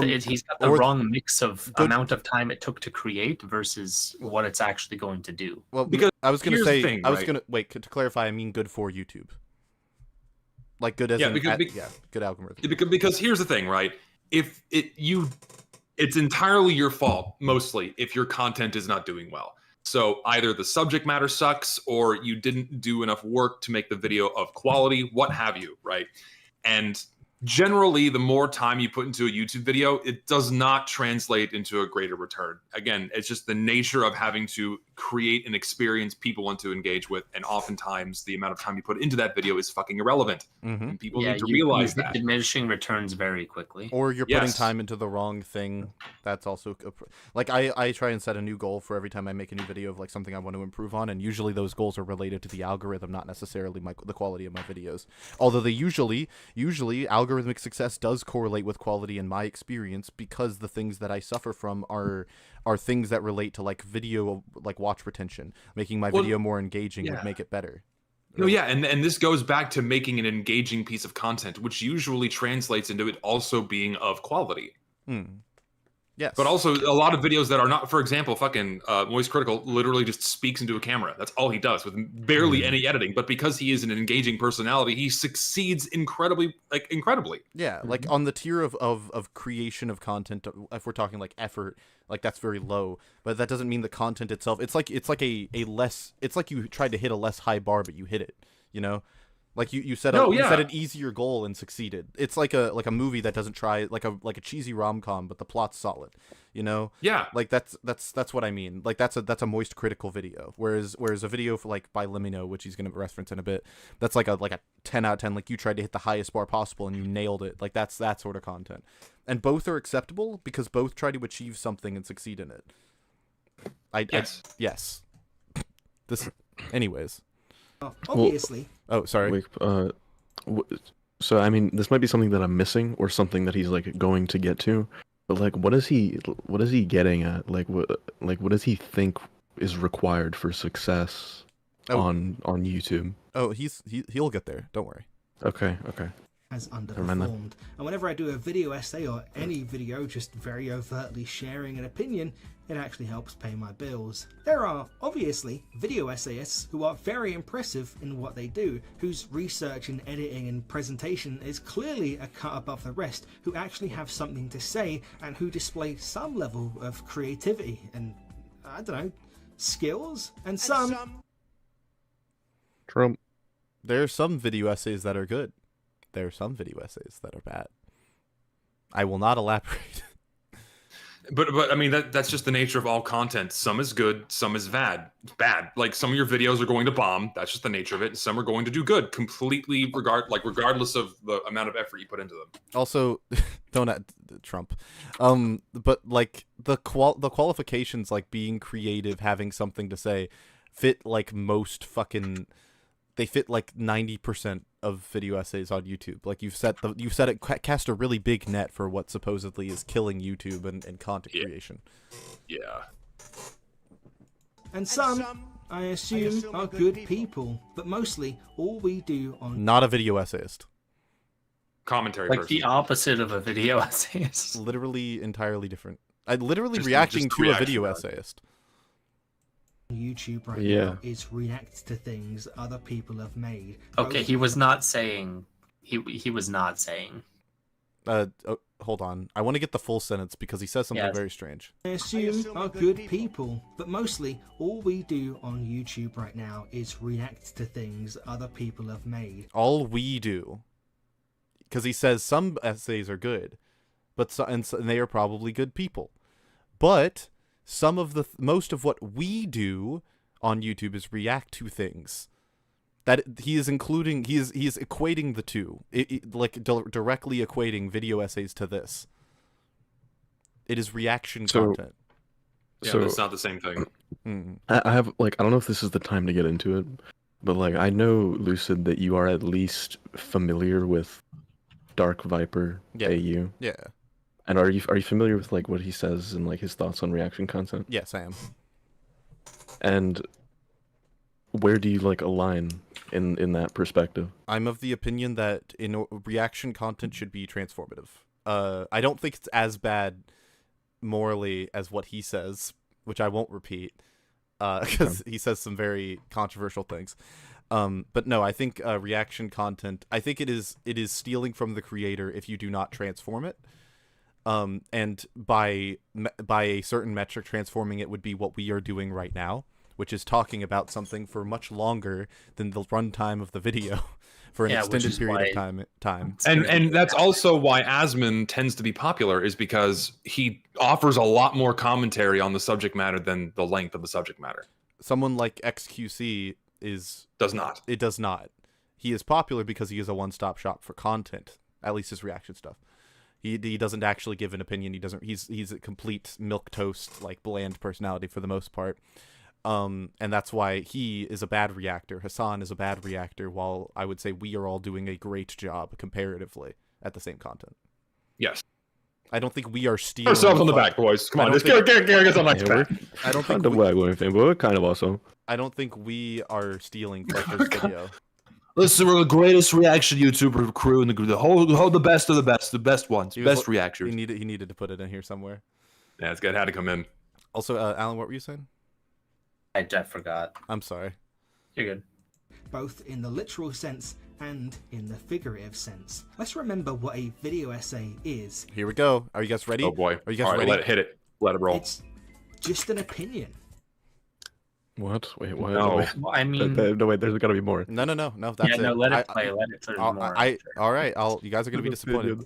he's got the wrong mix of amount of time it took to create versus what it's actually going to do. Well, because I was going to say, wait, to clarify, I mean good for YouTube. Like good as good algorithm. Because here's the thing, right? It's entirely your fault, mostly, if your content is not doing well. So either the subject matter sucks, or you didn't do enough work to make the video of quality, what have you, right? And generally, the more time you put into a YouTube video, it does not translate into a greater return. Again, it's just the nature of having to create an experience people want to engage with, and oftentimes the amount of time you put into that video is fucking irrelevant. Mm-hmm. And people need to realize that. Diminishing returns very quickly. Or you're putting time into the wrong thing. That's also like I try and set a new goal for every time I make a new video of like something I want to improve on, and usually those goals are related to the algorithm, not necessarily the quality of my videos. Although they usually algorithmic success does correlate with quality in my experience, because the things that I suffer from are things that relate to like video, like watch retention. Making my video more engaging would make it better. No, yeah, and this goes back to making an engaging piece of content, which usually translates into it also being of quality. Yes. But also a lot of videos that are not, for example, fucking Moist Critical literally just speaks into a camera. That's all he does with barely any editing. But because he is an engaging personality, he succeeds incredibly. Yeah, like on the tier of creation of content, if we're talking like effort, like that's very low. But that doesn't mean the content itself. It's like you tried to hit a less high bar, but you hit it. Like you set an easier goal and succeeded. It's like a movie that doesn't try like a cheesy rom-com, but the plot's solid. Yeah. Like that's what I mean. Like that's a Moist Critical video. Whereas a video for like by Limino, which he's gonna reference in a bit, that's like a 10 out of 10. Like you tried to hit the highest bar possible and you nailed it. Like that's that sort of content. And both are acceptable because both try to achieve something and succeed in it. Yes. Anyways. Obviously. Oh, sorry. Wait, so I mean, this might be something that I'm missing, or something that he's like going to get to. But like, what is he getting at? Like, what does he think is required for success on YouTube? Oh, he'll get there. Don't worry. Okay. Has underperformed. And whenever I do a video essay or any video just very overtly sharing an opinion, it actually helps pay my bills. There are, obviously, video essayists who are very impressive in what they do, whose research and editing and presentation is clearly a cut above the rest, who actually have something to say and who display some level of creativity and, I don't know, skills, and some... Trump. There are some video essays that are good. There are some video essays that are bad. I will not elaborate. But I mean that's just the nature of all content. Some is good, some is bad. Like some of your videos are going to bomb. That's just the nature of it. And some are going to do good, completely regardless of the amount of effort you put into them. Also, don't add Trump. But like the qualifications, like being creative, having something to say, fit like most fucking. They fit like 90% of video essays on YouTube. Like you've set it cast a really big net for what supposedly is killing YouTube and content creation. Yeah. And some, I assume, are good people, but mostly all we do on... Not a video essayist. Commentary like person. The opposite of a video essayist. Literally entirely different. Reacting to a video essayist. YouTube now is react to things other people have made. Okay, he was not saying. He was not saying. Hold on. I want to get the full sentence because he says something very strange. I assume are good people, but mostly all we do on YouTube right now is react to things other people have made. All we do, because he says some essays are good, but and they are probably good people, but. Most of what we do on YouTube is react to things. That he is including, he is equating the two, directly equating video essays to this. It is reaction content. Yeah, So it's not the same thing. I have I don't know if this is the time to get into it, but I know, Lucid, that you are at least familiar with Dark Viper AU. Yeah. And are you familiar with what he says and his thoughts on reaction content? Yes, I am. And where do you align in that perspective? I'm of the opinion that reaction content should be transformative. I don't think it's as bad morally as what he says, which I won't repeat, because he says some very controversial things. But no, I think reaction content, I think it is stealing from the creator if you do not transform it. And by a certain metric, transforming it would be what we are doing right now, which is talking about something for much longer than the runtime of the video for an extended period of time. And that's also why Asmon tends to be popular, is because he offers a lot more commentary on the subject matter than the length of the subject matter. Someone like XQC does not. It does not. He is popular because he is a one-stop shop for content, at least his reaction stuff. He doesn't actually give an opinion. He's a complete milquetoast, bland personality for the most part. And that's why he is a bad reactor. Hassan is a bad reactor, while I would say we are all doing a great job comparatively at the same content. Yes. I don't think we are stealing. Ourselves on the back, boys. Come on, just get on my back. I don't think we're kind of also. I don't think we are stealing Fletcher's video. Listen, we're the greatest reaction YouTuber crew in the whole the best of the best ones, best reactors. He needed to put it in here somewhere. Yeah, it's good. Had to come in. Also, Alan, what were you saying? I forgot. I'm sorry. You're good. Both in the literal sense and in the figurative sense. Let's remember what a video essay is. Here we go. Are you guys ready? Oh boy. Are you guys All right, ready? let it hit it. Let it roll. It's just an opinion. What? Wait, what? No. Wait. Well, I mean, no, wait. There's got to be more. No. That's it. let it play. Let it sort of more. All right. You guys are gonna be disappointed.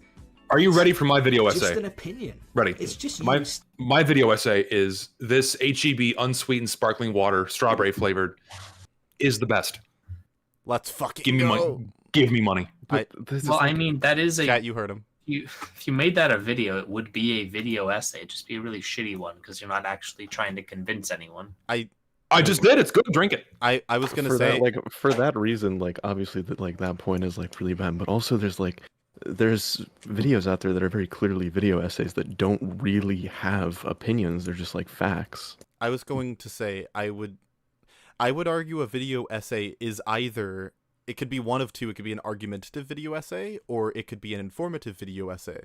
Are you ready for my video Just essay? an opinion. Ready. It's just my video essay is this HEB unsweetened sparkling water, strawberry flavored, is the best. Let's fucking Give me money. Give me money. I mean, that is a. Chat, you heard him. If you made that a video, it would be a video essay. It'd just be a really shitty one because you're not actually trying to convince anyone. I just did. It's good. Drink it. I was gonna for say that, for that reason, obviously that point is really bad, but also there's videos out there that are very clearly video essays that don't really have opinions. They're just facts. I was going to say I would argue a video essay is either, it could be one of two. It could be an argumentative video essay, or it could be an informative video essay.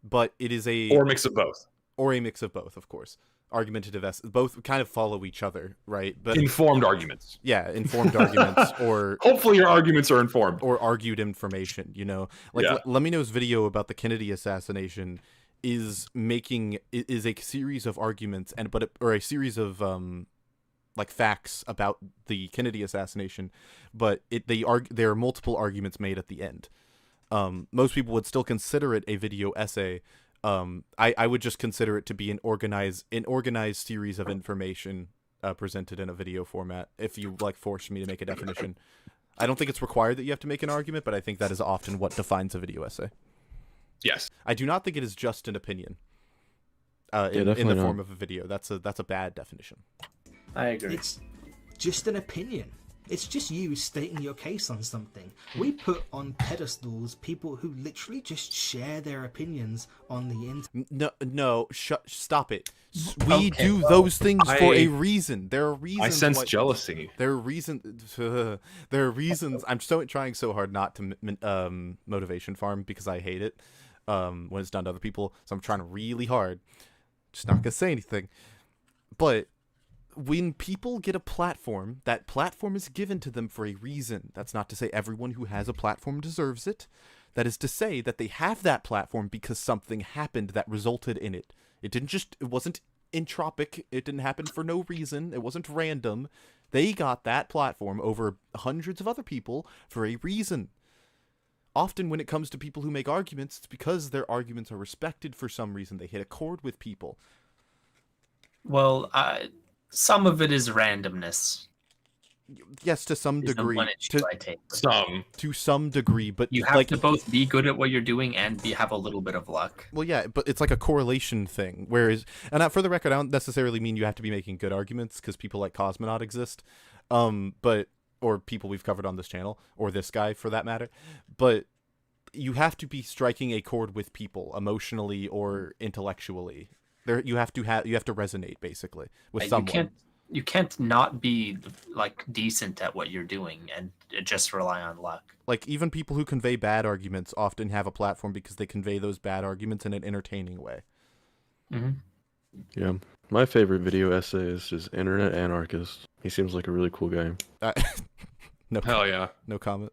But it is or a mix of both. Or a mix of both, of course. Argumentative essays, both kind of follow each other, right? But informed arguments. Yeah, informed arguments, or hopefully your arguments are informed, or argued information. Lemino's video about the Kennedy assassination is a series of arguments or a series of facts about the Kennedy assassination, but there are multiple arguments made at the end. Most people would still consider it a video essay. I would just consider it to be an organized series of information presented in a video format. If you force me to make a definition, I don't think it's required that you have to make an argument, but I think that is often what defines a video essay. Yes, I do not think it is just an opinion. In the form of a video, that's a bad definition. I agree. It's just an opinion. It's just you stating your case on something. We put on pedestals people who literally just share their opinions on the internet. No, stop it. We do those things for a reason. There are reasons. I sense jealousy. There are reasons. There are reasons. I'm trying so hard not to motivation farm because I hate it when it's done to other people. So I'm trying really hard. Just not gonna say anything. But when people get a platform, that platform is given to them for a reason. That's not to say everyone who has a platform deserves it. That is to say that they have that platform because something happened that resulted in it. It wasn't entropic. It didn't happen for no reason. It wasn't random. They got that platform over hundreds of other people for a reason. Often when it comes to people who make arguments, it's because their arguments are respected for some reason. They hit a chord with people. Well, Some of it is randomness. Yes, to some Is the degree. one issue I take. To some degree, but You have like, to both be good at what you're doing and have a little bit of luck. well, yeah, but it's like a correlation thing. Whereas, and for the record, I don't necessarily mean you have to be making good arguments because people like Cosmonaut exist, or people we've covered on this channel, or this guy for that matter. But you have to be striking a chord with people emotionally or intellectually. You have to resonate basically with someone. You can't not be like decent at what you're doing and just rely on luck. Like, even people who convey bad arguments often have a platform because they convey those bad arguments in an entertaining way. Mm-hmm. Yeah, my favorite video essay is just Internet Anarchist. He seems like a really cool guy. No, hell yeah, no comment.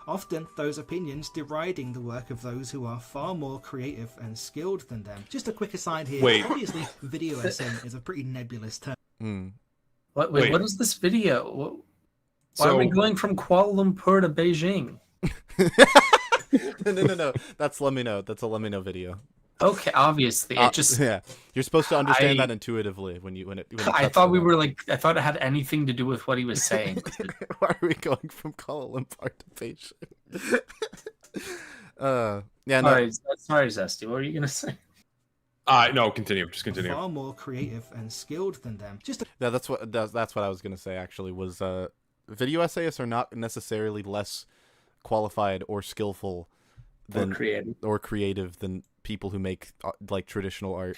Often those opinions deriding the work of those who are far more creative and skilled than them. Just a quick aside here. Wait. Obviously, video essay is a pretty nebulous term. Wait, what is this video? Why are we going from Kuala Lumpur to Beijing? No. That's Let Me Know. That's a Let Me Know video. Okay, obviously. It just yeah. You're supposed to understand that intuitively when it I thought we were like, I thought it had anything to do with what he was saying. Why are we going from Kuala Lumpur to Beijing? Yeah, no. Sorry, Zesty. What were you gonna say? No, continue. Just continue. Far more creative and skilled than them. Yeah, that's what I was gonna say. Actually, was video essayists are not necessarily less qualified or skillful than or creative than people who make like traditional art.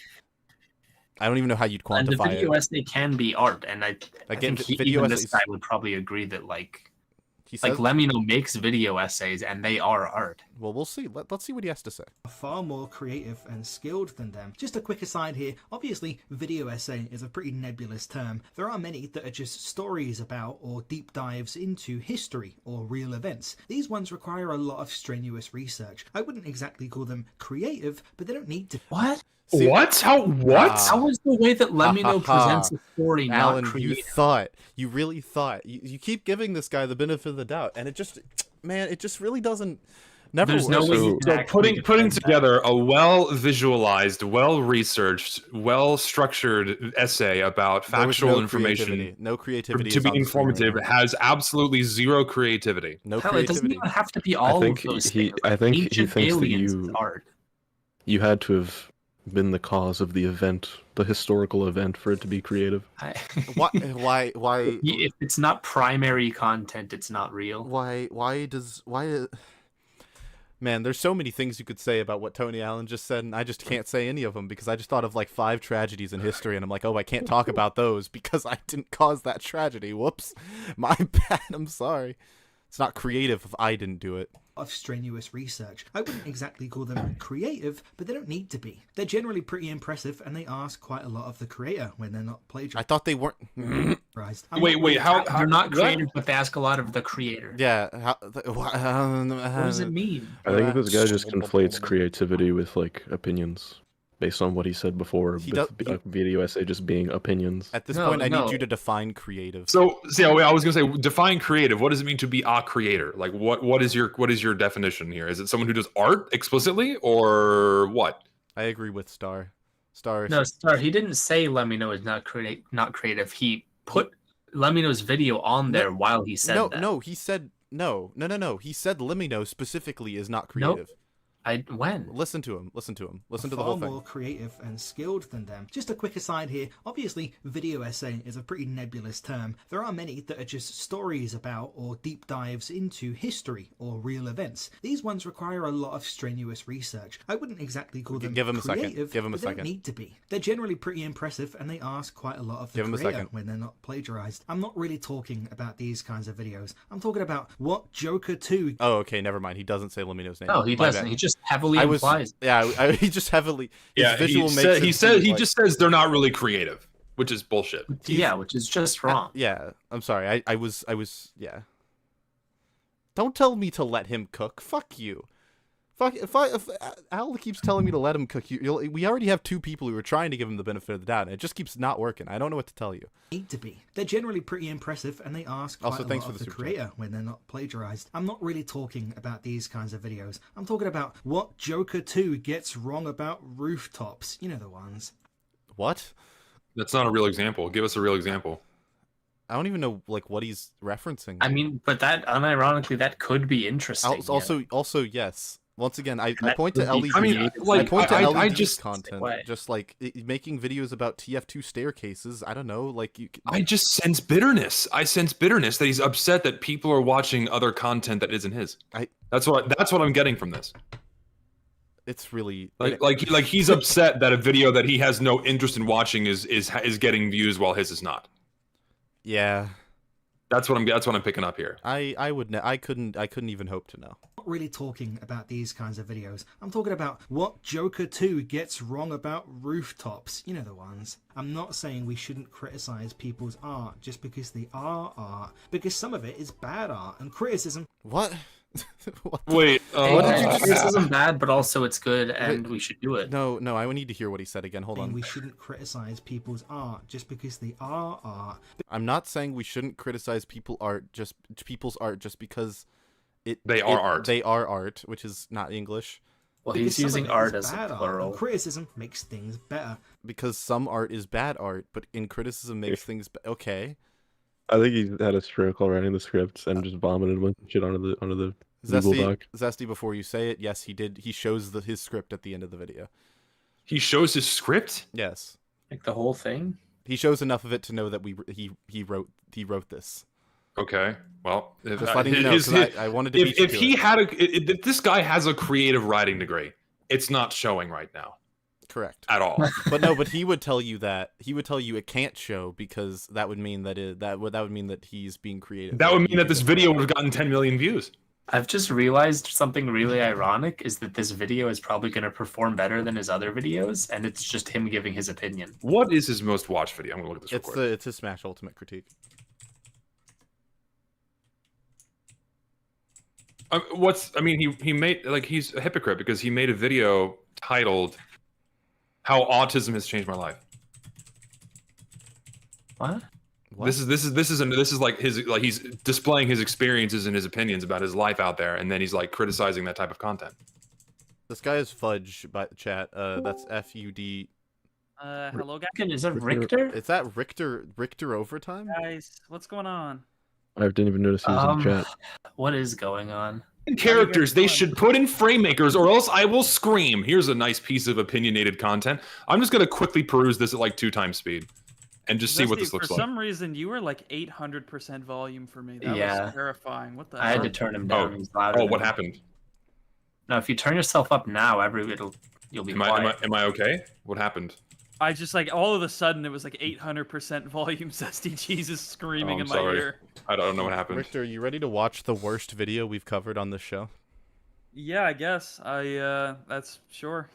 I don't even know how you'd quantify it. And the video essay can be art, and I Again, think even this guy would probably agree that Lemino makes video essays and they are art. Well, we'll see. Let's see what he has to say. Far more creative and skilled than them. Just a quick aside here. Obviously, video essay is a pretty nebulous term. There are many that are just stories about or deep dives into history or real events. These ones require a lot of strenuous research. I wouldn't exactly call them creative, but they don't need to. What? What? How is the way that Lemino presents a story Alan, not creative? you really thought. You keep giving this guy the benefit of the doubt, and it just really doesn't. Never. There's no way you can putting together a well-visualized, well-researched, well-structured essay about factual information, no creativity to be informative, has absolutely zero creativity. No Hell, creativity. it doesn't even have to be all of those things. I think he Ancient thinks that aliens is art. you had to have been the cause of the event, the historical event, for it to be creative. Why? If it's not primary content, it's not real. Why? Man, there's so many things you could say about what Tony Allen just said, and I just can't say any of them because I just thought of like 5 tragedies in history, and I'm like, oh, I can't talk about those because I didn't cause that tragedy. Whoops, my bad. I'm sorry. It's not creative if I didn't do it. Of strenuous research. I wouldn't exactly call them creative, but they don't need to be. They're generally pretty impressive, and they ask quite a lot of the creator when they're not plagiarized. I thought they weren't. Wait, how they're not creative, but they ask a lot of the creator. Yeah. What does it mean? I think this guy just conflates creativity with like opinions. Based on what he said before, a video essay just being opinions. At this point, I need you to define creative. So, I was gonna say, define creative. What does it mean to be a creator? Like, what is your definition here? Is it someone who does art explicitly, or what? I agree with Star. No, Star. He didn't say Lemino is not creative. He put Lemino's video on there while he said that. No, he said no. He said Lemino specifically is not creative. Nope. When? Listen to him. Listen to the whole thing. Far more creative and skilled than them. Just a quick aside here. Obviously, video essay is a pretty nebulous term. There are many that are just stories about or deep dives into history or real events. These ones require a lot of strenuous research. I wouldn't exactly call them creative. Give him a but they second. don't need to be. They're generally pretty impressive, and they ask quite a lot of the creator when they're not plagiarized. I'm not really talking about these kinds of videos. I'm talking about what Joker 2. Oh, okay, never mind. He doesn't say Lemino's name. No, he doesn't. He just heavily implies. Yeah, he just heavily. Yeah, he just says they're not really creative, which is bullshit. Yeah, which is just wrong. Yeah, I'm sorry. I was. Yeah. Don't tell me to let him cook. Fuck you. If Al keeps telling me to let him cook, we already have 2 people who are trying to give him the benefit of the doubt, and it just keeps not working. I don't know what to tell you. Need to be. They're generally pretty impressive, and they ask quite a lot of the creator when they're not plagiarized. I'm not really talking about these kinds of videos. I'm talking about what Joker 2 gets wrong about rooftops. You know the ones. What? That's not a real example. Give us a real example. I don't even know like what he's referencing. I mean, but that unironically that could be interesting. Also, yes. Once again, I that point to would be LED. I mean, like, I point to LED I just content, way. just like making videos about TF2 staircases. I don't know, like you. I just sense bitterness. I sense bitterness that he's upset that people are watching other content that isn't his. That's what I'm getting from this. It's really like he's upset that a video that he has no interest in watching is getting views while his is not. Yeah. That's what I'm picking up here. I couldn't even hope to know. I'm not really talking about these kinds of videos. I'm talking about what Joker 2 gets wrong about rooftops. You know the ones. I'm not saying we shouldn't criticize people's art just because they are art, because some of it is bad art, and criticism. What? Wait, what did you just This isn't bad, but also it's good, and we should do it. No, I need to hear what he said again. Hold on. We shouldn't criticize people's art just because they are art. I'm not saying we shouldn't criticize people's art just because they are art. They are art, which is not English. Well, he's using art as a plural. And criticism makes things better. Because some art is bad art, but in criticism makes things okay. I think he had a stroke while writing the scripts and just vomited a bunch of shit onto the Google Doc. Zesty, before you say it, yes, he did. He shows his script at the end of the video. He shows his script? Yes. Like the whole thing? He shows enough of it to know that he wrote this. Okay. Well, just letting you know, I wanted to. If this guy has a creative writing degree, it's not showing right now. Correct. At all. But he would tell you that it can't show because that would mean that would mean that he's being creative. That would mean that this video would have gotten 10 million views. I've just realized something really ironic is that this video is probably going to perform better than his other videos, and it's just him giving his opinion. What is his most watched video? I'm gonna look at this. It's his Smash Ultimate critique. He made, like, he's a hypocrite because he made a video titled "How Autism Has Changed My Life." What? This is like he's displaying his experiences and his opinions about his life out there, and then he's like criticizing that type of content. This guy is Fudj by the chat. That's FUD. Hello guys. Is that Richter? Is that Richter overtime? Guys, what's going on? I didn't even notice he was in the chat. What is going on? Characters they should put in frame makers, or else I will scream. Here's a nice piece of opinionated content. I'm just gonna quickly peruse this at like 2x speed, and just see what this looks like. For some reason, you were like 800% volume for me. That was terrifying. What the hell? I had to turn him down. He's louder. Oh, what happened? No, if you turn yourself up now, you'll be quiet. Am I okay? What happened? I just like all of a sudden it was like 800% volume. Zesty Jesus screaming in my ear. I don't know what happened. Richter, are you ready to watch the worst video we've covered on this show? Yeah, I guess. That's sure.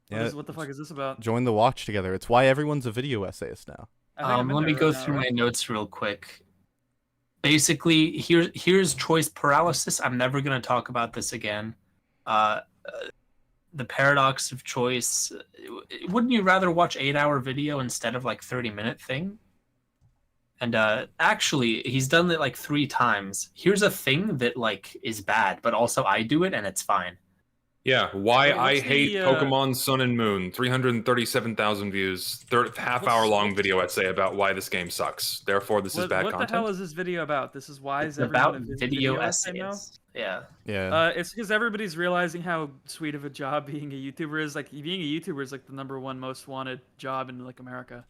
Yeah. What the fuck is this about? Join the watch together. It's why everyone's a video essayist now. Let me go through my notes real quick. Basically, here's choice paralysis. I'm never going to talk about this again. The paradox of choice. Wouldn't you rather watch 8-hour video instead of like 30-minute thing? And actually, he's done it like 3 times. Here's a thing that like is bad, but also I do it and it's fine. Yeah, why I hate Pokemon Sun and Moon. 337,000 views. Half-hour-long video essay about why this game sucks. Therefore, this is bad content. What the hell is this video about? This is why is about everyone a video essays. Yeah. Yeah. It's because everybody's realizing how sweet of a job being a YouTuber is. Like being a YouTuber is like the #1 most wanted job in like America.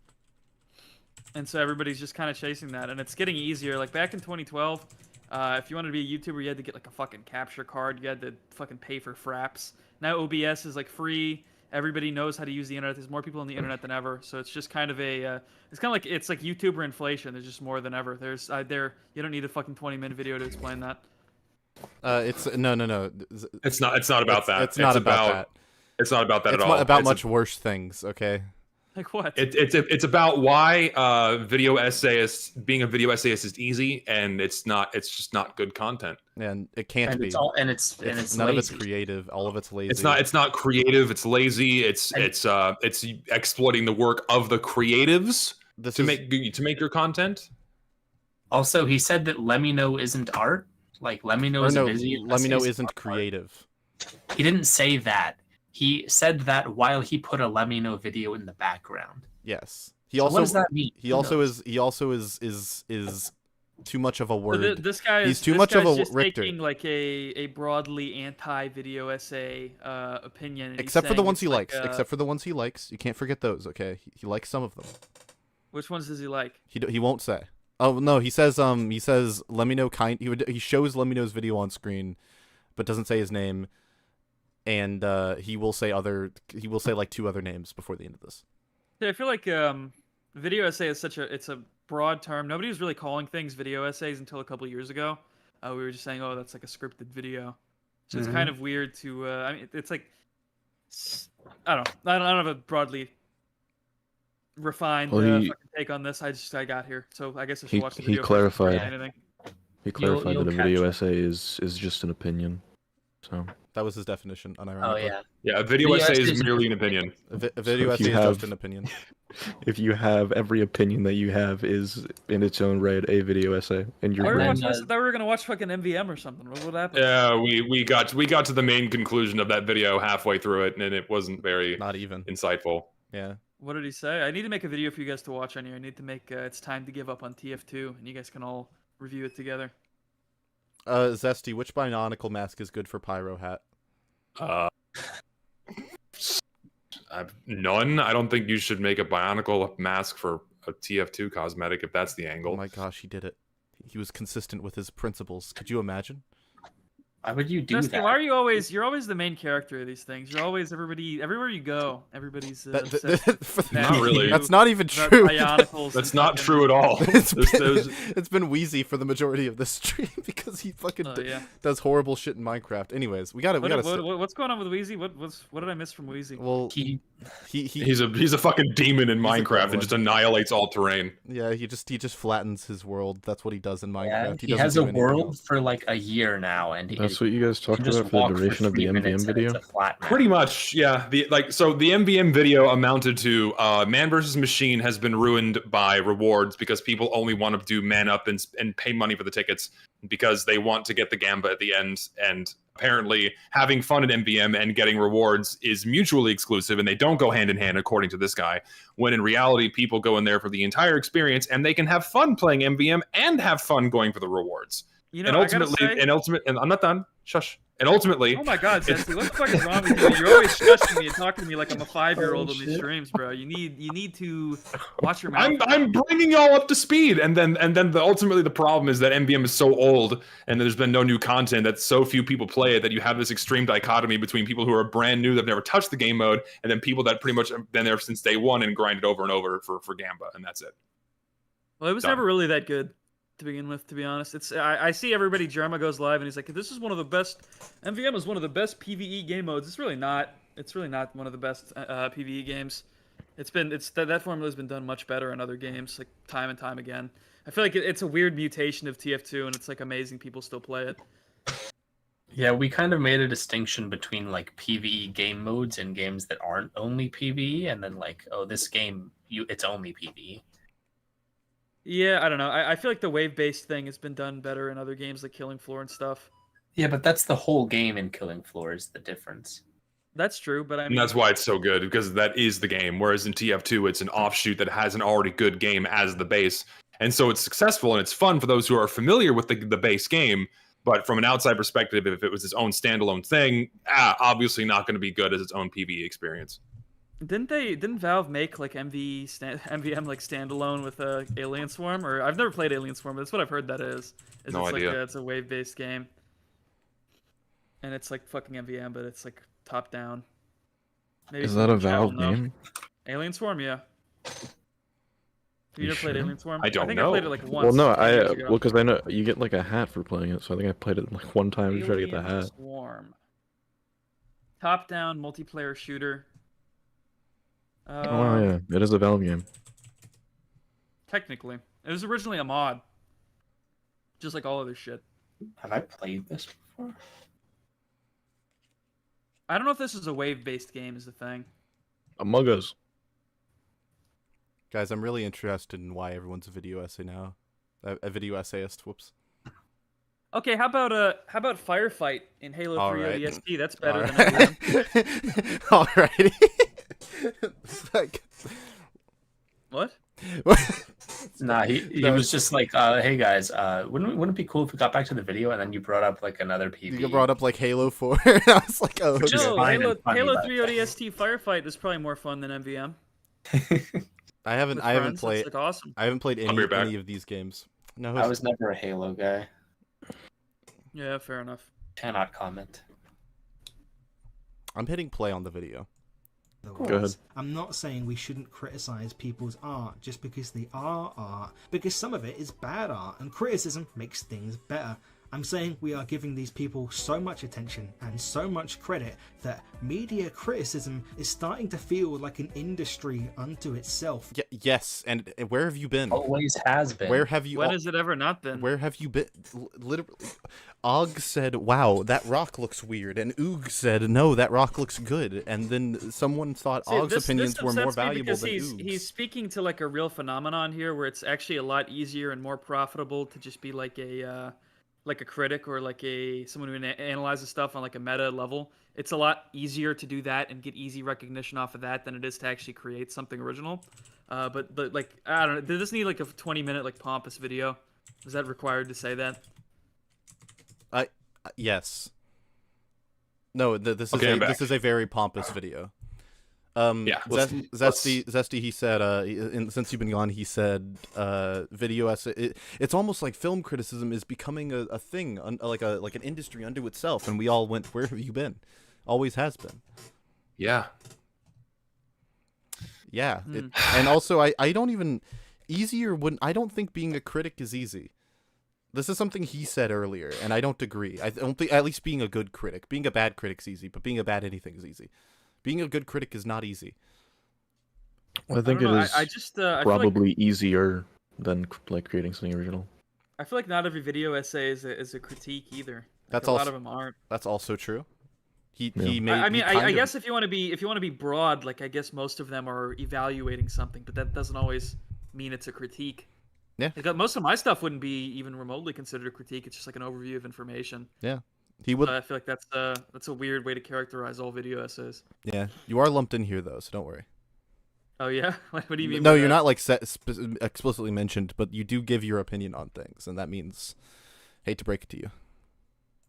And so everybody's just kind of chasing that, and it's getting easier. Like back in 2012. If you wanted to be a YouTuber, you had to get like a fucking capture card. You had to fucking pay for fraps. Now OBS is like free. Everybody knows how to use the internet. There's more people on the internet than ever. So it's just kind of it's kind of like YouTuber inflation. There's just more than ever. There's you don't need a fucking 20-minute video to explain that. It's no. It's not about that. It's not about that. It's not about that at all. It's about much worse things. Okay. Like what? It's about why being a video essayist is easy, and it's just not good content. And it can't be. It's none lazy. of it's creative. All of it's lazy. It's not creative. It's lazy. It's exploiting the work of the creatives to make your content. Also, he said that Let Me Know isn't art. Like Let Me Know isn't Let Me Know isn't creative. He didn't say that. He said that while he put a Let Me Know video in the background. Yes. He So also what does that mean? He Who also knows? is too much of a So word. this guy is He's too much of guy's a just Richter. taking like a broadly anti-video essay opinion. And he's Except for the saying ones it's he like, likes. Except for the ones he likes. You can't forget those, okay? He likes some of them. Which ones does he like? He won't say. Oh no, he says let me know he shows Let Me Know's video on screen, but doesn't say his name, and he will say like 2 other names before the end of this. Yeah, I feel like video essay is it's a broad term. Nobody was really calling things video essays until a couple years ago. We were just saying, oh, that's like a scripted video. So it's kind of weird to. I mean, it's like I don't know. I don't have a broadly refined fucking take on this. I got here, so I guess I should watch the video. He clarified. Anything. He clarified You'll that a catch video up. essay is just an opinion. So That was his definition, unironically. Oh yeah. Yeah, a video essay is merely an opinion. A video if you essay is just have- an opinion. if you have every opinion that you have is in its own right a video essay, and I you're thought wrong. we were gonna watch fucking MvM or something. What happened? Yeah, we got to the main conclusion of that video halfway through it, and it wasn't very Not even. insightful. Yeah. What did he say? I need to make a video for you guys to watch on here. I need to make It's Time to Give Up on TF2, and you guys can all review it together. Zesty, which Bionicle mask is good for Pyro Hat? None. I don't think you should make a Bionicle mask for a TF2 cosmetic if that's the angle. Oh my gosh, he did it. He was consistent with his principles. Could you imagine? Why would you do Zesty, that? why are you're always the main character of these things. You're always everywhere you go. Everybody's obsessed. Not really. That's not even about true. Bionicles That's and not fucking- true at all. It's been Wheezy for the majority of this stream because he fucking Oh, yeah. does horrible shit in Minecraft. Anyways, we gotta What's going on with Wheezy? What did I miss from Wheezy? well He's a fucking demon in Minecraft and just annihilates all terrain. yeah, he just flattens his world. That's what he does in Minecraft. Yeah, he doesn't has do a anything world else. for like a year now, and That's what you guys talked just about for walk the duration of the 3 minutes MvM and video. it's a flat map. Pretty much, yeah. The MVM video amounted to Man vs. Machine has been ruined by rewards because people only want to do man up and pay money for the tickets because they want to get the Gamba at the end. And apparently having fun in MVM and getting rewards is mutually exclusive and they don't go hand in hand according to this guy. When in reality, people go in there for the entire experience and they can have fun playing MVM and have fun going for the rewards. You know, And and I'm not done. Shush. And ultimately, oh my God, Zesty, what the fuck is wrong with you? You're always shushing me and talking to me like I'm a 5-year-old on these streams, bro. You need to watch your mouth. I'm bringing y'all up to speed, and then ultimately the problem is that MVM is so old, and there's been no new content that so few people play it that you have this extreme dichotomy between people who are brand new that've never touched the game mode, and then people that pretty much have been there since day one and grind it over and over for Gamba, and that's it. Well, it was never really that good to begin with, to be honest. I see everybody, Jerma goes live and he's like, this is one of the best, MVM is one of the best PvE game modes. It's really not one of the best PvE games. That formula has been done much better in other games, like time and time again. I feel like it's a weird mutation of TF2 and it's like amazing people still play it. Yeah, we kind of made a distinction between like PvE game modes and games that aren't only PvE, and then like, oh, this game, it's only PvE. Yeah, I don't know. I feel like the wave-based thing has been done better in other games like Killing Floor and stuff. Yeah, but that's the whole game in Killing Floor is the difference. That's true, but I mean... And that's why it's so good, because that is the game, whereas in TF2, it's an offshoot that has an already good game as the base. And so it's successful and it's fun for those who are familiar with the base game, but from an outside perspective, if it was its own standalone thing, obviously not going to be good as its own PvE experience. Didn't Valve make like MVM like standalone with Alien Swarm? Or I've never played Alien Swarm, but that's what I've heard that is. No idea. Like it's a wave-based game, and it's like fucking MVM, but it's like top down. Maybe Is that a some chat will Valve know. game? Alien Swarm, yeah. Have you You ever played sure? Alien Swarm? I don't think know. I played it like once. Well, no, a few years ago. because I know you get like a hat for playing it, so I think I played it like one time to try to get the Alien hat. Swarm. Top-down multiplayer shooter. Oh yeah, it is a Valve game. Technically, it was originally a mod, just like all other shit. Have I played this before? I don't know if this is a wave-based game. Is the thing. Among Us. Guys, I'm really interested in why everyone's a video essay now. A video essayist. Whoops. Okay, how about Firefight in Halo All 3 right. ODST? That's better All than right. MvM. Alrighty. It's like... What? Nah, he was just like, hey guys, wouldn't it be cool if we got back to the video and then you brought up like another PV? You brought up like Halo 4. I was like, oh, Which is okay. No, fine Halo, and funny, Halo but- 3 ODST Firefight is probably more fun than MvM. I haven't With played. friends, that's, like, awesome. I haven't played I'll be right back. any of these games. No, I was never a Halo guy. Yeah, fair enough. Cannot comment. I'm hitting play on the video. Go ahead. I'm not saying we shouldn't criticize people's art just because they are art, because some of it is bad art, and criticism makes things better. I'm saying we are giving these people so much attention and so much credit that media criticism is starting to feel like an industry unto itself. Yes, and where have you been? Always has been. Where have you? When has it ever not been? Where have you been? Literally, Og said, "Wow, that rock looks weird," and Oog said, "No, that rock looks good." And then someone thought See, Og's this opinions were more upsets me valuable because than he's Oog's. speaking to like a real phenomenon here, where it's actually a lot easier and more profitable to just be like a critic or like someone who analyzes stuff on like a meta level. It's a lot easier to do that and get easy recognition off of that than it is to actually create something original. But like, I don't know, did this need like a 20-minute like pompous video? Is that required to say that? Yes. No, this is a very pompous video. Yeah, Zesty, he said, since you've been gone, he said, video essay. It's almost like film criticism is becoming a thing, like an industry unto itself, and we all went, where have you been? Always has been. Yeah. Yeah, and also I don't even I don't think being a critic is easy. This is something he said earlier, and I don't agree. I don't think, at least being a good critic. Being a bad critic's easy, but being a bad anything is easy. Being a good critic is not easy. I think it is I feel probably easier than like creating something original. I feel like not every video essay is a critique either. Like, That's a also, lot of them aren't. That's also true. He Yeah. made. I mean, he kind I of- guess if you want to be broad, like I guess most of them are evaluating something, but that doesn't always mean it's a critique. Yeah. Like, most of my stuff wouldn't be even remotely considered a critique. It's just like an overview of information. Yeah. He would. I feel like that's a weird way to characterize all video essays. Yeah, you are lumped in here though, so don't worry. Oh yeah, what do you mean? No, by you're that? not like explicitly mentioned, but you do give your opinion on things, and that means, hate to break it to you.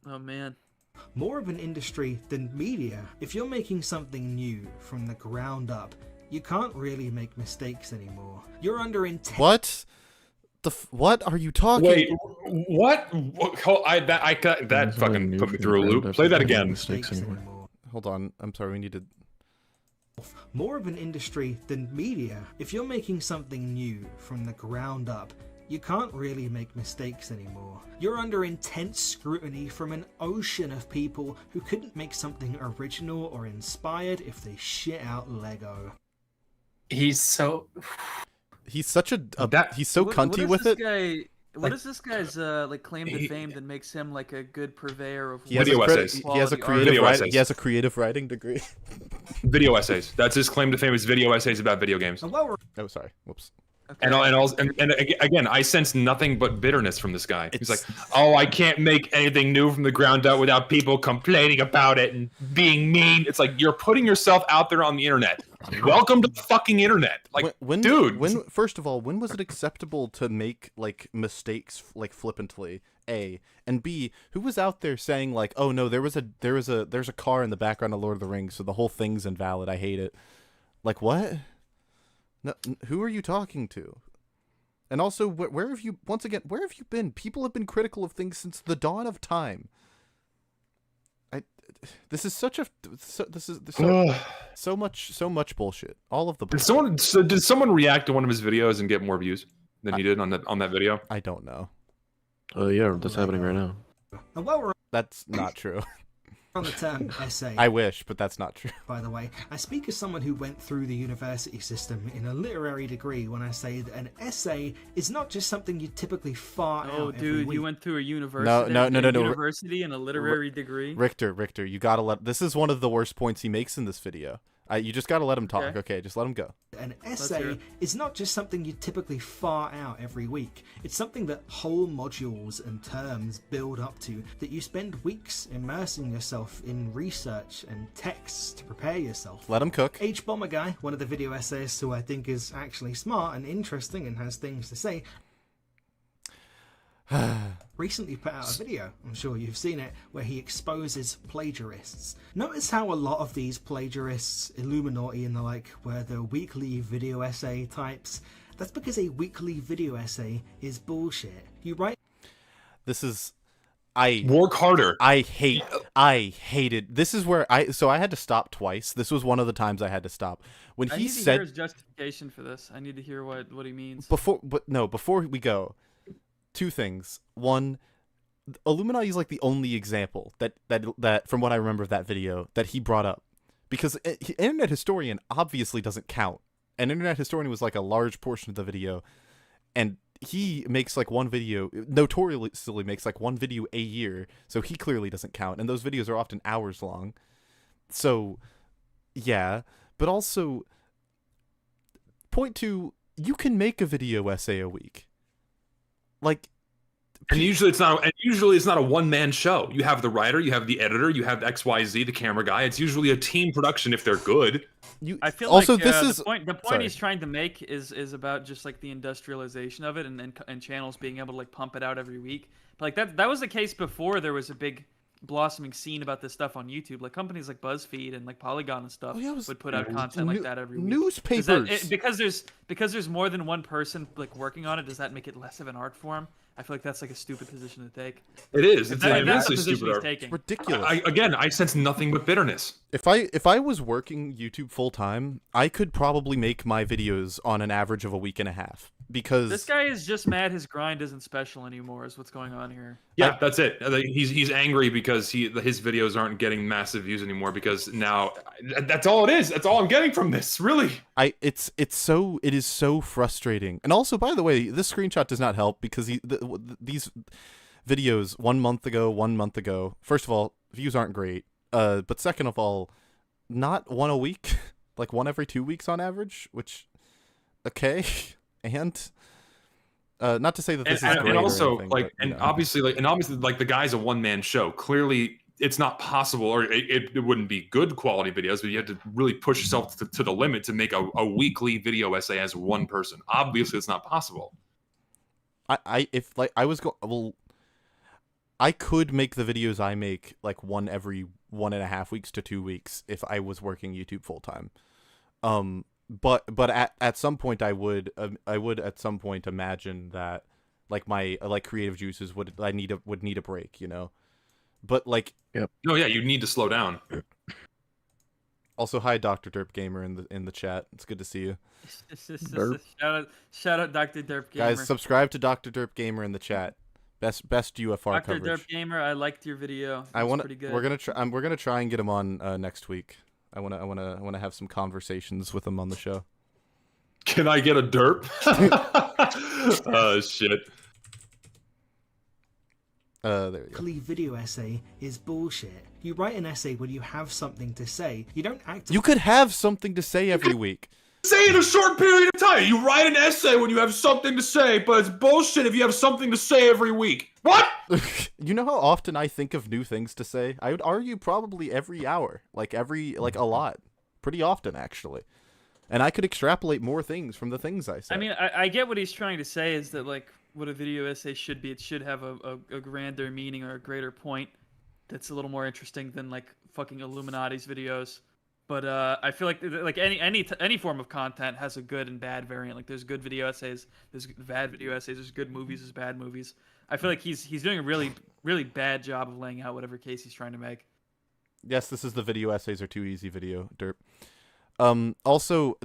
Oh man. More of an industry than media. If you're making something new from the ground up, you can't really make mistakes anymore. You're under intense. What? What are you talking? Wait, what? That fucking put me through a loop. Play that again. Mistakes anymore. Hold on, I'm sorry. We need to. More of an industry than media. If you're making something new from the ground up, you can't really make mistakes anymore. You're under intense scrutiny from an ocean of people who couldn't make something original or inspired if they shit out Lego. He's so. He's such he's so cunty with it. What is this guy's like claim to fame that makes him like a good purveyor of He has a creative writing degree. Video essays. That's his claim to fame, is video essays about video games. Oh, sorry. Whoops. Okay. And again, I sense nothing but bitterness from this guy. He's like, oh, I can't make anything new from the ground up without people complaining about it and being mean. It's like, you're putting yourself out there on the internet. Welcome to the fucking internet. Like, dude. First of all, when was it acceptable to make like mistakes like flippantly? A and B, who was out there saying like, oh no, there's a car in the background of Lord of the Rings, so the whole thing's invalid. I hate it. Like what? No, who are you talking to? And also, where have you been? People have been critical of things since the dawn of time. This is so much bullshit. All of the bullshit. Did someone react to one of his videos and get more views than he did on that video? I don't know. Oh yeah, that's happening right now. And while we're That's not true. on the term essay, I wish, but that's not true. by the way, I speak as someone who went through the university system in a literary degree when I say that an essay is not just something you typically fart Oh, out every dude, week. you went through a university. No. University and a literary degree. Richter, you gotta let. This is one of the worst points he makes in this video. You just gotta let him talk. Okay. Okay, just let him go. An hear essay it. is not just something you typically fart out every week. It's something that whole modules and terms build up to, that you spend weeks immersing yourself in research and texts to prepare yourself. Let him cook. H-Bomber Guy, one of the video essayists who I think is actually smart and interesting and has things to say, recently put out a video, I'm sure you've seen it, where he exposes plagiarists. Notice how a lot of these plagiarists, Illuminati and the like, were the weekly video essay types. That's because a weekly video essay is bullshit. You write... This is... Work harder. I hated... This is where I had to stop twice. This was one of the times I had to stop. When I he need to said... hear his justification for this. I need to hear what he means. Before we go... Two things. One, Illuminati is like the only example that from what I remember of that video that he brought up, because Internet Historian obviously doesn't count, and Internet Historian was like a large portion of the video, and he makes like one video, notoriously makes like one video a year, so he clearly doesn't count, and those videos are often hours long. So, yeah, but also, point two, you can make a video essay a week. Like, and usually it's not a one-man show. You have the writer, you have the editor, you have XYZ, the camera guy. It's usually a team production if they're good. I feel also, like this is the point sorry. he's trying to make is about just like the industrialization of it and channels being able to like pump it out every week. But like that was the case before there was a big blossoming scene about this stuff on YouTube. Like companies like BuzzFeed and like Polygon and stuff would put out content like that every week. Newspapers. Because there's more than one person like working on it, does that make it less of an art form? I feel like that's like a stupid position to take. It is. It's that's the immensely position stupid. he's taking. Ridiculous. I sense nothing but bitterness. If I was working YouTube full time, I could probably make my videos on an average of a week and a half, because This guy is just mad his grind isn't special anymore is what's going on here. Yeah, that's it. He's angry because his videos aren't getting massive views anymore, because now that's all it is. That's all I'm getting from this, really. it is so frustrating. And also, by the way, this screenshot does not help, because these videos 1 month ago, first of all, views aren't great. But second of all, not one a week, like one every 2 weeks on average, which, okay. And not to say that this is great, and also or anything, like, but, and know. obviously like the guy's a one-man show. Clearly it's not possible, or it wouldn't be good quality videos, but you have to really push yourself to the limit to make a weekly video essay as one person. Obviously it's not possible. I could make the videos I make like one every 1.5 weeks to 2 weeks if I was working YouTube full time. But at some point I would at some point imagine that like my creative juices would need a break, you know. But like, yep. No, yeah, you need to slow down. Also, hi Dr. Derp Gamer in the chat. It's good to see you. Derp. Shout out Dr. Derp Gamer. Guys, subscribe to Dr. Derp Gamer in the chat. Best UFR Dr. coverage. Derp Gamer, I liked your video. Pretty good. We're gonna try and get him on next week. I wanna have some conversations with him on the show. Can I get a derp? Oh shit. There we go. Video essay is bullshit. You write an essay when you have something to say. You don't act. You could have something to say every week. Say in a short period of time. You write an essay when you have something to say, but it's bullshit if you have something to say every week. What? You know how often I think of new things to say? I would argue probably every hour, like a lot, pretty often actually. And I could extrapolate more things from the things I say. I mean, I get what he's trying to say is that like what a video essay should be. It should have a grander meaning or a greater point that's a little more interesting than like fucking Illuminati's videos. But I feel like any form of content has a good and bad variant. Like there's good video essays, there's bad video essays, there's good movies, there's bad movies. I feel like he's doing a really bad job of laying out whatever case he's trying to make. Yes, this is the video essays are too easy video, derp. Also,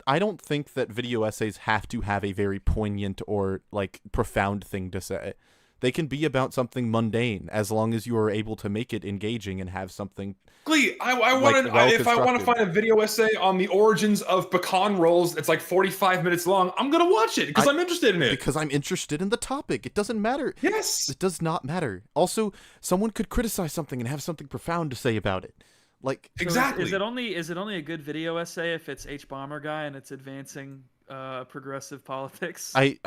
I don't think that video essays have to have a very poignant or like profound thing to say. They can be about something mundane as long as you are able to make it engaging and have something. Glee, if I want to find a video essay on the origins of pecan rolls, it's like 45 minutes long. I'm gonna watch it because I'm interested in it. Because I'm interested in the topic. It doesn't matter. Yes, it does not matter. Also, someone could criticize something and have something profound to say about it. Like So Exactly. Is it only a good video essay if it's H Bomber Guy and it's advancing progressive politics? I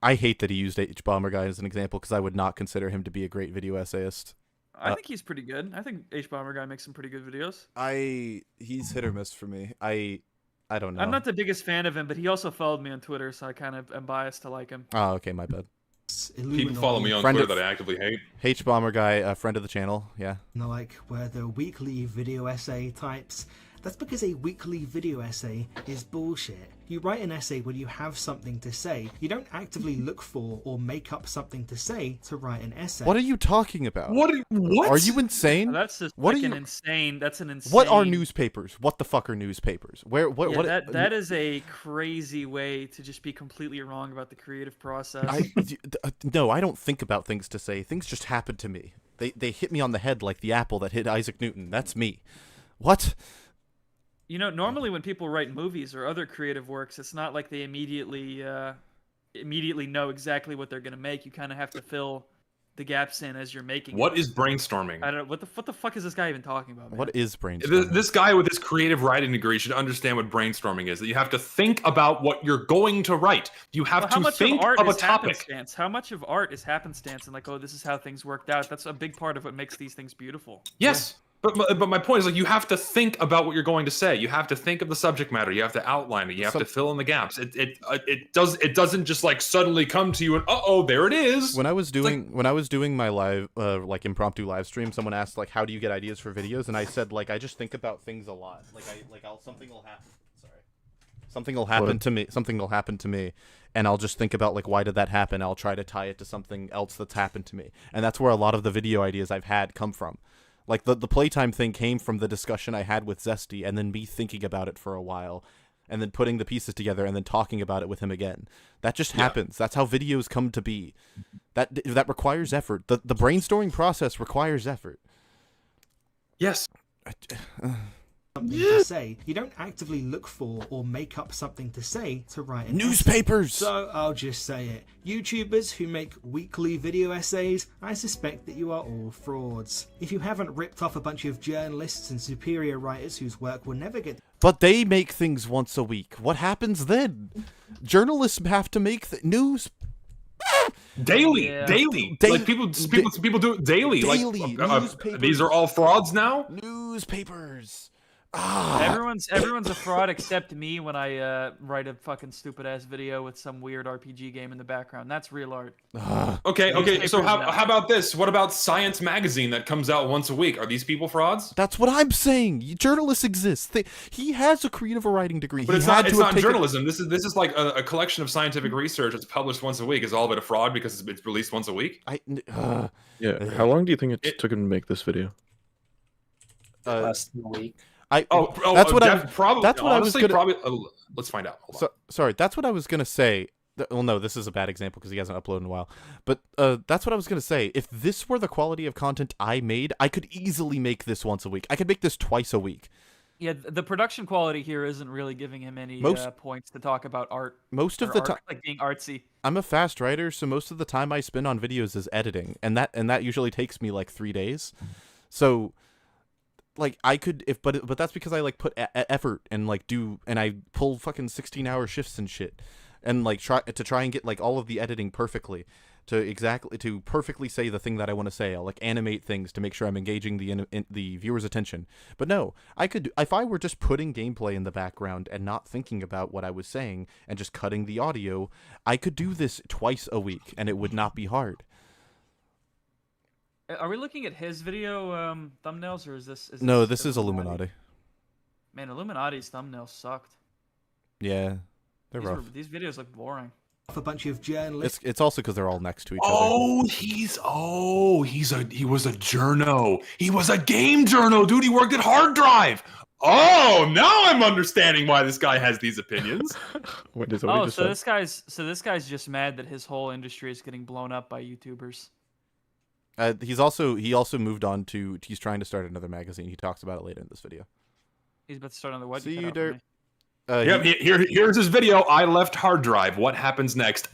hate that he used H Bomber Guy as an example because I would not consider him to be a great video essayist. I think he's pretty good. I think H Bomber Guy makes some pretty good videos. He's hit or miss for me. I don't know. I'm not the biggest fan of him, but he also followed me on Twitter, so I kind of am biased to like him. Oh, okay, my bad. People follow me on Friend Twitter of- that I actively hate. H Bomber Guy, a friend of the channel. Yeah. Like where the weekly video essay types. That's because a weekly video essay is bullshit. You write an essay when you have something to say. You don't actively look for or make up something to say to write an essay. What are you talking about? What? Are you insane? That's just What like are an you- insane. That's an insane. What are newspapers? What the fuck are newspapers? Where? What? Yeah, what? that is a crazy way to just be completely wrong about the creative process. No, I don't think about things to say. Things just happen to me. They hit me on the head like the apple that hit Isaac Newton. That's me. What? You know, normally when people write movies or other creative works, it's not like they immediately know exactly what they're gonna make. You kind of have to fill the gaps in as you're making. What it. is brainstorming? I don't know what the fuck is this guy even talking about? Man? What is brainstorming? This guy with his creative writing degree should understand what brainstorming is. That you have to think about what you're going to write. You have Well, how to much think of art of a is topic. happenstance? How much of art is happenstance and like, oh, this is how things worked out? That's a big part of what makes these things beautiful. Yes. But my point is, like, you have to think about what you're going to say. You have to think of the subject matter. You have to outline it. You have to fill in the gaps. It doesn't just like suddenly come to you and there it is. When I was doing my live like impromptu live stream, someone asked like, how do you get ideas for videos? And I said like, I just think about things a lot. Something will happen. Sorry, something will happen to me. Something will happen to me, and I'll just think about like, why did that happen? I'll try to tie it to something else that's happened to me, and that's where a lot of the video ideas I've had come from. Like the playtime thing came from the discussion I had with Zesty, and then me thinking about it for a while, and then putting the pieces together, and then talking about it with him again. That just happens. That's how videos come to be. That requires effort. The brainstorming process requires effort. Yes. Something to say. You don't actively look for or make up something to say to write an Newspapers! essay. So I'll just say it. YouTubers who make weekly video essays, I suspect that you are all frauds. If you haven't ripped off a bunch of journalists and superior writers whose work will never get... But they make things once a week. What happens then? Journalists have to make news... Daily. Like people do it daily. Daily. Like these are all frauds now. Newspapers. Everyone's a fraud except me when I write a fucking stupid ass video with some weird RPG game in the background. That's real art. Okay. So how about this? What about Science Magazine that comes out once a week? Are these people frauds? That's what I'm saying. Journalists exist. He has a creative writing degree. But it's not journalism. This is like a collection of scientific research that's published once a week. Is all of it a fraud because it's released once a week? Yeah. How long do you think it took him to make this video? Less than a week. That's what I was gonna. Let's find out. Hold on. Sorry, that's what I was gonna say. Well, no, this is a bad example because he hasn't uploaded in a while. But that's what I was gonna say. If this were the quality of content I made, I could easily make this once a week. I could make this twice a week. Yeah, the production quality here isn't really giving him any points to talk about art. Most of the time, like being artsy. I'm a fast writer, so most of the time I spend on videos is editing, and that usually takes me like 3 days. So. Like I could but that's because I like put effort and like and I pull fucking 16-hour shifts and shit and like try and get like all of the editing perfectly to perfectly say the thing that I want to say. I'll like animate things to make sure I'm engaging the viewer's attention. But no, I could if I were just putting gameplay in the background and not thinking about what I was saying and just cutting the audio, I could do this twice a week and it would not be hard. Are we looking at his video thumbnails, or is this? No, this is Illuminati. Man, Illuminati's thumbnails sucked. Yeah, they're rough. These videos look boring. A bunch of journalists. It's also because they're all next to each other. He was a journo. He was a game journo, dude. He worked at Hard Drive. Oh, now I'm understanding why this guy has these opinions. So this guy's just mad that his whole industry is getting blown up by YouTubers. He also moved on to he's trying to start another magazine. He talks about it later in this video. He's about to start another what? See you, Dirt. Here's his video. I left Hard Drive. What happens next?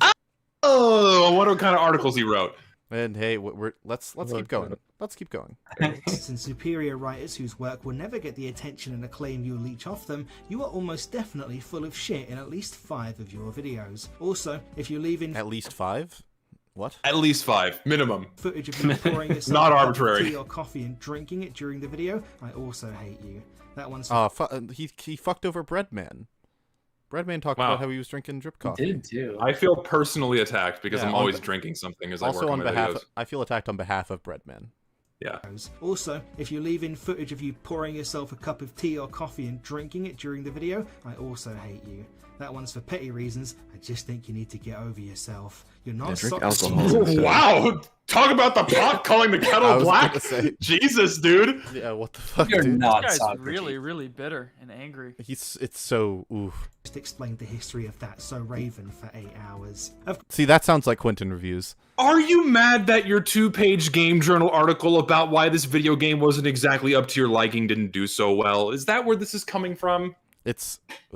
Oh, what kind of articles he wrote? And hey, let's keep going. Let's keep going. And superior writers whose work will never get the attention and acclaim you leech off them, you are almost definitely full of shit in at least 5 of your videos. Also, if you leave in At least 5? What? At least 5, minimum. footage of you pouring yourself Not a cup of arbitrary. tea or coffee and drinking it during the video, I also hate you. That one's He fucked over BreadMann. BreadMann talked about how he was drinking drip coffee. Did too. I feel personally attacked because Yeah, I'm always drinking something as I Also work on on my behalf, videos. I feel attacked on behalf of BreadMann. Yeah. Also, if you leave in footage of you pouring yourself a cup of tea or coffee and drinking it during the video, I also hate you. That one's for petty reasons. I just think you need to get over yourself. You're not drink Socrates. alcohol. Wow! Talk about the pot calling the I kettle was black. gonna say- Jesus, dude. Yeah, what the fuck, You're dude? not This guy's Socrates. really, really bitter and angry. It's so oof. Just explained the history of that so Raven for 8 hours. See, that sounds like Quentin reviews. Are you mad that your 2-page Game Journal article about why this video game wasn't exactly up to your liking didn't do so well? Is that where this is coming from?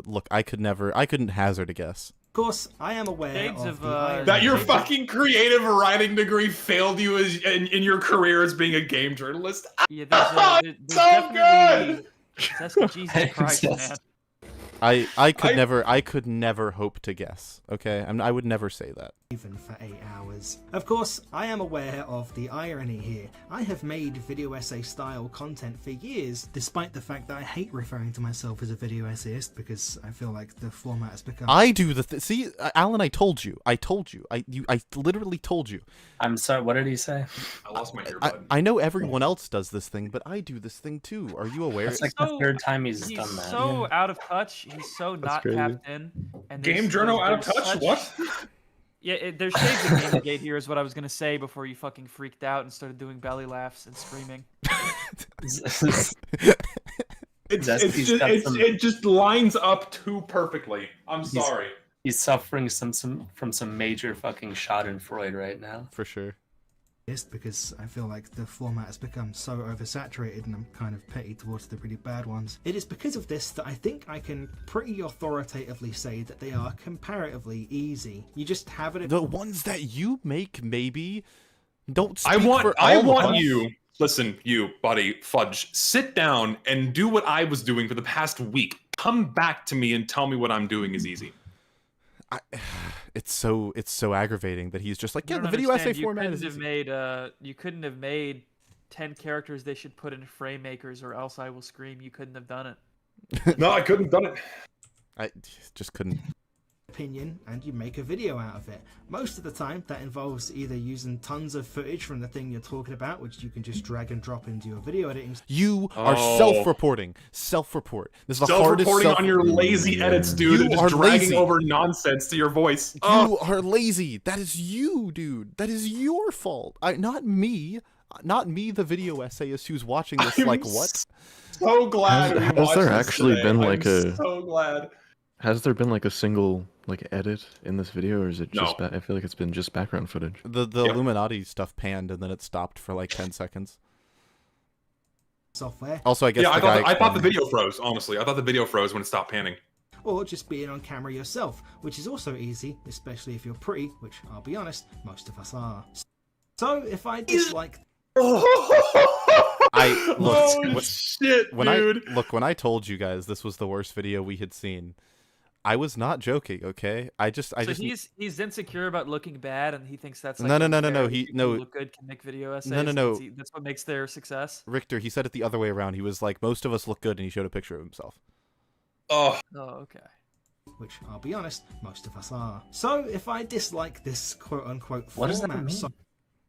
Look, I couldn't hazard a guess. Of course, I am aware Shades of of, the irony. That your fucking creative writing degree failed you in your career as being a game journalist? Yeah, there's So definitely... That's Jesus Christ, man. I could never hope to guess. Okay, I would never say that. Even for 8 hours. Of course, I am aware of the irony here. I have made video essay style content for years, despite the fact that I hate referring to myself as a video essayist because I feel like the format has become... I do see, Alan. I told you. I literally told you. I'm sorry, what did he say? I lost my earbud. I know everyone else does this thing, but I do this thing too. Are you aware? It's like the 3rd time he's done that. So out of touch. He's so not crazy. tapped in. And Game Journal out of touch? What? Yeah, there's shades of Gamergate here is what I was gonna say before you fucking freaked out and started doing belly laughs and screaming. It just lines up too perfectly. I'm sorry. He's suffering from some major fucking schadenfreude right now. For sure. Because I feel like the format has become so oversaturated and I'm kind of petty towards the really bad ones. It is because of this that I think I can pretty authoritatively say that they are comparatively easy. You just have it... The ones that you make, maybe, don't speak I want for all of us. you, listen, you, buddy, Fudj, sit down and do what I was doing for the past week. Come back to me and tell me what I'm doing is easy. It's so aggravating that he's just like, yeah, You the don't video essay understand, format is you couldn't have made 10 characters they should put in frame makers or else I will scream. You couldn't have done it. No, I couldn't have done it. I just couldn't. Opinion and you make a video out of it. Most of the time that involves either using tons of footage from the thing you're talking about, which you can just drag and drop into your video editing. You are self-reporting. Self-report. This is the hardest Self-reporting on your lazy edits, dude. You and just are dragging lazy. over nonsense to your voice. You are lazy. That is you, dude. That is your fault. Not me. Not me, the video essayist who's watching this. I'm like, what? So glad. we Has watched there this actually today. been I'm like a? So glad. Has there been like a single like edit in this video, or is it just? No. I feel like it's been just background footage. The Yep. Illuminati stuff panned and then it stopped for like 10 seconds. Software. Also, I guess Yeah, the guy I thought the video froze. Honestly, I thought the video froze when it stopped panning. Or just being on camera yourself, which is also easy, especially if you're pretty, which I'll be honest, most of us are. So if I dislike... I look, Oh shit, when dude. when I told you guys this was the worst video we had seen, I was not joking. Okay, He's insecure about looking bad, and he thinks that's like No. unfair. He People no. who look good can make video essays. No. That's what makes their success. Richter, he said it the other way around. He was like, most of us look good, and he showed a picture of himself. Oh. Oh, okay. Which I'll be honest, most of us are. So if I dislike this quote-unquote What does that format mean? so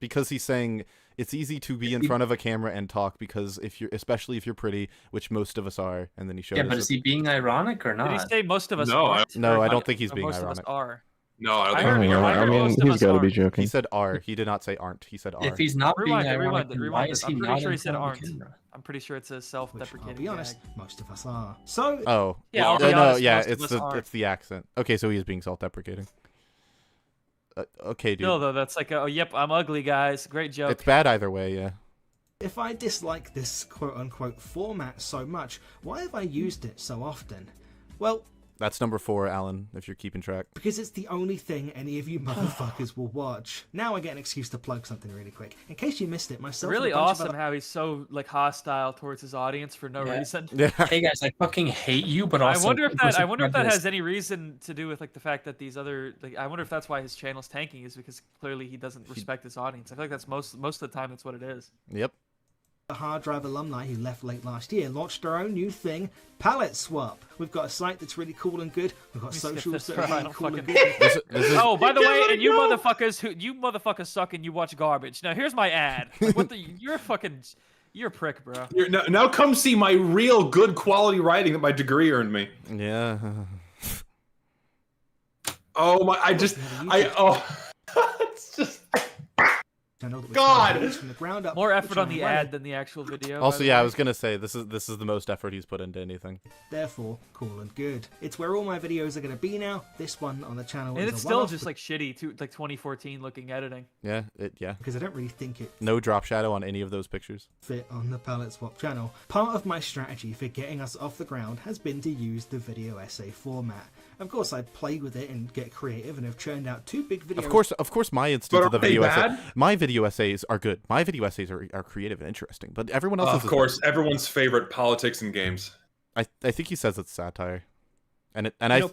Because he's saying it's easy to be in front of a camera and talk because especially if you're pretty, which most of us are, and then he showed Yeah, us but is he being ironic or Did he not? say most of us No, aren't? No, Or I don't not- think he's or being most of us ironic. are. No, I don't I think heard- I'm being I I heard ironic. most mean, of he's us got to be are. joking. He said R. He did not say aren't. He said R. If he's not being Rewind it, ironic, rewind it, then why rewind is it. he I'm pretty not sure he in said front of aren't. the camera? I'm pretty sure it's a which I'll self-deprecating be honest, gag. most of us are. So Oh. Yeah, I'll be no, honest, yeah, most of it's us aren't. it's the accent. Okay, so he is being self-deprecating. Okay, dude. Still, though, that's like, oh, yep, I'm ugly, guys. Great joke. It's bad either way, yeah. if I dislike this quote-unquote format so much, why have I used it so often? Well, That's number 4, Alan, if you're keeping track. Because it's the only thing any of you motherfuckers will watch. Now I get an excuse to plug something really quick. In case you missed it, myself Really and a bunch of awesome how he's so like hostile towards his audience for no reason. Yeah. Hey guys, I fucking hate you, but also I wonder if that has any reason to do with like the fact that these other like I wonder if that's why his channel's tanking is because clearly he doesn't respect his audience. I feel like that's most of the time that's what it is. Yep. The Hard Drive alumni who left late last year launched our own new thing, Palette Swap. We've got a site that's really cool and good. We've got socials that are really cool and good. Oh, by the way, and you motherfuckers suck and you watch garbage. Now here's my ad. Like, what the? You're a prick, bro. Now come see my real good quality writing that my degree earned me. Yeah. Oh my! It's just. God! From the ground up, more effort on the ad than the actual video. Also, yeah, I was gonna say this is the most effort he's put into anything. Therefore, cool and good. It's where all my videos are gonna be now. This one on the channel, and is it's a still one-off just like shitty, like 2014 looking editing. Yeah, because I don't really think it. No drop shadow on any of those pictures. Fit on the Palette Swap channel. Part of my strategy for getting us off the ground has been to use the video essay format. Of course, I play with it and get creative, and have churned out 2 big videos. Of course, my instance of the video essay. My video essays are good. My video essays are creative and interesting, but everyone else. Of course, everyone's favorite politics and games. I think he says it's satire,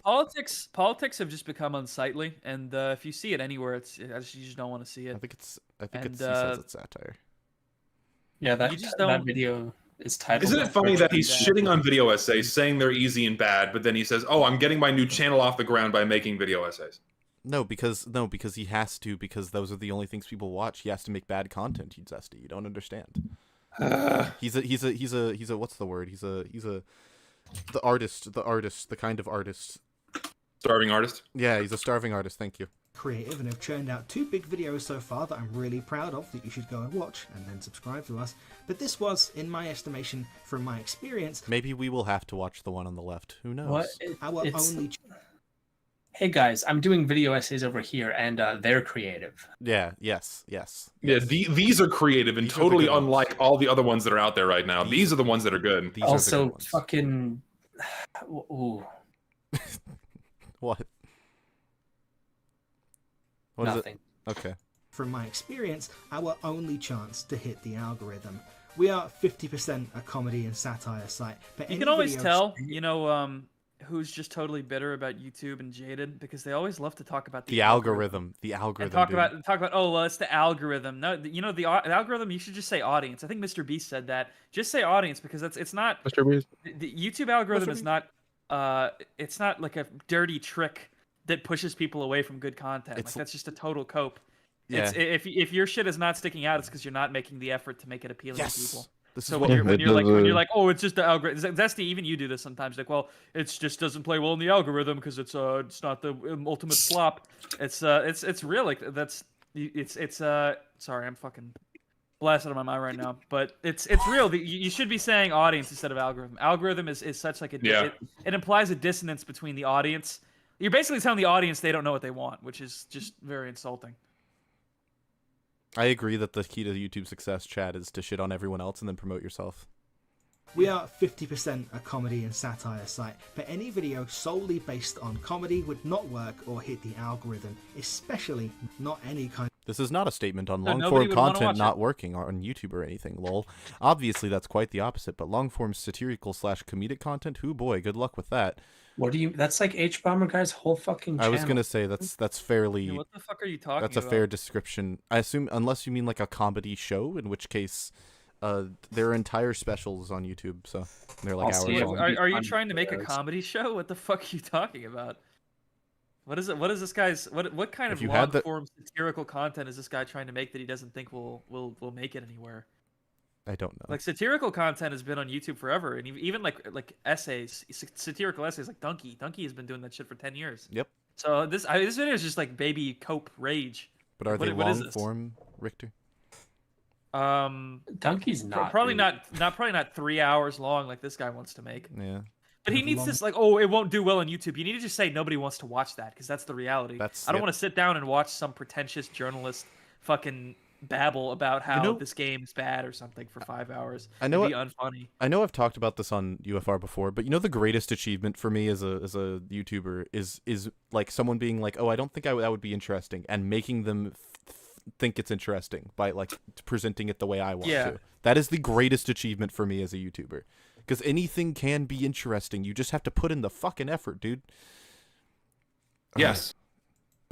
politics have just become unsightly, and if you see it anywhere, you just don't want to see it. I think he says it's satire. Yeah, that video is titled. Isn't it funny that he's shitting on video essays, saying they're easy and bad, but then he says, "Oh, I'm getting my new channel off the ground by making video essays." No, because he has to, because those are the only things people watch. He has to make bad content. You Zesty, you don't understand. He's a what's the word? He's the kind of artist. Starving artist? Yeah, he's a starving artist. Thank you. Creative, and have churned out 2 big videos so far that I'm really proud of, that you should go and watch and then subscribe to us. But this was, in my estimation, from my experience. Maybe we will have to watch the one on the left. Who knows? Hey guys, I'm doing video essays over here, and they're creative. Yeah. Yes. Yeah. These are creative and totally unlike all the other ones that are out there right now. These are the ones that are good. These also, are the good ones. fucking. Ooh. What? Nothing. Okay. From my experience, our only chance to hit the algorithm. We are 50% a comedy and satire site, but you can always tell, who's just totally bitter about YouTube and jaded, because they always love to talk about the algorithm. The algorithm. And talk about oh well, it's the algorithm. No, the algorithm. You should just say audience. I think Mr. Beast said that. Just say audience, because it's not. Mr. Beast. The YouTube algorithm is not. It's not like a dirty trick that pushes people away from good content. That's just a total cope. Yeah. If your shit is not sticking out, it's because you're not making the effort to make it appealing to people. So when you're like, oh, it's just the algorithm. Zesty, even you do this sometimes. Like, well, it just doesn't play well in the algorithm because it's not the ultimate flop. It's real. Like sorry, I'm fucking blasted on my mind right now. But it's real. You should be saying audience instead of algorithm. Algorithm is such like it implies a dissonance between the audience. You're basically telling the audience they don't know what they want, which is just very insulting. I agree that the key to YouTube success, Chad, is to shit on everyone else and then promote yourself. We are 50% a comedy and satire site, but any video solely based on comedy would not work or hit the algorithm, especially not any kind. This is not a statement on long-form content not working on YouTube or anything, lol. Obviously, that's quite the opposite, but long-form satirical/comedic content, hoo boy, good luck with that. What do you? That's like H-Bomber Guy's whole fucking channel. I was gonna say that's fairly. Yeah, what the fuck are you talking about? That's a fair description. I assume, unless you mean like a comedy show, in which case, there are entire specials on YouTube, so they're like hours long. Are you trying to make a comedy show? What the fuck are you talking about? What is it? What is this guy's? What kind of long-form satirical content is this guy trying to make that he doesn't think will make it anywhere? I don't know. Like satirical content has been on YouTube forever, and even like essays, satirical essays like Donkey. Donkey has been doing that shit for 10 years. Yep. So this video is just like baby cope rage. But are they long form, Richter? Donkey's not. Probably not 3 hours long like this guy wants to make. Yeah. But he needs this, like, oh, it won't do well on YouTube. You need to just say nobody wants to watch that, because that's the reality. I don't want to sit down and watch some pretentious journalist fucking babble about how know- this game is bad or something for 5 hours. I know It'd be unfunny. I know I've talked about this on UFR before, but you know the greatest achievement for me as a YouTuber is like someone being like, "Oh, I don't think that would be interesting," and making them think it's interesting by like presenting it the way I want to. That is the greatest achievement for me as a YouTuber, because anything can be interesting. You just have to put in the fucking effort, dude. Yes.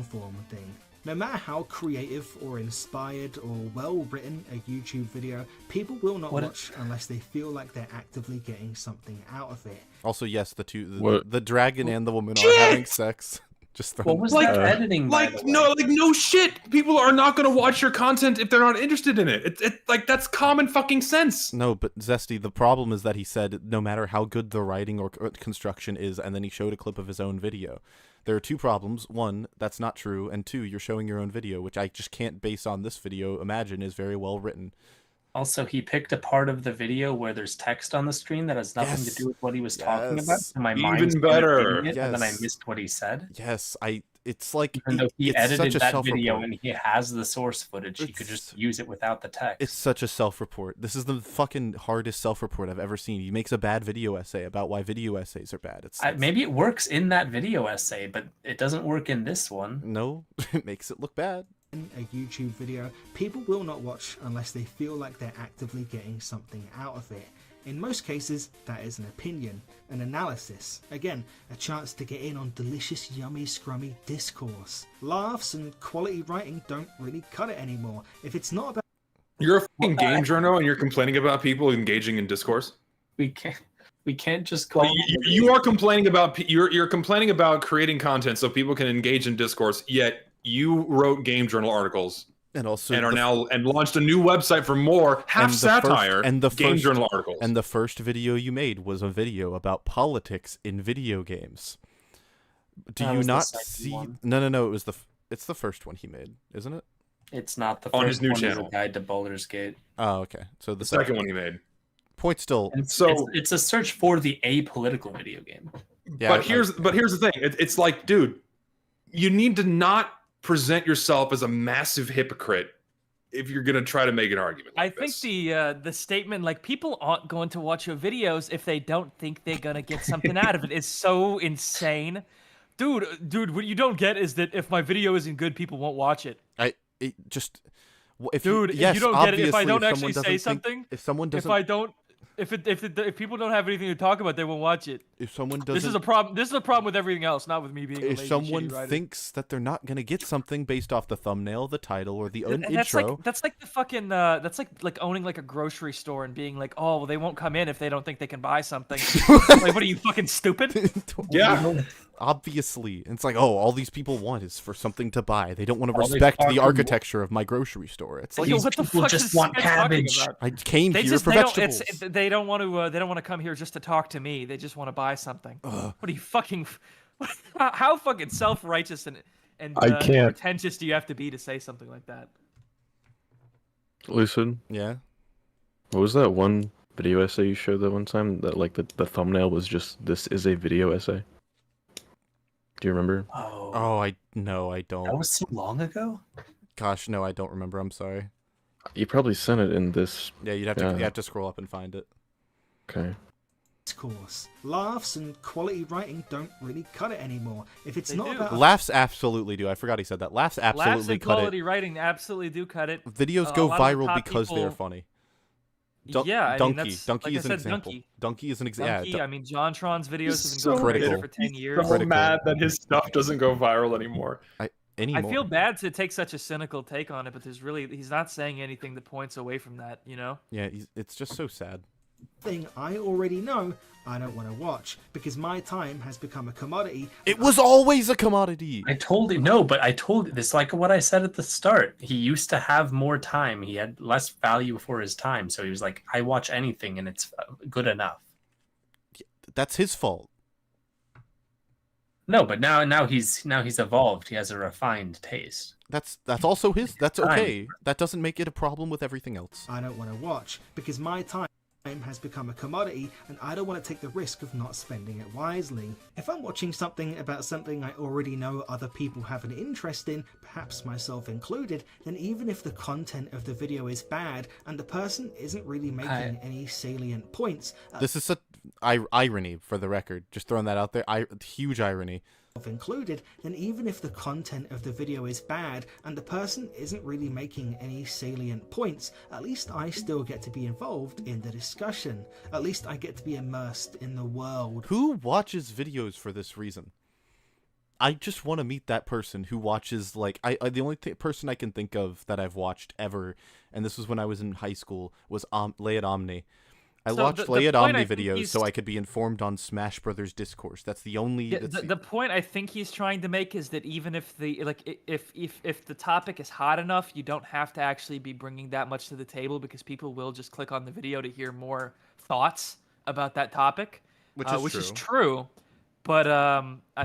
Form thing. No matter how creative or inspired or well written a YouTube video, people will not watch unless they feel like they're actively getting something out of it. Also, yes, the dragon and the woman are having sex. Just What was Like- that editing? by the way? No shit. People are not gonna watch your content if they're not interested in it. It like that's common fucking sense. No, but Zesty, the problem is that he said no matter how good the writing or construction is, and then he showed a clip of his own video. There are two problems. One, that's not true, and two, you're showing your own video, which I just can't, based on this video, imagine is very well written. Also, he picked a part of the video where there's text on the screen that has nothing to do with what he was talking about. So my mind's Even better. reading it, and then I missed what he said. Yes, it's like Even though he it's edited such a that video self-report. and he has the source footage, he could just use it without the text. It's such a self-report. This is the fucking hardest self-report I've ever seen. He makes a bad video essay about why video essays are bad. It's maybe it works in that video essay, but it doesn't work in this one. No, it makes it look bad. In a YouTube video, people will not watch unless they feel like they're actively getting something out of it. In most cases, that is an opinion, an analysis, again, a chance to get in on delicious, yummy, scrummy discourse. Laughs and quality writing don't really cut it anymore. If it's not about... You're a fucking game journal and you're complaining about people engaging in discourse? We can't just call... You are complaining about... You're complaining about creating content so people can engage in discourse, yet you wrote game journal articles and also and launched a new website for more half satire game journal articles. And the first video you made was a video about politics in video games. Do you not see? One. No. It's the first one he made, isn't it? It's not the first on his new one. channel. A guide to Baldur's Gate. Oh, okay. So the second one he made. Point still. It's a search for the apolitical video game. Yeah, but here's the thing. It's like, dude, you need to not present yourself as a massive hypocrite if you're gonna try to make an argument. I think the statement like people aren't going to watch your videos if they don't think they're gonna get something out of it is so insane, dude. What you don't get is that if my video isn't good, people won't watch it. If you don't get it, if I don't actually say something, if someone doesn't, if I don't. If people don't have anything to talk about, they won't watch it. If someone doesn't, this is a problem. This is a problem with everything else, not with me being. If someone thinks that they're not gonna get something based off the thumbnail, the title, or the intro, that's like the fucking that's like owning like a grocery store and being like, oh, well, they won't come in if they don't think they can buy something. Like, what are you, fucking stupid? Yeah. Obviously, it's like, oh, all these people want is for something to buy. They don't want to respect the architecture of my grocery store. It's like, what the fuck just want cabbage. I came here for vegetables. They don't want to come here just to talk to me. They just want to buy something. What are you fucking? How fucking self-righteous and pretentious do you have to be to say something like that? Lucid. Yeah. What was that one video essay you showed that one time? That like the thumbnail was just "This is a video essay." Do you remember? Oh, I don't. That was so long ago. Gosh, no, I don't remember. I'm sorry. You probably sent it in this. Yeah, you have to scroll up and find it. Okay. Course. Laughs and quality writing don't really cut it anymore. If it's not about laughs, absolutely do. I forgot he said that. Laughs absolutely laughs and cut quality it. writing absolutely do cut it. Videos go viral because they're funny. Yeah, I mean, Donkey is an example. Donkey is an example. I mean, JonTron's videos have so been going viral for 10 years. So mad that his stuff doesn't go viral anymore. I feel bad to take such a cynical take on it, but he's not saying anything that points away from that, you know? Yeah, it's just so sad. Thing I already know I don't want to watch because my time has become a commodity. It was always a commodity. I told you this, like what I said at the start. He used to have more time. He had less value for his time, so he was like, I watch anything and it's good enough. That's his fault. No, but now he's evolved. He has a refined taste. That's also his. That's okay. That doesn't make it a problem with everything else. I don't want to watch because my time time has become a commodity, and I don't want to take the risk of not spending it wisely. If I'm watching something about something I already know other people have an interest in, perhaps myself included, then even if the content of the video is bad and the person isn't really making any salient points... This is such irony, for the record. Just throwing that out there. Huge irony. Included, then even if the content of the video is bad and the person isn't really making any salient points, at least I still get to be involved in the discussion. At least I get to be immersed in the world. Who watches videos for this reason? I just want to meet that person who watches, like, the only person I can think of that I've watched ever, and this was when I was in high school, was Layat Omni. I watched Layat Omni videos so I could be informed on Smash Brothers discourse. That's the only... The point I think he's trying to make is that even if if the topic is hot enough, you don't have to actually be bringing that much to the table, because people will just click on the video to hear more thoughts about that topic, which is true. But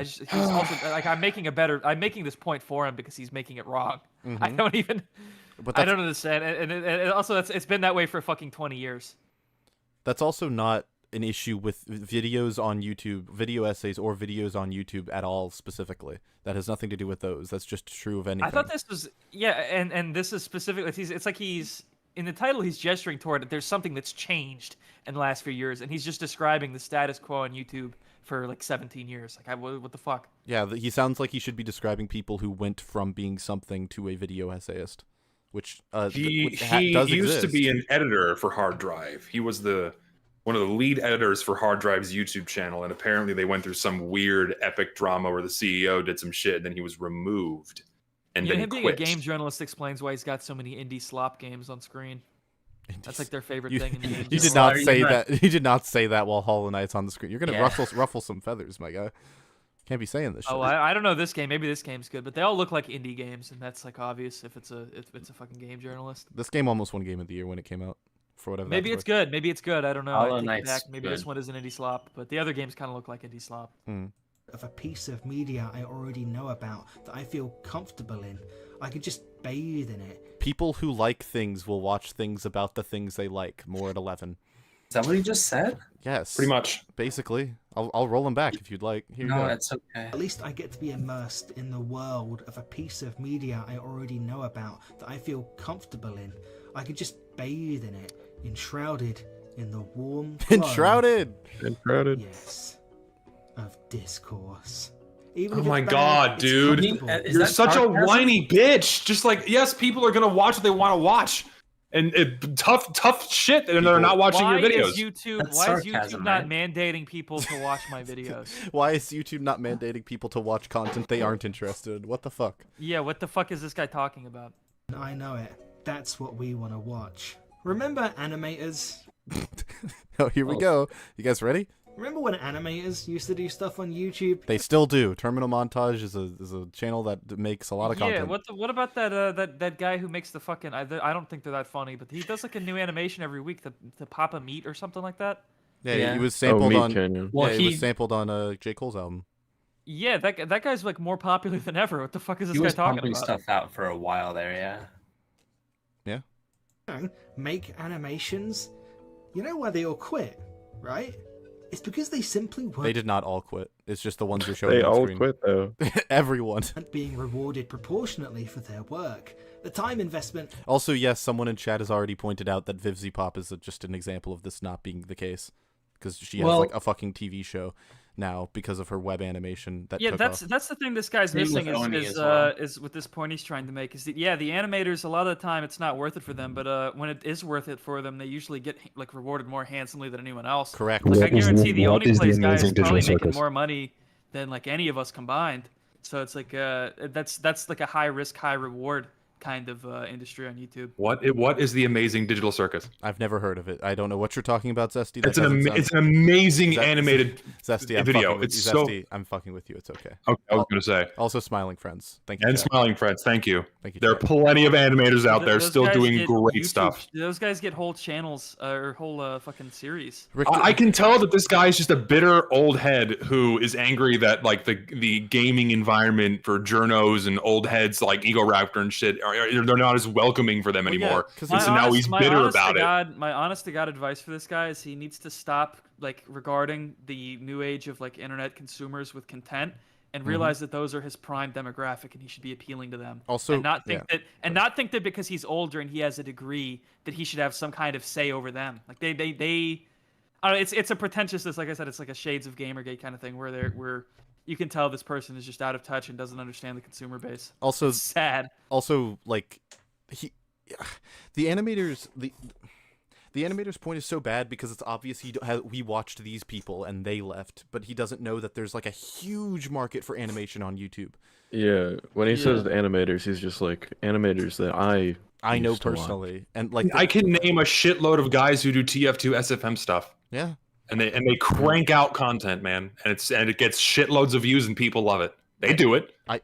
he's also like, I'm making this point for him because he's making it wrong. I don't even... I don't understand, and also it's been that way for fucking 20 years. That's also not an issue with videos on YouTube, video essays, or videos on YouTube at all specifically. That has nothing to do with those. That's just true of anything. I thought this was... Yeah, and this is specifically... It's like he's... In the title, he's gesturing toward it. There's something that's changed in the last few years, and he's just describing the status quo on YouTube for like 17 years. Like, what the fuck? Yeah, he sounds like he should be describing people who went from being something to a video essayist. Which he does used to exist. be an editor for Hard Drive. He was one of the lead editors for Hard Drive's YouTube channel, and apparently they went through some weird epic drama where the CEO did some shit, and then he was removed, and then him being quit. a game journalist explains why he's got so many indie slop games on screen. That's like their favorite thing. In the You did not say that. You did not say that while Hollow Knight's on the screen. You're gonna ruffle some feathers, my guy. Can't be saying this shit. Oh, I don't know this game. Maybe this game's good, but they all look like indie games, and that's like obvious if it's a fucking game journalist. This game almost won Game of the Year when it came out. For whatever. Maybe it's good. Maybe it's good. I don't know. Hollow I take it Knight's back. Maybe good. this one is an indie slop, but the other games kind of look like indie slop. Of a piece of media I already know about that I feel comfortable in. I could just bathe in it. People who like things will watch things about the things they like. More at 11. Is that what he just said? Yes. Pretty much. Basically. I'll roll them back if you'd like. Here you go. No, it's okay. At least I get to be immersed in the world of a piece of media I already know about that I feel comfortable in. I could just bathe in it, enshrouded in the warm glow. Enshrouded! Yes. Of discourse. Even Oh if my it's bad, god, it's dude. comfortable. Is You're that such a sarcasm? whiny bitch. Just like, yes, people are going to watch what they want to watch. And tough shit, and they're not watching your videos. That's Why is YouTube sarcasm, not right? mandating people to watch my videos? Why is YouTube not mandating people to watch content they aren't interested in? What the fuck? Yeah, what the fuck is this guy talking about? I know it. That's what we want to watch. Remember animators? Oh, here we go. You guys ready? Remember when animators used to do stuff on YouTube? They still do. Terminal Montage is a channel that makes a lot of content. Yeah, what about that guy who makes the fucking... I don't think they're that funny, but he does like a new animation every week, the Papa Meat or something like that. Yeah, he was sampled on... Canyon. Well, he was sampled on J. Cole's album. Yeah, that guy's like more popular than ever. What the fuck is this He guy was talking pumping about? stuff out for a while there, yeah. Make animations. You know why they all quit, right? It's because they simply weren't They did not all quit. It's just the ones you're showing They on all screen. quit though. Everyone. being rewarded proportionately for their work. The time investment. Also, yes, someone in chat has already pointed out that VivzyPop is just an example of this not being the case. Because she has like a fucking TV show now because of her web animation that took off. That's the thing this guy's Same missing with Oni as well. is with this point he's trying to make is that the animators a lot of the time it's not worth it for them, but when it is worth it for them they usually get like rewarded more handsomely than anyone else. Correct. Like I What is guarantee the- the what Oni is the Plays guy is amazing probably digital making circus? more money than like any of us combined. So it's like that's like a high risk high reward kind of industry on YouTube. What is the amazing digital circus? I've never heard of it. I don't know what you're talking about, Zesty. That It's an doesn't sound- it's an amazing animated Zesty, I'm video. fucking with It's you. so Zesty, I'm fucking with you. It's okay. okay, I was gonna say. Also, Smiling Friends. Thank you. And Jack. Smiling Friends, thank you. Thank you. There are Jack. plenty of animators out there Those still guys doing get great YouTube- stuff. Those guys get whole channels or whole fucking series. Richter, I can tell that this guy is just a bitter old head who is angry that like the gaming environment for journos and old heads like Ego Raptor and shit they're not as welcoming for them anymore. Yeah, and so now he's bitter about it. My honest to God advice for this guy is he needs to stop like regarding the new age of like internet consumers with content and realize that those are his prime demographic and he should be appealing to them. Also, and not think that because he's older and he has a degree that he should have some kind of say over them. Like they I don't know, it's a pretentiousness, like I said, it's like a shades of Gamergate kind of thing where you can tell this person is just out of touch and doesn't understand the consumer base. Also, it's sad. Also, like the animators point is so bad because it's obvious he watched these people and they left, but he doesn't know that there's like a huge market for animation on YouTube. Yeah, when he says the animators, he's just like animators that I know personally, and like I can name a shitload of guys who do TF2 SFM stuff. Yeah, and they crank out content, man, and it gets shitloads of views and people love it. They do it. I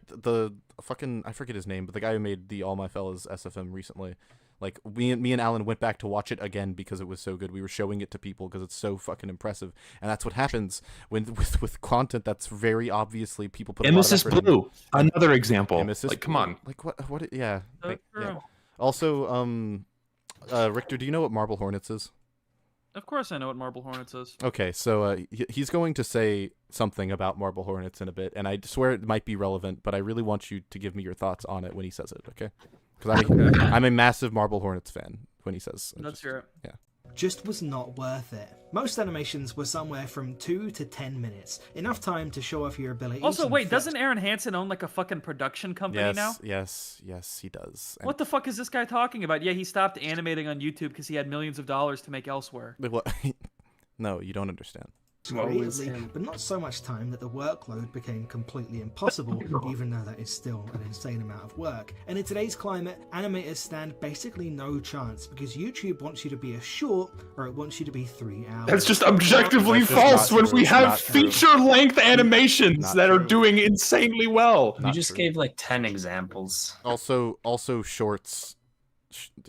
forget his name, but the guy who made the All My Fellas SFM recently, like me and Alan went back to watch it again because it was so good. We were showing it to people because it's so fucking impressive, and that's what happens with content that's very obviously people put. Nemesis Blue, another example. Nemesis like, come on, like what? Yeah. Like, yeah. Also, Richter, do you know what Marble Hornets is? Of course I know what Marble Hornets is. Okay, so he's going to say something about Marble Hornets in a bit, and I swear it might be relevant, but I really want you to give me your thoughts on it when he says it, okay? Because I'm a massive Marble Hornets fan when he says. Let's hear it. Yeah. Just was not worth it. Most animations were somewhere from 2 to 10 minutes. Enough time to show off your abilities. Also, wait, doesn't Aaron Hansen own like a fucking production company now? Yes, he does. And what the fuck is this guy talking about? Yeah, he stopped animating on YouTube because he had millions of dollars to make elsewhere. No, you don't understand. Creatively, but not so much time that the workload became completely impossible, even though that is still an insane amount of work. And in today's climate, animators stand basically no chance because YouTube wants you to be a short or it wants you to be 3 hours. That's just objectively false when we have feature-length animations that are doing insanely well. You just gave like 10 examples. Also shorts.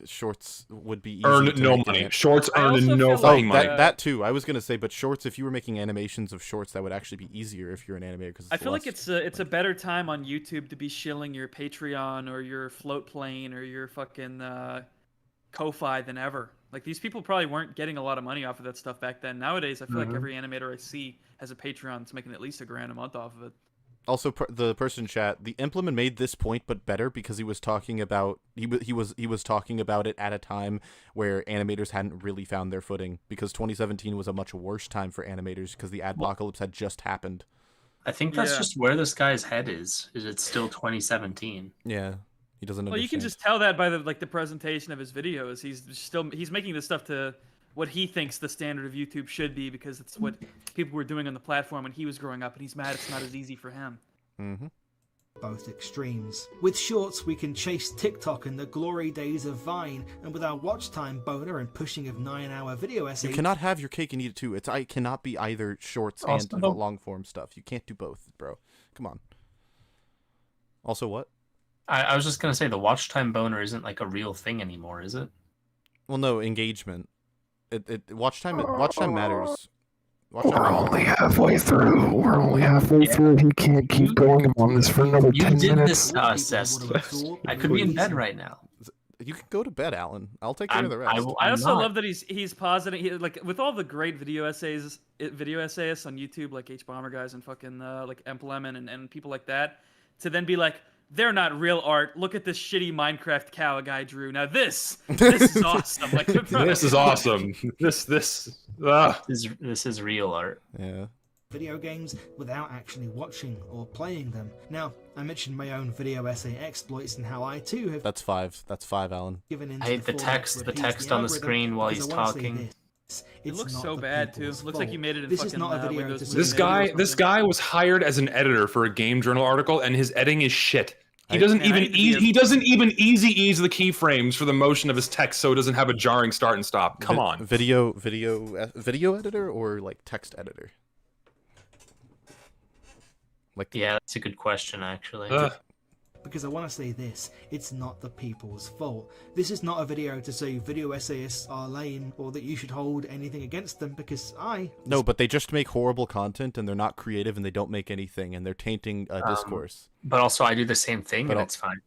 Shorts would be easy earn to no make money. Shorts earn no fucking money. That too. I was gonna say, but shorts. If you were making animations of shorts, that would actually be easier if you're an animator. Because I feel like it's a better time on YouTube to be shilling your Patreon or your Float Plane or your fucking Ko-Fi than ever. Like these people probably weren't getting a lot of money off of that stuff back then. Nowadays, I feel like every animator I see has a Patreon that's making at least $1,000 a month off of it. Also, the person in chat, the implement made this point, but better because he was talking about he was talking about it at a time where animators hadn't really found their footing because 2017 was a much worse time for animators because the adpocalypse had just happened. I think that's just where this guy's head is. Is it still 2017? Yeah, he doesn't. Well, you can just tell that by the presentation of his videos. He's making this stuff to what he thinks the standard of YouTube should be because it's what people were doing on the platform when he was growing up, and he's mad it's not as easy for him. Both extremes. With shorts, we can chase TikTok in the glory days of Vine, and with our watch time boner and pushing of 9-hour video essays. You cannot have your cake and eat it too. It cannot be either shorts and the long form stuff. You can't do both, bro. Come on. Also, what? I was just gonna say the watch time boner isn't like a real thing anymore, is it? Well, no, engagement. Watch time matters. We're only halfway through. He can't keep going on this for another 10 minutes. You did this to us, Zesty. I could be in bed right now. You can go to bed, Alan. I'll take care of the rest. I also love that he's positing like with all the great video essayists on YouTube like H Bomber guys and fucking like MvM and people like that to then be like, they're not real art. Look at this shitty Minecraft cow a guy drew. Now this is awesome. Like this is awesome. This is real art. Yeah. Video games without actually watching or playing them. Now, I mentioned my own video essay exploits and how I too have. That's five, Alan. I hate the text on the screen while he's talking. It looks so bad too. Looks like you made it in this fucking is not a video Windows. This guy was hired as an editor for a game journal article, and his editing is shit. He doesn't even easy ease the keyframes for the motion of his text, so it doesn't have a jarring start and stop. Come on. Video editor or like text editor? Like yeah, that's a good question actually. Because I want to say this, it's not the people's fault. This is not a video to say video essayists are lame or that you should hold anything against them because No, but they just make horrible content and they're not creative and they don't make anything and they're tainting discourse. But also I do the same thing and it's fine.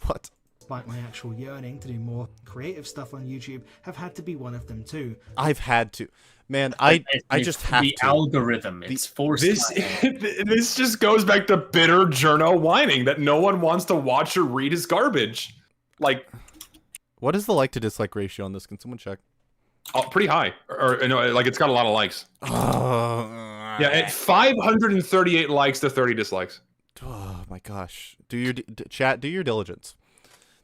What? despite my actual yearning to do more creative stuff on YouTube, have had to be one of them too. I've had to. Man, I just have the to. algorithm. It's forced. This just goes back to bitter journo whining that no one wants to watch or read his garbage. Like, what is the like to dislike ratio on this? Can someone check? Oh, pretty high, or you know, like it's got a lot of likes. Yeah, at 538 likes to 30 dislikes. Oh my gosh! Do your chat. Do your diligence.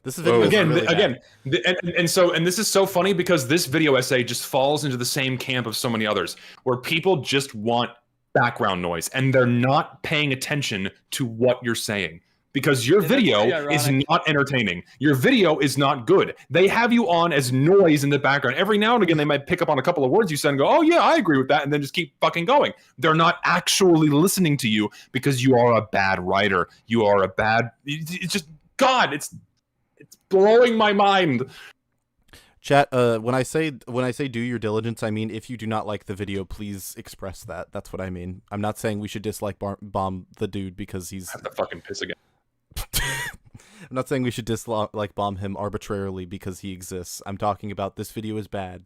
This is video again, really again, and this is so funny because this video essay just falls into the same camp of so many others, where people just want background noise and they're not paying attention to what you're saying. Because your video is not entertaining. Your video is not good. They have you on as noise in the background. Every now and again, they might pick up on a couple of words you said and go, oh, yeah, I agree with that, and then just keep fucking going. They're not actually listening to you because you are a bad writer. You are a bad... It's just... God, it's blowing my mind. Chat, when I say do your diligence, I mean if you do not like the video, please express that. That's what I mean. I'm not saying we should dislike bomb the dude because he's... I have to fucking piss again. I'm not saying we should dislike bomb him arbitrarily because he exists. I'm talking about this video is bad.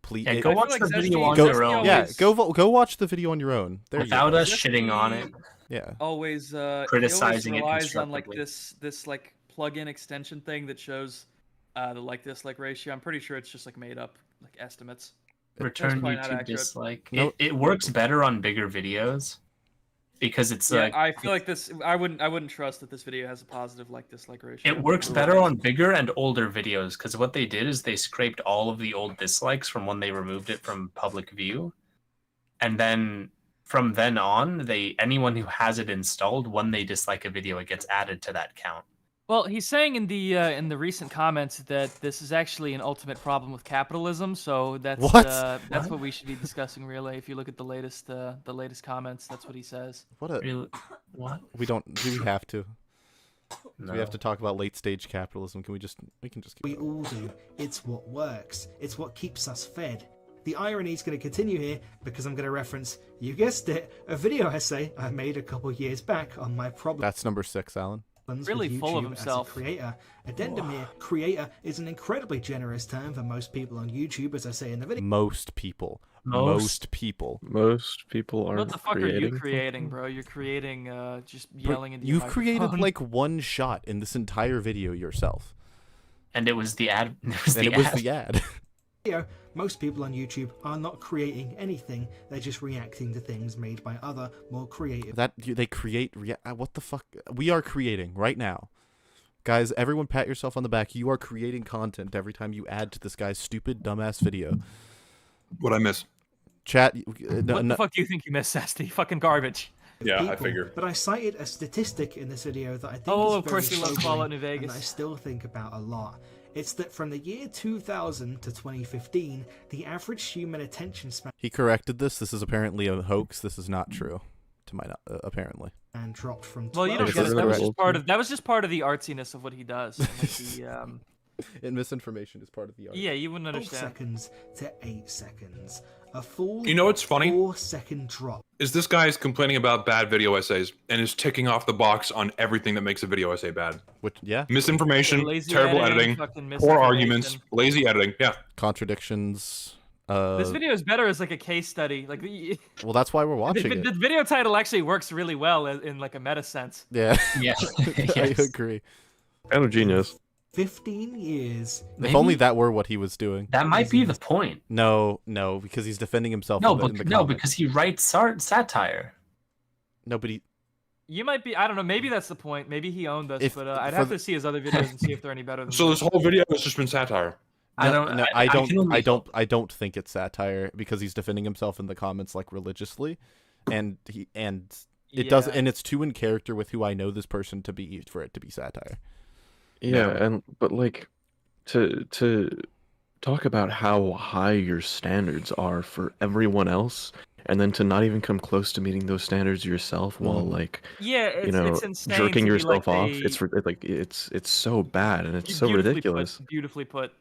Please, yeah, go watch the video on your own. Yeah, go watch the video on your own. There without us shitting on it. Yeah. Always criticizing it. Relies on like this like plug-in extension thing that shows the like dislike ratio. I'm pretty sure it's just like made up like estimates. Return YouTube dislike. It works better on bigger videos. Because it's like I feel like this I wouldn't trust that this video has a positive like dislike ratio. It works better on bigger and older videos because what they did is they scraped all of the old dislikes from when they removed it from public view. And then from then on, anyone who has it installed, when they dislike a video, it gets added to that count. Well, he's saying in the recent comments that this is actually an ultimate problem with capitalism. So that's what we should be discussing. Really, if you look at the latest comments, that's what he says. What? Do we have to? No. Do we have to talk about late stage capitalism? We can just. We all do. It's what works. It's what keeps us fed. The irony is going to continue here because I'm going to reference, you guessed it, a video essay I made a couple years back on my problem. That's number 6, Alan. Really full of himself. As a creator. Addendum here, creator is an incredibly generous term for most people on YouTube, as I say in the video. Most people. Most people. Most people are. What the fuck are you creating, bro? You're creating just yelling into You've created like one shot in this entire video yourself. And it was the ad. It was the ad. Most people on YouTube are not creating anything. They're just reacting to things made by other, more creative. They create. What the fuck? We are creating right now. Guys, everyone pat yourself on the back. You are creating content every time you add to this guy's stupid, dumbass video. What'd I miss? Chat. What the fuck do you think you missed, Zesty? Fucking garbage. Yeah, people, I figure. But I cited a statistic in this video that I think is of course you love Fallout New Vegas. And I still think about a lot. It's that from the year 2000 to 2015, the average human attention span... He corrected this. This is apparently a hoax. This is not true, to my apparently. And dropped from 12... Well, you don't get it. That was just part of the artsiness of what he does. And misinformation is part of the art. Yeah, you wouldn't understand. 12 seconds to 8 seconds. A full You know what's funny? 4-second drop. Is this guy is complaining about bad video essays and is ticking off the box on everything that makes a video essay bad. Misinformation, terrible editing, poor arguments, lazy editing. Yeah. Contradictions. This video is better as like a case study. Like, well, that's why we're watching it. The video title actually works really well in like a meta sense. Yeah. Yeah. I agree. Kind of genius. 15 years. If only that were what he was doing. That might be the point. No, because he's defending himself. Because he writes satire. Nobody. You might be. I don't know. Maybe that's the point. Maybe he owned us, but I'd have to see his other videos and see if they're any better than. So this whole video has just been satire. I don't think it's satire because he's defending himself in the comments like religiously, and it's too in character with who I know this person to be for it to be satire. Yeah, but like to talk about how high your standards are for everyone else, and then to not even come close to meeting those standards yourself while like it's insane jerking yourself like off. It's so bad and it's so ridiculous. Beautifully put.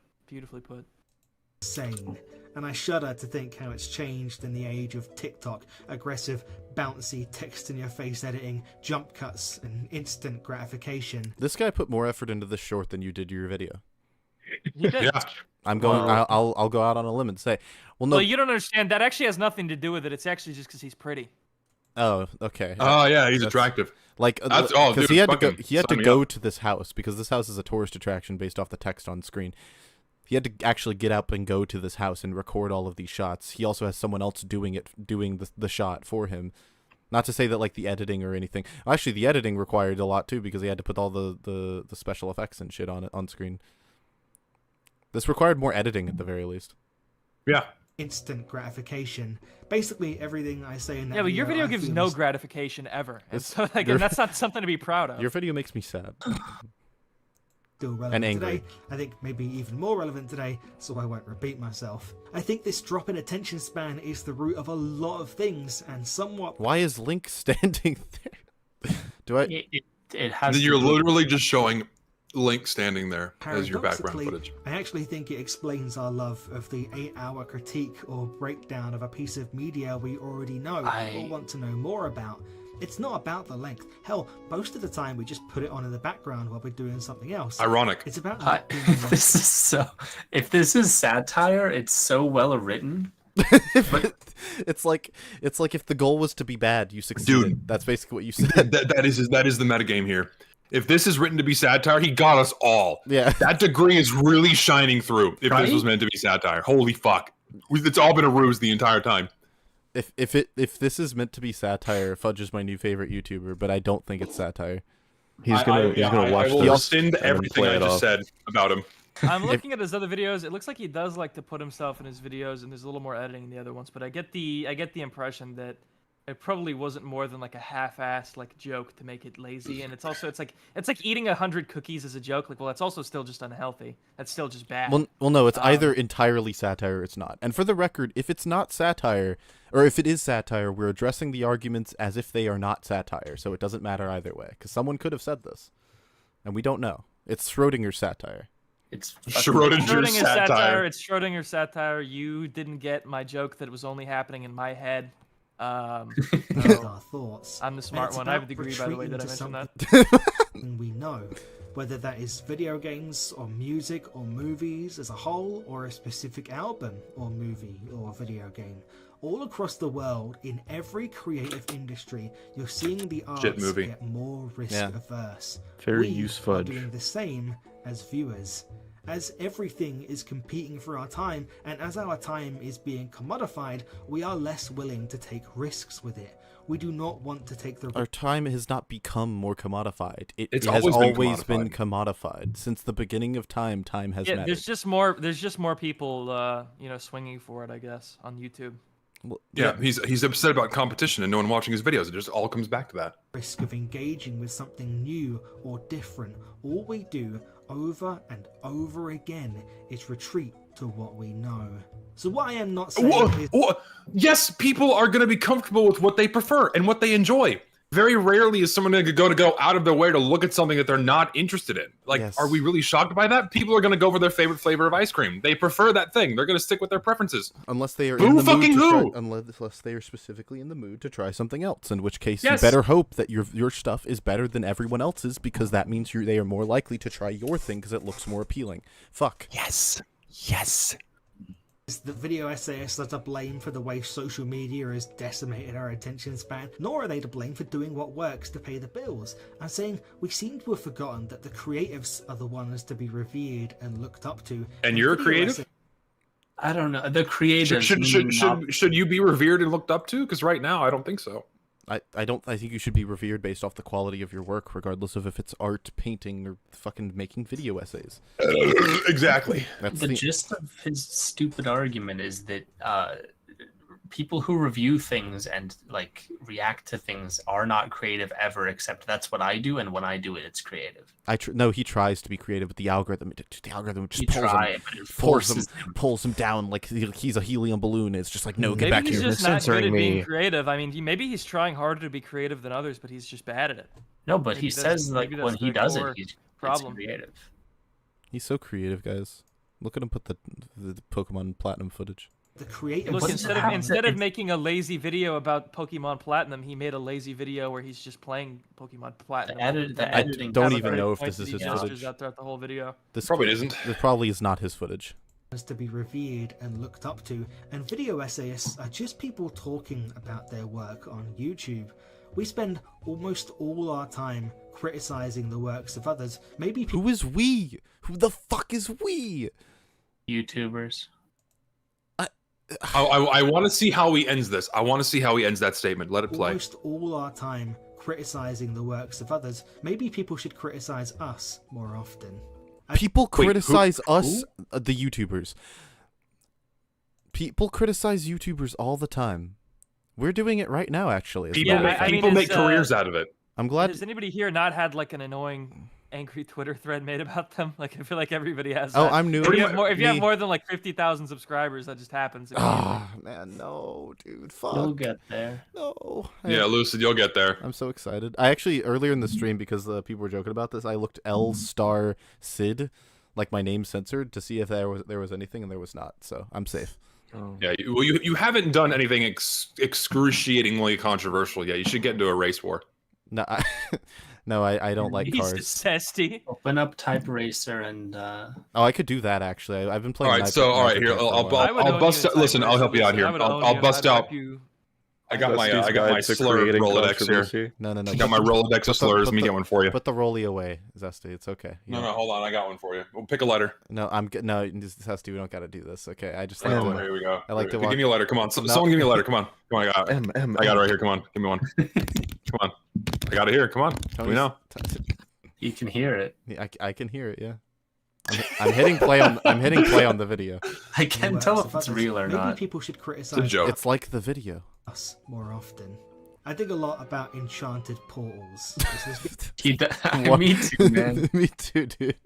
Insane. and I shudder to think how it's changed in the age of TikTok, aggressive, bouncy, text-in-your-face editing, jump cuts, and instant gratification. This guy put more effort into this short than you did your video. He did. Yeah. I'm going. I'll go out on a limb and say, well, no. Well, you don't understand. That actually has nothing to do with it. It's actually just because he's pretty. Oh, okay. Oh yeah, he's attractive. Like, That's because he had to go. fucking He had to sign me go up. to this house because this house is a tourist attraction based off the text on screen. He had to actually get up and go to this house and record all of these shots. He also has someone else doing the shot for him. Not to say that like the editing or anything. Actually, the editing required a lot too because he had to put all the special effects and shit on it on screen. This required more editing at the very least. Yeah. Instant gratification. Basically, everything I say in that Yeah, but your video I gives feel no is gratification ever. And It's- so, like, your- and that's not something to be proud of. Your video makes me sad. still relevant And angry. today. I think maybe even more relevant today, so I won't repeat myself. I think this drop in attention span is the root of a lot of things, and somewhat... Why is Link standing there? Do I? It has. Then to you're do- literally just showing Link standing there as your background Paradoxically, footage. I actually think it explains our love of the 8-hour critique or breakdown of a piece of media we already know or want to know more about. It's not about the length. Hell, most of the time we just put it on in the background while we're doing something else. Ironic. It's about not being the this is so. If this is satire, it's so well written. It's like if the goal was to be bad, you succeeded. Dude. That's basically what you said. That is the metagame here. If this is written to be satire, he got us all. Yeah. That degree is really shining through. If Right? this was meant to be satire, holy fuck, it's all been a ruse the entire time. If this is meant to be satire, Fudj is my new favorite YouTuber, but I don't think it's satire. He's gonna watch I will this rescind and then everything play I it just off. said about him. I'm looking at his other videos. It looks like he does like to put himself in his videos, and there's a little more editing in the other ones. But I get the impression that it probably wasn't more than like a half-assed like joke to make it lazy. And it's like eating 100 cookies as a joke. Like, well, that's also still just unhealthy. That's still just bad. Well, no, it's either entirely satire or it's not. And for the record, if it's not satire, or if it is satire, we're addressing the arguments as if they are not satire. So it doesn't matter either way, because someone could have said this, and we don't know. It's Schrodinger's satire. It's Schrodinger's satire. It's Schrodinger's satire. You didn't get my joke that it was only happening in my head. just our thoughts. I'm the And smart it's one. I have a about degree, by the way. Did I retreating mention to that? something we know, whether that is video games or music or movies as a whole, or a specific album or movie or video game. All across the world, in every creative industry, you're seeing the arts movie. get more risk averse. Very We use are Fudj. doing the same as viewers. As everything is competing for our time, and as our time is being commodified, we are less willing to take risks with it. We do not want to take the Our time has not become more commodified. It It's has always been been commodified. Since the beginning of time, time has Yeah, mattered. there's just more people, swinging for it, I guess, on YouTube. Well, Yeah, he's upset about competition and no one watching his videos. It just all comes back to that. risk of engaging with something new or different. All we do over and over again is retreat to what we know. So what I am not saying is Yes, people are going to be comfortable with what they prefer and what they enjoy. Very rarely is someone going to go out of their way to look at something that they're not interested in. Like, Yes. are we really shocked by that? People are going to go for their favorite flavor of ice cream. They prefer that thing. They're going to stick with their preferences. Unless they are Boo in the fucking mood to who? try, unless they are specifically in the mood to try something else, in which case Yes. you better hope that your stuff is better than everyone else's, because that means they are more likely to try your thing because it looks more appealing. Fuck. Yes. the video essayists are to blame for the way social media has decimated our attention span, nor are they to blame for doing what works to pay the bills. I'm saying we seem to have forgotten that the creatives are the ones to be revered and looked up to. And you're a creative? I don't know. The creators Should you be revered and looked up to? Because right now, I don't think so. I think you should be revered based off the quality of your work, regardless of if it's art, painting, or fucking making video essays. Exactly. That's the gist of his stupid argument is that people who review things and like react to things are not creative ever, except that's what I do, and when I do it, it's creative. No, he tries to be creative, but the algorithm just pulls him down like he's a helium balloon. It's just like, no, get back Maybe here. he's just not good censoring at being me. creative. I mean, maybe he's trying harder to be creative than others, but he's just bad at it. No, but Maybe he that's- says like maybe when that's he the does it, core he's problem. creative. He's so creative, guys. Look at him put the Pokemon Platinum footage. the creative. Look, instead of making a lazy video about Pokemon Platinum, he made a lazy video where he's just playing Pokemon Platinum. The editing. I don't even know if this is his footage. Out throughout the whole video. This probably isn't. This probably is not his footage. To be revered and looked up to, and video essayists are just people talking about their work on YouTube. We spend almost all our time criticizing the works of others. Maybe who is we? Who the fuck is we? YouTubers. I want to see how he ends this. I want to see how he ends that statement. Let it play. Almost all our time criticizing the works of others. Maybe people should criticize us more often. People criticize us, the YouTubers. People criticize YouTubers all the time. We're doing it right now, actually. People make careers out of it. I'm glad. Has anybody here not had like an annoying, angry Twitter thread made about them? Like I feel like everybody has. Oh, that. I'm new. If you have more than like 50,000 subscribers, that just happens. Ah, man, no, dude, fuck. You'll get there. No. Yeah, Lucid, you'll get there. I'm so excited. I actually earlier in the stream, because people were joking about this, I looked L*Sid, like my name censored, to see if there was anything, and there was not. So I'm safe. Oh. Yeah, you haven't done anything excruciatingly controversial yet. You should get into a race war. No, I don't like cars. Zesty. Open up Type Racer and. Oh, I could do that actually. I've been playing. All right, so all right, here I'll bust. Listen, I'll help you out here. I'll bust out. I got my slur Rolodex here. No. I got my Rolodex of slurs. Let me get one for you. Put the rolly away, Zesty. It's okay. No, hold on. I got one for you. We'll pick a letter. No, Zesty. We don't got to do this. Okay, I just like to. Here we go. I like to. Give me a letter. Come on, someone give me a letter. Come on. I got it. I got it right here. Come on, give me one. Come on. I got it here. Come on. Let me know. You can hear it. I can hear it. Yeah. I'm hitting play on. I'm hitting play on the video. I can't tell if it's real or not. Maybe people should criticize it's a joke. It's like the video. Us more often. I think a lot about enchanted portals. Me too, man. Me too, dude.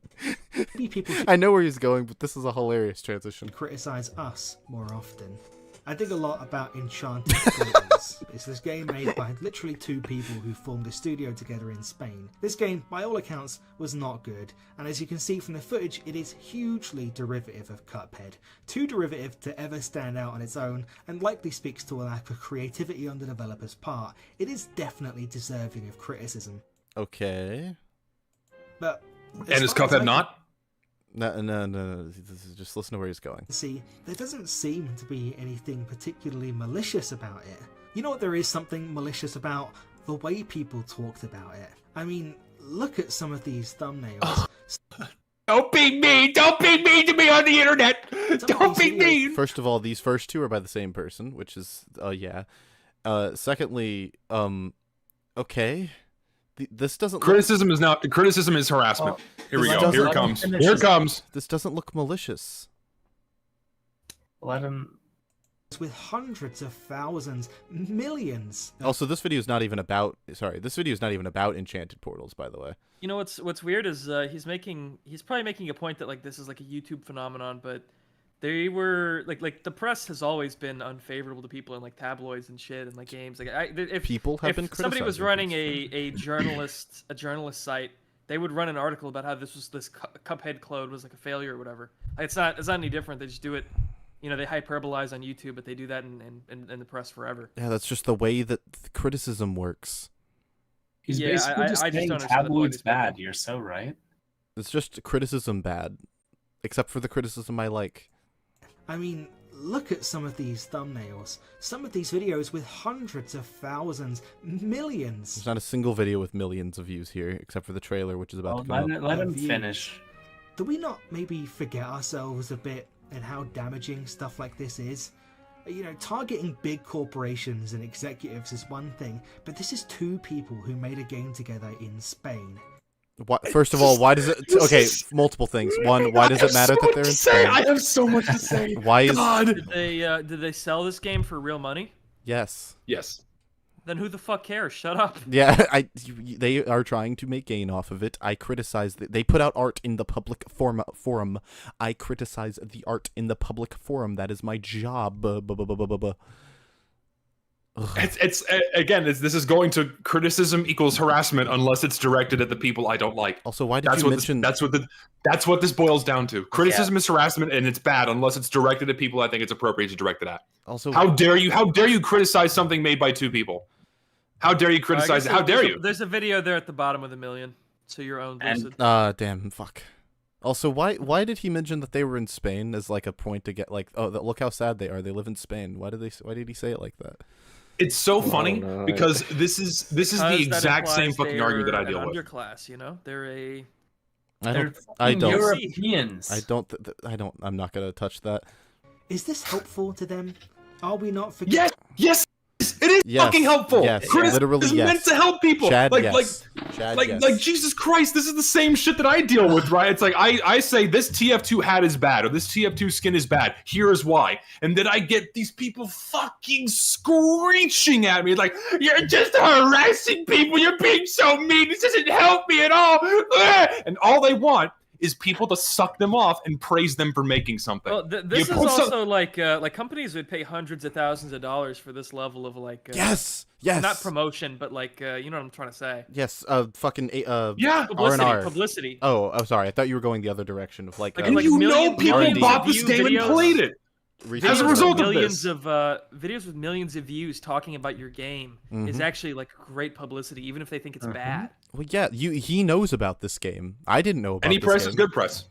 I know where he's going, but this is a hilarious transition. Criticize us more often. I think a lot about Enchanted Portals. It's this game made by literally two people who formed a studio together in Spain. This game, by all accounts, was not good, and as you can see from the footage, it is hugely derivative of Cuphead. Too derivative to ever stand out on its own, and likely speaks to a lack of creativity on the developer's part. It is definitely deserving of criticism. Okay. But and is Cuphead not? No. Just listen to where he's going. See, there doesn't seem to be anything particularly malicious about it. You know what there is something malicious about? The way people talked about it. I mean, look at some of these thumbnails. Don't be mean! Don't be mean to me on the internet! Don't be mean! First of all, these first two are by the same person, which is, yeah. Secondly, okay. This doesn't. Criticism is harassment. Here we go. Here it comes. Here it comes. This doesn't look malicious. Let him. With hundreds of thousands, millions. Also, this video is not even about. Sorry, this video is not even about enchanted portals. By the way. You know what's weird is he's probably making a point that like this is like a YouTube phenomenon, but they were like the press has always been unfavorable to people in like tabloids and shit and like games. Like if somebody was running a journalist site, they would run an article about how this Cuphead clone was like a failure or whatever. Like, it's not any different. They just do it. You know, they hyperbolize on YouTube, but they do that in the press forever. Yeah, that's just the way that criticism works. He's basically just saying tabloids bad. You're so right. It's just criticism bad, except for the criticism I like. I mean, look at some of these thumbnails. Some of these videos with hundreds of thousands, millions. There's not a single video with millions of views here, except for the trailer, which is about to come up. Let him finish. Do we not maybe forget ourselves a bit and how damaging stuff like this is? You know, targeting big corporations and executives is one thing, but this is two people who made a game together in Spain. First of all, why does it? Okay, multiple things. One, why does it matter that they're in Spain? I have so much to say. Why is? Did they sell this game for real money? Yes. Yes. Then who the fuck cares? Shut up. Yeah, they are trying to make gain off of it. I criticize they put out art in the public forum. I criticize the art in the public forum. That is my job. It's again, this is going to criticism equals harassment unless it's directed at the people I don't like. Also, why did you mention that's what this boils down to. Criticism is harassment, and it's bad unless it's directed at people I think it's appropriate to direct it at. Also, how dare you criticize something made by 2 people? How dare you criticize it? How dare you? There's a video there at the bottom of the million, so your own lucid. Damn, fuck. Also, why did he mention that they were in Spain as like a point to get like, oh, look how sad they are. They live in Spain. Why did he say it like that? It's so funny because this is the exact same fucking argument that I deal with. Underclass, you know, they're Europeans. I'm not gonna touch that. Is this helpful to them? Are we not forgetting? Yes, it is fucking helpful. Yes, Criticism literally, is yes. meant to help people. Chad, like Jesus Christ, this is the same shit that I deal with, right? It's like I say this TF2 hat is bad or this TF2 skin is bad. Here is why, and then I get these people fucking screeching at me like, "You're just harassing people. You're being so mean. This doesn't help me at all." And all they want is people to suck them off and praise them for making something. Well, this is also like companies would pay hundreds of thousands of dollars for this level of like yes, not promotion, but like you know what I'm trying to say. Yes, fucking publicity. Oh, sorry, I thought you were going the other direction of like. And you know, people bought this game and played it. As a result of this, videos with millions of views talking about your game is actually like great publicity, even if they think it's bad. Well, yeah, he knows about this game. I didn't know about any this press game. is good press.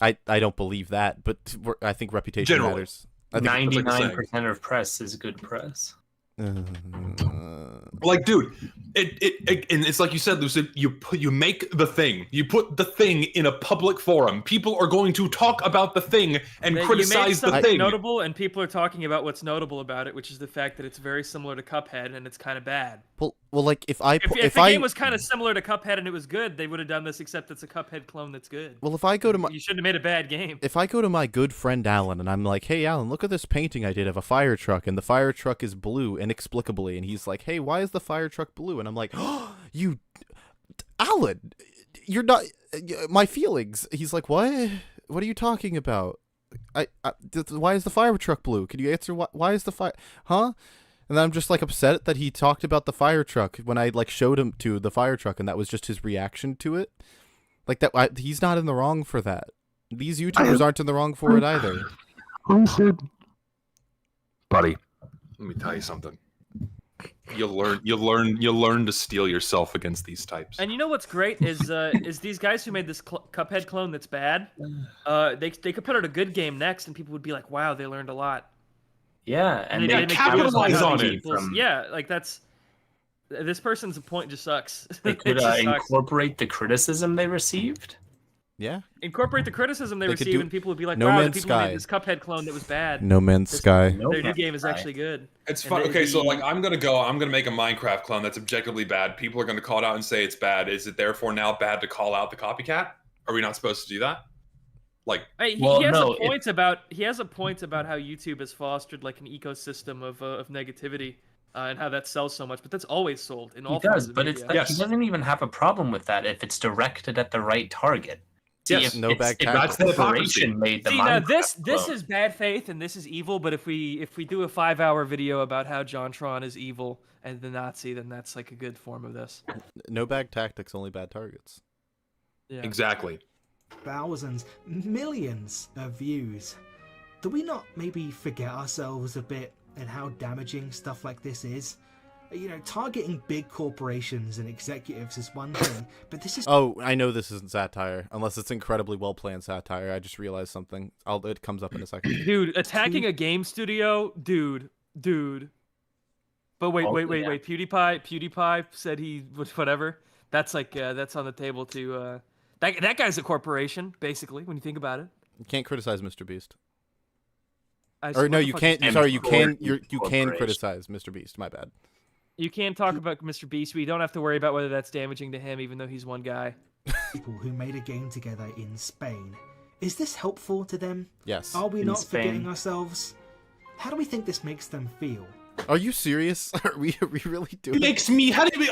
I don't believe that, but I think reputation matters. 99% of press is good press. Like, dude, and it's like you said, Lucid. You make the thing. You put the thing in a public forum. People are going to talk about the thing and criticize the thing. Notable, and people are talking about what's notable about it, which is the fact that it's very similar to Cuphead, and it's kind of bad. Well, like if the game was kind of similar to Cuphead and it was good, they would have done this. Except it's a Cuphead clone that's good. Well, if I go to you shouldn't have made a bad game. If I go to my good friend Alan and I'm like, "Hey, Alan, look at this painting I did of a fire truck, and the fire truck is blue inexplicably," and he's like, "Hey, why is the fire truck blue?" And I'm like, "Oh, you, Alan, you're not my feelings." He's like, "What? What are you talking about? Why is the fire truck blue? Can you answer why is the fire? Huh?" And then I'm just like upset that he talked about the fire truck when I like showed him to the fire truck, and that was just his reaction to it. Like that, he's not in the wrong for that. These YouTubers aren't in the wrong for it either. Buddy, let me tell you something. You'll learn to steel yourself against these types. And you know what's great is these guys who made this Cuphead clone that's bad, they could put out a good game next, and people would be like, "Wow, they learned a lot." Yeah, and they capitalize on it. Yeah, like this person's point just sucks. They could incorporate the criticism they received. Yeah, incorporate the criticism they received, and people would be like, No "Wow, Man's the people Sky. who made this Cuphead clone that was bad. No Man's Sky. Their new game is actually good." It's fun. Okay, so like I'm gonna make a Minecraft clone that's objectively bad. People are gonna call it out and say it's bad. Is it therefore now bad to call out the copycat? Are we not supposed to do that? Like, he has a point about how YouTube has fostered like an ecosystem of negativity and how that sells so much, but that's always sold in all. He does, but he doesn't even have a problem with that if it's directed at the right target. See, yes, that's the corporation made the See, now this is bad faith and this is evil, but if we do a 5-hour video about how JonTron is evil and the Nazi, then that's like a good form of this. No bag tactics, only bad targets. Yeah. Exactly. Thousands, millions of views. Do we not maybe forget ourselves a bit and how damaging stuff like this is? You know, targeting big corporations and executives is one thing, but this is... Oh, I know this isn't satire, unless it's incredibly well-planned satire. I just realized something. It comes up in a second. Dude, attacking a game studio? Dude. But wait. PewDiePie said he was whatever. That's like, that's on the table too. That guy's a corporation, basically, when you think about it. You can't criticize Mr. Beast. Or no, you can't. Sorry, you can criticize Mr. Beast. My bad. You can talk about Mr. Beast, but you don't have to worry about whether that's damaging to him, even though he's one guy. People who made a game together in Spain. Is this helpful to them? Yes. Are we not forgetting ourselves? How do we think this makes them feel? Are you serious? Are we really doing? It makes me. How do you?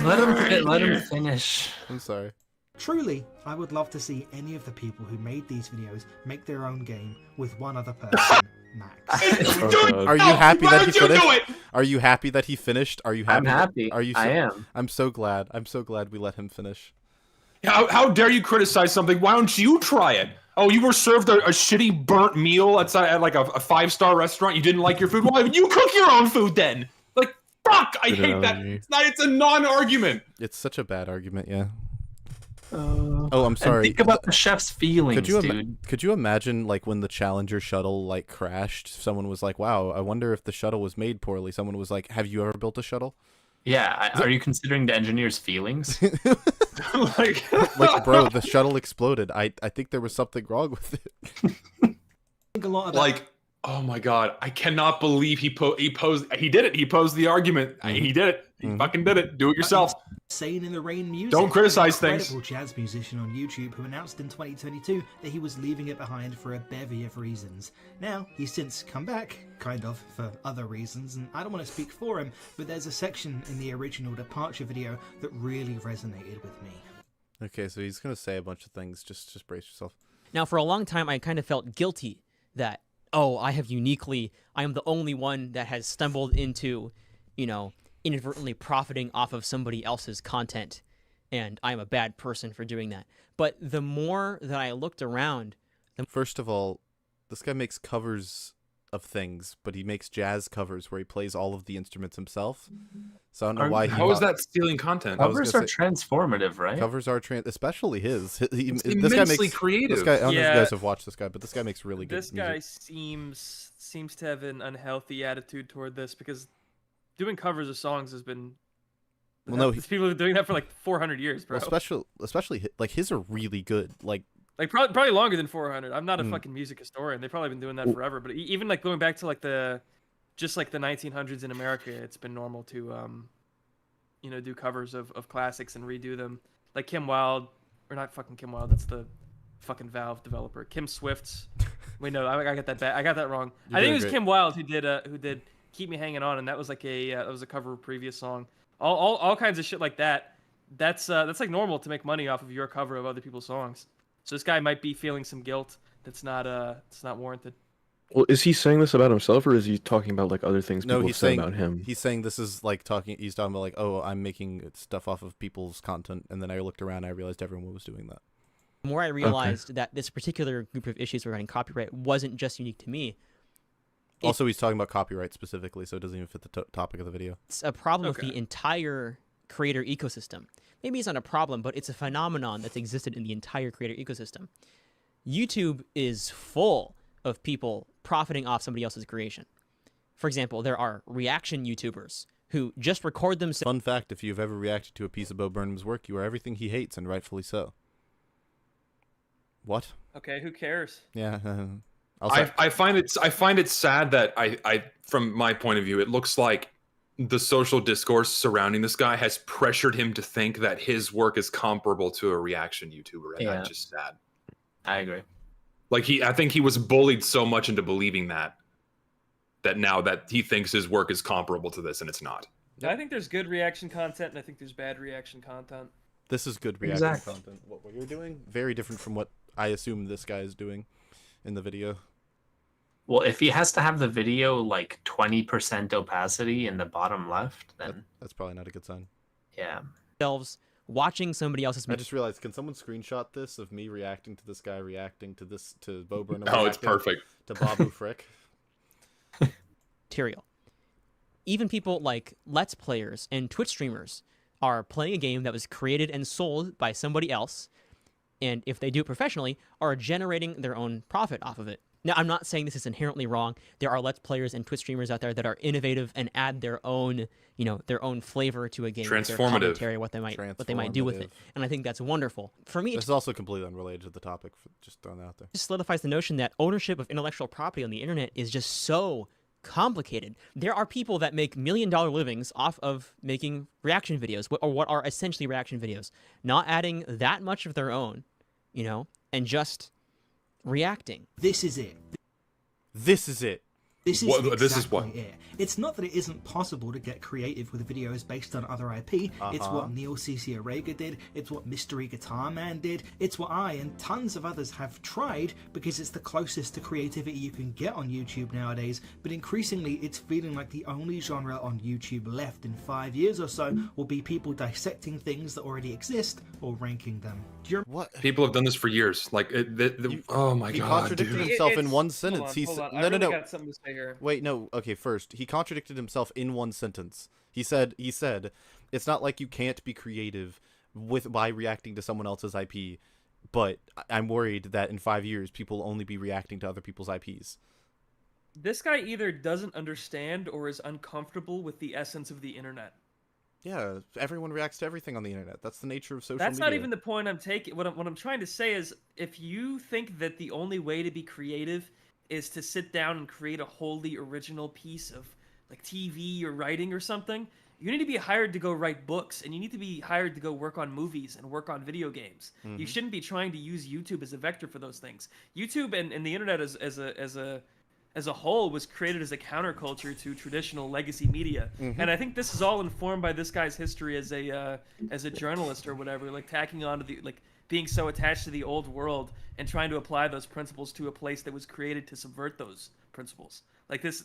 Let him finish. I'm sorry. Truly, I would love to see any of the people who made these videos make their own game with one other person, Max. Are you happy that he finished? Are you happy that he finished? Are you happy? I'm happy. Are you? I am. I'm so glad. I'm so glad we let him finish. How dare you criticize something? Why don't you try it? Oh, you were served a shitty burnt meal at like a 5-star restaurant. You didn't like your food. Why? You cook your own food then. Like, fuck! I hate that. It's a non-argument. It's such a bad argument, yeah. Oh, I'm sorry. Think about the chef's feelings, dude. Could you imagine, like, when the Challenger shuttle, like, crashed, someone was like, wow, I wonder if the shuttle was made poorly. Someone was like, have you ever built a shuttle? Yeah, are you considering the engineer's feelings? like, bro, the shuttle exploded. I think there was something wrong with it. I think a lot of like, oh my god, I cannot believe he posed. He did it. He posed the argument. He did it. He fucking did it. Do it yourself. Sane in the Rain music. Don't criticize an things. Incredible jazz musician on YouTube who announced in 2022 that he was leaving it behind for a bevy of reasons. Now, he's since come back, kind of, for other reasons, and I don't want to speak for him, but there's a section in the original Departure video that really resonated with me. Okay, so he's going to say a bunch of things. Just brace yourself. Now, for a long time, I kind of felt guilty that, oh, I am the only one that has stumbled into, inadvertently profiting off of somebody else's content, and I'm a bad person for doing that. But the more that I looked around... First of all, this guy makes covers of things, but he makes jazz covers where he plays all of the instruments himself. So I don't know why he... How is that stealing content? Covers are transformative, right? Covers are especially his. This guy makes creative. This guy, I don't know if you guys have watched this guy, but this guy makes really good music. This guy seems to have an unhealthy attitude toward this, because doing covers of songs has been... Well, no, people have been doing that for like 400 years, bro. Well, especially like his are really good. Like probably longer than 400. I'm not a fucking music historian. They've probably been doing that forever. But even like going back to like the 1900s in America, it's been normal to do covers of classics and redo them. Like Kim Wilde, or not fucking Kim Wilde. That's the fucking Valve developer. Kim Swift's. Wait, no, I got that bad. I got that wrong. I think it was Kim Wilde who did Keep Me Hanging On, and that was like that was a cover of a previous song. All kinds of shit like that. That's like normal to make money off of your cover of other people's songs. So this guy might be feeling some guilt that's not warranted. Well, is he saying this about himself, or is he talking about like other things people say about him? He's saying this is like he's talking about like, oh, I'm making stuff off of people's content, and then I looked around and I realized everyone was doing that. The more I realized that this particular group of issues regarding copyright wasn't just unique to me. Also, he's talking about copyright specifically, so it doesn't even fit the topic of the video. It's a problem with the entire creator ecosystem. Maybe it's not a problem, but it's a phenomenon that's existed in the entire creator ecosystem. YouTube is full of people profiting off somebody else's creation. For example, there are reaction YouTubers who just record themselves. Fun fact, if you've ever reacted to a piece of Bo Burnham's work, you are everything he hates, and rightfully so. What? Okay, who cares? Yeah. I find it sad that I from my point of view, it looks like the social discourse surrounding this guy has pressured him to think that his work is comparable to a reaction YouTuber, and that's just sad. I agree. Like I think he was bullied so much into believing that now that he thinks his work is comparable to this, and it's not. I think there's good reaction content, and I think there's bad reaction content. This is good reaction content. What you're doing, very different from what I assume this guy is doing in the video. Well, if he has to have the video like 20% opacity in the bottom left, then that's probably not a good sign. Yeah. Watching somebody else's. I just realized, can someone screenshot this of me reacting to this guy reacting to this to Bo Burnham? Oh, it's perfect. To Babu Frick. Material. Even people like Let's Players and Twitch streamers are playing a game that was created and sold by somebody else, and if they do it professionally, are generating their own profit off of it. Now, I'm not saying this is inherently wrong. There are Let's Players and Twitch streamers out there that are innovative and add their own, their own flavor to a game. Transformative. Their commentary, what they might do with it. And I think that's wonderful. For me, this is also completely unrelated to the topic, just throwing that out there. It solidifies the notion that ownership of intellectual property on the internet is just so complicated. There are people that make $1 million livings off of making reaction videos, or what are essentially reaction videos, not adding that much of their own, and just reacting. This is it. This is it. This is Well, exactly this is what- it. It's not that it isn't possible to get creative with videos based on other IP. It's what Neil CC did. It's what Mystery Guitar Man did. It's what I and tons of others have tried because it's the closest to creativity you can get on YouTube nowadays. But increasingly, it's feeling like the only genre on YouTube left in 5 years or so will be people dissecting things that already exist or ranking them. Do you What? People have done this for years. Like, oh my He god, contradicted dude. himself in It's- one hold sentence. on, He hold said, on. I no, really no. got something to say here. Wait, no. Okay, first, he contradicted himself in one sentence. He said, it's not like you can't be creative by reacting to someone else's IP, but I'm worried that in 5 years people will only be reacting to other people's IPs. This guy either doesn't understand or is uncomfortable with the essence of the internet. Yeah, everyone reacts to everything on the internet. That's the nature of social That's media. not even the point I'm taking. What I'm trying to say is, if you think that the only way to be creative is to sit down and create a wholly original piece of like TV or writing or something, you need to be hired to go write books, and you need to be hired to go work on movies and work on video games. You shouldn't be trying to use YouTube as a vector for those things. YouTube and the internet as a whole was created as a counterculture to traditional legacy media, and I think this is all informed by this guy's history as a journalist or whatever, like tacking on to the like being so attached to the old world and trying to apply those principles to a place that was created to subvert those principles. Like this,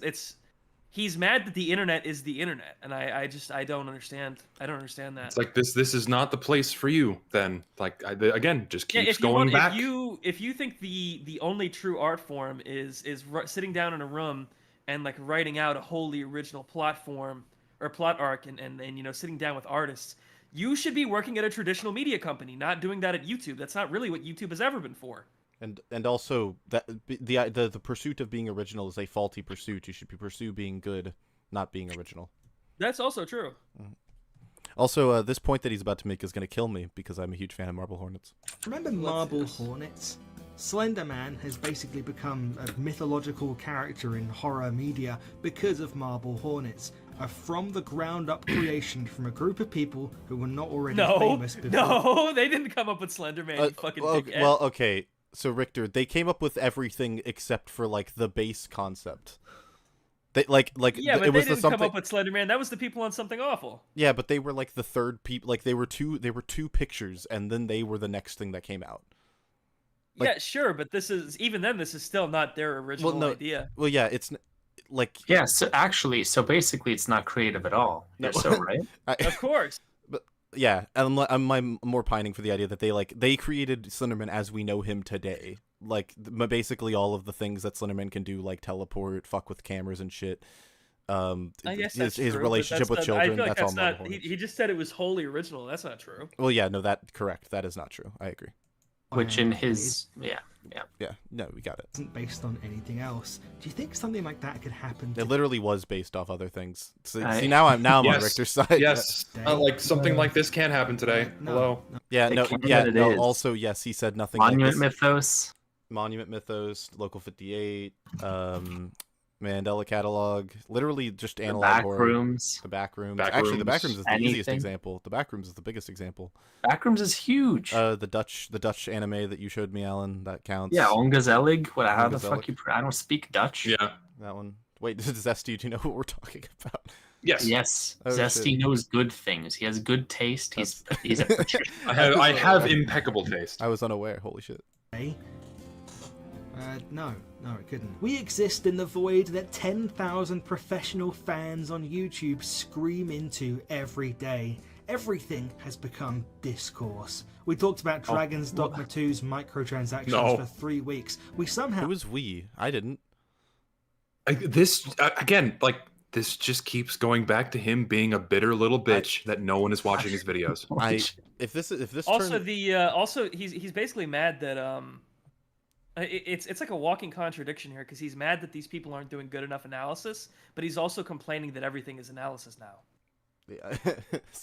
he's mad that the internet is the internet, and I don't understand. I don't understand that. It's like this is not the place for you. Then, like, again, just keeps going back. If you think the only true art form is sitting down in a room and like writing out a wholly original plot form or plot arc and you know, sitting down with artists, you should be working at a traditional media company, not doing that at YouTube. That's not really what YouTube has ever been for. And also that the pursuit of being original is a faulty pursuit. You should pursue being good, not being original. That's also true. Also, this point that he's about to make is going to kill me because I'm a huge fan of Marble Hornets. remember Marble Hornets? Slender Man has basically become a mythological character in horror media because of Marble Hornets, a from the ground up creation from a group of people who were not already famous before. No, they didn't come up with Slender Man, you fucking dickhead. Well, okay. So Richter, they came up with everything except for like the base concept. They yeah, but it was they didn't something... come up with Slender Man. That was the people on Something Awful. Yeah, but they were like the third people. Like they were two pictures, and then they were the next thing that came out. Like, yeah, sure, but this is still not their original idea. Well, yeah, it's like Yeah, so basically it's not creative at all. No. You're so right. Of course. But yeah, and I'm more pining for the idea that they created Slenderman as we know him today. Like basically all of the things that Slenderman can do, like teleport, fuck with cameras and shit. I guess that's his true, relationship with children. I feel like that's all. not. He just said it was wholly original. That's not true. Well, yeah, no, correct. That is not true. I agree. Which in his yeah, no, we got it. Isn't based on anything else. Do you think something like that could happen? It literally was based off other things. See, now I'm on Richter's side. Yes, like something like this can happen today. Hello. Yeah, It no, can, yeah, it no. is. Also, yes, he said nothing. Monument like this. Mythos. Monument Mythos, Local 58, Mandela Catalog, literally just analog horror. Backrooms. The Backrooms. Backrooms. Actually, the Backrooms is the easiest Anything. example. The Backrooms is the biggest example. Backrooms is huge. The Dutch anime that you showed me, Alan, that counts. Yeah, Ongazelig. How the Ongazelig. fuck you? I don't speak Dutch. Yeah. That one. Wait, Zesty, do you know what we're talking about? Yes. Yes. Oh, Zesty shit. knows good things. He has good taste. He's a patriot. I have impeccable taste. I was unaware. Holy shit. No, it couldn't. We exist in the void that 10,000 professional fans on YouTube scream into every day. Everything has become discourse. We talked about Dragon's Dogma 2's microtransactions for 3 weeks. We somehow... Who was we? I didn't. This again, like this just keeps going back to him being a bitter little bitch that no one is watching his videos. If this Also, turn... he's basically mad that it's like a walking contradiction here, because he's mad that these people aren't doing good enough analysis, but he's also complaining that everything is analysis now. Yeah.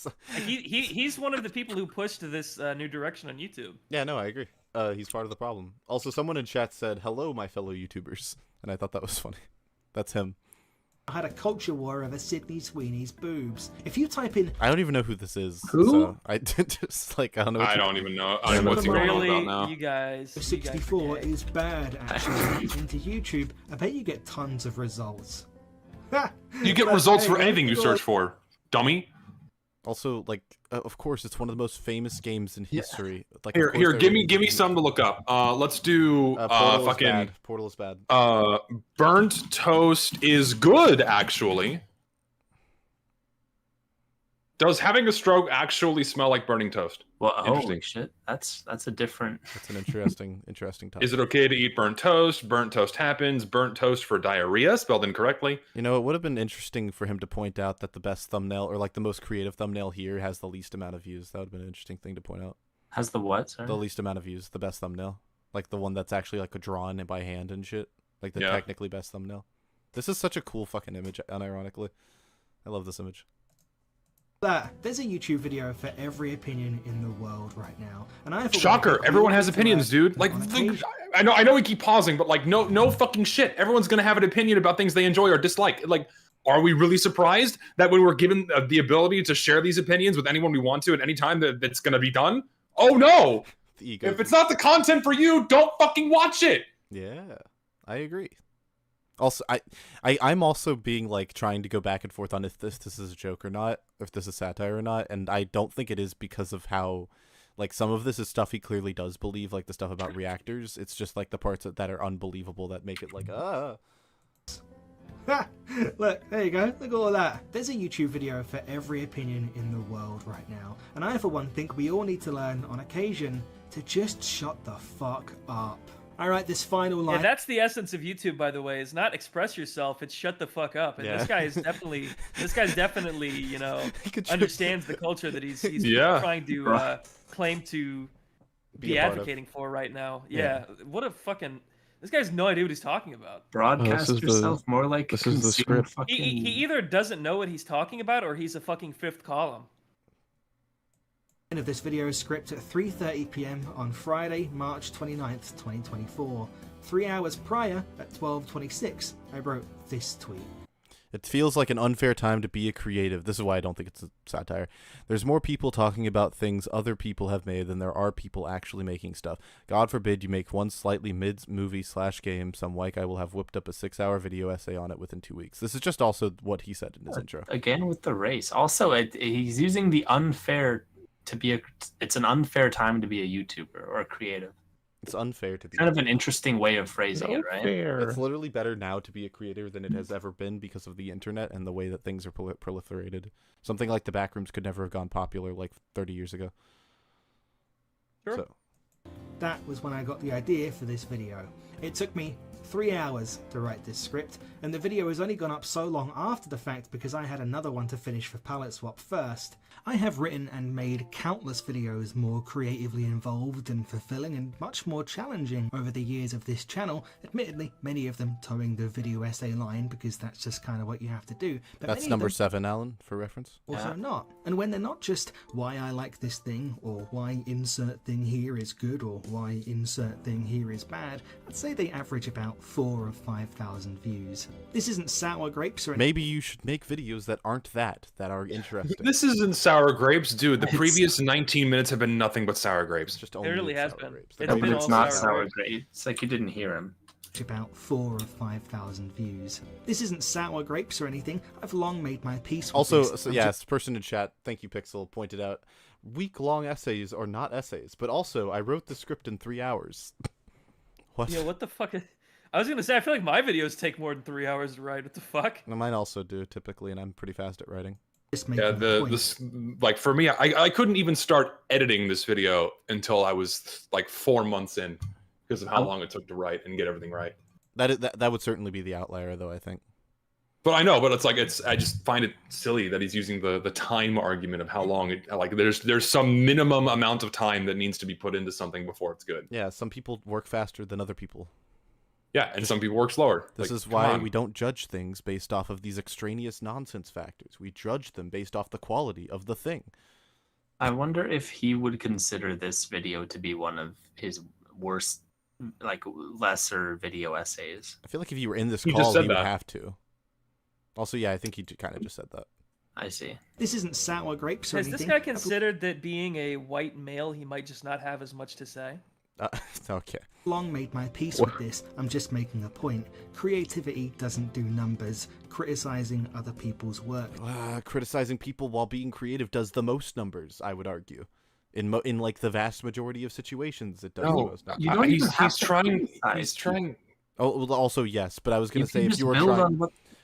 Like he's one of the people who pushed this new direction on YouTube. Yeah, no, I agree. He's part of the problem. Also, someone in chat said, "Hello, my fellow YouTubers," and I thought that was funny. That's him. had a culture war over Sydney Sweeney's boobs. If you type in... I don't even know who this is. Who? So I just like, I don't know. I don't even know. I don't know what's going on Really, about now. you guys. 64 is bad, actually. Into YouTube, I bet you get tons of results. You get results for anything you search for, dummy. Also, like, of course, it's one of the most famous games in history. Like, Here, give me something to look up. Let's do Portal fucking is bad. Portal is bad. burnt toast is good, actually. Does having a stroke actually smell like burning toast? Well, Interesting. holy shit, that's a different. That's an interesting topic. Is it okay to eat burnt toast? Burnt toast happens. Burnt toast for diarrhea, spelled incorrectly. You know, it would have been interesting for him to point out that the best thumbnail, or like the most creative thumbnail here, has the least amount of views. That would have been an interesting thing to point out. Has the what? Sorry? The least amount of views, the best thumbnail, like the one that's actually like drawn by hand and shit, like the Yeah. technically best thumbnail. This is such a cool fucking image, unironically. I love this image. There's a YouTube video for every opinion in the world right now, and I have Shocker! Everyone has opinions, dude. Like, I know we keep pausing, but like, no fucking shit. Everyone's gonna have an opinion about things they enjoy or dislike. Like, are we really surprised that when we're given the ability to share these opinions with anyone we want to at any time, that's gonna be done? Oh no! The ego. If it's not the content for you, don't fucking watch it. Yeah, I agree. Also, I'm also being like trying to go back and forth on if this is a joke or not, if this is satire or not, and I don't think it is because of how, like, some of this is stuff he clearly does believe, like the stuff about reactors. It's just like the parts that are unbelievable that make it like Look, there you go. Look at all that. There's a YouTube video for every opinion in the world right now, and I for one think we all need to learn on occasion to just shut the fuck up. Alright, this final line. Yeah, that's the essence of YouTube, by the way. Is not express yourself. It's shut the fuck up. And this guy's definitely, you know, understands the culture that he's trying to claim to be advocating for right now. Yeah. What a fucking. This guy has no idea what he's talking about. Broadcast yourself more like. This is the script. He either doesn't know what he's talking about, or he's a fucking fifth column. Of this video script at 3:30 p.m. on Friday, March 29th, 2024. 3 hours prior, at 12:26, I wrote this tweet. It feels like an unfair time to be a creative. This is why I don't think it's a satire. There's more people talking about things other people have made than there are people actually making stuff. God forbid you make one slightly mid-movie/game, some white guy will have whipped up a 6-hour video essay on it within 2 weeks. This is just also what he said in his intro. Again with the race. Also, he's using the unfair to be it's an unfair time to be a YouTuber or a creative. It's unfair to be kind of an interesting way of phrasing it, right? It's literally better now to be a creator than it has ever been because of the internet and the way that things are proliferated. Something like the Backrooms could never have gone popular like 30 years ago. Sure. So. That was when I got the idea for this video. It took me 3 hours to write this script, and the video has only gone up so long after the fact because I had another one to finish for Palette Swap first. I have written and made countless videos more creatively involved and fulfilling and much more challenging over the years of this channel, admittedly many of them towing the video essay line because that's just kind of what you have to do. But that's number 7, Alan, for reference. Also not. And when they're not just why I like this thing, or why insert thing here is good, or why insert thing here is bad, I'd say they average about 4,000 or 5,000 views. This isn't sour grapes or anything. Maybe you should make videos that aren't that are interesting. This isn't sour grapes, dude. The previous 19 minutes have been nothing but sour grapes. Just It really has been. Grapes. It's not sour grapes. It's like you didn't hear him. About 4,000 or 5,000 views. This isn't sour grapes or anything. I've long made my peace with also, this. yes, person in chat, thank you, Pixel, pointed out, week-long essays are not essays, but also, I wrote the script in 3 hours. What? Yeah, what the fuck? I was gonna say, I feel like my videos take more than 3 hours to write. What the fuck? Mine also do, typically, and I'm pretty fast at writing. Yeah, this like for me, I couldn't even start editing this video until I was like 4 months in because of how long it took to write and get everything right. That would certainly be the outlier, though, I think. But I know, but it's like I just find it silly that he's using the time argument of how long it like there's some minimum amount of time that needs to be put into something before it's good. Yeah, some people work faster than other people. Yeah, and some people work slower. This is why we don't judge things based off of these extraneous nonsense factors. We judge them based off the quality of the thing. I wonder if he would consider this video to be one of his worst, like, lesser video essays. I feel like if you were in this call, you would have to. Also, yeah, I think he kind of just said that. I see. This isn't sour grapes or Has anything. this guy considered that being a white male, he might just not have as much to say? Okay. Long made my peace with this. I'm just making a point. Creativity doesn't do numbers. Criticizing other people's work. Criticizing people while being creative does the most numbers, I would argue. In like the vast majority of situations, it does the most numbers. You don't he's trying. Oh, well, also yes, but I was gonna say if you were trying,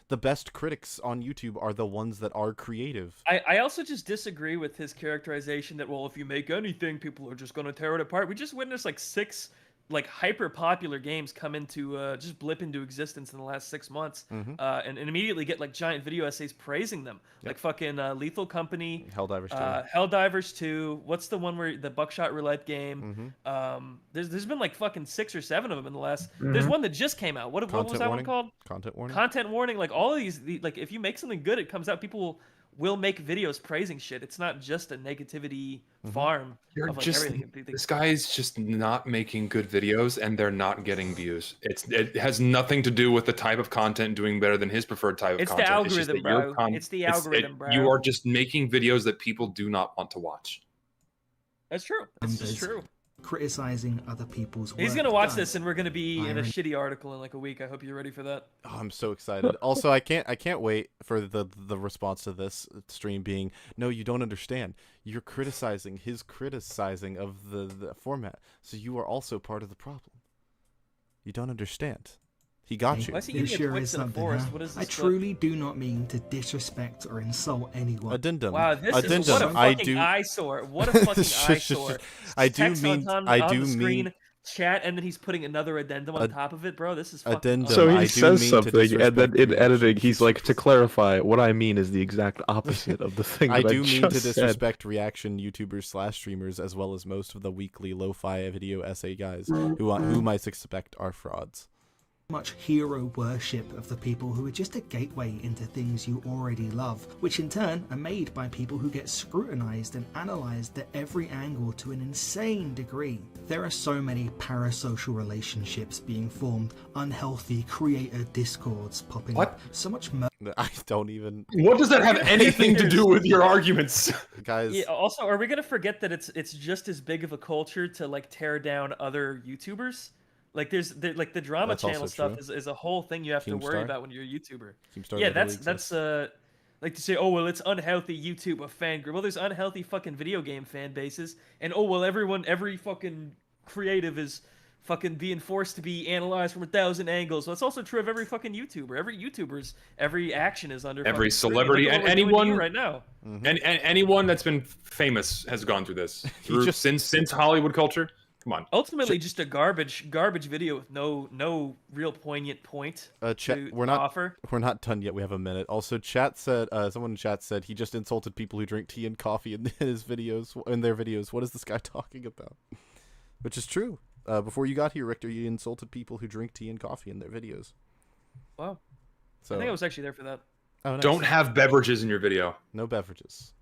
the best critics on YouTube are the ones that are creative. I also just disagree with his characterization that, well, if you make anything, people are just going to tear it apart. We just witnessed like 6 like hyper popular games come into just blip into existence in the last 6 months, and immediately get like giant video essays praising them, like fucking Lethal Company, Helldivers 2. What's the one where the buckshot roulette game? There's been like fucking 6 or 7 of them in the last. There's one that just came out. What was that one called? Content warning. Content warning. Like all of these, like if you make something good, it comes out. People will make videos praising shit. It's not just a negativity farm. You're of, like, just everything. this guy is just not making good videos, and they're not getting views. It has nothing to do with the type of content doing better than his preferred type of It's content. the algorithm, bro. It's the algorithm, bro. You are just making videos that people do not want to watch. That's true. It's just true. Criticizing other people's work. He's gonna watch this, and we're gonna be in a shitty article in like a week. I hope you're ready for that. Oh, I'm so excited. Also, I can't wait for the response to this stream being, no, you don't understand. You're criticizing his criticizing of the format, so you are also part of the problem. You don't understand. He got you. Why is he eating a Twix in a forest? What is this? I truly do not mean to disrespect or insult anyone. Addendum. Wow, this Addendum. is what a fucking eyesore. What a fucking eyesore. I do Text mean. on I the do screen, mean. chat, and then he's putting another addendum on top of it, bro. This is fucking Addendum. So I he do says mean to something, and then in disrespect editing, he's like, to clarify, what I mean is the exact opposite of the thing I that do mean to just said. disrespect reaction YouTubers / streamers, as well as most of the weekly lo-fi video essay guys whom I suspect are frauds. Much hero worship of the people who are just a gateway into things you already love, which in turn are made by people who get scrutinized and analyzed at every angle to an insane degree. There are so many parasocial relationships being formed, unhealthy creator discords popping up, so much I don't even. What does that have anything to do with your arguments, guys? Yeah, also, are we gonna forget that it's just as big of a culture to like tear down other YouTubers? Like like the drama That's channel also stuff true. is a whole thing you have to worry Keemstar. about when you're a YouTuber. Keemstar Yeah, literally that's like to say, oh well, it's unhealthy YouTube a fan group. Well, there's unhealthy fucking video game fan bases, and oh well, every fucking creative is fucking being forced to be analyzed from 1,000 angles. Well, it's also true of every fucking YouTuber. Every action is under every fucking celebrity scrutiny. Look at and what we're doing anyone right now. and anyone that's been famous has gone through this since Hollywood culture. Come on. Ultimately, just a garbage video with no real poignant point to offer. We're not done yet. We have a minute. Also, chat said someone in chat said he just insulted people who drink tea and coffee in his videos. In their videos, what is this guy talking about? Which is true. Before you got here, Richter, you insulted people who drink tea and coffee in their videos. Wow. So I think I was actually there for that. Oh, nice. Don't have beverages in your video. No beverages.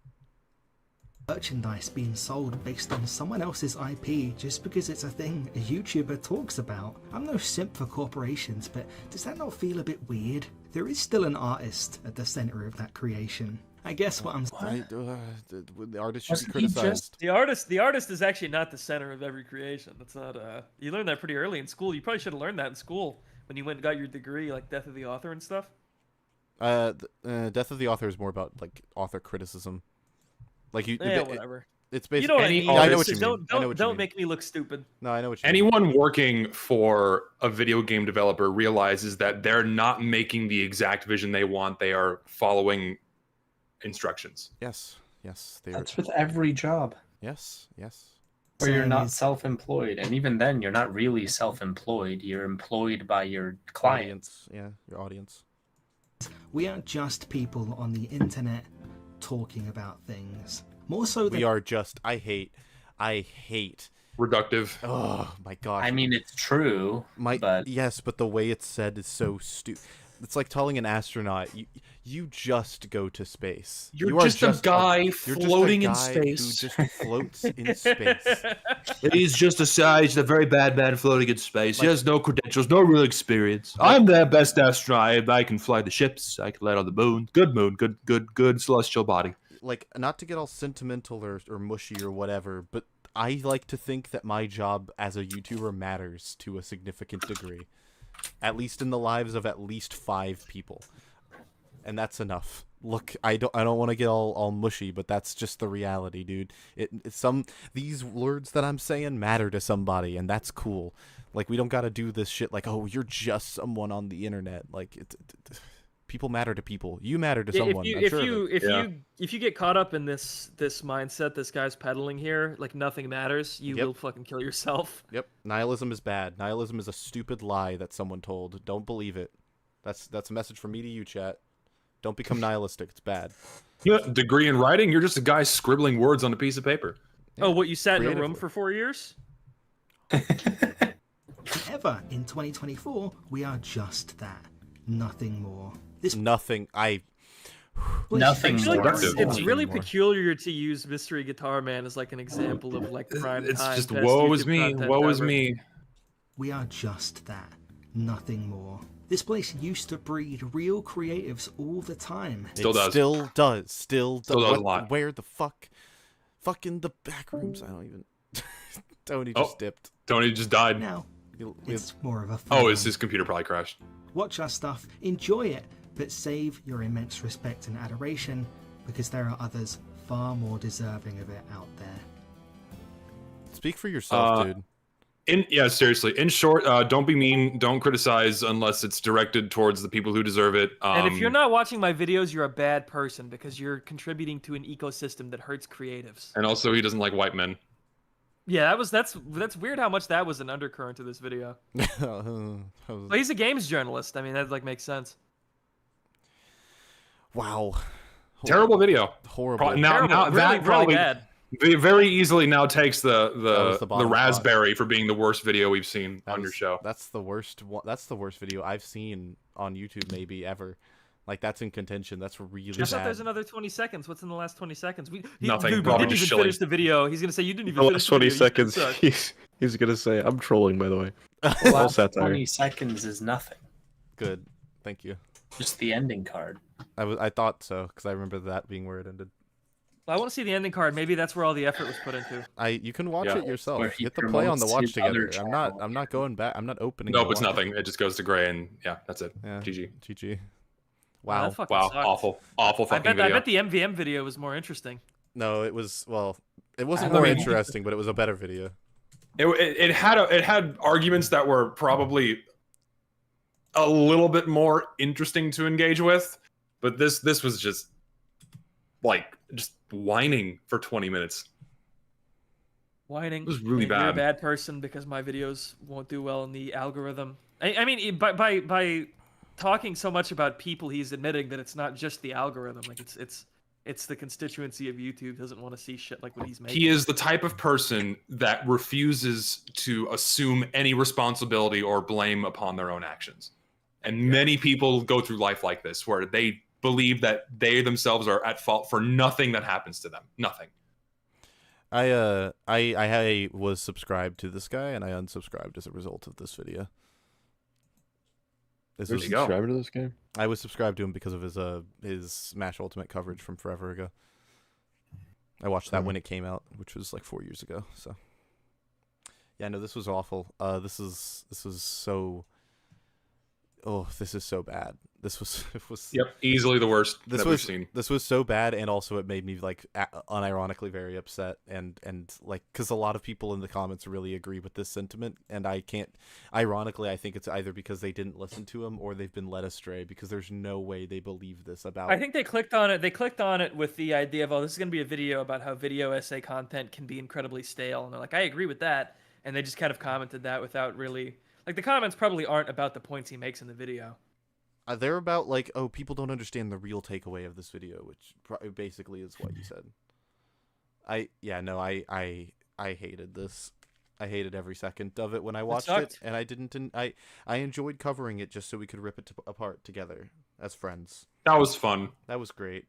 Merchandise being sold based on someone else's IP just because it's a thing a YouTuber talks about. I'm no simp for corporations, but does that not feel a bit weird? There is still an artist at the center of that creation. I guess what I'm saying. The artist should be criticized. The artist is actually not the center of every creation. That's not. You learned that pretty early in school. You probably should have learned that in school when you went and got your degree, like Death of the Author and stuff. Death of the Author is more about like author criticism. Like you, whatever. It's basically. You know what I mean? I know what you mean. Don't make me look stupid. No, I know what you Anyone working for a video game developer realizes that they're not making the exact vision they want. They are following instructions. Yes. That's with every job. Yes. Or you're not self-employed, and even then, you're not really self-employed. You're employed by your clients. Yeah, your audience. We aren't just people on the internet talking about things. More so than we are just. I hate. Reductive. Oh my gosh. I mean, it's true. Yes, but the way it's said is so stupid. It's like telling an astronaut, you just go to space. You're You are just a guy you're just a floating in guy space. who just floats in space. He's just he's a very bad man floating in space. He Like- has no credentials, no real experience. I'm the best astronaut. I can fly the ships. I can land on the moon. Good moon. Good celestial body. Like, not to get all sentimental or mushy or whatever, but I like to think that my job as a YouTuber matters to a significant degree. At least in the lives of at least 5 people. And that's enough. Look, I don't want to get all mushy, but that's just the reality, dude. These words that I'm saying matter to somebody, and that's cool. Like, we don't gotta do this shit like, oh, you're just someone on the internet. Like, people matter to people. You matter to someone. If you get caught up in this mindset this guy's peddling here, like nothing matters, you will fucking kill yourself. Yep. Nihilism is bad. Nihilism is a stupid lie that someone told. Don't believe it. That's a message from me to you, chat. Don't become nihilistic. It's bad. Yeah, degree in writing? You're just a guy scribbling words on a piece of paper. Yeah. Oh, what, you sat in a room for 4 years? However, in 2024, we are just that. Nothing more. Nothing. Nothing I feel more. like it's really peculiar to use Mystery Guitar Man as like an example of like prime It's time. just best woe YouTube is me. content Woe is ever. me. We are just that. Nothing more. This place used to breed real creatives all the time. Still does. Still does a lot. Where the fuck? Fucking the back rooms. I don't even. Tony just dipped. Tony just died. Now, it's more of a fun Oh, one. his computer probably crashed. Watch our stuff, enjoy it, but save your immense respect and adoration because there are others far more deserving of it out there. Speak for yourself, dude. Seriously. In short, don't be mean. Don't criticize unless it's directed towards the people who deserve it. And if you're not watching my videos, you're a bad person because you're contributing to an ecosystem that hurts creatives. And also, he doesn't like white men. Yeah, that's weird how much that was an undercurrent to this video. Well, he's a games journalist. I mean, that like makes sense. Wow. Terrible video. Horrible. Now really, that probably bad. very easily now takes the bottom raspberry for being the worst video we've seen on your show. That's the worst one. That's the worst video I've seen on YouTube maybe ever. Like, that's in contention. That's really I thought bad. there's another 20 seconds. What's in the last 20 seconds? Nothing. Dude, we Probably didn't just even chilling. finish the video. He's gonna say you didn't even The finish last the 20 video. You seconds, suck. he's gonna say, I'm trolling, by the way. The All last satire. 20 seconds is nothing. Good. Thank you. Just the ending card. I thought so because I remember that being where it ended. I want to see the ending card. Maybe that's where all the effort was put into. You can watch Yeah. it yourself. Where he Hit the play on the promotes watch his other together. channel. I'm not going back. I'm not opening. Nope, the it's watch. nothing. It just goes to gray, and yeah, that's it. Yeah. GG. GG. Wow, Wow. that fucking Wow, sucked. awful fucking I video. bet the MVM video was more interesting. No, it was it wasn't I more mean- interesting, but it was a better video. It had arguments that were probably a little bit more interesting to engage with, but this was just whining for 20 minutes. Whining. It was really You're a bad. bad person because my videos won't do well in the algorithm. I mean, by talking so much about people, he's admitting that it's not just the algorithm. Like it's the constituency of YouTube doesn't want to see shit like what he's making. He is the type of person that refuses to assume any responsibility or blame upon their own actions. And many people go through life like this, where they believe that they themselves are at fault for nothing that happens to them. Nothing. I was subscribed to this guy and I unsubscribed as a result of this video. This Where'd was you go? Subscribe to this game? I was subscribed to him because of his Smash Ultimate coverage from forever ago. I watched that when it came out, which was like 4 years ago. So yeah, no, this was awful. This is so. Oh, this is so bad. This was Yep, easily the worst This that was we've seen. This was so bad, and also it made me like unironically very upset, and like because a lot of people in the comments really agree with this sentiment, and I can't. Ironically, I think it's either because they didn't listen to him or they've been led astray because there's no way they believe this about. I think they clicked on it. They clicked on it with the idea of, oh, this is going to be a video about how video essay content can be incredibly stale, and they're like, I agree with that, and they just kind of commented that without really like the comments probably aren't about the points he makes in the video. They're about like, oh, people don't understand the real takeaway of this video, which basically is what you said. I hated this. I hated every second of it when I watched it, and I didn't. I enjoyed covering it just so we could rip it apart together as friends. That was fun. That was great.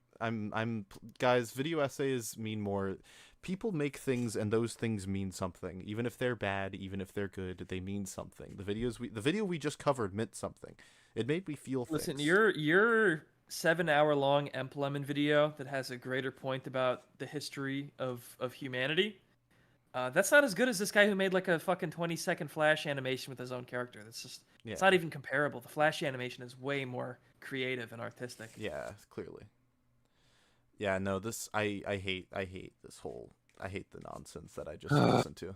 Guys. Video essays mean more. People make things, and those things mean something. Even if they're bad, even if they're good, they mean something. The video we just covered meant something. It made me feel things. Listen, your 7-hour-long MvM video that has a greater point about the history of humanity. That's not as good as this guy who made like a fucking 20-second flash animation with his own character. That's just it's not even comparable. The flash animation is way more creative and artistic. Yeah, clearly. Yeah, no, this I hate this whole I hate the nonsense that I just listened to.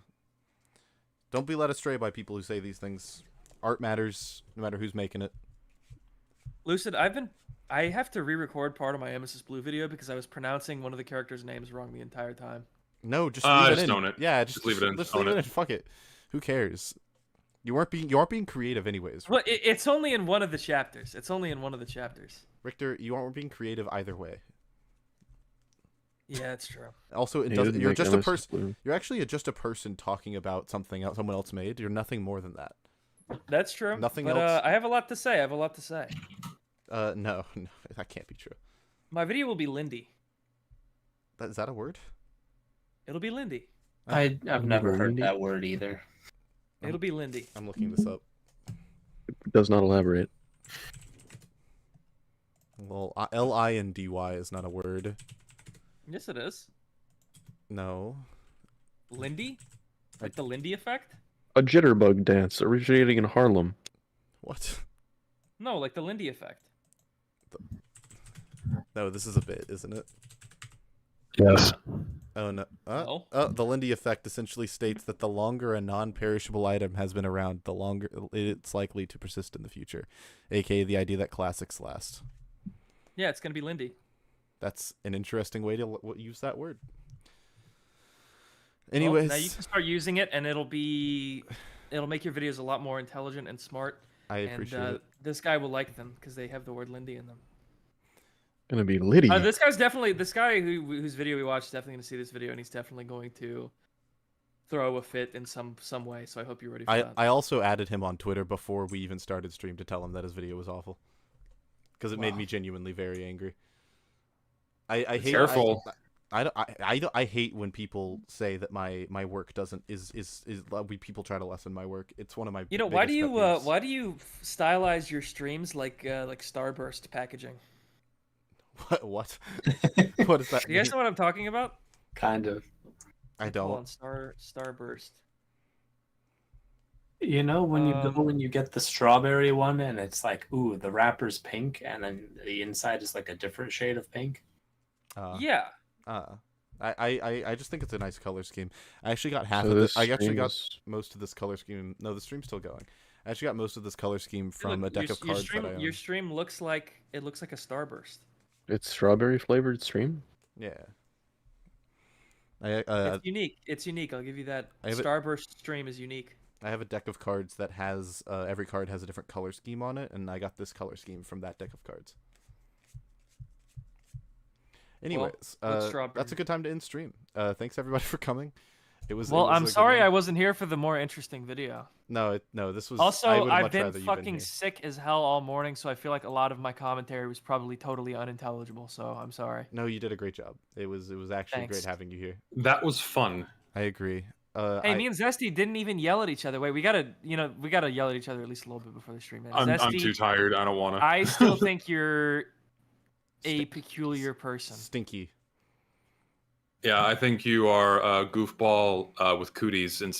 Don't be led astray by people who say these things. Art matters no matter who's making it. Lucid, I have to re-record part of my Emesis Blue video because I was pronouncing one of the characters' names wrong the entire time. No, just leave it in. Own it. Yeah, just leave it in. Just leave it in. Fuck it. Who cares? You aren't being creative anyways. Well, it's only in one of the chapters. Richter, you aren't being creative either way. Yeah, it's true. Also, it doesn't. You're just a person. You're actually just a person talking about something else someone else made. You're nothing more than that. That's true. Nothing but, else. I have a lot to say. No, that can't be true. My video will be Lindy. Is that a word? It'll be Lindy. I've never heard that word either. It'll be Lindy. I'm looking this up. It does not elaborate. Well, Lindy is not a word. Yes, it is. No. Lindy? Like the Lindy effect? A jitterbug dance originating in Harlem. What? No, like the Lindy effect. No, this is a bit, isn't it? Yes. Oh, no. No. The Lindy effect essentially states that the longer a non-perishable item has been around, the longer it's likely to persist in the future, aka the idea that classics last. Yeah, it's going to be Lindy. That's an interesting way to use that word. Anyways. Well, now you can start using it, and it'll make your videos a lot more intelligent and smart. I appreciate it. This guy will like them because they have the word Lindy in them. Gonna be Liddy. This guy whose video we watched is definitely gonna see this video, and he's definitely going to throw a fit in some way. So I hope you're ready for that. I also added him on Twitter before we even started stream to tell him that his video was awful, because it made me genuinely very angry. I hate. Careful. I hate when people say that my work people try to lessen my work. It's one of my. Why do you stylize your streams like Starburst packaging? What? What is that? You guys know what I'm talking about? Kind of. I don't. Hold on, Starburst. You know when you get the strawberry one and it's like, ooh, the wrapper's pink, and then the inside is like a different shade of pink. Yeah. I just think it's a nice color scheme. I actually got half of this. I actually got most of this color scheme. No, the stream's still going. I actually got most of this color scheme from a deck of cards that I own. Your stream looks like a Starburst. It's strawberry flavored stream. Yeah. It's unique. It's unique. I'll give you that. Starburst stream is unique. I have a deck of cards that has every card has a different color scheme on it, and I got this color scheme from that deck of cards. Anyways, that's a good time to end stream. Thanks everybody for coming. I'm sorry I wasn't here for the more interesting video. No, this was. Also, I've been fucking sick as hell all morning, so I feel like a lot of my commentary was probably totally unintelligible. So I'm sorry. No, you did a great job. It was actually great having you here. That was fun. I agree. Hey, me and Zesty didn't even yell at each other. Wait, we gotta yell at each other at least a little bit before the stream ends. I'm too tired. I don't wanna. I still think you're a peculiar person. Stinky. Yeah, I think you are a goofball with cooties and smell.